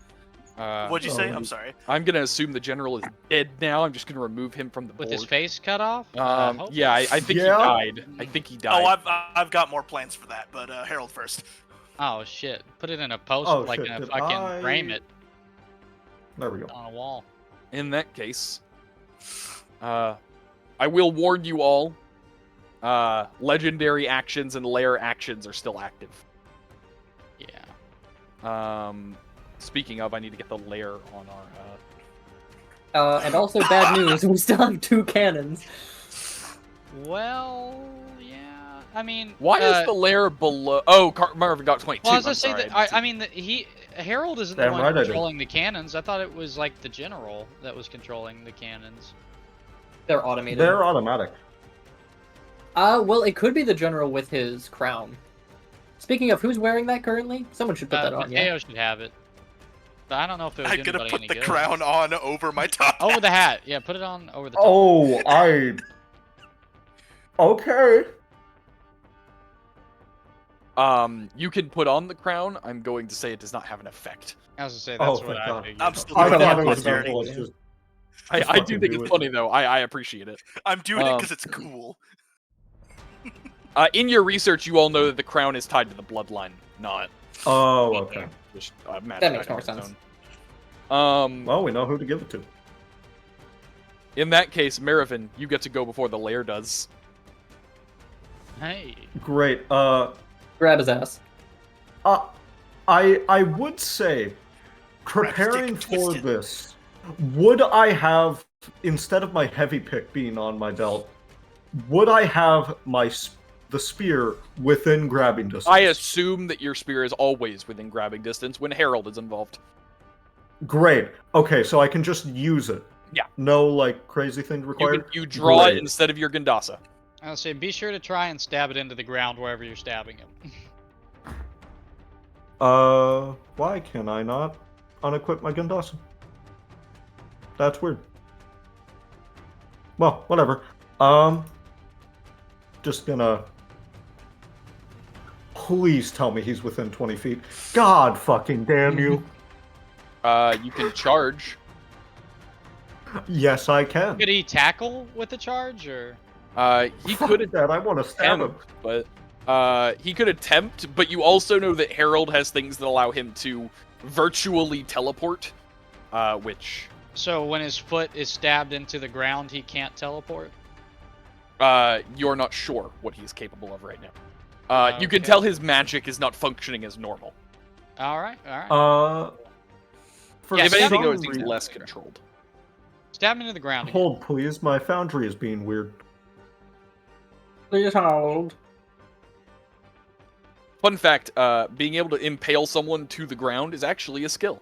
What'd you say? Oh. I'm sorry. I'm going to assume the general is dead now. I'm just going to remove him from the board. With his face cut off? Hope- Yeah, I think Yeah. he died. I think he died. Oh, I've got more plans for that, but Harold first. Oh shit! Put it in a post, Oh, like shit, in a did fucking I- frame it There we go. on a wall. In that case, I will warn you all, legendary actions and lair actions are still active. Yeah. Speaking of, I need to get the lair on our... And also bad news, we still have 2 cannons. Well, yeah. I mean, Why is the lair below... Oh, Marivin got 22. Well, I was I'm gonna say sorry. that. I mean, Harold isn't the Damn one right I did. controlling the cannons. I thought it was like the general that was controlling the cannons. They're automated. They're automatic. Well, it could be the general with his crown. Speaking of, who's wearing that currently? Someone should put that on, Matteo yeah? should have it. But I don't know if it was I'm gonna anybody put any the good. crown on over my top. Over the hat. Yeah, put it on over the top. Oh, Okay. You can put on the crown. I'm going to say it does not have an effect. I was gonna say Oh, that's what thank I God. figured. I'm still I doing thought it that for was posterity. so- Just I do fucking think do it's it. funny though. I appreciate it. I'm doing it because it's cool. In your research, you all know that the crown is tied to the bloodline, not Oh, okay. just magic That makes item more of its sense. own. Well, we know who to give it to. In that case, Marivin, you get to go before the lair does. Hey. Great. Grab his ass. I would say, preparing Grab stick for twisted. this, would I have, instead of my heavy pick being on my belt, would I have the spear within grabbing distance? I assume that your spear is always within grabbing distance when Herald is involved. Great. Okay, so I can just use it. Yeah. No, like, crazy thing required? You draw it Great. instead of your Gandasa. I'll say be sure to try and stab it into the ground wherever you're stabbing it. Why can I not unequip my Gundasa? That's weird. Well, whatever. Just gonna... Please tell me he's within 20 feet. God fucking damn you. You can charge. Yes, I can. Could he tackle with the charge, or? He Fuck could that, I want to stab him. attempt, but he could attempt. But you also know that Herald has things that allow him to virtually teleport, which So when his foot is stabbed into the ground, he can't teleport? you're not sure what he's capable of right now. You can Okay. tell his magic is not functioning as normal. Alright, alright. For Yeah, If anything, some though, it seems reason- less controlled. Stab him into the ground again. Hold, please. My foundry is being weird. Please hold. Fun fact: being able to impale someone to the ground is actually a skill.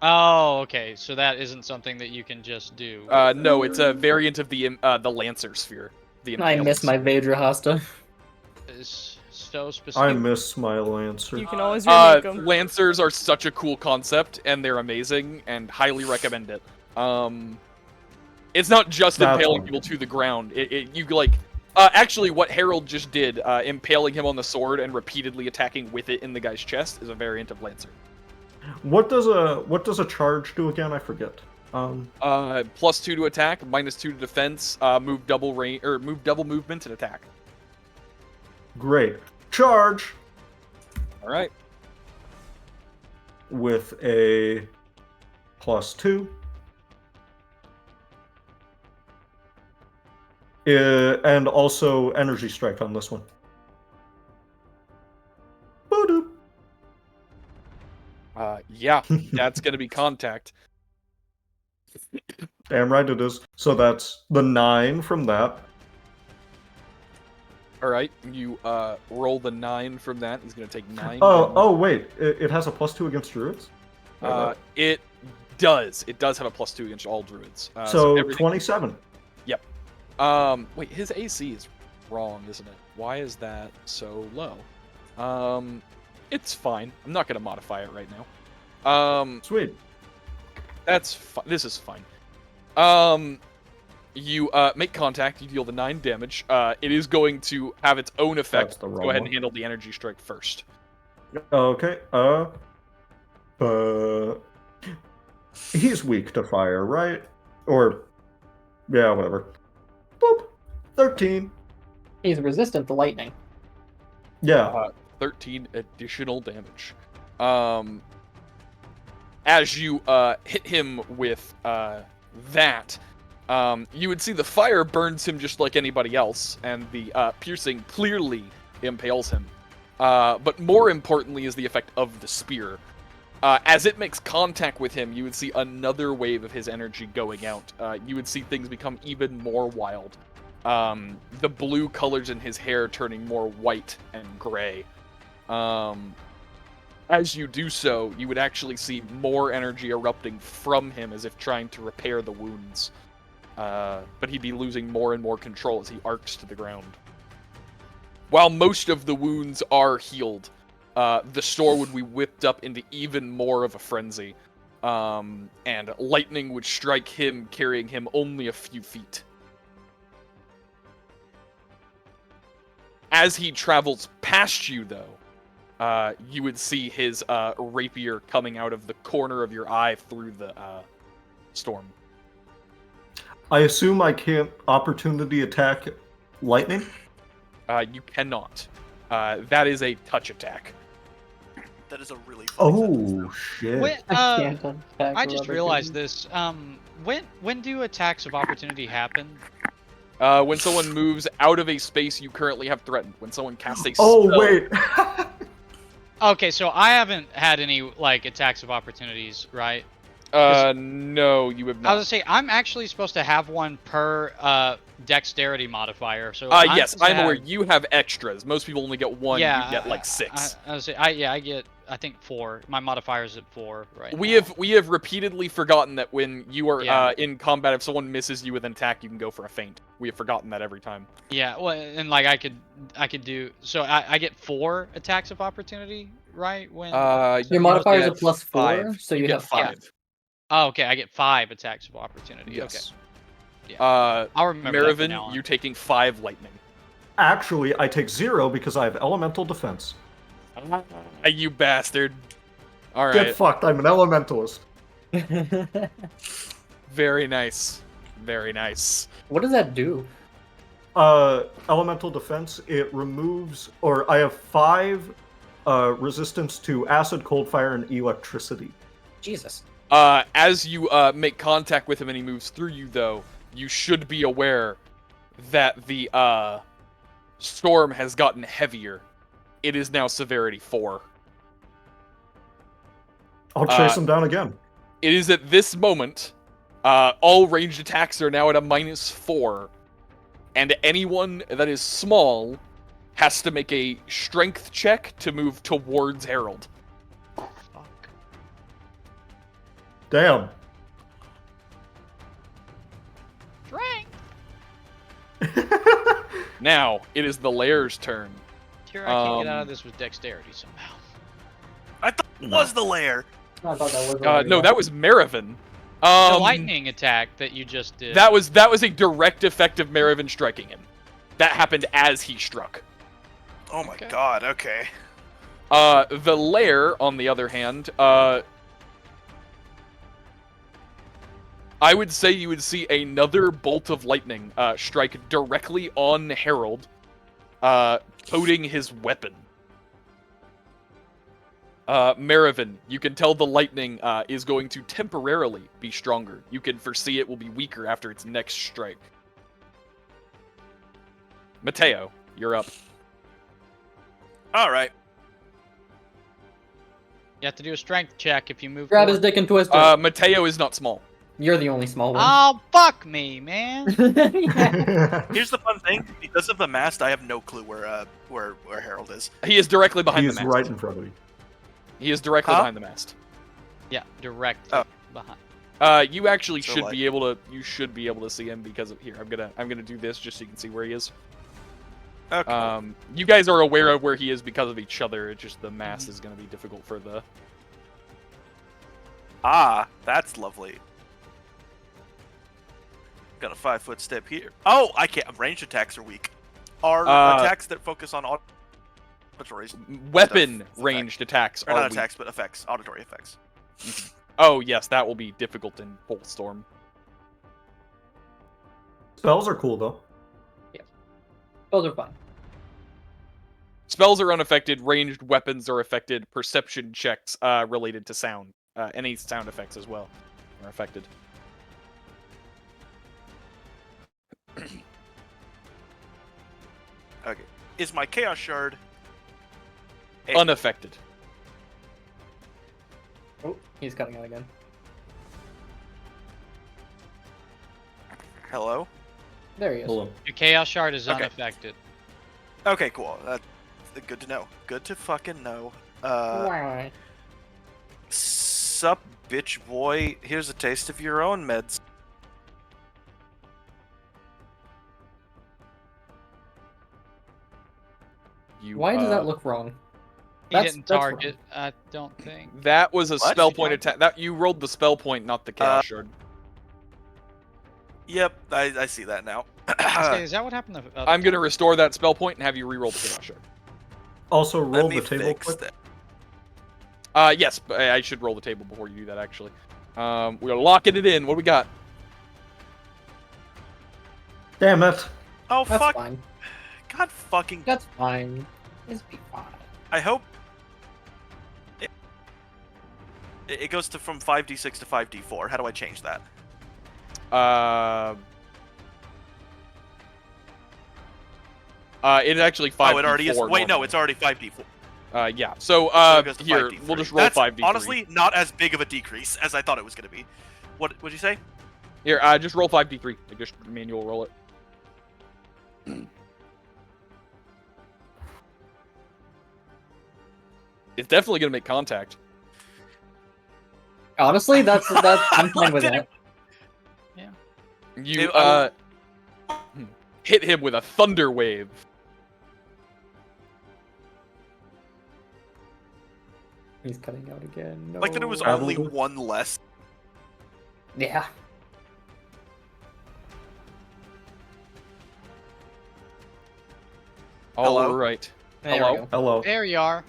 Oh, okay. So that isn't something that you can just do. No, it's a variant of the Lancer sphere. The I miss impalers. my Vajrahasta. It's so I specific. miss my Lancer. You can always remake them. Lancers are such a cool concept, and they're amazing, and highly recommend it. It's not just That's impaling one. people to the ground. You like, actually, what Herald just did, impaling him on the sword and repeatedly attacking with it in the guy's chest, is a variant of Lancer. What does a charge do again? I forget. +2 to attack, -2 to defense, move double movement and attack. Great. Charge All right. with a +2. And also energy strike on this one. Boo-doop. Yeah, that's gonna be contact. Damn right it is. So that's the 9 from that. All right, you roll the 9 from that. He's gonna take 9. Oh wait, it has a +2 against druids. It does. It does have a +2 against all druids. So everything- 27. Yep. Wait, his AC is wrong, isn't it? Why is that so low? It's fine. I'm not gonna modify it right now. Sweet. That's this is fine. You make contact. You deal the 9 damage. It is going to have its own effect. That's the Go wrong ahead one. and handle the energy strike first. Okay. He's weak to fire, right? Or yeah, whatever. Boop. 13. He's resistant to lightning. Yeah. 13 additional damage. As you hit him with that, you would see the fire burns him just like anybody else, and the piercing clearly impales him. But more importantly is the effect of the spear. As it makes contact with him, you would see another wave of his energy going out. You would see things become even more wild. The blue colors in his hair turning more white and gray. As you do so, you would actually see more energy erupting from him as if trying to repair the wounds. But he'd be losing more and more control as he arcs to the ground. While most of the wounds are healed, the store would be whipped up into even more of a frenzy. And lightning would strike him, carrying him only a few feet. As he travels past you, though, you would see his rapier coming out of the corner of your eye through the storm. I assume I can't opportunity attack lightning? You cannot. That is a touch attack. That is a really funny sentence, Oh, shit. When, I can't attack. I just rubber realized dude. this. When do attacks of opportunity happen? When someone moves out of a space you currently have threatened. When someone casts a Oh, spell. wait. Okay, so I haven't had any like attacks of opportunities, right? No, you have I was not. gonna say I'm actually supposed to have one per dexterity modifier. So Yes, supposed to I'm aware. have- You have extras. Most people only get one. Yeah, You get like 6. I was say I get I think 4. My modifier's at 4 right We now. have repeatedly forgotten that when you are Yeah. in combat, if someone misses you with an attack, you can go for a feint. We have forgotten that every time. Yeah, well, and like I could do so. I get 4 attacks of opportunity, right? When Your you modifier is a get +4, 5. so you get have 5. oh, okay, I get 5 attacks of opportunity. Yes. Okay, Uh, I'll remember that from now Marivin, on. you taking 5 lightning. Actually, I take 0 because I have elemental defense. You bastard. All Get right. fucked, I'm an elementalist. Very nice. Very nice. What does that do? Elemental defense, it removes, or I have 5 resistance to acid, cold, fire, and electricity. Jesus. As you make contact with him and he moves through you, though, you should be aware that the storm has gotten heavier. It is now severity 4. I'll chase him down again. It is at this moment, all ranged attacks are now at a -4, and anyone that is small has to make a strength check to move towards Herald. Fuck. Damn. Strength. Now, it is the Lair's turn. Here I can't get out of this with dexterity somehow. I thought it was the lair. I thought that was. No, that was Marivin. The lightning attack that you just did. That was a direct effect of Marivin striking him. That happened as he struck. Oh my Okay. god, okay. The Lair, on the other hand, I would say you would see another bolt of lightning strike directly on Herald, coating his weapon. Marivin, you can tell the lightning is going to temporarily be stronger. You can foresee it will be weaker after its next strike. Matteo, you're up. Alright. You have to do a strength check if you move. Grab his forward. dick and twist it. Matteo is not small. You're the only small one. Oh fuck me, man. Yeah. Here's the fun thing. Because of the mast, I have no clue where Harold is. He is directly behind He's the mast. right in front of me. He is directly Huh? behind the mast. Yeah, direct Oh. behind. You actually So, should like- be able to. You should be able to see him because of here. I'm gonna do this just so you can see where he is. Okay. You guys are aware of where he is because of each other. It's just the mass is gonna be difficult for the. Ah, that's lovely. Got a 5-foot step here. Oh, I can't. Ranged attacks are weak. Are attacks that focus on auditories. Weapon Stuff, ranged attacks Or are not weak. attacks, but effects. Auditory effects. Oh yes, that will be difficult in Bullstorm. Spells are cool, though. Those are fine. Spells are unaffected. Ranged weapons are affected. Perception checks related to sound. Any sound effects as well are affected. Okay. Is my Chaos Shard... Unaffected. Oh, he's cutting out again. Hello? There he is. Hello. Your chaos shard is Okay. unaffected. Okay, cool. That's good to know. Good to fucking know. Why? Sup, bitch boy. Here's a taste of your own meds. Why does that look wrong? He That's- didn't that's target, I don't think. That was a What? spell point attack. That you rolled the spell point, not the chaos shard. Yep, I see that now. Okay, is that what happened? I'm gonna restore that spell point and have you reroll the chaos shard. Also, roll Let me the table fix quick. that. Yes, but I should roll the table before you do that, actually. We're locking it in. What do we got? Damn it. Oh, That's fuck. fine. God fucking... That's fine. It's be fine. I hope... It goes to from 5d6 to 5d4. How do I change that? It's actually 5d4. Oh, it already is. Wait, no, it's already 5d4. Yeah. So, So it goes to here, 5d3. we'll just roll That's 5d3. honestly not as big of a decrease as I thought it was going to be. What'd you say? Here, just roll 5d3. Like, just manual roll it. It's definitely gonna make contact. Honestly, that's I'm fine with that. You hit him with a thunder wave. He's cutting out again. No. Like that it was Probably. only one less. Yeah. All Hello? right. There we Hello. go. Hello. There you are.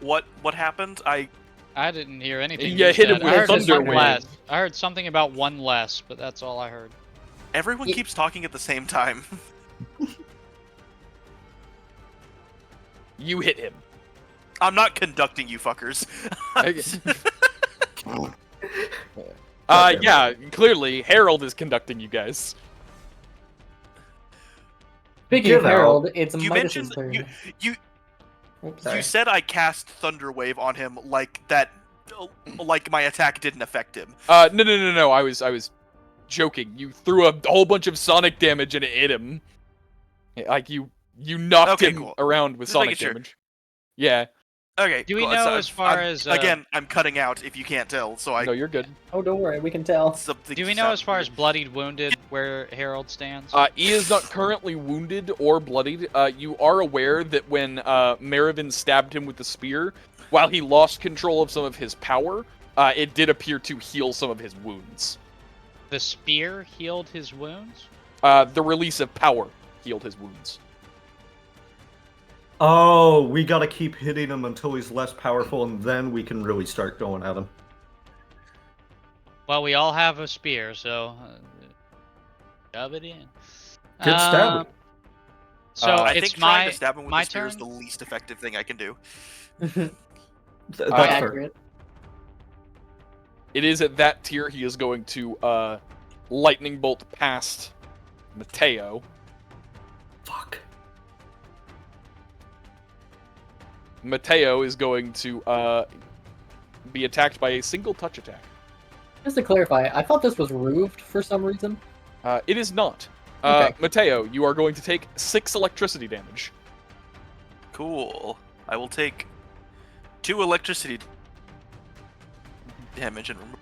What happened? I didn't hear anything. Yeah, you hit him said. with I a heard just thunder one wave. less. I heard something about one less, but that's all I heard. Everyone Ye- keeps talking at the same time. You hit him. I'm not conducting you fuckers. Goddamn. Yeah, clearly, Harold is conducting you guys. Speaking Get of out. Harold, it's You Midas's mentioned turn. you Oops, sorry. you said I cast Thunderwave on him like that, like my attack didn't affect him. No. I was joking. You threw a whole bunch of sonic damage and it hit him. Like, you knocked Okay, him cool. around with Just sonic making sure. damage. Yeah. Okay. Do we cool. know So as far as, again, I'm cutting out if you can't tell. So I No, you're good. Oh, don't worry, we can tell. something. Do we know as far as bloodied, wounded, where Harold stands? He is not currently wounded or bloodied. You are aware that when Marivin stabbed him with the spear, while he lost control of some of his power, it did appear to heal some of his wounds. The spear healed his wounds? The release of power healed his wounds. Oh, we gotta keep hitting him until he's less powerful, and then we can really start going at him. Well, we all have a spear, so shove it in. Get stabbed. So I it's think trying my to stab him with my the spear is turn? the least effective thing I can do. That's fair. Accurate. It is at that tier he is going to lightning bolt past Matteo. Fuck. Matteo is going to be attacked by a single touch attack. Just to clarify, I thought this was roofed for some reason. It is not. Okay. Matteo, you are going to take 6 electricity damage. Cool. I will take 2 electricity damage and remove.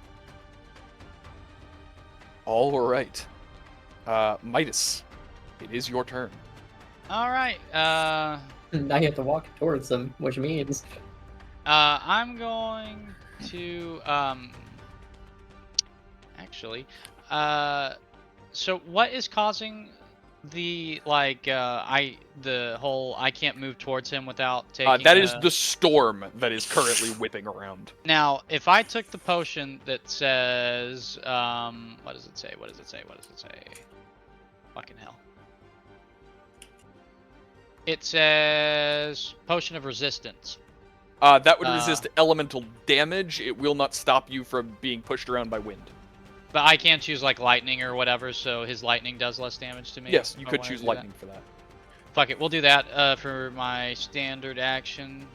All right. Midas, it is your turn. All right. Now you have to walk towards them, which means I'm going to actually so what is causing the the whole I can't move towards him without taking That is the storm that is currently whipping around. Now, if I took the potion that says what does it say? Fucking hell. It says Potion of Resistance. That would resist elemental damage. It will not stop you from being pushed around by wind. But I can't choose like lightning or whatever, so his lightning does less damage to me. Yes, you if I could wanted choose to do that. lightning for that. Fuck it, we'll do that for my standard action.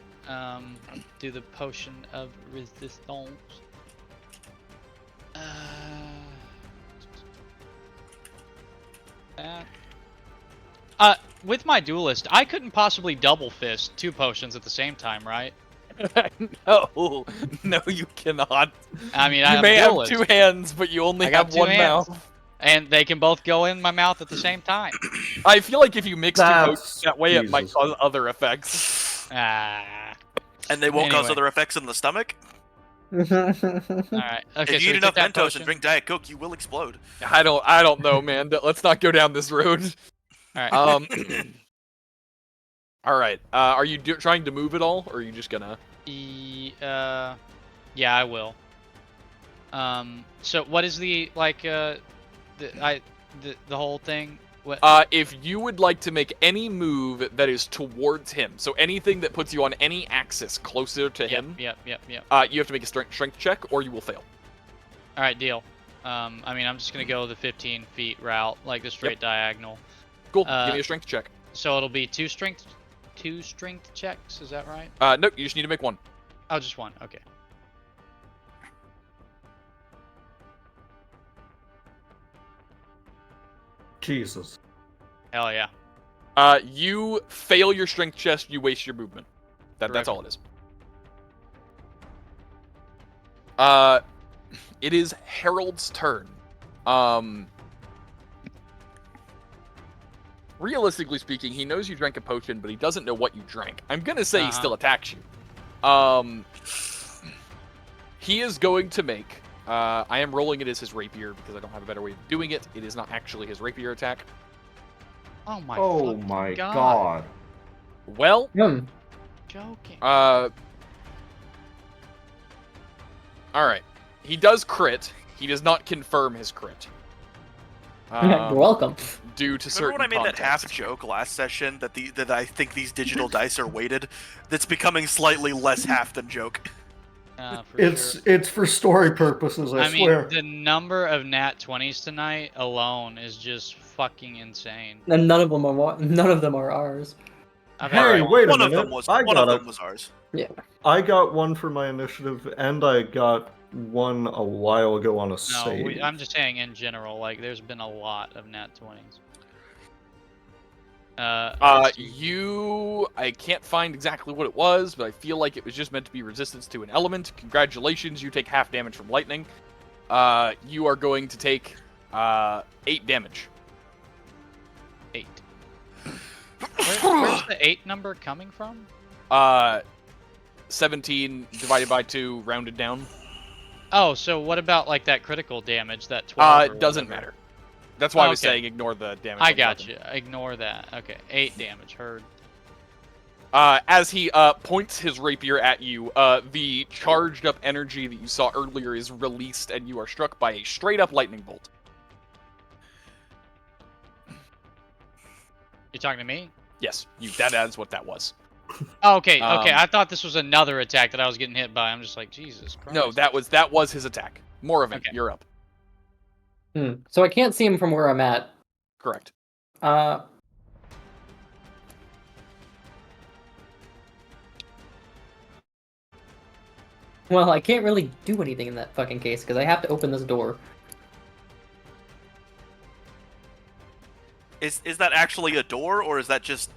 Do the Potion of Resistance. With my duelist, I couldn't possibly double fist 2 potions at the same time, right? No, you cannot. I mean, You may have 2 hands, but you only I got have 2 one hands. mouth. And they can both go in my mouth at the same time. I feel like if you mix 2 That's- potions that way, it might Jesus. cause other effects. Ah. And they won't cause Anyway. other effects in the stomach? Alright. Okay, if so you we eat took enough that Mentos potion. and drink Diet Coke, you will explode. I don't know, man. Let's not go down this road. Alright. All right. Are you trying to move at all, or are you just gonna? Yeah, I will. So what is the the whole thing? What? If you would like to make any move that is towards him, so anything that puts you on any axis closer to him, Yep. you have to make a strength check, or you will fail. All right, deal. I mean, I'm just gonna go the 15 feet route, like the straight diagonal. Cool. Give me a strength check. So it'll be two strength checks. Is that right? Nope. You just need to make one. Oh, just one. Okay. Jesus. Hell yeah. You fail your strength check. You waste your movement. That's all it is. It is Harold's turn. Realistically speaking, he knows you drank a potion, but he doesn't know what you drank. I'm gonna say he still attacks you. He is going to make. I am rolling it as his rapier because I don't have a better way of doing it. It is not actually his rapier attack. Oh my. Oh my god. Well, Joking. all right. He does crit. He does not confirm his crit. You're welcome. Due to certain Remember when I made that context. half joke last session that I think these digital dice are weighted? That's becoming slightly less half than joke. For sure. It's for story purposes, I swear. mean, the number of nat 20s tonight alone is just fucking insane. And none of them are ours. I've had Hey, wait a One of minute. them was I one of got them was ours. Yeah. I got one for my initiative, and I got one a while ago on a save. I'm just saying in general, like there's been a lot of nat 20s. I can't find exactly what it was, but I feel like it was just meant to be resistance to an element. Congratulations, you take half damage from lightning. You are going to take 8 damage. 8. Where's the 8 number coming from? 17 divided by 2, rounded down. Oh, so what about like that critical damage, that 12? It doesn't matter. That's why I was saying ignore the damage. I got you. Ignore that. Okay, 8 damage. Heard. As he points his rapier at you, the charged up energy that you saw earlier is released, and you are struck by a straight up lightning bolt. You talking to me? Yes, that is what that was. Oh, okay, okay. I thought this was another attack that I was getting hit by. I'm just like, Jesus Christ. No, that was his attack. Moravaint, you're up. So I can't see him from where I'm at. Correct. Well, I can't really do anything in that fucking case because I have to open this door. Is that actually a door, or is that just?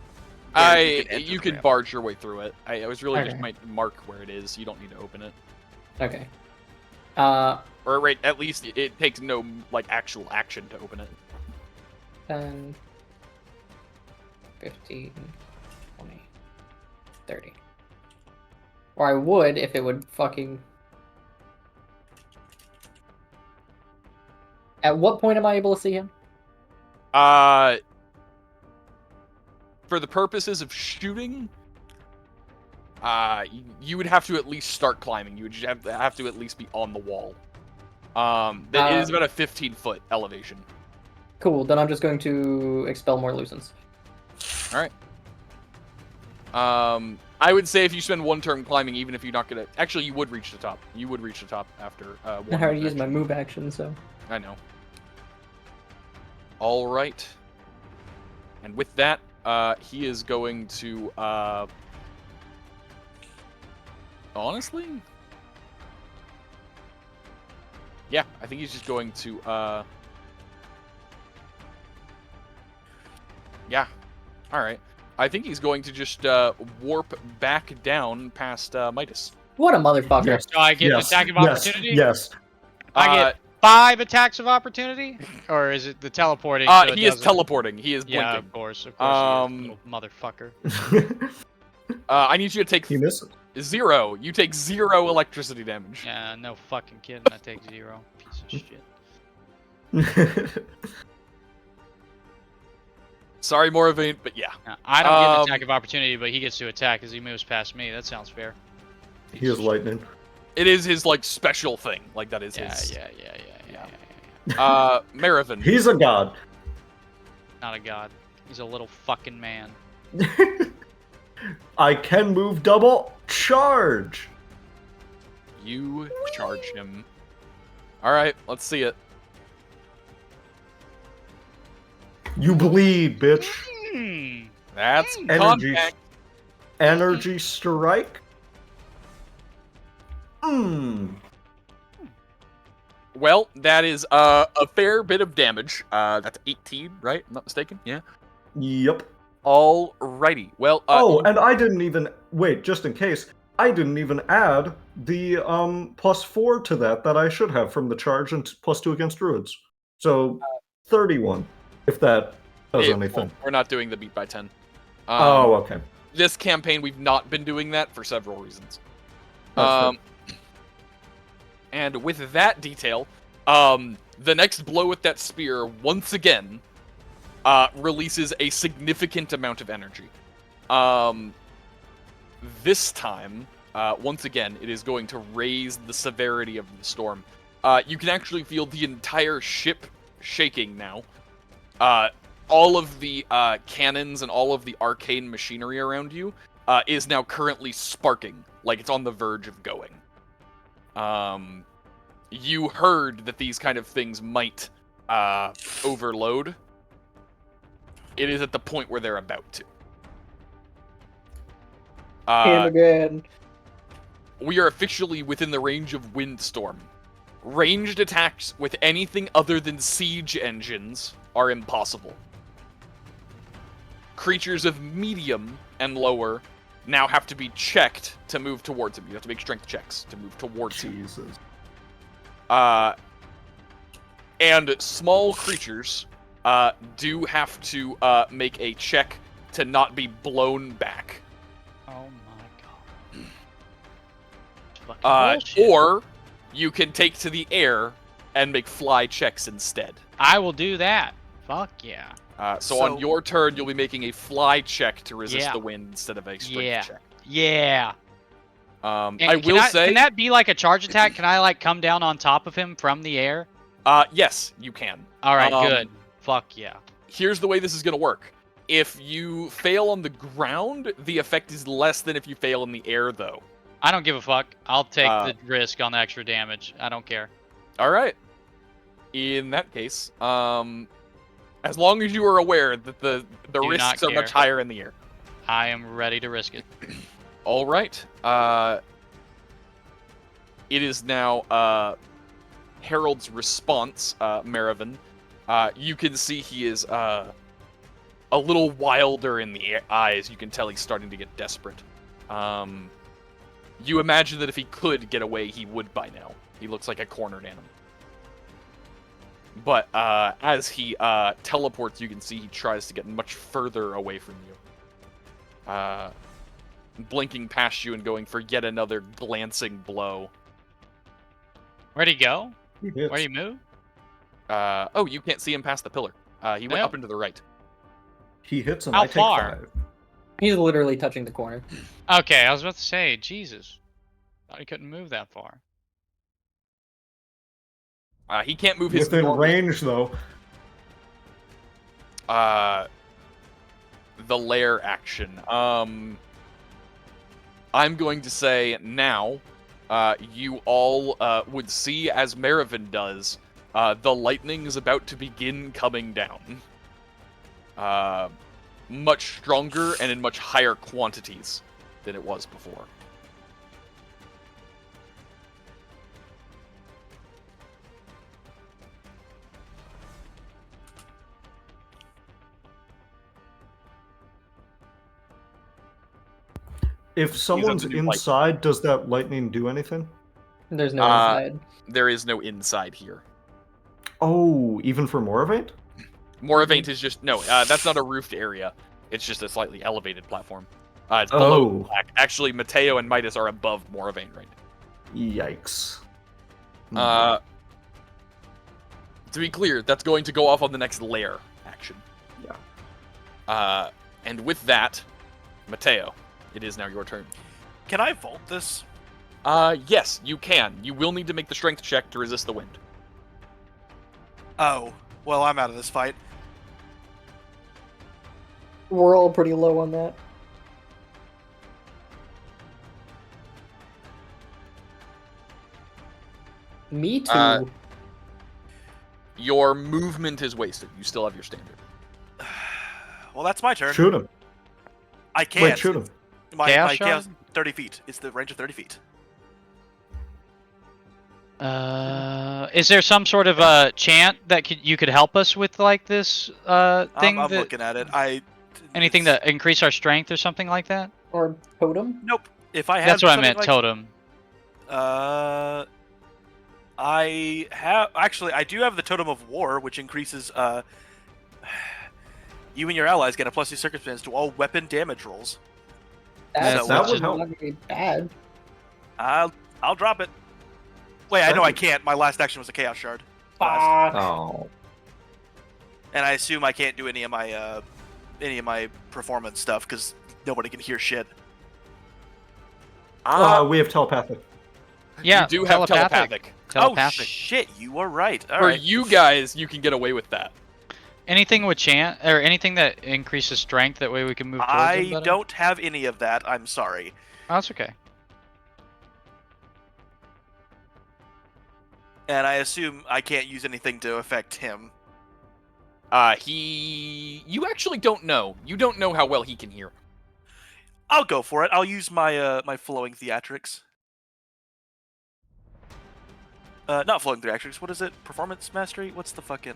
You could barge your way through it. I was really just Okay. might mark where it is. You don't need to open it. Okay. Or right, at least it takes no like actual action to open it. 10, 15, 20, 30. Or I would if it would fucking... At what point am I able to see him? For the purposes of shooting, you would have to at least start climbing. You would just have to at least be on the wall. That is about a 15-foot elevation. Cool, then I'm just going to expel more Lucents. Alright. I would say if you spend one turn climbing, even if you're not gonna... Actually, you would reach the top. You would reach the top after one I already move used my action. move action, so... I know. Alright. And with that, he is going to... Honestly? Yeah, I think he's just going to... Yeah. Alright. I think he's going to just warp back down past Midas. What a motherfucker. Yes. So I get an attack of opportunity? Yes. I get 5 attacks of opportunity? Or is it the teleporting? So it He is doesn't- teleporting. He is blinking. Yeah, of course. Of course he is, little motherfucker. I need you to take... He misses. 0. You take 0 electricity damage. Yeah, no fucking kidding. I take 0. Piece of shit. Sorry, Moravaint, but yeah. I don't get an attack of opportunity, but he gets to attack as he moves past me. That sounds fair. He is lightning. It is his, like, special thing. Like, that is his... Yeah. Marivin. He's a god. Not a god. He's a little fucking man. I can move double charge. You charge him. Alright, let's see it. You bleed, bitch. That's Energy. contact. Energy strike. Well, that is a fair bit of damage. That's 18, right? I'm not mistaken. Yeah. Yep. Alrighty. Well. And I didn't even wait. Just in case, I didn't even add the +4 to that I should have from the charge and +2 against druids. So 31, if that does anything. We're not doing the beat by 10. Okay. This campaign, we've not been doing that for several reasons. That's And with that detail, the next blow with that spear, once again, releases a significant amount of energy. This time, once again, it is going to raise the severity of the storm. You can actually feel the entire ship shaking now. All of the cannons and all of the arcane machinery around you is now currently sparking, like it's on the verge of going. You heard that these kind of things might overload. It is at the point where they're about to. Him again. We are officially within the range of Windstorm. Ranged attacks with anything other than siege engines are impossible. Creatures of medium and lower now have to be checked to move towards him. You have to make strength checks to move towards him. Jesus. And small creatures do have to make a check to not be blown back. Oh my god. Fucking bullshit. Or you can take to the air and make fly checks instead. I will do that. Fuck yeah. So on your turn, you'll be making a fly check to resist Yeah. the wind instead of a strength check. Yeah. And I will say... Can that be like a charge attack? Can I like come down on top of him from the air? Yes, you can. Alright, good. Fuck yeah. Here's the way this is going to work. If you fail on the ground, the effect is less than if you fail in the air, though. I don't give a fuck. I'll take the risk on the extra damage. I don't care. Alright. In that case, as long as you are aware that the risks are much higher in the air. I am ready to risk it. Alright. It is now Harold's response, Marivin. You can see he is a little wilder in the eyes. You can tell he's starting to get desperate. You imagine that if he could get away, he would by now. He looks like a cornered animal. But as he teleports, you can see he tries to get much further away from you. Blinking past you and going for yet another glancing blow. Where'd he go? He hits. Where'd he move? Oh, you can't see him past the pillar. He went No. up and to the right. He hits and How I take far? 5. He's literally touching the corner. Okay, I was about to say, Jesus. Thought he couldn't move that far. He can't move his Within normal... range, though. The lair action. I'm going to say now, you all would see as Marivin does, the lightning is about to begin coming down. Much stronger and in much higher quantities than it was before. If someone's the new light. inside, does that lightning do anything? There's no inside. There is no inside here. Oh, even for Moravaint? Moravaint is just... No, that's not a roofed area. It's just a slightly elevated platform. It's below Oh. black. Actually, Matteo and Midas are above Moravaint right Yikes. now. To be clear, that's going to go off on the next lair action. Yeah. And with that, Matteo, it is now your turn. Can I vault this? Yes, you can. You will need to make the strength check to resist the wind. Oh, well, I'm out of this fight. We're all pretty low on that. Me too. Your movement is wasted. You still have your standard. Well, that's my turn. Shoot him. I can't. Wait, shoot him. My Chaos chaos shot? 30 feet. It's the range of 30 feet. Is there some sort of chant that you could help us with, like this thing? I'm that, looking at it. anything that increase our strength or something like that? Or totem? Nope. If I had That's what I something meant. like, Totem. I have actually. I do have the Totem of War, which increases. You and your allies get a +2 circumstance to all weapon damage rolls. That's that would not help. very bad. I'll drop it. Wait, I know I can't. My last action was a Chaos Shard. Fuck. Oh. And I assume I can't do any of my performance stuff because nobody can hear shit. We have telepathic. Yeah, you do have telepathic. Oh shit, you are right. All For right. you guys, you can get away with that. Anything with chant or anything that increases strength, that way we can move towards them I better? don't have any of that. I'm sorry. Oh, that's okay. And I assume I can't use anything to affect him. You actually don't know. You don't know how well he can hear. I'll go for it. I'll use my my flowing theatrics. Not flowing theatrics. What is it? Performance mastery? What's the fucking?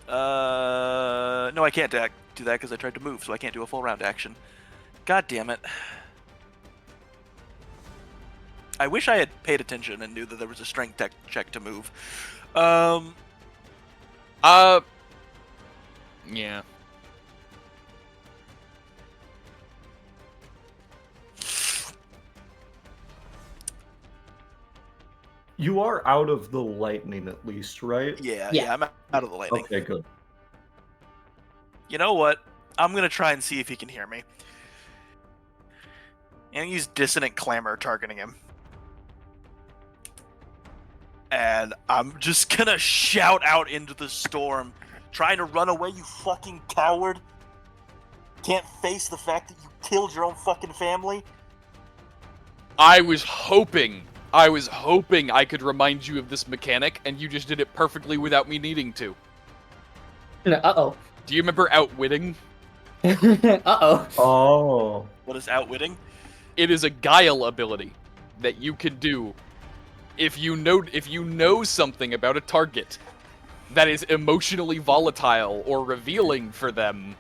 No, I can't do that because I tried to move, so I can't do a full round action. God damn it. I wish I had paid attention and knew that there was a strength check to move. Yeah. You are out of the lightning at least, right? Yeah, I'm out of the lightning. Okay, good. You know what? I'm gonna try and see if he can hear me. And use dissonant clamor targeting him. And I'm just gonna shout out into the storm, trying to run away, you fucking coward. Can't face the fact that you killed your own fucking family. I was hoping I could remind you of this mechanic, and you just did it perfectly without me needing to. Uh-oh. Do you remember Outwitting? Uh-oh. Oh. What is outwitting? It is a guile ability that you can do if you know something about a target that is emotionally volatile or revealing for them.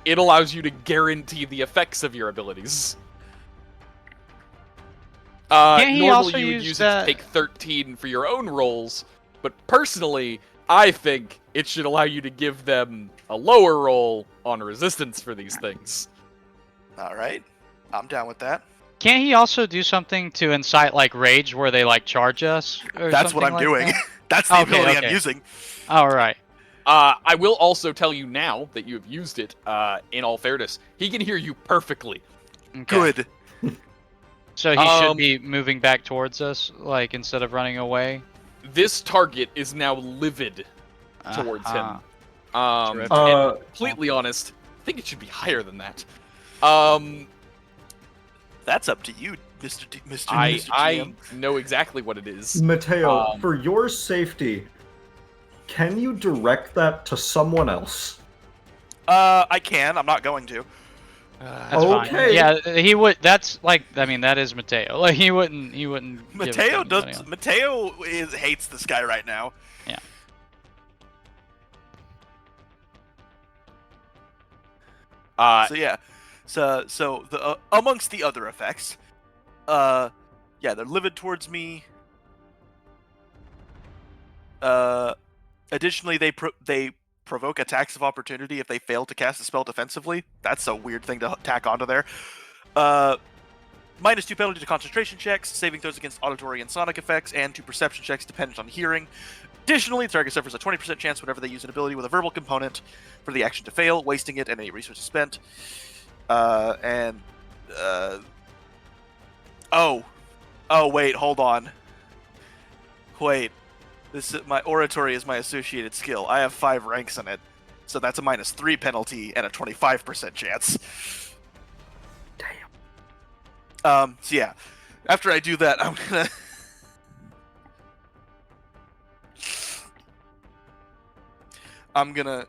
It allows you to guarantee the effects of your abilities. Can't he also Normally you would use use that- it to take 13 for your own rolls, but personally, I think it should allow you to give them a lower roll on resistance for these things. Alright. I'm down with that. Can't he also do something to incite like rage, where they like charge us? Or That's what something I'm like doing. that? That's the Okay, ability okay. I'm using. All right. I will also tell you now that you have used it, in all fairness, he can hear you perfectly. Okay. Good. So he should be moving back towards us, like instead of running away. This target is now livid towards him. Terrific. And completely honest, I think it should be higher than that. That's up to you, Mr. I GM. know exactly what it is. Mateo, for your safety, can you direct that to someone else? I can. I'm not going to. That's okay. fine. Yeah, he would. That's like, I mean, that is Matteo. Like he wouldn't. Give it to Matteo anybody does. else. Mateo hates this guy right now. Yeah. So yeah. So the amongst the other effects, yeah, they're livid towards me. Additionally, they provoke attacks of opportunity if they fail to cast a spell defensively. That's a weird thing to tack onto there. -2 penalty to concentration checks, saving throws against auditory and sonic effects, and to perception checks dependent on hearing. Additionally, the target suffers a 20% chance whenever they use an ability with a verbal component for the action to fail, wasting it and any resources spent. Oh, wait, hold on. Wait. My oratory is my associated skill. I have 5 ranks in it. So that's a -3 penalty and a 25% chance. Damn. So yeah. After I do that, I'm gonna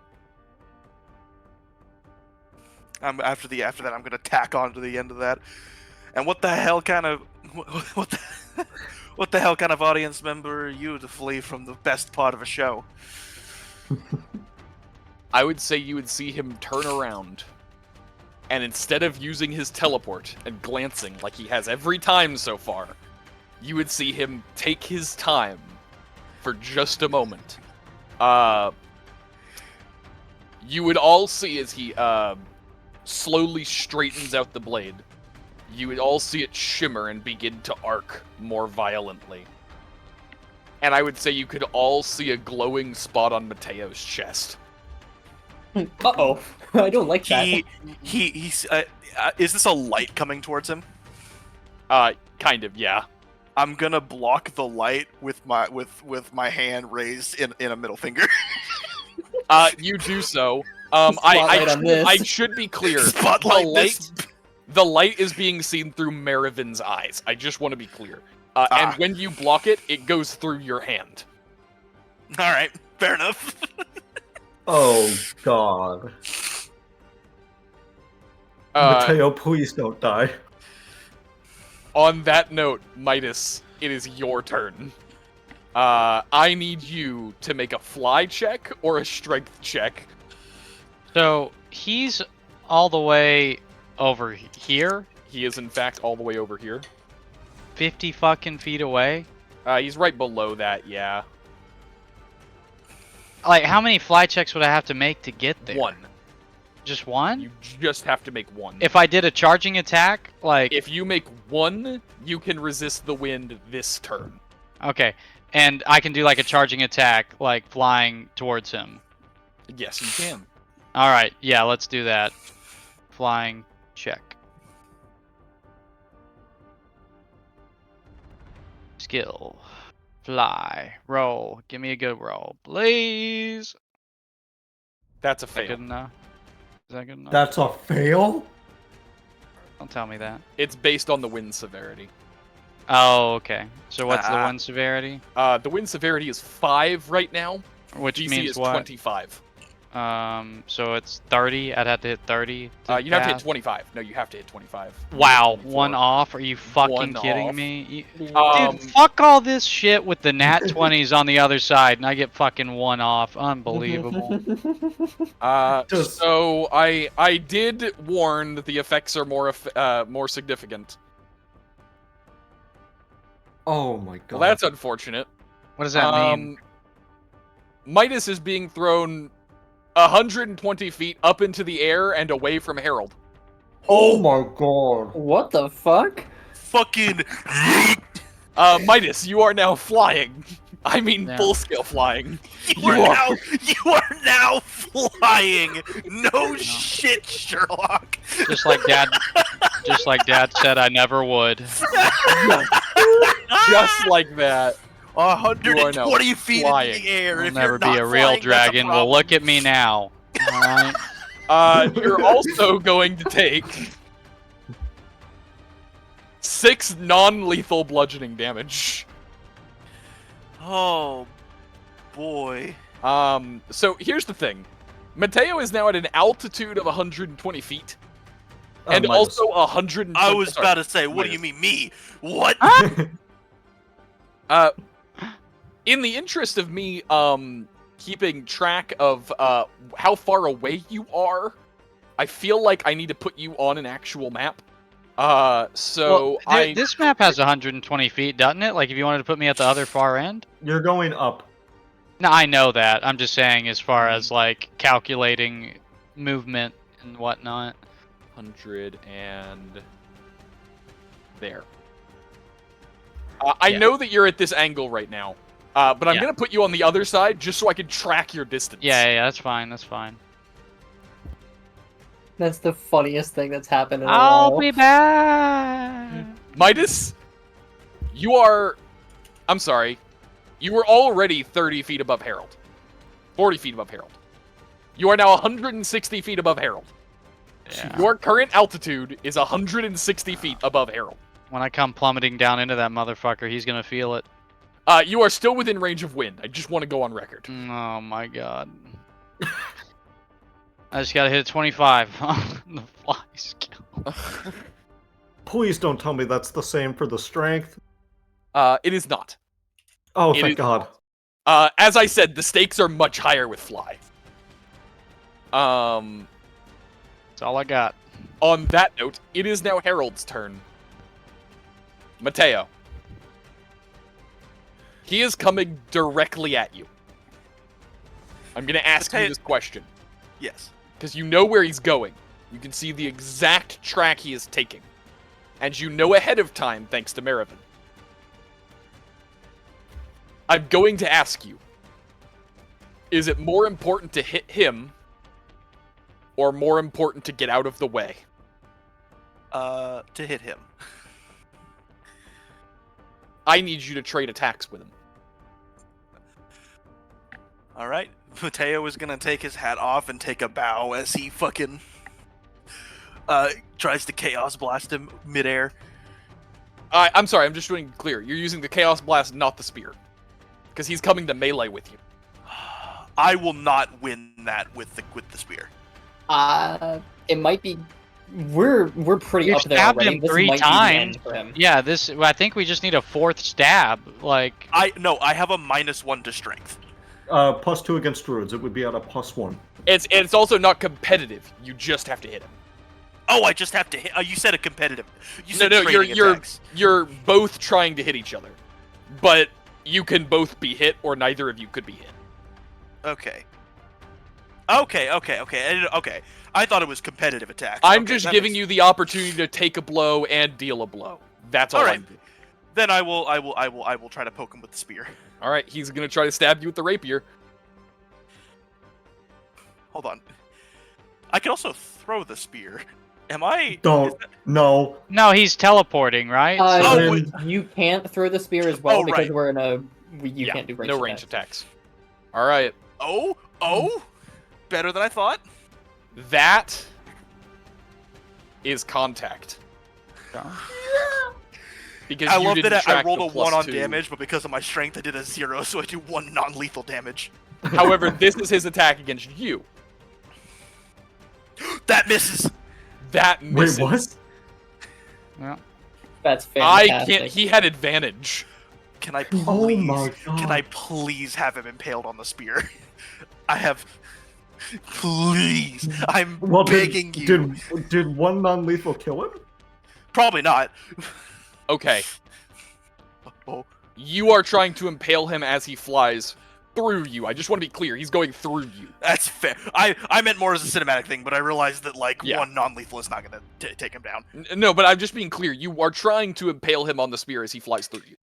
after that I'm gonna tack on to the end of that. And what the hell kind of what the hell kind of audience member are you to flee from the best part of a show? I would say you would see him turn around, and instead of using his teleport and glancing like he has every time so far, you would see him take his time for just a moment. You would all see as he slowly straightens out the blade. You would all see it shimmer and begin to arc more violently. And I would say you could all see a glowing spot on Matteo's chest. Uh-oh. I don't like that. He's is this a light coming towards him? Kind of, yeah. I'm gonna block the light with my hand raised in a middle finger. You do so. Spotlight on this. I should be clear. Spotlight this. The light is being seen through Marivin's eyes. I just want to be clear. And when you block it, it goes through your hand. All right, fair enough. Oh, God. Matteo, please don't die. On that note, Midas, it is your turn. I need you to make a fly check or a strength check. So he's all the way over here, He is, in fact, all the way over here. 50 fucking feet away. He's right below that, yeah. Like, how many fly checks would I have to make to get there? 1. Just one? You just have to make 1. If I did a charging attack, like... If you make 1, you can resist the wind this turn. Okay, and I can do, like, a charging attack, like, flying towards him. Yes, you can. Alright, yeah, let's do that. Flying check. Skill. Fly. Roll. Give me a good roll, please. That's a Is that fail. good enough? Is that good enough? That's a fail? Don't tell me that. It's based on the wind severity. Oh, okay. So what's the wind severity? The wind severity is 5 right now. Which DC means is what? 25. So it's 30. I'd have to hit 30. You'd have to hit 25. No, you have to hit 25. Wow, 24. 1 off? Are you fucking One kidding off. me? Um, Dude, fuck all this shit with the nat 20s on the other side, and I get fucking 1 off. Unbelievable. Just- So I did warn that the effects are more significant. Oh my God. Well, that's unfortunate. What does that mean? Midas is being thrown 120 feet up into the air and away from Harold. Oh my God. What the fuck? Fucking. Midas, you are now flying. I mean, Yeah. full-scale flying. You are now flying. No shit, Sherlock. Just like Dad said I never would. Just like that. 120 feet flying. in the air. I'll If never you're be not a real flying, that's dragon. Well, problem. look at me now. Alright. You're also going to take 6 non-lethal bludgeoning damage. Oh boy. So here's the thing. Matteo is now at an altitude of 120 feet. And Midas. also 120... I was sorry, about to say, what do Midas. you mean me? What? In the interest of me keeping track of how far away you are, I feel like I need to put you on an actual map. So Well, this map has 120 feet, doesn't it? Like, if you wanted to put me at the other far end? You're going up. No, I know that. I'm just saying, as far as like calculating movement and whatnot. 100 and there. I Yeah. know that you're at this angle right now, but I'm Yeah. gonna put you on the other side just so I can track your distance. Yeah, that's fine. That's fine. That's the funniest thing that's happened in a I'll while. be back. Midas, you are. I'm sorry. You were already 30 feet above Harold. 40 feet above Harold. You are now 160 feet above Harold. Yeah. Your current altitude is 160 feet above Harold. When I come plummeting down into that motherfucker, he's gonna feel it. You are still within range of wind. I just want to go on record. Oh my god. I just gotta hit 25 on the fly skill. Please don't tell me that's the same for the strength. It is not. Oh, It thank is- God. As I said, the stakes are much higher with fly. That's all I got. On that note, it is now Harold's turn. Matteo. He is coming directly at you. I'm going to ask you this question, Yes. because you know where he's going. You can see the exact track he is taking. And you know ahead of time, thanks to Marivin. I'm going to ask you, is it more important to hit him, or more important to get out of the way? To hit him. I need you to trade attacks with him. Alright. Matteo is gonna take his hat off and take a bow as he fucking tries to Chaos Blast him midair. I'm sorry, I'm just doing it clear. You're using the Chaos Blast, not the Spear. Because he's coming to melee with you. I will not win that with the spear. It might be. We're pretty You up there stabbed already. him This 3 might times. be the end for him. Yeah, I think we just need a 4th stab. Like, I have a -1 to strength. +2 against druids. It would be at a +1. It's also not competitive. You just have to hit him. Oh, I just have to hit. You said a competitive. You said No, trading you're attacks. you're both trying to hit each other, but you can both be hit, or neither of you could be hit. Okay. Okay. I thought it was competitive attacks. I'm Okay, just that giving makes- you the opportunity to take a blow and deal a blow. That's all All right. I'm doing. Then I will try to poke him with the spear. All right, he's gonna try to stab you with the rapier. Hold on. I can also throw the spear. Am I? Don't. No. no, he's teleporting, right? Oh, Then- wait. You can't throw the spear as well Oh, because right. we're in a. You Yeah, can't do range no attacks. range attacks. All right, Oh, better than I thought. that is contact. Because I you love didn't that I track rolled the a 1 on +2. damage, but because of my strength, I did a 0, so I do 1 non-lethal damage. However, this is his attack against you. That misses. That misses. Wait, what? Yeah. That's I fantastic. can't. He had advantage. Can I please? Oh my God. Can I please have him impaled on the spear? I have. Please, I'm Well, begging you. Did one non-lethal kill him? Probably not. Okay, Oh, you are trying to impale him as he flies through you. I just want to be clear. He's going through you. that's fair. I meant more as a cinematic thing, but I realized that like Yeah. 1 non-lethal is not gonna take him down. No, but I'm just being clear. You are trying to impale him on the spear as he flies through you.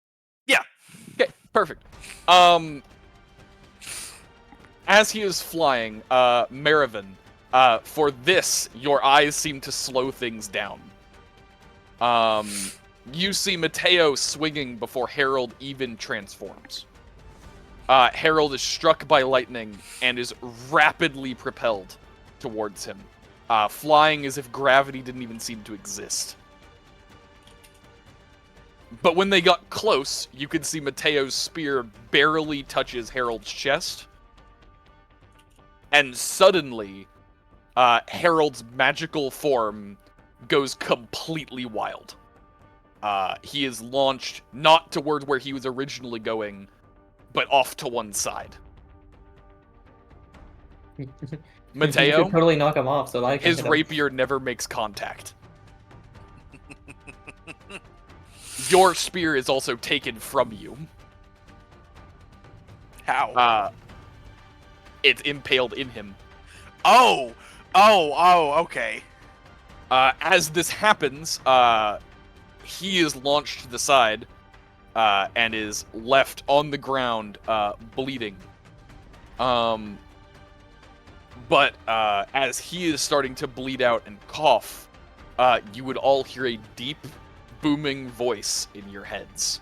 Yeah. Okay, perfect. As he is flying, Marivin, for this, your eyes seem to slow things down. You see Matteo swinging before Harold even transforms. Harold is struck by lightning and is rapidly propelled towards him, flying as if gravity didn't even seem to exist. But when they got close, you could see Matteo's spear barely touches Harold's chest. And suddenly, Harold's magical form goes completely wild. He is launched not towards where he was originally going, but off to one side. You Matteo, could totally knock him off, so I can his hit him. rapier never makes contact. Your spear is also taken from you. How? it's impaled in him. Oh, okay. As this happens, he is launched to the side and is left on the ground, bleeding. But as he is starting to bleed out and cough, you would all hear a deep, booming voice in your heads.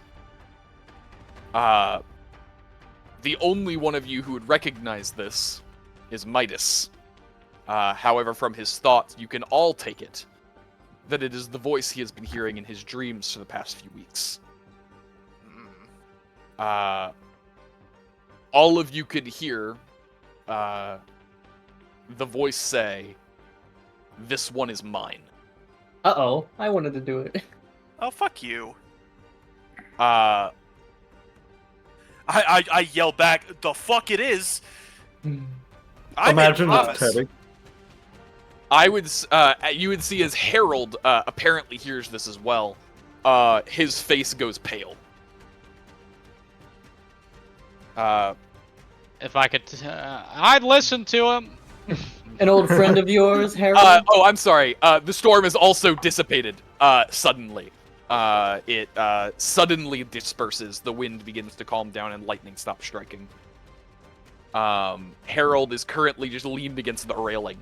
The only one of you who would recognize this is Midas. However, from his thoughts, you can all take it that it is the voice he has been hearing in his dreams for the past few weeks. All of you could hear the voice say, "This one is mine." Uh-oh, I wanted to do it. Oh, fuck you. Uh, I yell back, the fuck it is. I Imagine made a it's promise. Teddy. you would see as Harold apparently hears this as well. His face goes pale. If I could, I'd listen to him. An old friend of yours, Harold? I'm sorry. The storm is also dissipated suddenly. It suddenly disperses. The wind begins to calm down and lightning stops striking. Harold is currently just leaned against the railing.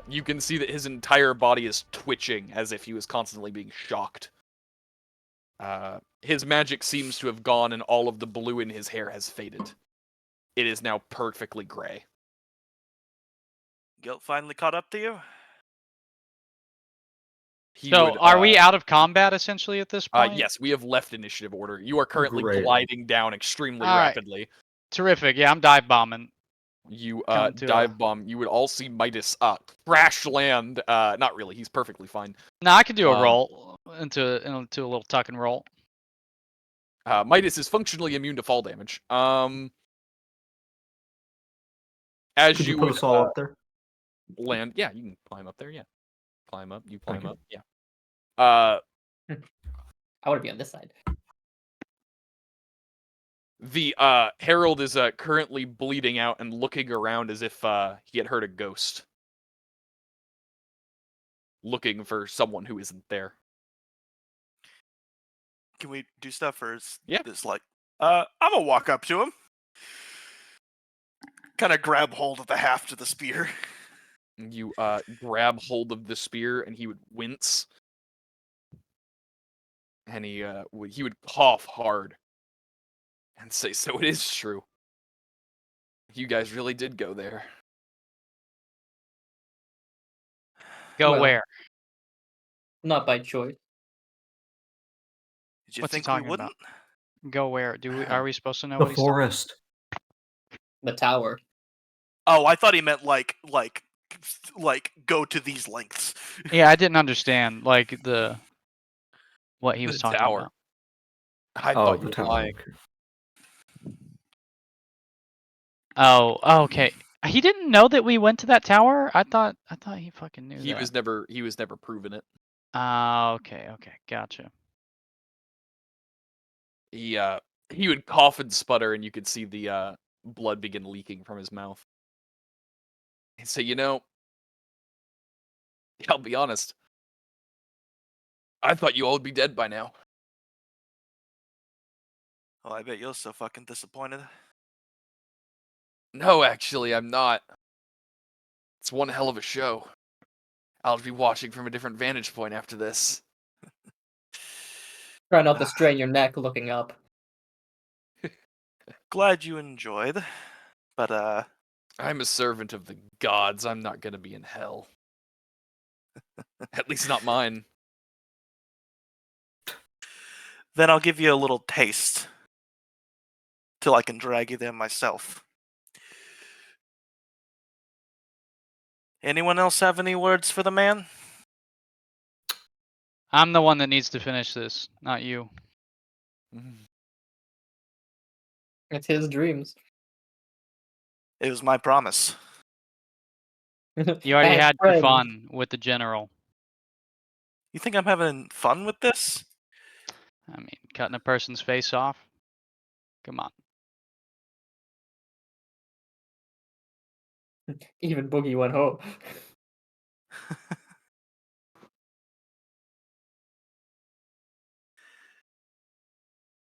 You can see that his entire body is twitching as if he was constantly being shocked. His magic seems to have gone and all of the blue in his hair has faded. It is now perfectly gray. Guilt finally caught up to you? So, are we out of combat essentially at this point? Yes, we have left initiative order. You are currently Great. gliding down extremely All right. rapidly. Terrific. Yeah, I'm dive bombing. You Come to dive a- bomb. You would all see Midas crash land. Not really. He's perfectly fine. No, I could do a Um, roll into a little tuck and roll. Midas is functionally immune to fall damage. As Could you you put would us all up there? land, yeah, you can climb up there. Yeah, climb up. You climb Okay. up. Yeah. I want to be on this side. The Herald is currently bleeding out and looking around as if he had heard a ghost, looking for someone who isn't there. Can we do stuff or is Yeah. this like I'm gonna walk up to him. Kind of grab hold of the haft of the spear. You grab hold of the spear, and he would wince, and he would cough hard, and say, "So it is true. You guys really did go there." Go Well, where? Not by choice. Did you What's he think we talking wouldn't? about? Go where? Are we supposed to know The what he's talking? forest. The tower. Oh, I thought he meant like go to these lengths. Yeah, I didn't understand what he was The talking tower. about. I Oh, thought you the were tower. lying. Okay. Oh, okay. He didn't know that we went to that tower. I thought he fucking knew He that. was never proven it. Okay, gotcha. He would cough and sputter, and you could see the blood begin leaking from his mouth. And say, I'll be honest. I thought you all would be dead by now. Oh, I bet you're so fucking disappointed. No, actually, I'm not. It's one hell of a show. I'll be watching from a different vantage point after this. Try not to strain your neck looking up. Glad you enjoyed, but I'm a servant of the gods. I'm not gonna be in hell. At least not mine. then I'll give you a little taste till I can drag you there myself. Anyone else have any words for the man? I'm the one that needs to finish this, not you. It's his dreams. It was my promise. You already Best had your friends. fun with the general. You think I'm having fun with this? I mean, cutting a person's face off. Come on. Even Boogie went home.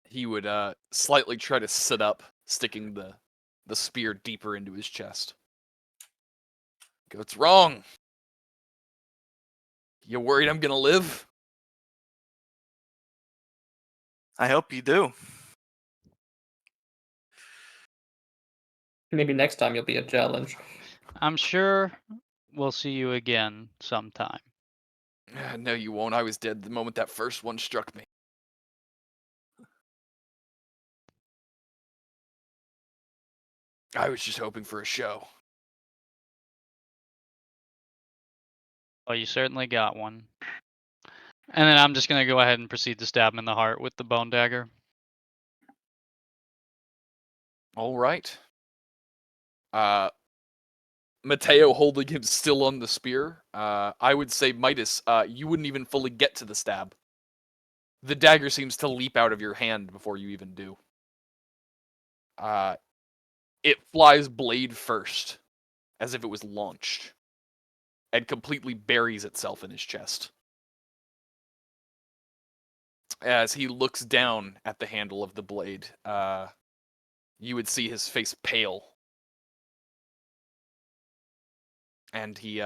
He would slightly try to sit up, sticking the spear deeper into his chest. What's wrong? You worried I'm gonna live? I hope you do. Maybe next time you'll be a challenge. I'm sure we'll see you again sometime. No, you won't. I was dead the moment that first one struck me. I was just hoping for a show. Well, you certainly got one. And then I'm just going to go ahead and proceed to stab him in the heart with the bone dagger. All right. Matteo holding him still on the spear. I would say, Midas, you wouldn't even fully get to the stab. The dagger seems to leap out of your hand before you even do. It flies blade first, as if it was launched, and completely buries itself in his chest. As he looks down at the handle of the blade, you would see his face pale. And he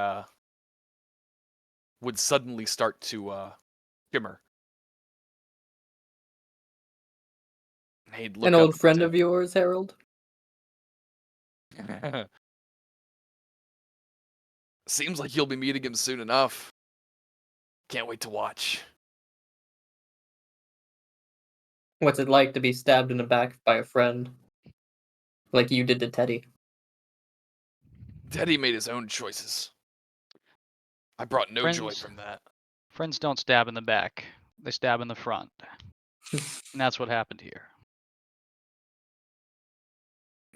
would suddenly start to shimmer. And he'd look An up old and friend say, of yours, Harold? Seems like you'll be meeting him soon enough. Can't wait to watch. What's it like to be stabbed in the back by a friend? Like you did to Teddy. Teddy made his own choices. I brought no joy from that. Friends don't stab in the back. They stab in the front. And that's what happened here.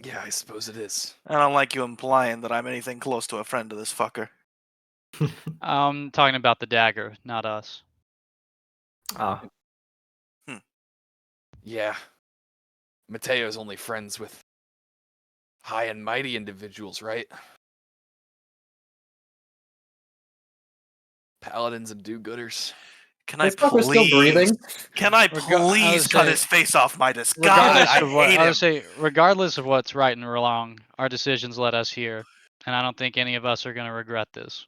Yeah, I suppose it is. I don't like you implying that I'm anything close to a friend of this fucker. I'm talking about the dagger, not us. Ah, Yeah. Mateo's only friends with high and mighty individuals, right? Paladins and do-gooders. Can I This fucker's still please? breathing. Can I I please would cut say- his face off, Midas? God, Regardless I of what hate I him. would say, regardless of what's right and wrong, our decisions led us here, and I don't think any of us are going to regret this.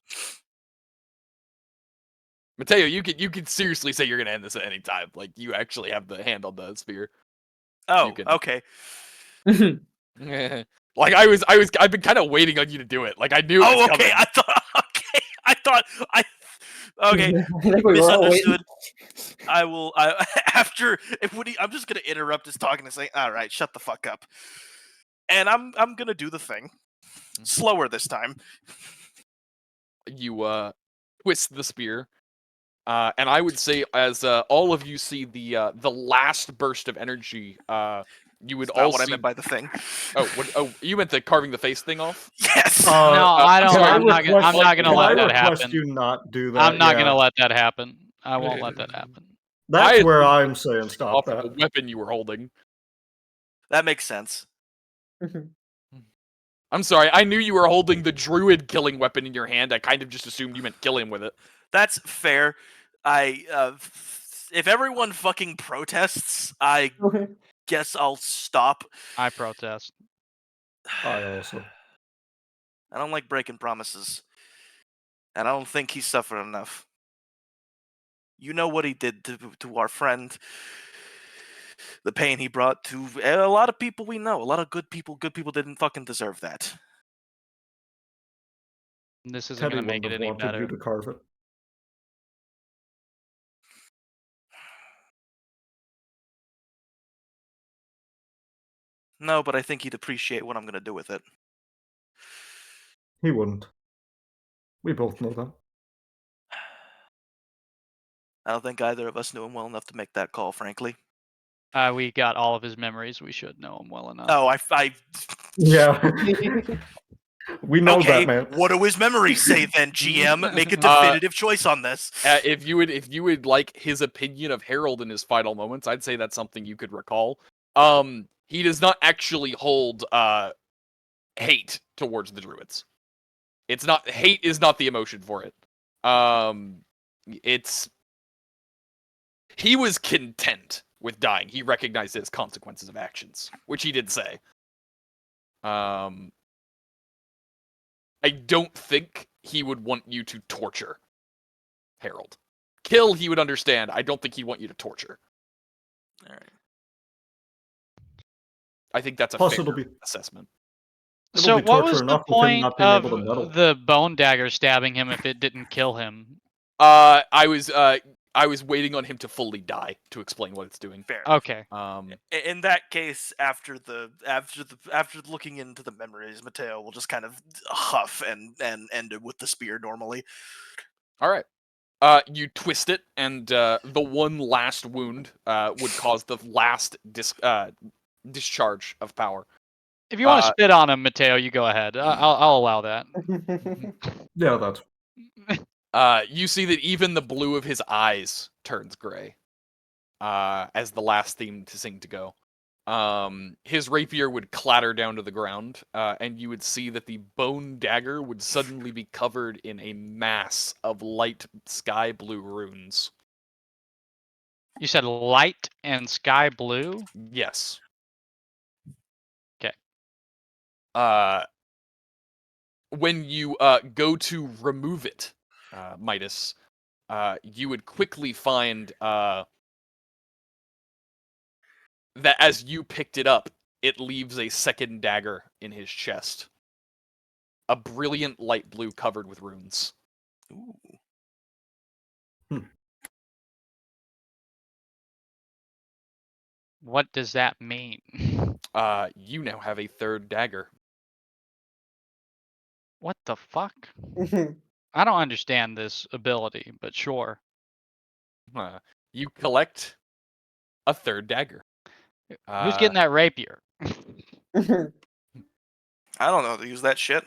Mateo, you could seriously say you're gonna end this at any time. Like, you actually have the hand on the spear. Oh, can- okay. Like, I've been kind of waiting on you to do it. Like, I knew it was Oh, coming. okay. I thought. Okay. I think we were all waiting. Misunderstood. After I'm just gonna interrupt his talking and say, "All right, shut the fuck up," and I'm gonna do the thing slower this time. You twist the spear, and I would say, as all of you see the last burst of energy, you would That's all not what see. I meant by the thing. Oh, you meant the carving the face thing off? Yes. No, I don't. can I I'm not gonna. request- I'm not gonna can let I that request happen. you not do that? I'm not Yeah. gonna let that happen. I won't let that happen. That's I- where I'm saying stop Off that. of the weapon you were holding. That makes sense. I'm sorry, I knew you were holding the druid killing weapon in your hand. I kind of just assumed you meant kill him with it. That's fair. If everyone fucking protests, I guess I'll stop. I protest. I also. I don't like breaking promises. And I don't think he suffered enough. You know what he did to our friend. The pain he brought to a lot of people we know. A lot of good people. Good people didn't fucking deserve that. This isn't Teddy gonna make wouldn't it have any wanted better. you to carve it. No, but I think he'd appreciate what I'm gonna do with it. He wouldn't. We both know that. I don't think either of us knew him well enough to make that call, frankly. We got all of his memories. We should know him well enough. Oh, Yeah. We know okay, that, man. what do his memories say then, GM? Make a definitive choice on this. If you would like his opinion of Harold in his final moments, I'd say that's something you could recall. He does not actually hold hate towards the druids. It's not hate is not the emotion for it. It's he was content with dying. He recognized his consequences of actions, which he did say. I don't think he would want you to torture Harold. Kill, he would understand. I don't think he'd want you to torture. All right. I think that's a Plus, fair it'll be assessment. It'll be what torture was the enough with him point not being of able to meddle. the bone dagger stabbing him if it didn't kill him? I was waiting on him to fully die to explain what it's doing. Fair. Okay. In that case, after looking into the memories, Matteo will just kind of huff and end it with the spear normally. All right. You twist it, and the one last wound would cause the last discharge of power. If you want to spit on him, Matteo, you go ahead. I'll allow that. Yeah, that's You see that even the blue of his eyes turns gray. As the last theme to sing to go. His rapier would clatter down to the ground, and you would see that the bone dagger would suddenly be covered in a mass of light sky blue runes. You said light and sky blue? Yes. Okay. When you go to remove it, Midas, you would quickly find that as you picked it up, it leaves a second dagger in his chest. A brilliant light blue covered with runes. Ooh. What does that mean? You now have a third dagger. What the fuck? I don't understand this ability, but sure. You collect a third dagger. Who's getting that rapier? I don't know how to use that shit.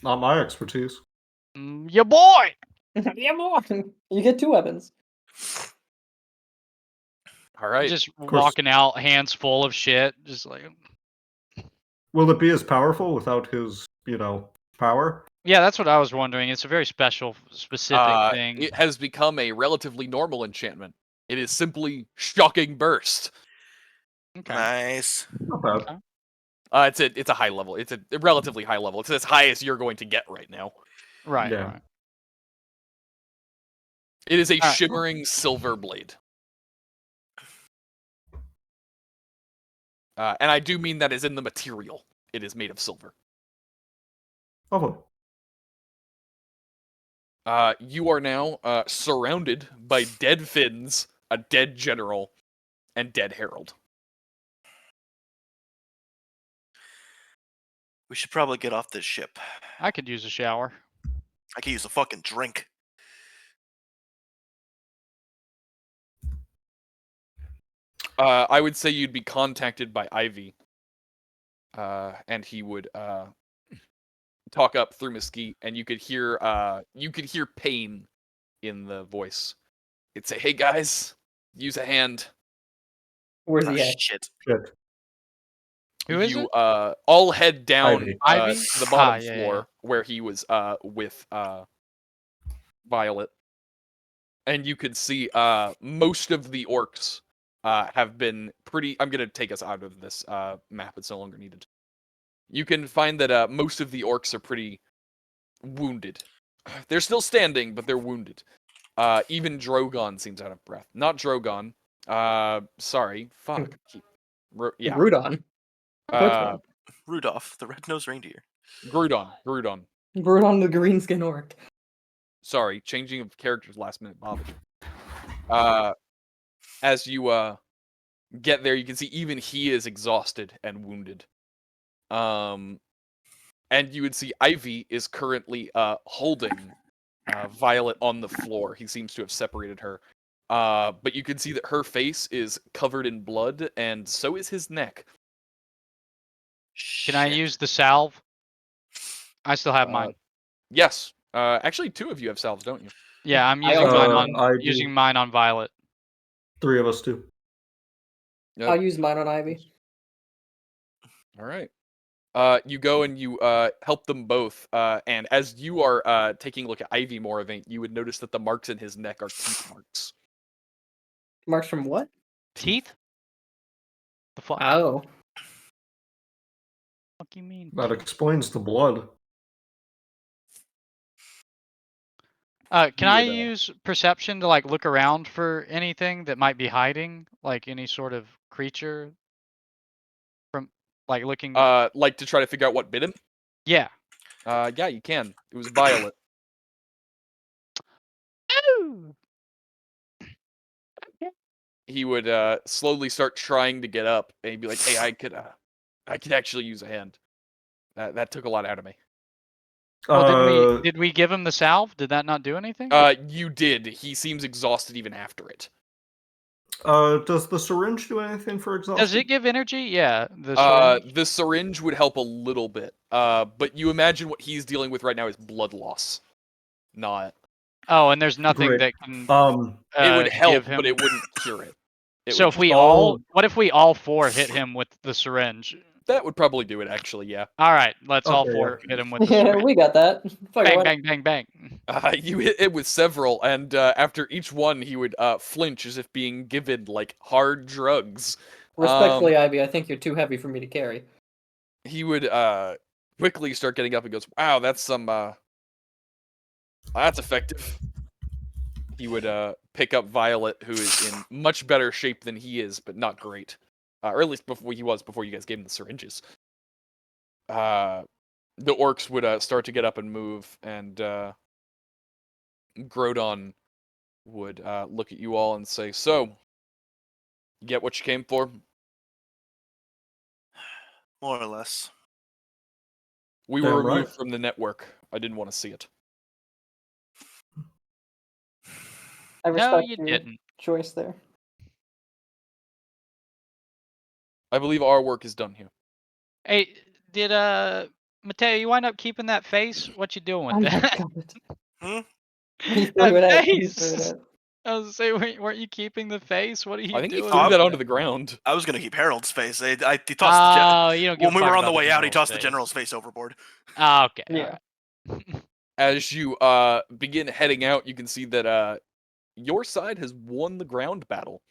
not my expertise. Your boy! Yeah, more. You get 2 weapons. All right. Just course. walking out, hands full of shit. Just like. Will it be as powerful without his, power? Yeah, that's what I was wondering. It's a very special, specific thing. It has become a relatively normal enchantment. It is simply shocking burst. Okay. Nice. Not bad. Okay. It's a high level. It's a relatively high level. It's as high as you're going to get right now. Right, Yeah. right. It is a Alright. shimmering silver blade. And I do mean that as in the material. It is made of silver. Lovely. You are now surrounded by dead Finns, a dead general, and dead Herald. We should probably get off this ship. I could use a shower. I could use a fucking drink. I would say you'd be contacted by Ivy. And he would talk up through Mesquite, and you could hear pain in the voice. It'd say, "Hey guys, use a hand." Where's Oh, he at? shit. Shit. Who is You it? all head down Ivy? to the bottom Yeah, floor where he was with Violet, and you could see most of the orcs have been pretty. I'm gonna take us out of this map; it's no longer needed. You can find that most of the orcs are pretty wounded. They're still standing, but they're wounded. Even Drogon seems out of breath. Not Drogon. Sorry. Fuck. Yeah. Grudon. Rudolph, the red-nosed reindeer. Grudon. Grudon the green skin orc. Sorry, changing of characters last minute bothered. As you get there, you can see even he is exhausted and wounded. And you would see Ivy is currently holding Violet on the floor. He seems to have separated her. But you can see that her face is covered in blood, and so is his neck. Can I use the salve? I still have mine. Yes. Actually, 2 of you have salves, don't you? Yeah, I'm I using also- mine I on do. using mine on Violet. 3 of us do. Yep. I'll use mine on Ivy. All right. You go and you help them both. And as you are taking a look at Ivy Moravaint, you would notice that the marks in his neck are teeth marks. Marks from what? Teeth? The fuck? Oh. Fuck you mean? That explains the blood. Can You I would, use perception to like look around for anything that might be hiding, like any sort of creature from like looking? like to try to figure out what bit him? Yeah. Yeah, you can. It was Violet. Ooh. He would slowly start trying to get up, and he'd be like, "Hey, I could actually use a hand. That took a lot out of me." Well, did we give him the salve? Did that not do anything? You did. He seems exhausted even after it. Does the syringe do anything for exhaustion? Does it give energy? Yeah, the syringe. The syringe would help a little bit. But you imagine what he's dealing with right now is blood loss. Not. Oh, and there's nothing Great. that can. It would help, give him... but it wouldn't cure it. So if we all, what if we all four hit him with the syringe? That would probably do it, actually. Yeah. All right, let's all Okay, four hit him with the Yeah, syringe. we got that. Fuck it, Bang, why bang, bang, bang. You hit it with several, and after each one, he would flinch as if being given like hard drugs. Respectfully, Ivy, I think you're too heavy for me to carry. He would quickly start getting up and goes, "Wow, that's some that's effective." He would pick up Violet, who is in much better shape than he is, but not great. Or at least before he was before you guys gave him the syringes. The orcs would start to get up and move, and Grodon would look at you all and say, "So, you get what you came for?" More or less. We were Damn removed right. from the network. I didn't want to see it. I No, respect you your didn't. choice there. I believe our work is done here. Hey, did Matteo, you wind up keeping that face? What you doing with Oh my that? god. Hmm? He threw it That out. He threw it face. out. I was saying, weren't you keeping the face? What are you I think he doing? threw with that it? onto the ground. I was gonna keep Harold's face. He tossed Oh, you don't give when a we fuck were on the about way out, he general's tossed the face. general's face overboard. Oh, okay. Yeah. All right. As you begin heading out, you can see that your side has won the ground battle.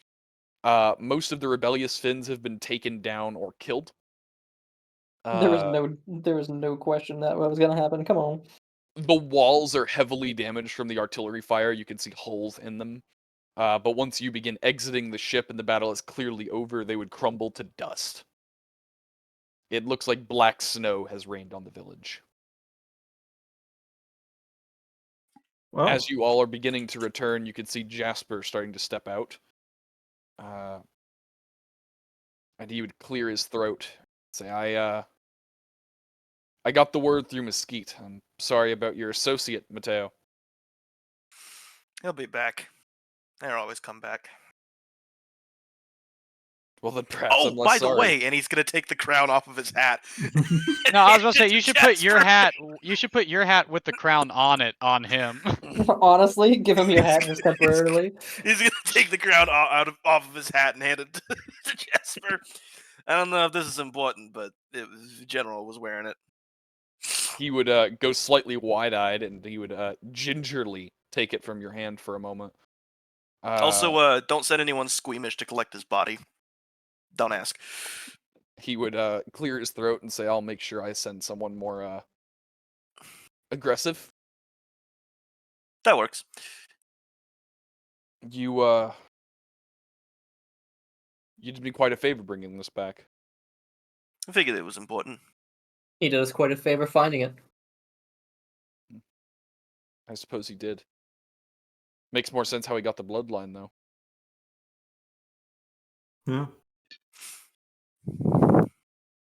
Most of the rebellious Finns have been taken down or killed. There was no question that was gonna happen. Come on. The walls are heavily damaged from the artillery fire. You can see holes in them. But once you begin exiting the ship and the battle is clearly over, they would crumble to dust. It looks like black snow has rained on the village. Well, As you all are beginning to return, you can see Jasper starting to step out. And he would clear his throat, say, I got the word through Mesquite. I'm sorry about your associate, Matteo. He'll be back. They'll always come back. Well, then perhaps Oh, I'm less by the sorry. way, and he's gonna take the crown off of his hat. No, I was gonna say you should put your Jasper. hat. You should put your hat with the crown on it on him. Honestly, give him your hat just temporarily. He's gonna take the crown off of his hat and hand it to Jasper. I don't know if this is important, but General was wearing it. He would go slightly wide-eyed, and he would gingerly take it from your hand for a moment. Also, don't send anyone squeamish to collect his body. Don't ask. He would clear his throat and say, I'll make sure I send someone more aggressive. That works. You did me quite a favor bringing this back. I figured it was important. He did us quite a favor finding it. I suppose he did. Makes more sense how he got the bloodline, though. yeah.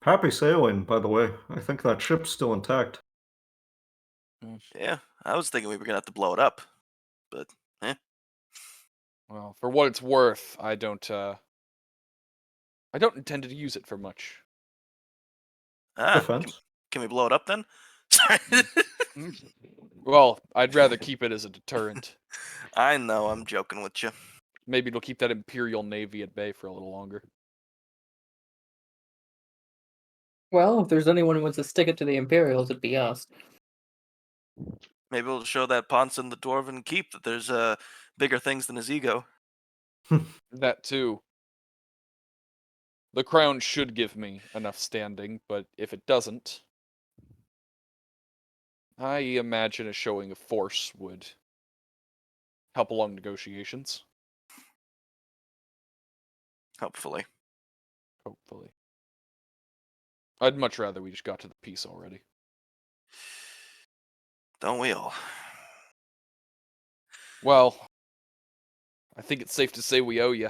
Happy sailing, by the way. I think that ship's still intact. Yeah, I was thinking we were gonna have to blow it up, but Well, for what it's worth, I don't intend to use it for much. Defense. Can we blow it up then? Sorry. Well, I'd rather keep it as a deterrent. I know, I'm joking with you. Maybe it'll keep that Imperial Navy at bay for a little longer. Well, if there's anyone who wants to stick it to the Imperials, it'd be us. Maybe we'll show that Ponce in the Dwarven Keep that there's bigger things than his ego. That too. The crown should give me enough standing, but if it doesn't, I imagine a showing of force would help along negotiations. Hopefully. Hopefully. I'd much rather we just got to the peace already. Don't we all? Well, I think it's safe to say we owe you.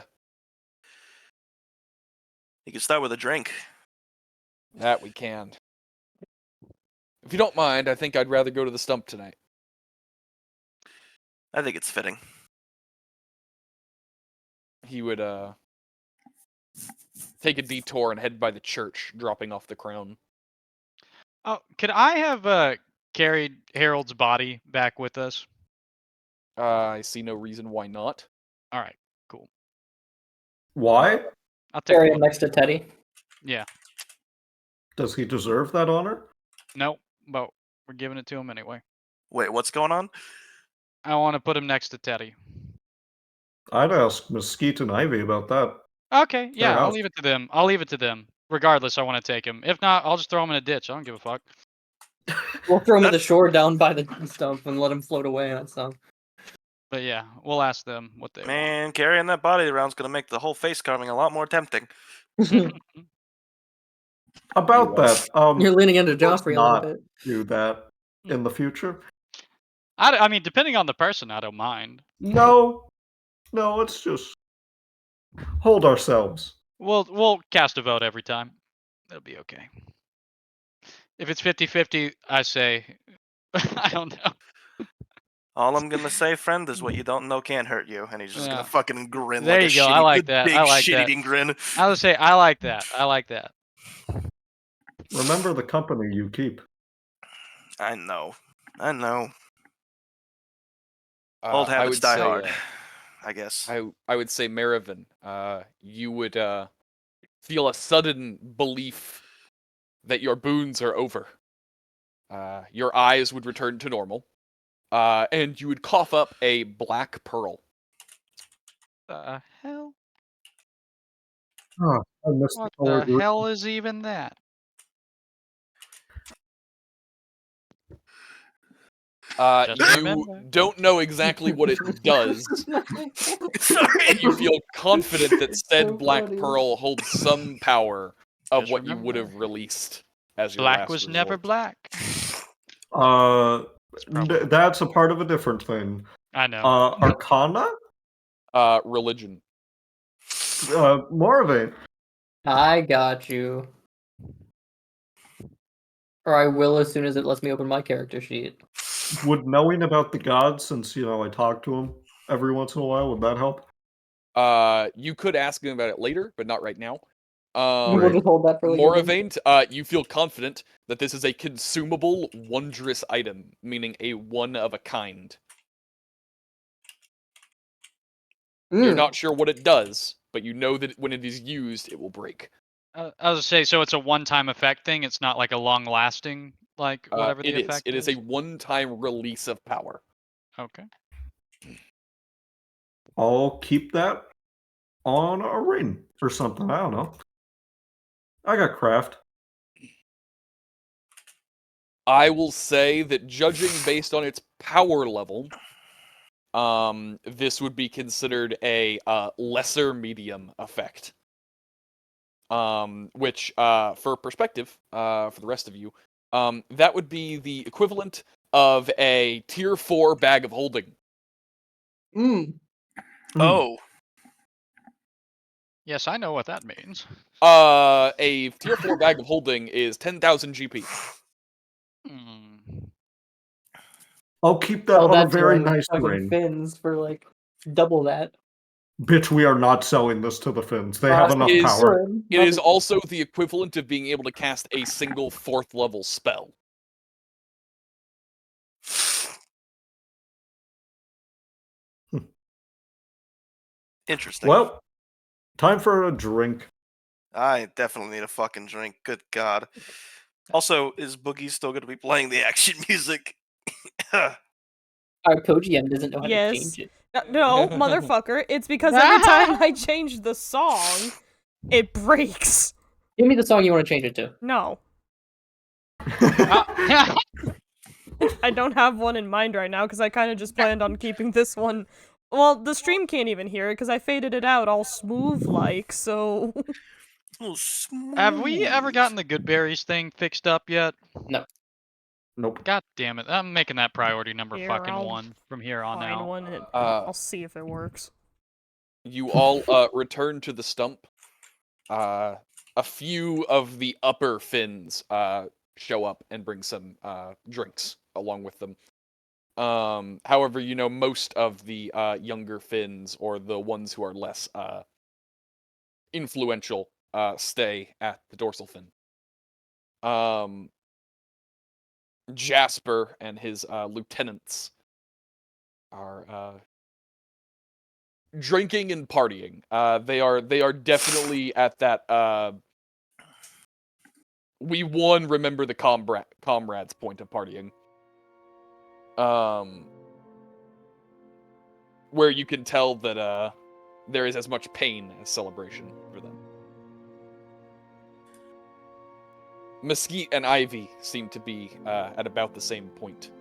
You can start with a drink. That we can. If you don't mind, I think I'd rather go to the stump tonight. I think it's fitting. He would take a detour and head by the church, dropping off the crown. Oh, could I have carried Harold's body back with us? I see no reason why not. All right, cool. Why? I'll take Carry one. him next to Teddy. Yeah. Does he deserve that honor? Nope, but we're giving it to him anyway. Wait, what's going on? I want to put him next to Teddy. I'd ask Mesquite and Ivy about that. Okay, yeah, I'll house. leave it to them. I'll leave it to them. Regardless, I want to take him. If not, I'll just throw him in a ditch. I don't give a fuck. We'll throw him at the shore down by the stump and let him float away on stump. But yeah, we'll ask them what they Man, carrying that body around's gonna make the whole face carving a lot more tempting. want. About that, You're leaning into let's Joffrey a little not bit. do that in the future. I mean, depending on the person, I don't mind. No, let's just hold ourselves. We'll cast a vote every time. It'll be okay. If it's 50-50, I say, I don't know. All I'm gonna say, friend, is what you don't know can't hurt you, and he's just Yeah. gonna fucking grin There like a you go. I like that. big I like that. shit-eating grin. I would say, I like that. I like that. Remember the company you keep. I know. I Old habits would die say, hard, I guess. I would say, Marivin, you would feel a sudden belief that your boons are over. Your eyes would return to normal, and you would cough up a black pearl. The hell? Oh, I missed What the the hell is even that? Just You remember. don't know exactly what it does. Sorry. You feel confident that said So black funny. pearl holds some power of Just what you would remember. have released as your Black last was never resort. black. Probably- That's a part of a different thing. I know. Arcana? Religion. Moravaint. I got you. Or I will as soon as it lets me open my character sheet. Would knowing about the gods, since I talk to him every once in a while, would that help? You could ask him about it later, but not right now. We'll just hold that for later. Moravaint, you feel confident that this is a consumable, wondrous item, meaning a one of a kind. You're not sure what it does, but you know that when it is used, it will break. I was gonna say, so it's a one-time effect thing. It's not like a long-lasting, like whatever the It is. effect It is a one-time release of power. Okay. I'll keep that on a ring or something. I don't know. I got craft. I will say that judging based on its power level, this would be considered a lesser medium effect. Which, for perspective, for the rest of you, that would be the equivalent of a tier 4 bag of holding. Oh, Yes, I know what that means. A tier 4 bag of holding is 10,000 GP. Hmm. I'll keep that Oh, on a that's very right. nice Fucking ring. fins for like double that. Bitch, we are not selling this to the Finns. They have enough is- power. It is also the equivalent of being able to cast a single 4th level spell. interesting. Well, time for a drink. I definitely need a fucking drink. Good God. Also, is Boogie still going to be playing the action music? Our co-GM doesn't know how to Yes. change it. No, motherfucker. It's because every time I change the song, it breaks. Give me the song you want to change it to. No. Ah, I don't have one in mind right now because I kind of just planned on keeping this one. Well, the stream can't even hear it because I faded it out all smooth-like, so... Oh, smooth. have we ever gotten the good berries thing fixed up yet? No. Nope. God damn it! I'm making that priority number Here, fucking I'll 1 from here on Find out. one and I'll see if it works. You all return to the stump. A few of the upper fins show up and bring some drinks along with them. However, you know, most of the younger fins, or the ones who are less influential, stay at the dorsal fin. Jasper and his lieutenants are drinking and partying. They are definitely at that we remember the comrades point of partying. Where you can tell that there is as much pain as celebration for them. Mesquite and Ivy seem to be at about the same point.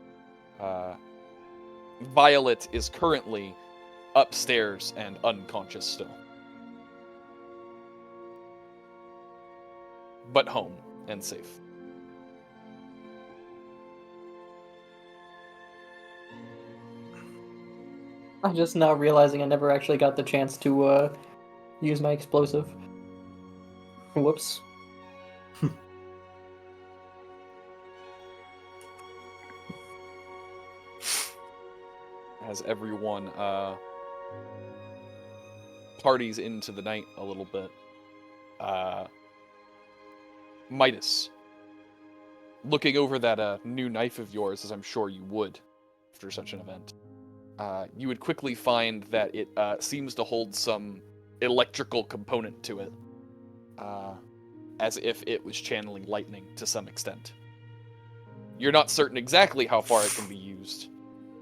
Violet is currently upstairs and unconscious still. But home and safe. I'm just now realizing I never actually got the chance to use my explosive. Whoops. As everyone parties into the night a little bit. Midas, looking over that new knife of yours, as I'm sure you would after such an event, you would quickly find that it seems to hold some electrical component to it, as if it was channeling lightning to some extent. You're not certain exactly how far it can be used,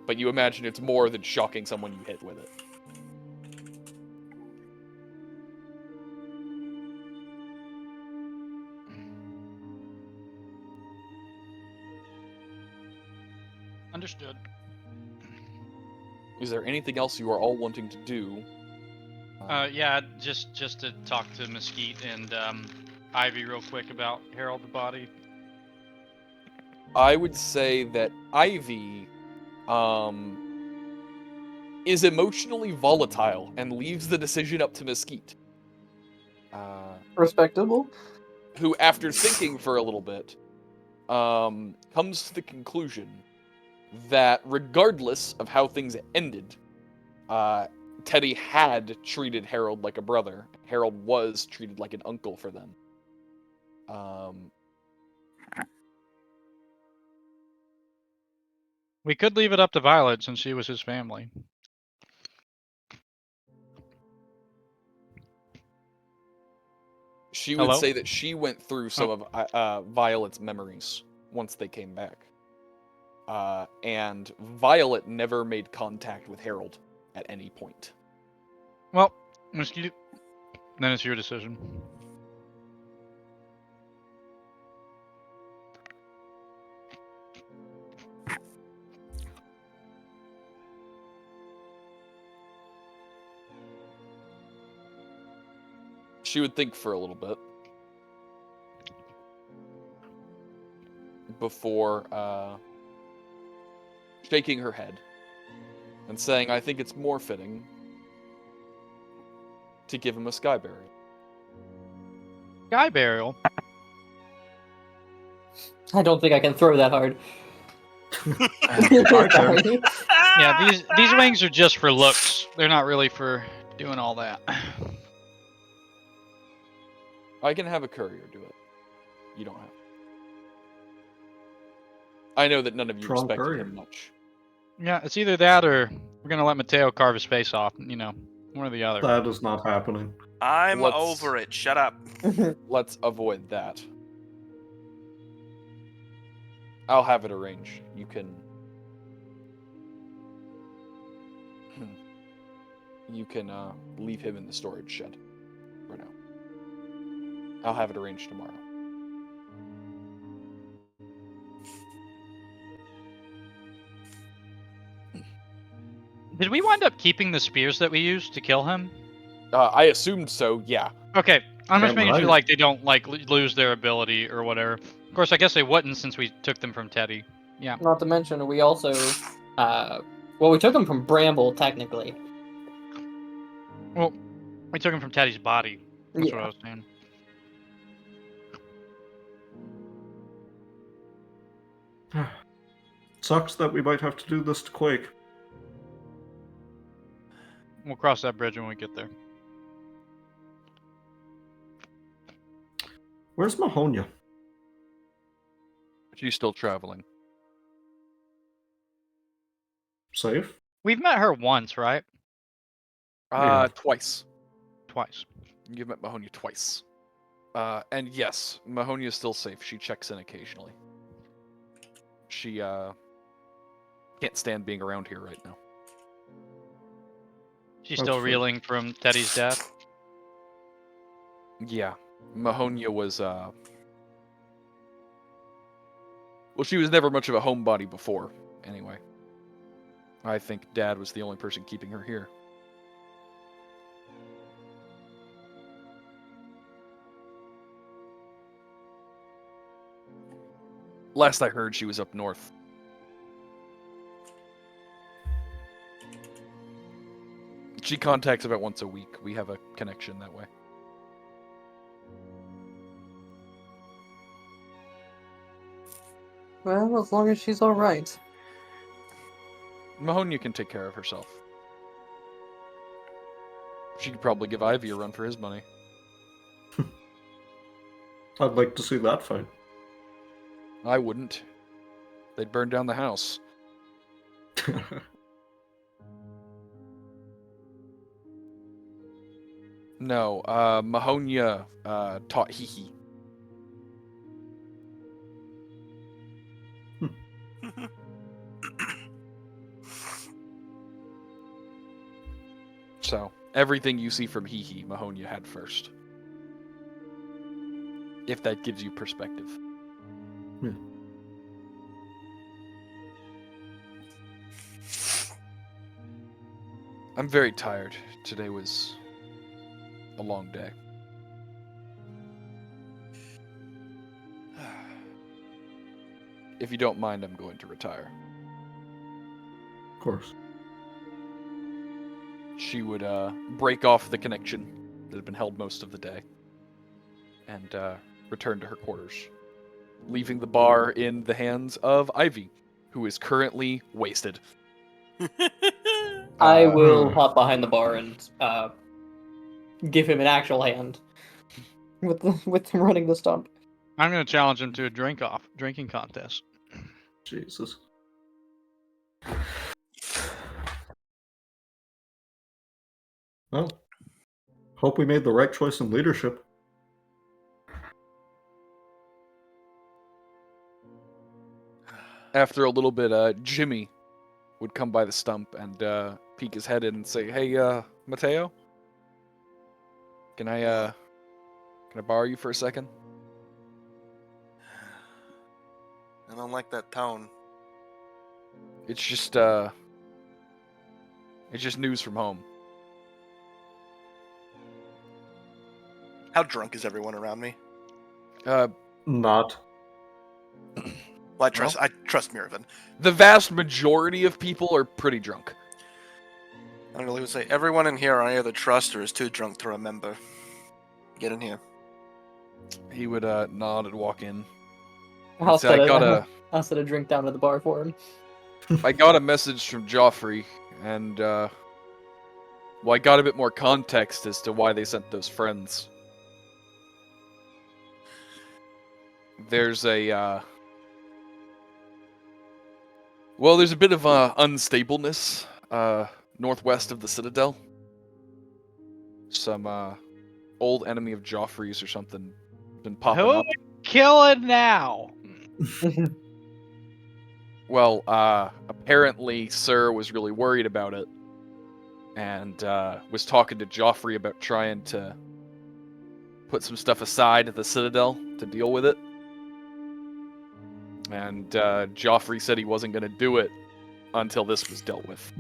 but you imagine it's more than shocking someone you hit with it. Understood. Is there anything else you are all wanting to do? Yeah, just to talk to Mesquite and Ivy real quick about Harold the Body. I would say that Ivy is emotionally volatile and leaves the decision up to Mesquite. Respectable. Who, after thinking for a little bit, comes to the conclusion that regardless of how things ended, Teddy had treated Harold like a brother. Harold was treated like an uncle for them. We could leave it up to Violet since she was his family. She would Hello? say that she went through some of Violet's memories once they came back. And Violet never made contact with Harold at any point. Well, Mesquite, then it's your decision. She would think for a little bit before shaking her head and saying, I think it's more fitting to give him a sky burial. Sky burial? I don't think I can throw that hard. Sorry. Yeah, these wings are just for looks. They're not really for doing all that. I can have a courier do it. You don't have. I know that none of you Strong respected courier. him much. Yeah, it's either that or we're gonna let Matteo carve his face off. You know, one or the other. That is not happening. I'm Let's- over it. Shut up. Let's avoid that. I'll have it arranged. You can... You can leave him in the storage shed for now. I'll have it arranged tomorrow. Did we wind up keeping the spears that we used to kill him? I assumed so, yeah. Okay, I'm just Damn making sure right. they don't lose their ability or whatever. Of course, I guess they wouldn't since we took them from Teddy. Yeah. Not to mention, we also, we took him from Bramble, technically. Well, we took him from Teddy's body. That's what I Yeah. was saying. Sucks that we might have to do this to Quake. We'll cross that bridge when we get there. Where's Mahonia? She's still traveling. Safe? We've met her once, right? Yeah. Twice. Twice. You've met Mahonia twice. And yes, Mahonia is still safe. She checks in occasionally. She, can't stand being around here right now. She's That's still fair. reeling from Teddy's death. Yeah. Mahonia was, well, she was never much of a homebody before, anyway. I think Dad was the only person keeping her here. Last I heard, she was up north. She contacts about once a week. We have a connection that way. Well, as long as she's alright. Mahonia can take care of herself. She could probably give Ivy a run for his money. I'd like to see that fight. I wouldn't. They'd burn down the house. No, Mahonia taught Hee. So, everything you see from Hee, Mahonia had first. If that gives you perspective. Yeah. I'm very tired. Today was a long day. If you don't mind, I'm going to retire. Of course. She would break off the connection that had been held most of the day and return to her quarters, leaving the bar in the hands of Ivy, who is currently wasted. I will hop behind the bar and give him an actual hand with him running the stump. I'm gonna challenge him to a drinking contest. Jesus. Well, hope we made the right choice in leadership. After a little bit, Jimmy would come by the stump and peek his head in and say, "Hey, Matteo, can I borrow you for a second?" I don't like that tone. It's just news from home. How drunk is everyone around me? Not. Well, I trust Marivin. The vast majority of people are pretty drunk. I don't know, he would say everyone in here I either trust or is too drunk to remember. Get in here. He would nod and walk in. I'll He'd say, I'll set a drink down at the bar for him. I got a message from Joffrey, and well, I got a bit more context as to why they sent those friends. There's a well, there's a bit of unstableness northwest of the Citadel. Some old enemy of Joffrey's or something been popping Who up. killing now? Well, apparently Sir was really worried about it, and was talking to Joffrey about trying to put some stuff aside at the Citadel to deal with it. And Joffrey said he wasn't going to do it until this was dealt with.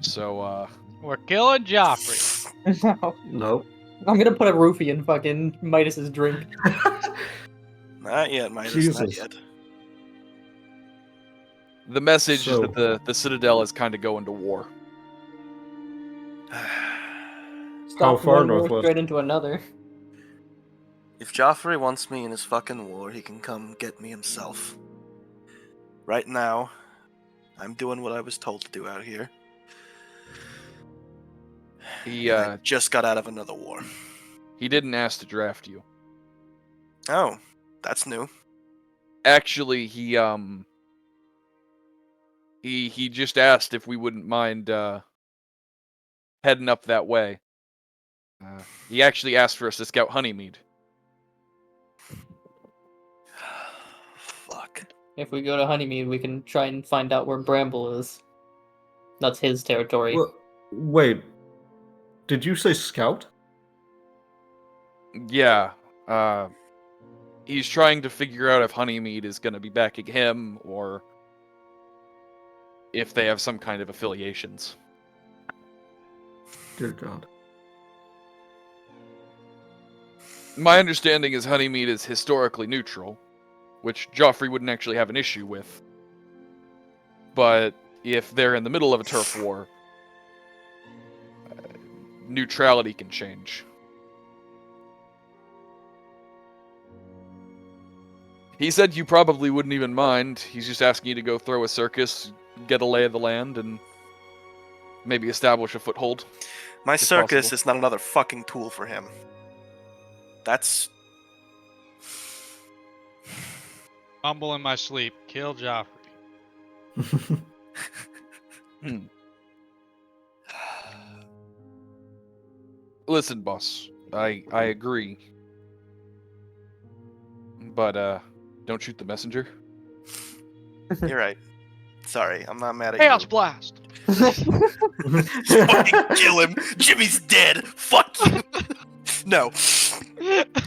So, We're killing Joffrey. Nope. I'm gonna put a roofie in fucking Midas's drink. Not yet, Midas, Jesus. not yet. the message is So- that the Citadel is kind of going to war. Stop far one war northwest? straight into another. If Joffrey wants me in his fucking war, he can come get me himself. Right now, I'm doing what I was told to do out here. He And I just got out of another war. he didn't ask to draft you. Oh, that's new. Actually, he just asked if we wouldn't mind heading up that way. He actually asked for us to scout Honeymead. Fuck. If we go to Honeymead, we can try and find out where Bramble is. That's his territory. Wait. Did you say scout? Yeah, he's trying to figure out if Honeymead is going to be backing him or if they have some kind of affiliations. Dear God. My understanding is Honeymead is historically neutral, which Joffrey wouldn't actually have an issue with. But if they're in the middle of a turf war, neutrality can change. He said you probably wouldn't even mind. He's just asking you to go throw a circus, get a lay of the land, and maybe establish a foothold. My If circus possible. is not another fucking tool for him. That's... Fumble in my sleep. Kill Joffrey. Listen, boss. I agree. But don't shoot the messenger. You're right. Sorry, I'm not mad at Chaos you. blast. Fucking kill him! Jimmy's dead! Fuck you! No.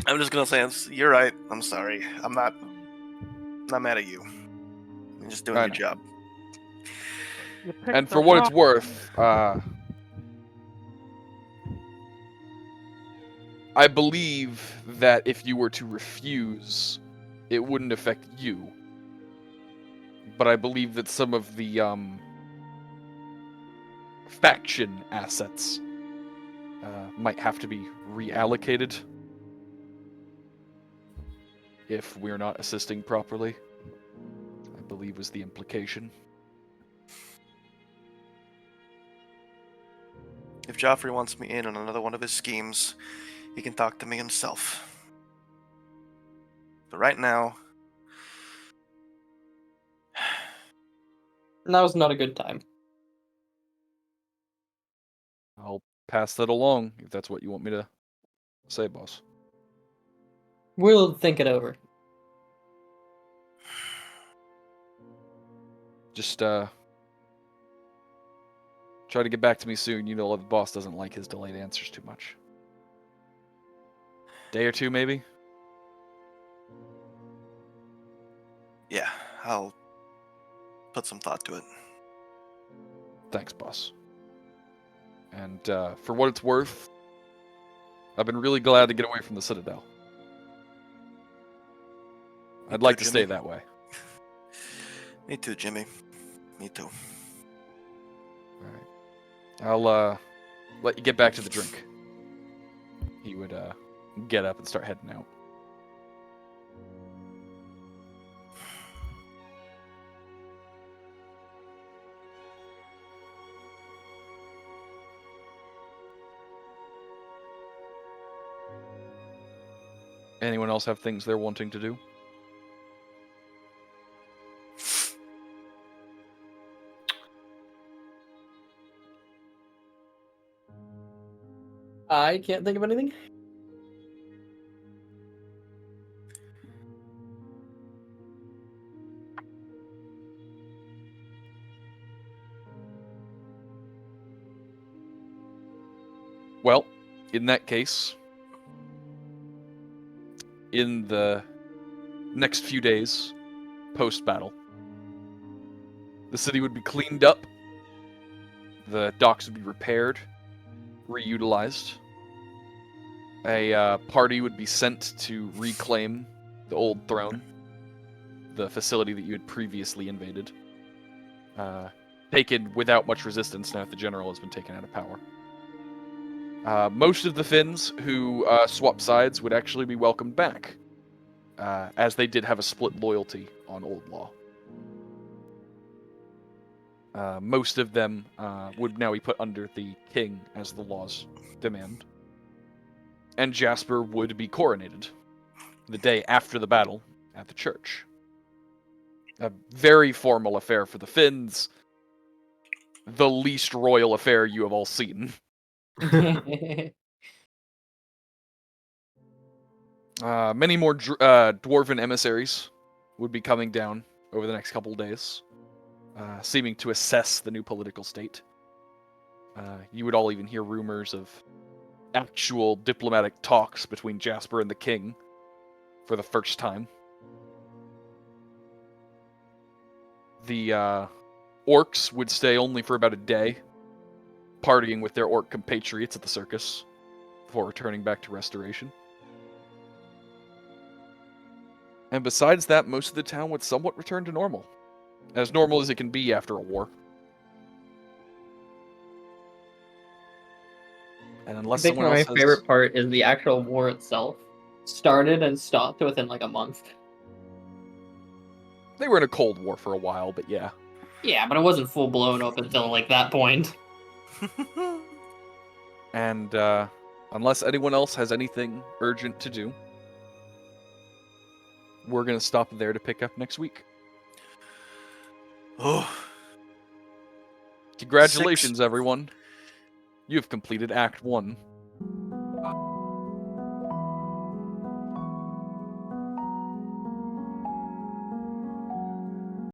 I'm just gonna say, you're right. I'm sorry. I'm not mad at you. You're just doing I your know. job. And for what it's worth, I believe that if you were to refuse, it wouldn't affect you. But I believe that some of the faction assets might have to be reallocated if we're not assisting properly, I believe was the implication. If Joffrey wants me in on another one of his schemes, he can talk to me himself. But right now, Now's not a good time. I'll pass that along if that's what you want me to say, boss. We'll think it over. Just try to get back to me soon. You know the boss doesn't like his delayed answers too much. Day or two, maybe? yeah, I'll put some thought to it. Thanks, boss. And for what it's worth, I've been really glad to get away from the Citadel. I'd like to stay Jimmy. that way. Me too, Jimmy. Me too. Alright. I'll let you get back to the drink. He would get up and start heading out. Anyone else have things they're wanting to do? I can't think of anything. Well, in that case, in the next few days, post-battle, the city would be cleaned up, the docks would be repaired, reutilized, a party would be sent to reclaim the old throne, the facility that you had previously invaded, taken without much resistance now that the general has been taken out of power. Most of the Finns who swapped sides would actually be welcomed back, as they did have a split loyalty on Old Law. Most of them would now be put under the king as the laws demand. And Jasper would be coronated the day after the battle at the church. A very formal affair for the Finns, the least royal affair you have all seen. Many more dwarven emissaries would be coming down over the next couple of days, seeming to assess the new political state. You would all even hear rumors of actual diplomatic talks between Jasper and the king for the first time. The orcs would stay only for about a day, partying with their orc compatriots at the circus before returning back to Restoration. And besides that, most of the town would somewhat return to normal. As normal as it can be after a war. And I unless think someone my else has... favorite part is the actual war itself. Started and stopped within like a month. They were in a Cold War for a while, but yeah. Yeah, but it wasn't full blown up until like that point. And unless anyone else has anything urgent to do, we're going to stop there to pick up next week. Oh, Congratulations, everyone. You have completed Act 1.